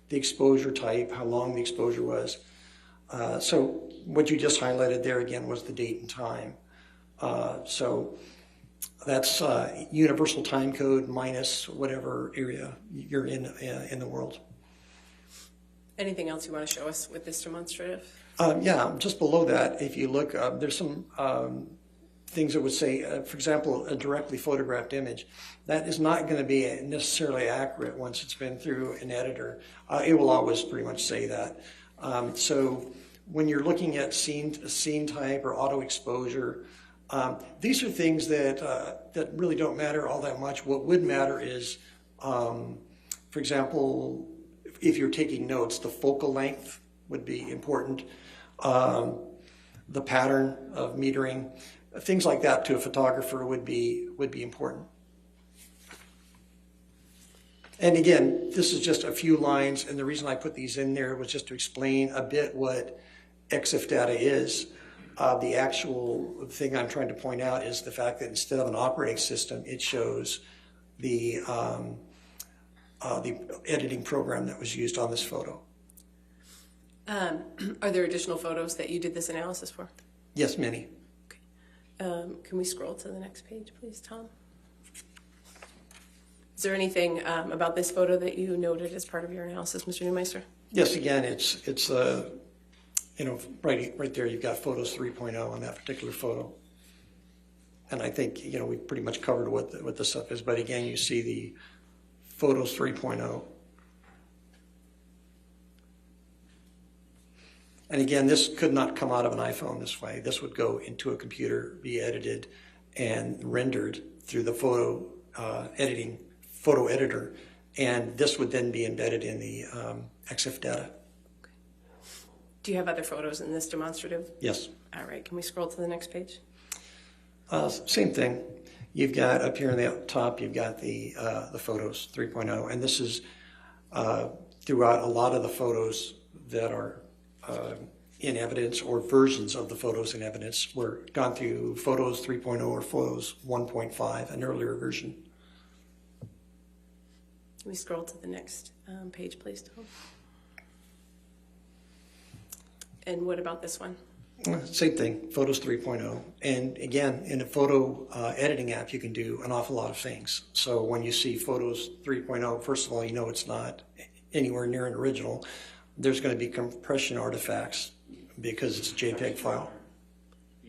the exposure type, how long the exposure was. So what you just highlighted there again was the date and time. So that's universal time code minus whatever area you're in the world. Anything else you want to show us with this demonstrative? Yeah, just below that, if you look, there's some things that would say, for example, a directly photographed image. That is not going to be necessarily accurate once it's been through an editor. It will always pretty much say that. So when you're looking at scene type or auto exposure, these are things that really don't matter all that much. What would matter is, for example, if you're taking notes, the focal length would be important, the pattern of metering, things like that to a photographer would be important. And again, this is just a few lines, and the reason I put these in there was just to explain a bit what EXIF data is. The actual thing I'm trying to point out is the fact that instead of an operating system, it shows the editing program that was used on this photo. Are there additional photos that you did this analysis for? Yes, many. Can we scroll to the next page, please, Tom? Is there anything about this photo that you noted as part of your analysis, Mr. Neumeister? Yes, again, it's you know, right there, you've got photos 3.0 on that particular photo. And I think, you know, we pretty much covered what the stuff is, but again, you see the photos 3.0. And again, this could not come out of an iPhone this way. This would go into a computer, be edited and rendered through the photo editor, and this would then be embedded in the EXIF data. Do you have other photos in this demonstrative? Yes. All right, can we scroll to the next page? Same thing. You've got up here in the top, you've got the photos 3.0, and this is throughout a lot of the photos that are in evidence, or versions of the photos in evidence, were gone through photos 3.0 or photos 1.5, an earlier version. Can we scroll to the next page, please, Tom? And what about this one? Same thing, photos 3.0. And again, in a photo editing app, you can do an awful lot of things. So when you see photos 3.0, first of all, you know it's not anywhere near an original. There's going to be compression artifacts because it's a JPEG file.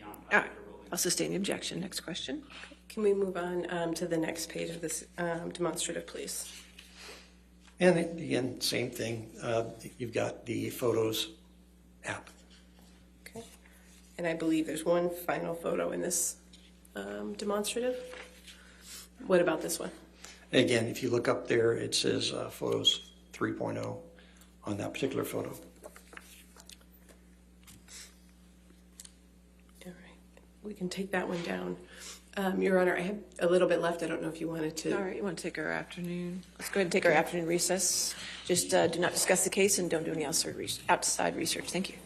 All right, I'll sustain the objection. Next question. Can we move on to the next page of this demonstrative, please? And again, same thing. You've got the photos app. Okay. And I believe there's one final photo in this demonstrative. What about this one? Again, if you look up there, it says photos 3.0 on that particular photo. All right, we can take that one down. Your Honor, I have a little bit left. I don't know if you wanted to. All right, you want to take our afternoon? Let's go ahead and take our afternoon recess. Just do not discuss the case and don't do any outside research. Thank you.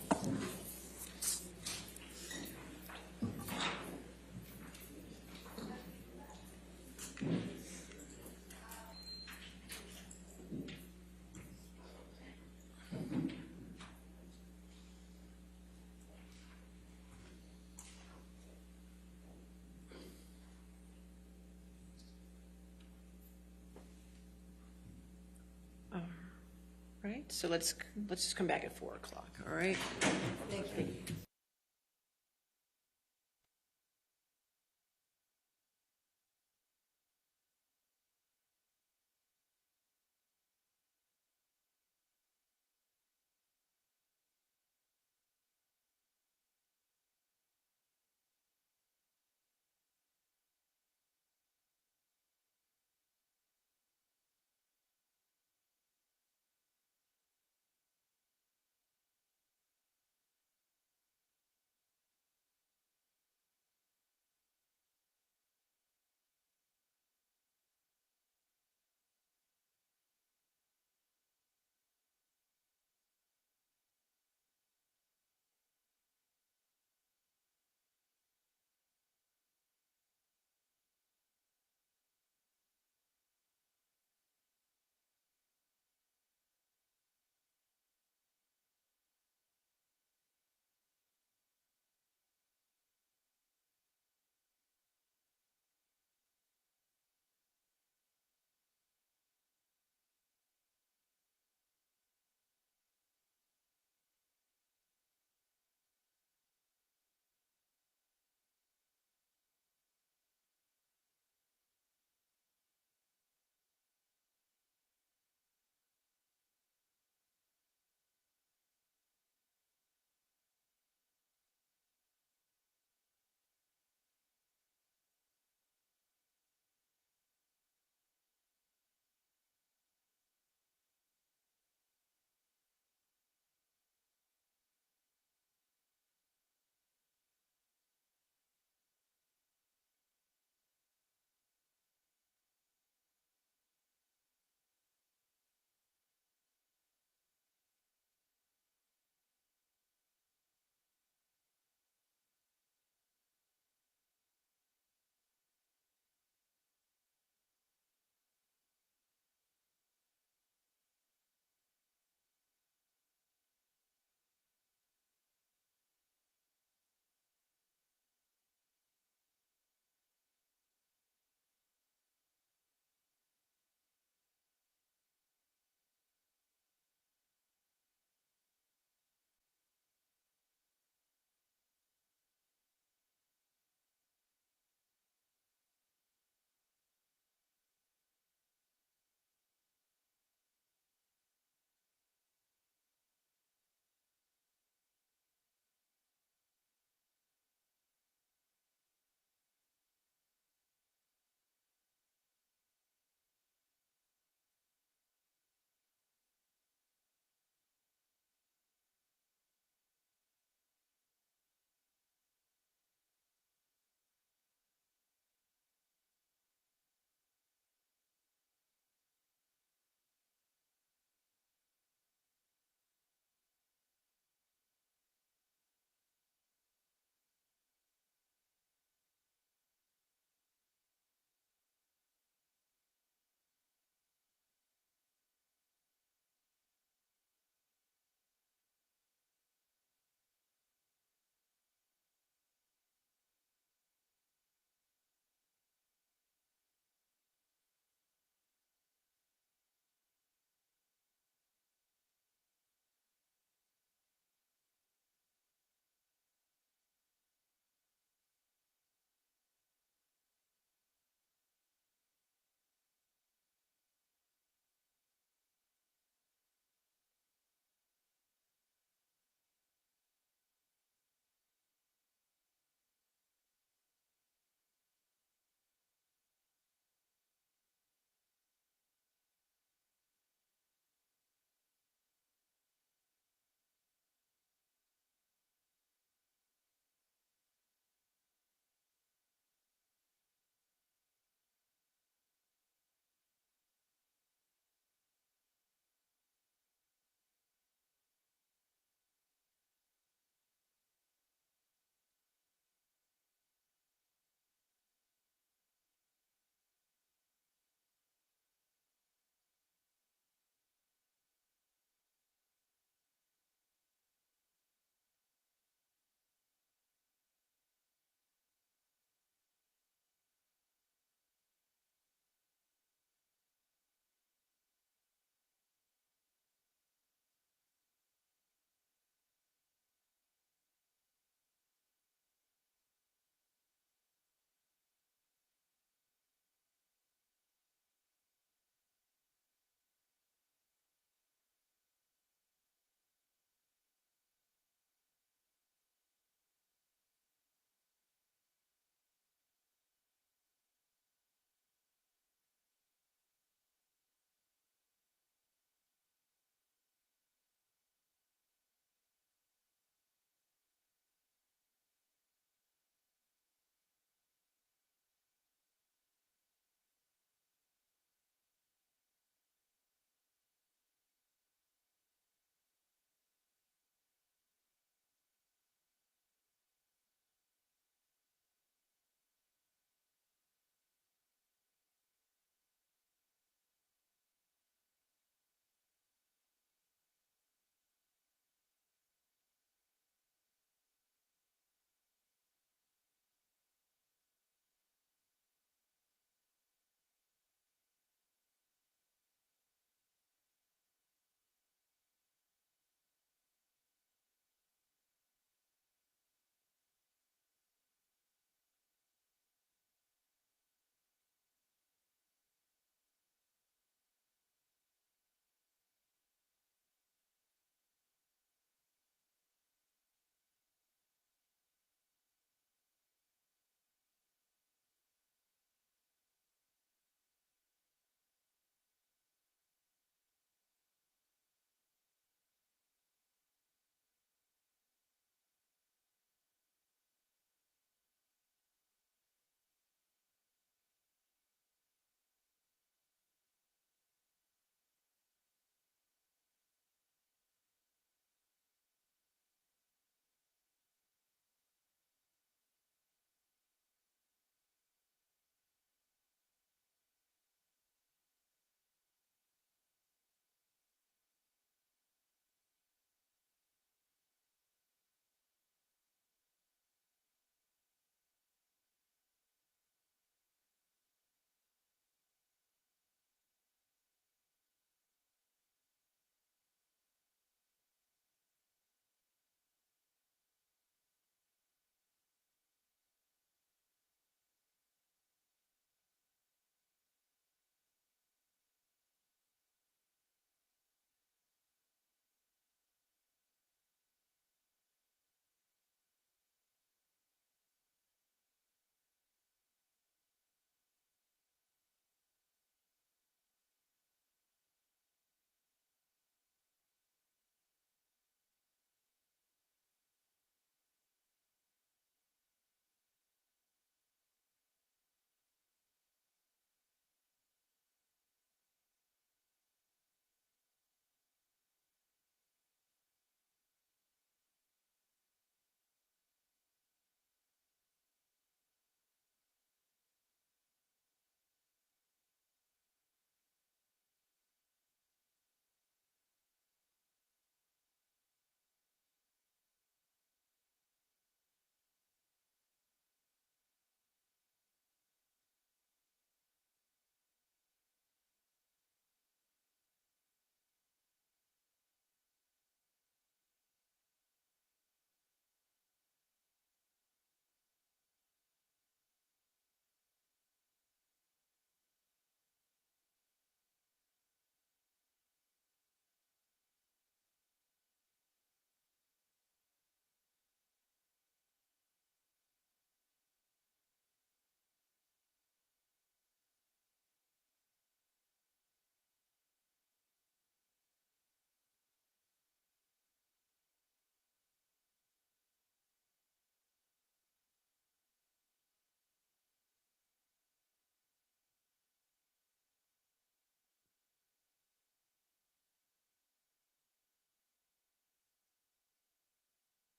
Right, so let's just come back at 4 o'clock, all right? Thank you.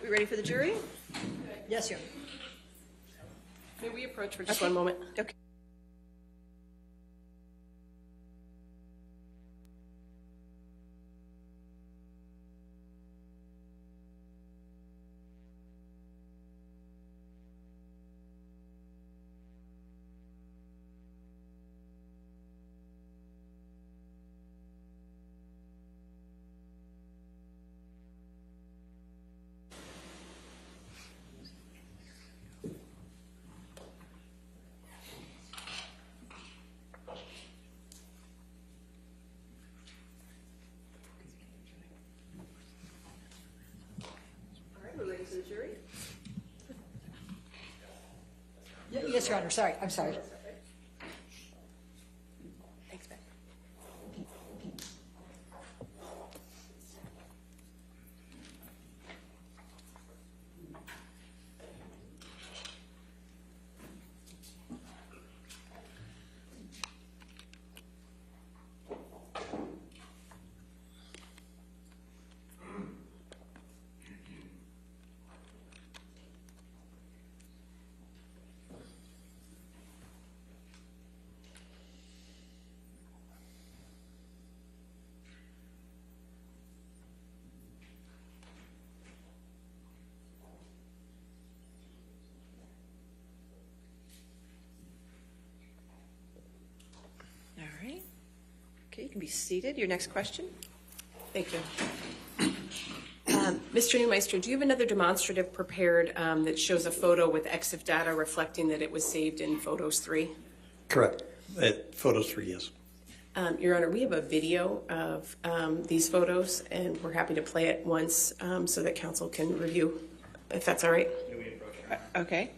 we ready for the jury? Yes, Your Honor. May we approach for just one moment? Okay. We're ready for the jury? Yes, Your Honor, sorry, I'm sorry. Thanks, Ben. All right. Okay, you can be seated. Your next question? Thank you. Mr. Neumeister, do you have another demonstrative prepared that shows a photo with EXIF data reflecting that it was saved in Photos 3? Correct. Photos 3, yes. Your Honor, we have a video of these photos, and we're happy to play it once so that counsel can review, if that's all right. Okay.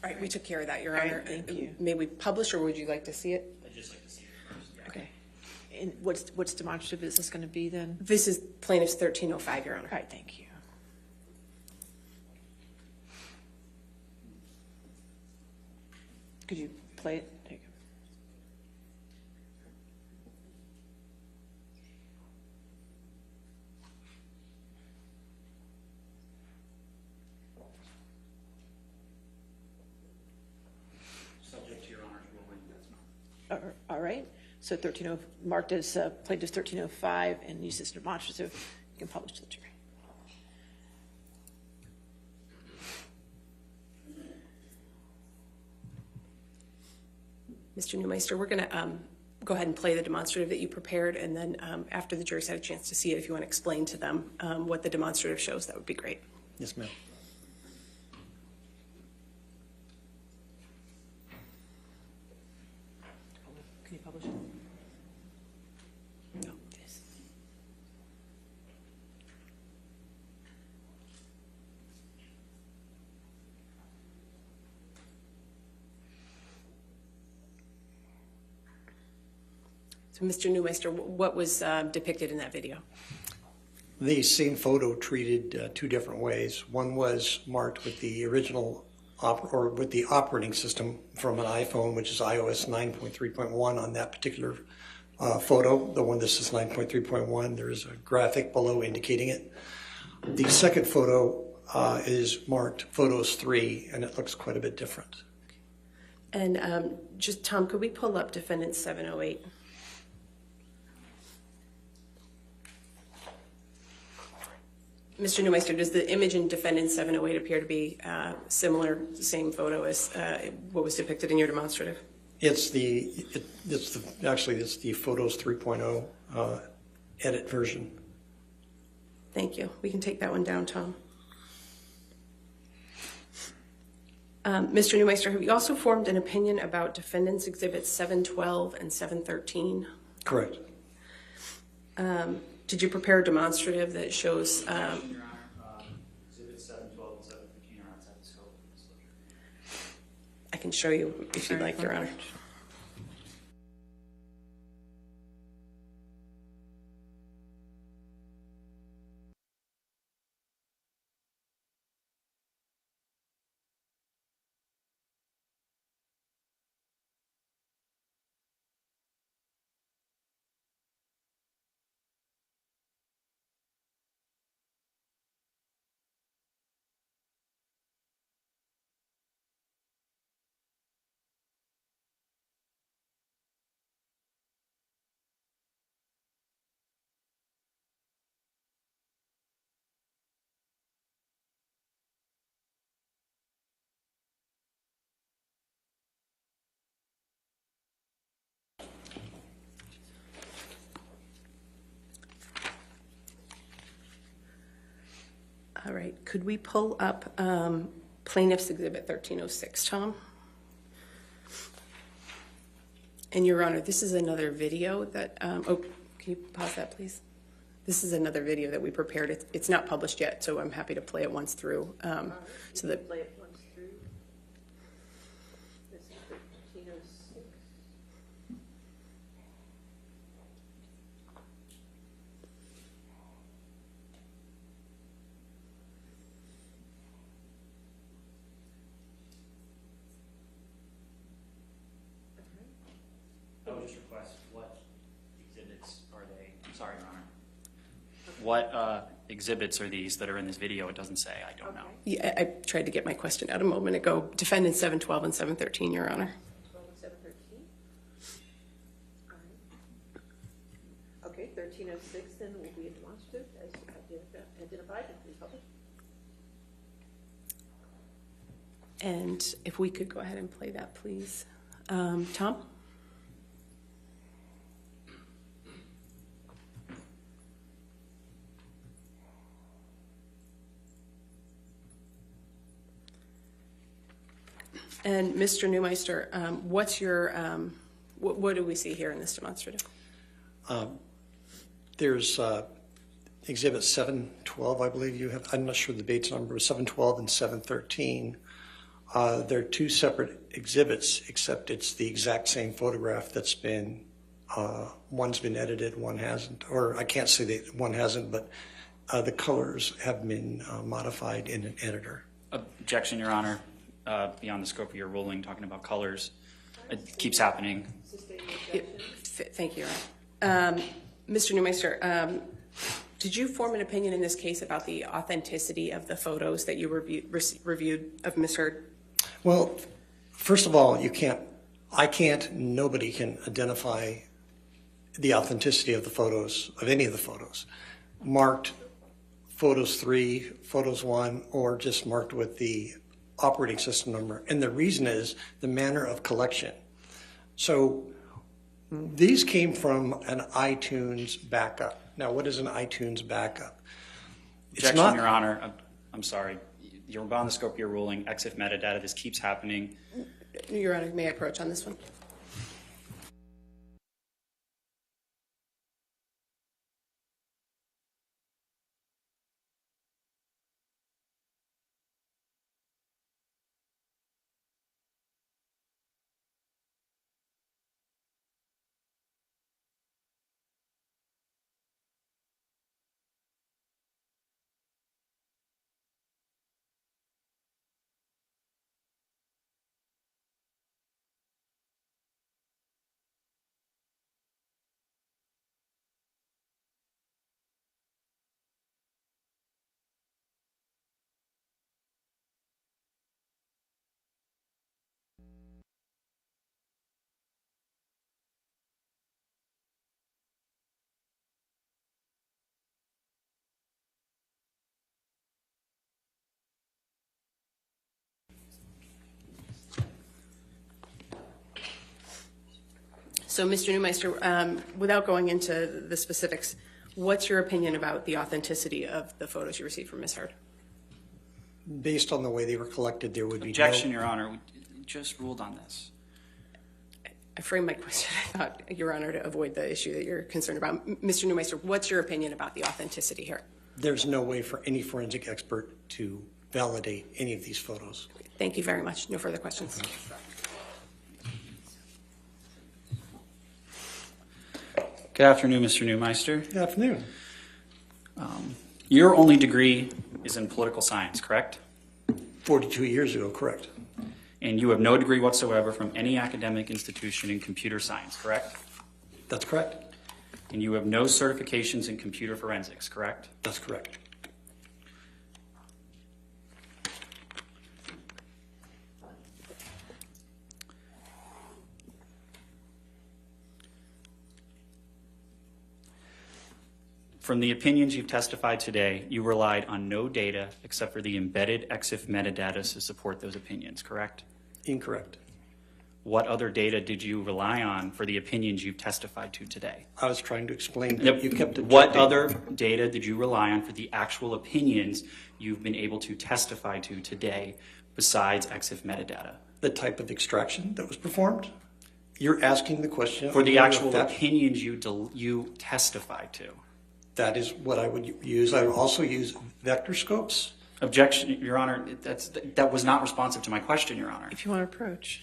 All right, we took care of that, Your All right, Honor. thank you. May we publish, or would you like to see it? I'd just like to see it first. Yeah. Okay. And what's demonstrative is this going to be then? This is plaintiff's 1305, Your Honor. All right, thank you. Could you play it? There you go. Subject to Your Honor's ruling, that's not. All right. So 13, marked as plaintiff's 1305 and used as demonstrative. You can publish to the jury. Mr. Neumeister, we're going to go ahead and play the demonstrative that you prepared, and then after the jury's had a chance to see it, if you want to explain to them what the demonstrative shows, that would be great. Yes, ma'am. Can you publish it? No, this. So, Mr. Neumeister, what was depicted in that video? The same photo treated two different ways. One was marked with the original with the operating system from an iPhone, which is iOS 9.3.1 on that particular photo. The one that says 9.3.1, there's a graphic below indicating it. The second photo is marked Photos 3, and it looks quite a bit different. And just, Tom, could we pull up defendant 708? Mr. Neumeister, does the image in defendant 708 appear to be similar, same photo as what was depicted in your demonstrative? It's the Photos 3.0 edit version. Thank you. We can take that one down, Tom. Mr. Neumeister, have you also formed an opinion about defendants exhibits 712 and 713? Correct. Did you prepare a demonstrative that shows? Your Honor, exhibits 712 and 715 are outside the scope of disclosure. I can show you if you'd like, Your Honor. All right, could we pull up plaintiff's exhibit 1306, Tom? And Your Honor, this is another video that, oh, can you pause that, please? This is another video that we prepared. It's not published yet, so I'm happy to play it once through. So that Play it once through. This is 1306. I would just request what exhibits are they? Sorry, Your Honor. What exhibits are these that are in this video? It doesn't say. I don't know. Yeah, I tried to get my question out a moment ago. Defendants 712 and 713, Your Honor. 12 and 713. All right. Okay, 1306 then will be a demonstrative as identified and please publish. And if we could go ahead and play that, please. Tom? And Mr. Neumeister, what's your, what do we see here in this demonstrative? There's Exhibit 712, I believe you have. I'm not sure the Bates number, 712 and 713. They're two separate exhibits, except it's the exact same photograph that's been, one's been edited, one hasn't. Or I can't say that one hasn't, but the colors have been modified in an editor. Objection, Your Honor. beyond the scope of your ruling, talking about colors. It keeps happening. Thank you, Your Honor. Mr. Neumeister, did you form an opinion in this case about the authenticity of the photos that you reviewed of Ms. Heard? Well, first of all, nobody can identify the authenticity of the photos, of any of the photos, marked photos 3, photos 1, or just marked with the operating system number. And the reason is the manner of collection. So these came from an iTunes backup. Now, what is an iTunes backup? Objection, Your Honor. I'm sorry. You're beyond the scope of your ruling. EXIF metadata, this keeps happening. Your Honor, may I approach on this one? So, Mr. Neumeister, without going into the specifics, what's your opinion about the authenticity of the photos you received from Ms. Heard? Based on the way they were collected, there would be Objection, Your Honor. We just ruled on this. I framed my question, I thought, Your Honor, to avoid the issue that you're concerned about. Mr. Neumeister, what's your opinion about the authenticity here? There's no way for any forensic expert to validate any of these photos. Thank you very much. No further questions. Good afternoon, Mr. Neumeister. Good afternoon. Your only degree is in political science, correct? 42 years ago, correct. And you have no degree whatsoever from any academic institution in computer science, correct? That's correct. And you have no certifications in computer forensics, correct? That's correct. From the opinions you've testified today, you relied on no data except for the embedded EXIF metadata to support those opinions, correct? Incorrect. What other data did you rely on for the opinions you've testified to today? I was trying to explain that you kept it. What other data did you rely on for the actual opinions you've been able to testify to today besides EXIF metadata? The type of extraction that was performed? You're asking the question. For the actual opinions you testified to. That is what I would use. I would also use vector scopes. Objection, Your Honor. That was not responsive to my question, Your Honor. If you want to approach.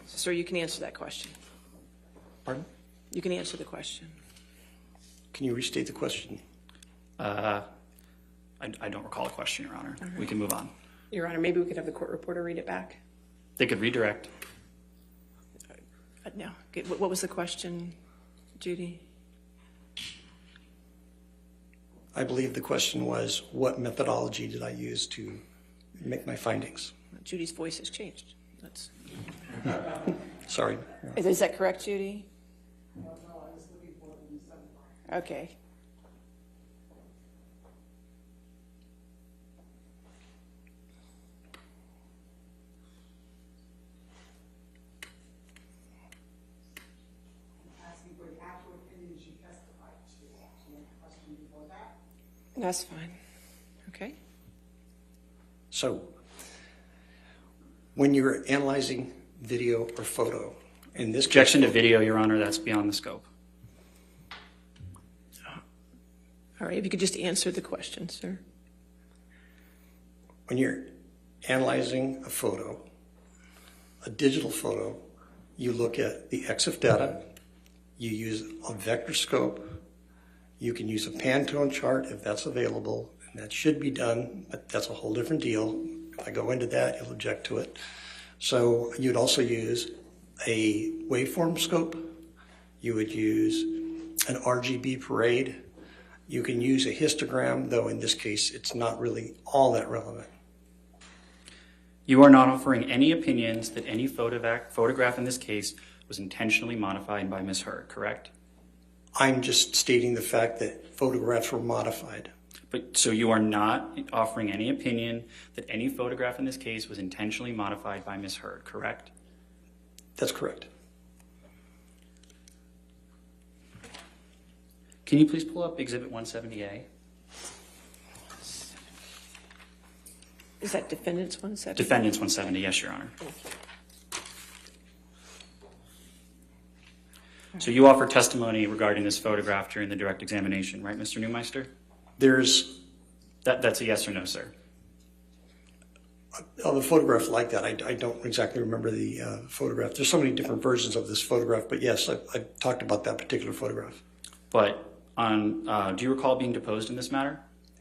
Sir, you can answer that question. Pardon? You can answer the question. Can you restate the question? I don't recall the question, Your Honor. Right. We can move on. Your Honor, maybe we could have the court reporter read it back. They could redirect. No. What was the question, Judy? I believe the question was, what methodology did I use to make my findings? Judy's voice has changed. That's... Sorry. Is that correct, Judy? Okay. That's fine. Okay. So, When you're analyzing video or photo, in this case, Objection to video, Your Honor, that's beyond the scope. All right, if you could just answer the question, sir. when you're analyzing a photo, a digital photo, you look at the EXIF data, you use a vector scope, you can use a Pantone chart if that's available, and that should be done, but that's a whole different deal. If I go into that, you'll object to it. So you'd also use a waveform scope, you would use an RGB parade, you can use a histogram, though in this case it's not really all that relevant. You are not offering any opinions that any photograph in this case was intentionally modified by Ms. Heard, correct? I'm just stating the fact that photographs were modified. But so you are not offering any opinion that any photograph in this case was intentionally modified by Ms. Heard, correct? That's correct. Can you please pull up Exhibit 170A? Is that Defendant's 170? Defendant's 170, yes, Your Honor. So you offered testimony regarding this photograph during the direct examination, right, Mr. Neumeister? There's... That's a yes or no, sir. Of a photograph like that, I don't exactly remember the photograph. There's so many different versions of this photograph, but yes, I talked about that particular photograph. But do you recall being deposed in this matter?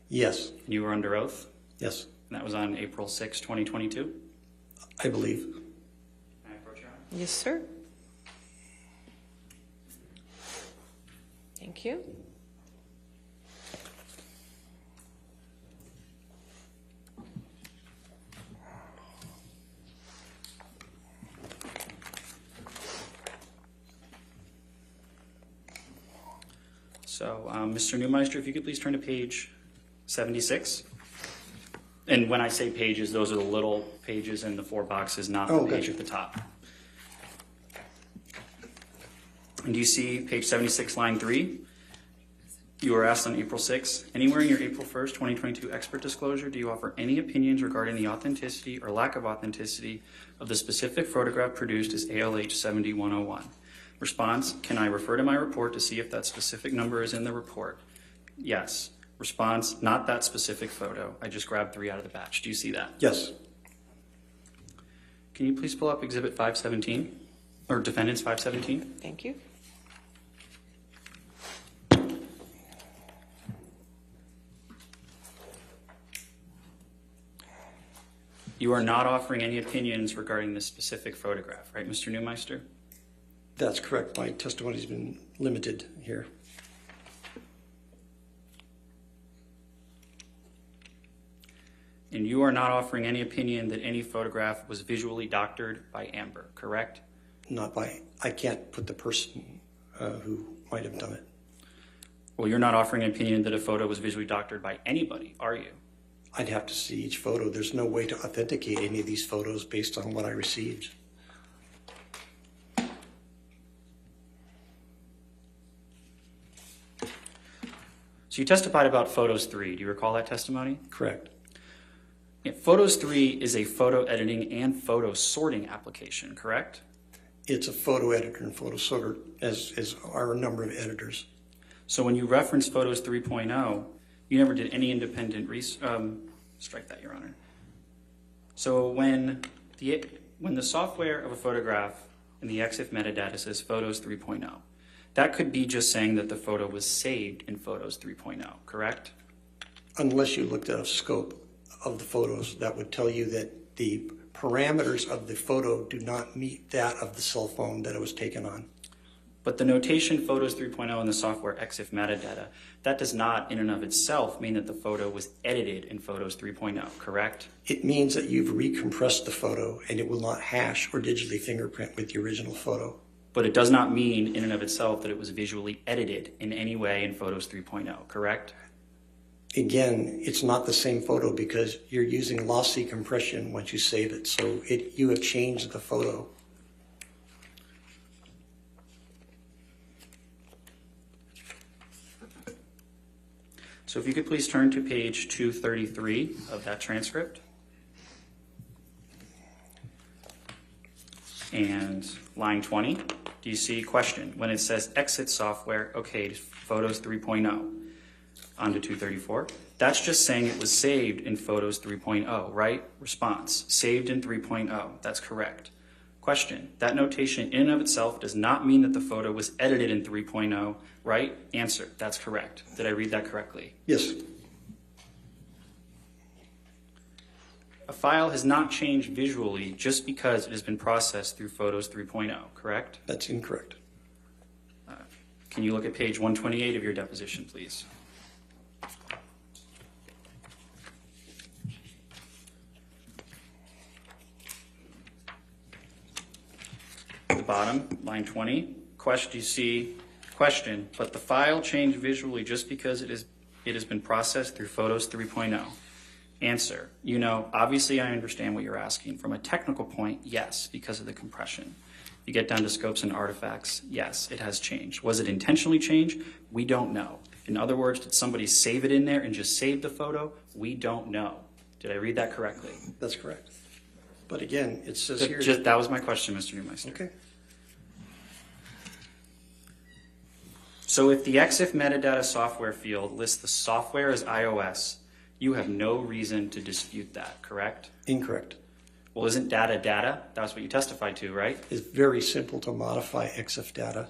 Yes. And you were under oath? Yes. And that was on April 6, 2022? I believe. Can I approach Your Honor? Yes, sir. Thank you. So, Mr. Neumeister, if you could please turn to page 76. And when I say pages, those are the little pages in the 4 boxes, not the page at the top. And do you see page 76, line 3? You were asked on April 6, anywhere in your April 1st, 2022 expert disclosure, do you offer any opinions regarding the authenticity or lack of authenticity of the specific photograph produced as ALH 7101? Response, can I refer to my report to see if that specific number is in the report? Yes. Response, not that specific photo. I just grabbed 3 out of the batch. Do you see that? Yes. Can you please pull up Exhibit 517, or Defendant's 517? Thank you. You are not offering any opinions regarding this specific photograph, right, Mr. Neumeister? That's correct. My testimony has been limited here. And you are not offering any opinion that any photograph was visually doctored by Amber, correct? Not by, I can't put the person who might have done it. Well, you're not offering an opinion that a photo was visually doctored by anybody, are you? I'd have to see each photo. There's no way to authenticate any of these photos based on what I received. So you testified about Photos 3. Do you recall that testimony? Correct. Yeah, Photos 3 is a photo editing and photo sorting application, correct? It's a photo editor and photo sorter, as are a number of editors. So when you reference Photos 3.0, you never did any independent strike that, Your Honor. So when the software of a photograph in the EXIF metadata says Photos 3.0, that could be just saying that the photo was saved in Photos 3.0, correct? Unless you looked at a scope of the photos, that would tell you that the parameters of the photo do not meet that of the cell phone that it was taken on. But the notation Photos 3.0 in the software EXIF metadata, that does not in and of itself mean that the photo was edited in Photos 3.0, correct? It means that you've recompressed the photo and it will not hash or digitally fingerprint with the original photo. But it does not mean in and of itself that it was visually edited in any way in Photos 3.0, correct? Again, it's not the same photo because you're using lossy compression once you save it. So you have changed the photo. So if you could please turn to page 233 of that transcript. And line 20, do you see question? When it says exit software, okay, Photos 3.0, on to 234. That's just saying it was saved in Photos 3.0, right? Response, saved in 3.0. That's correct. Question, that notation in and of itself does not mean that the photo was edited in 3.0, right? Answer, that's correct. Did I read that correctly? Yes. A file has not changed visually just because it has been processed through Photos 3.0, correct? That's incorrect. Can you look at page 128 of your deposition, please? The bottom, line 20, question, you see, question, but the file changed visually just because it has been processed through Photos 3.0. Answer, obviously I understand what you're asking. From a technical point, yes, because of the compression. You get down to scopes and artifacts, yes, it has changed. Was it intentionally changed? We don't know. In other words, did somebody save it in there and just save the photo? We don't know. Did I read that correctly? That's correct. But again, it says here... That was my question, Mr. Neumeister. Okay. So if the EXIF metadata software field lists the software as iOS, you have no reason to dispute that, correct? Incorrect. Well, isn't data data? That's what you testified to, right? It's very simple to modify EXIF data.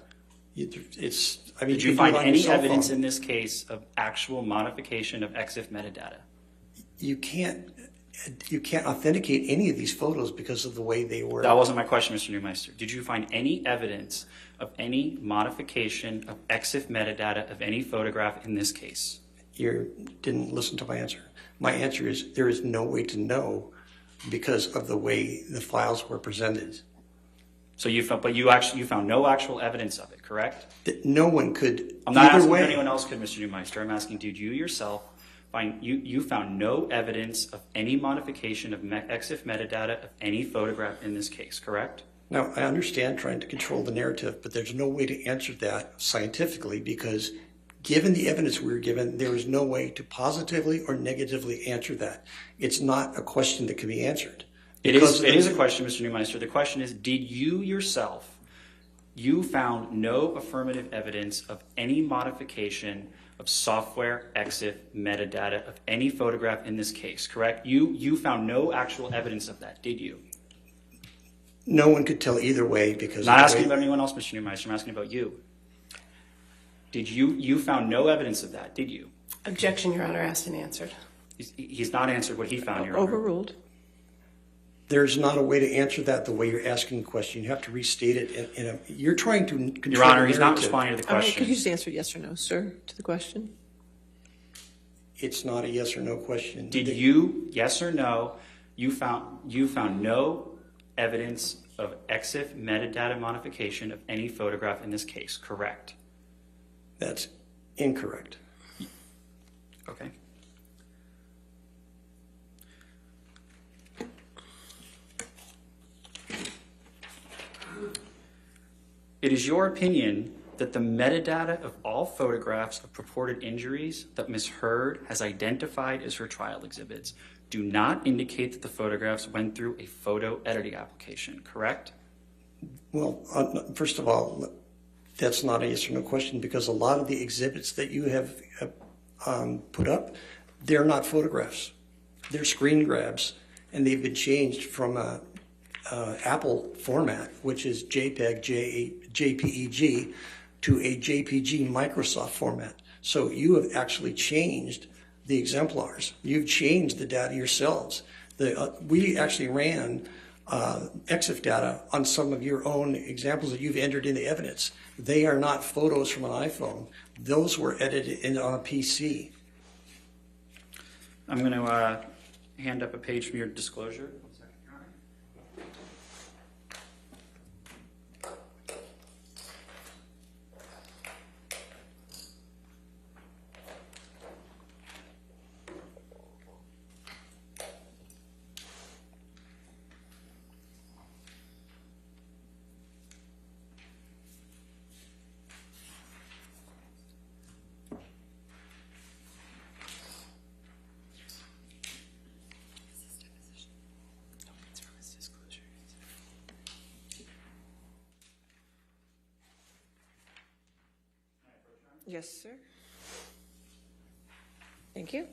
Did you find any evidence in this case of actual modification of EXIF metadata? You can't authenticate any of these photos because of the way they were. That wasn't my question, Mr. Neumeister. Did you find any evidence of any modification of EXIF metadata of any photograph in this case? You didn't listen to my answer. My answer is there is no way to know because of the way the files were presented. So you found no actual evidence of it, correct? That no one could. I'm not asking if anyone else could, Mr. Neumeister. I'm asking, did you yourself you found no evidence of any modification of EXIF metadata of any photograph in this case, correct? Now, I understand trying to control the narrative, but there's no way to answer that scientifically because given the evidence we were given, there is no way to positively or negatively answer that. It's not a question that can be answered. It is a question, Mr. Neumeister. The question is, did you yourself, you found no affirmative evidence of any modification of software EXIF metadata of any photograph in this case, correct? You found no actual evidence of that, did you? No one could tell either way because... I'm not asking about anyone else, Mr. Neumeister. I'm asking about you. Did you found no evidence of that, did you? Objection, Your Honor, asked and answered. He's not answered what he found, Your Honor. Overruled. There's not a way to answer that the way you're asking the question. You have to restate it. You're trying to control Your Honor, the he's not narrative. responding to the question. Could you just answer yes or no, sir, to the question? It's not a yes or no question. Did you, yes or no, you found no evidence of EXIF metadata modification of any photograph in this case, correct? That's incorrect. Okay. It is your opinion that the metadata of all photographs of purported injuries that Ms. Heard has identified as her trial exhibits do not indicate that the photographs went through a photo editing application, correct? Well, first of all, that's not a yes or no question because a lot of the exhibits that you have put up, they're not photographs. They're screen grabs, and they've been changed from a Apple format, which is JPEG, JPEG, to a JPG Microsoft format. So you have actually changed the exemplars. You've changed the data yourselves. We actually ran EXIF data on some of your own examples that you've entered in the evidence. They are not photos from an iPhone. Those were edited on a PC. I'm going to hand up a page from your disclosure. Yes, sir. Thank you.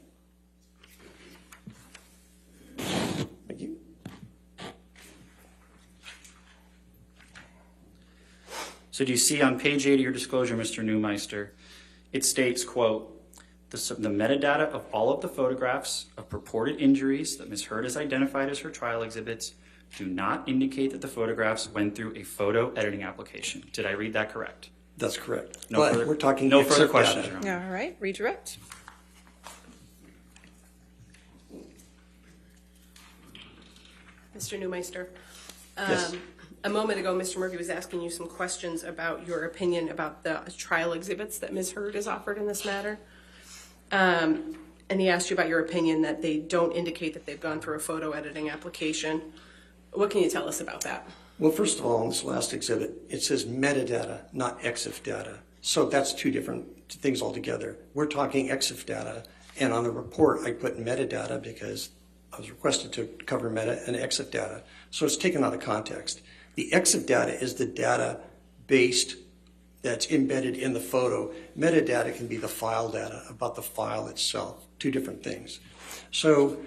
Thank you. So do you see on page 8 of your disclosure, Mr. Neumeister, it states, quote, the metadata of all of the photographs of purported injuries that Ms. Heard has identified as her trial exhibits do not indicate that the photographs went through a photo editing application. Did I read that correct? That's correct. No But further, we're talking no further excerpt questions, data. Your Honor. All right, redirect. Mr. Neumeister. Yes. A moment ago, Mr. Murphy was asking you some questions about your opinion about the trial exhibits that Ms. Heard has offered in this matter. And he asked you about your opinion that they don't indicate that they've gone through a photo editing application. What can you tell us about that? Well, first of all, on this last exhibit, it says metadata, not EXIF data. So that's two different things altogether. We're talking EXIF data, and on the report, I put metadata because I was requested to cover meta and EXIF data. So it's taken out of context. The EXIF data is the data based that's embedded in the photo. Metadata can be the file data about the file itself, two different things. So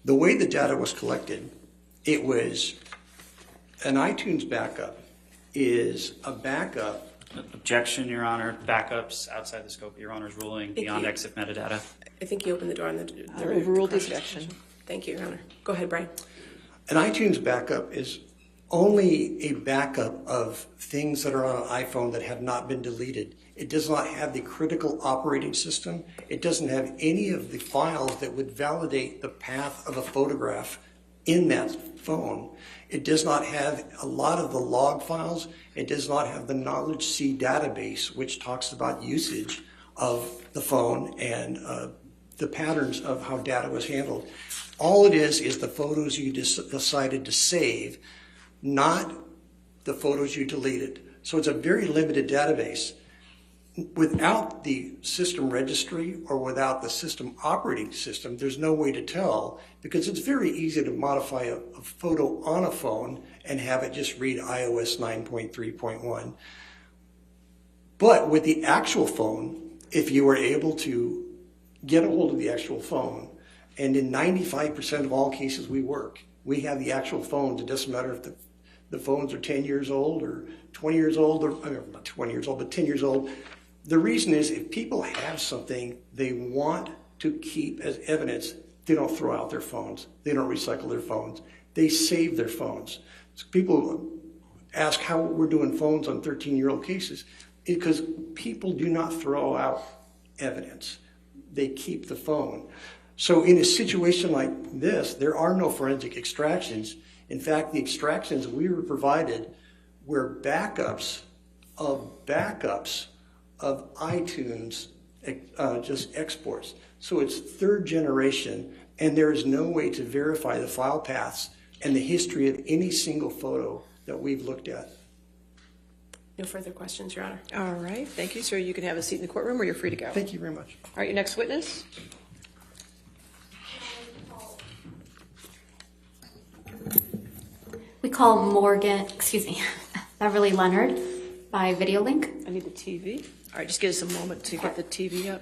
the way the data was collected, it was an iTunes backup is a backup. Objection, Your Honor. Backups outside the scope of Your Honor's ruling beyond EXIF metadata. I think you opened the door on the Overruled the objection. Thank you, Your Honor. Go ahead, Brian. An iTunes backup is only a backup of things that are on an iPhone that have not been deleted. It does not have the critical operating system. It doesn't have any of the files that would validate the path of a photograph in that phone. It does not have a lot of the log files. It does not have the Knowledge C database, which talks about usage of the phone and the patterns of how data was handled. All it is the photos you decided to save, not the photos you deleted. So it's a very limited database. Without the system registry or without the system operating system, there's no way to tell, because it's very easy to modify a photo on a phone and have it just read iOS 9.3.1. But with the actual phone, if you were able to get a hold of the actual phone, and in 95% of all cases we have the actual phones. It doesn't matter if the phones are 10 years old or 20 years old, or I mean, not 20 years old, but 10 years old. The reason is if people have something they want to keep as evidence, they don't throw out their phones. They don't recycle their phones. They save their phones. So people ask how we're doing phones on 13-year-old cases. Because people do not throw out evidence. They keep the phone. So in a situation like this, there are no forensic extractions. In fact, the extractions we were provided were backups of iTunes, just exports. So it's third generation, and there is no way to verify the file paths and the history of any single photo that we've looked at. No further questions, Your Honor. All right, thank you, sir. You can have a seat in the courtroom or you're free to go. Thank you very much. All right, your next witness. We call Beverly Leonard by video link. I need the TV. All right, just give us a moment to get the TV up.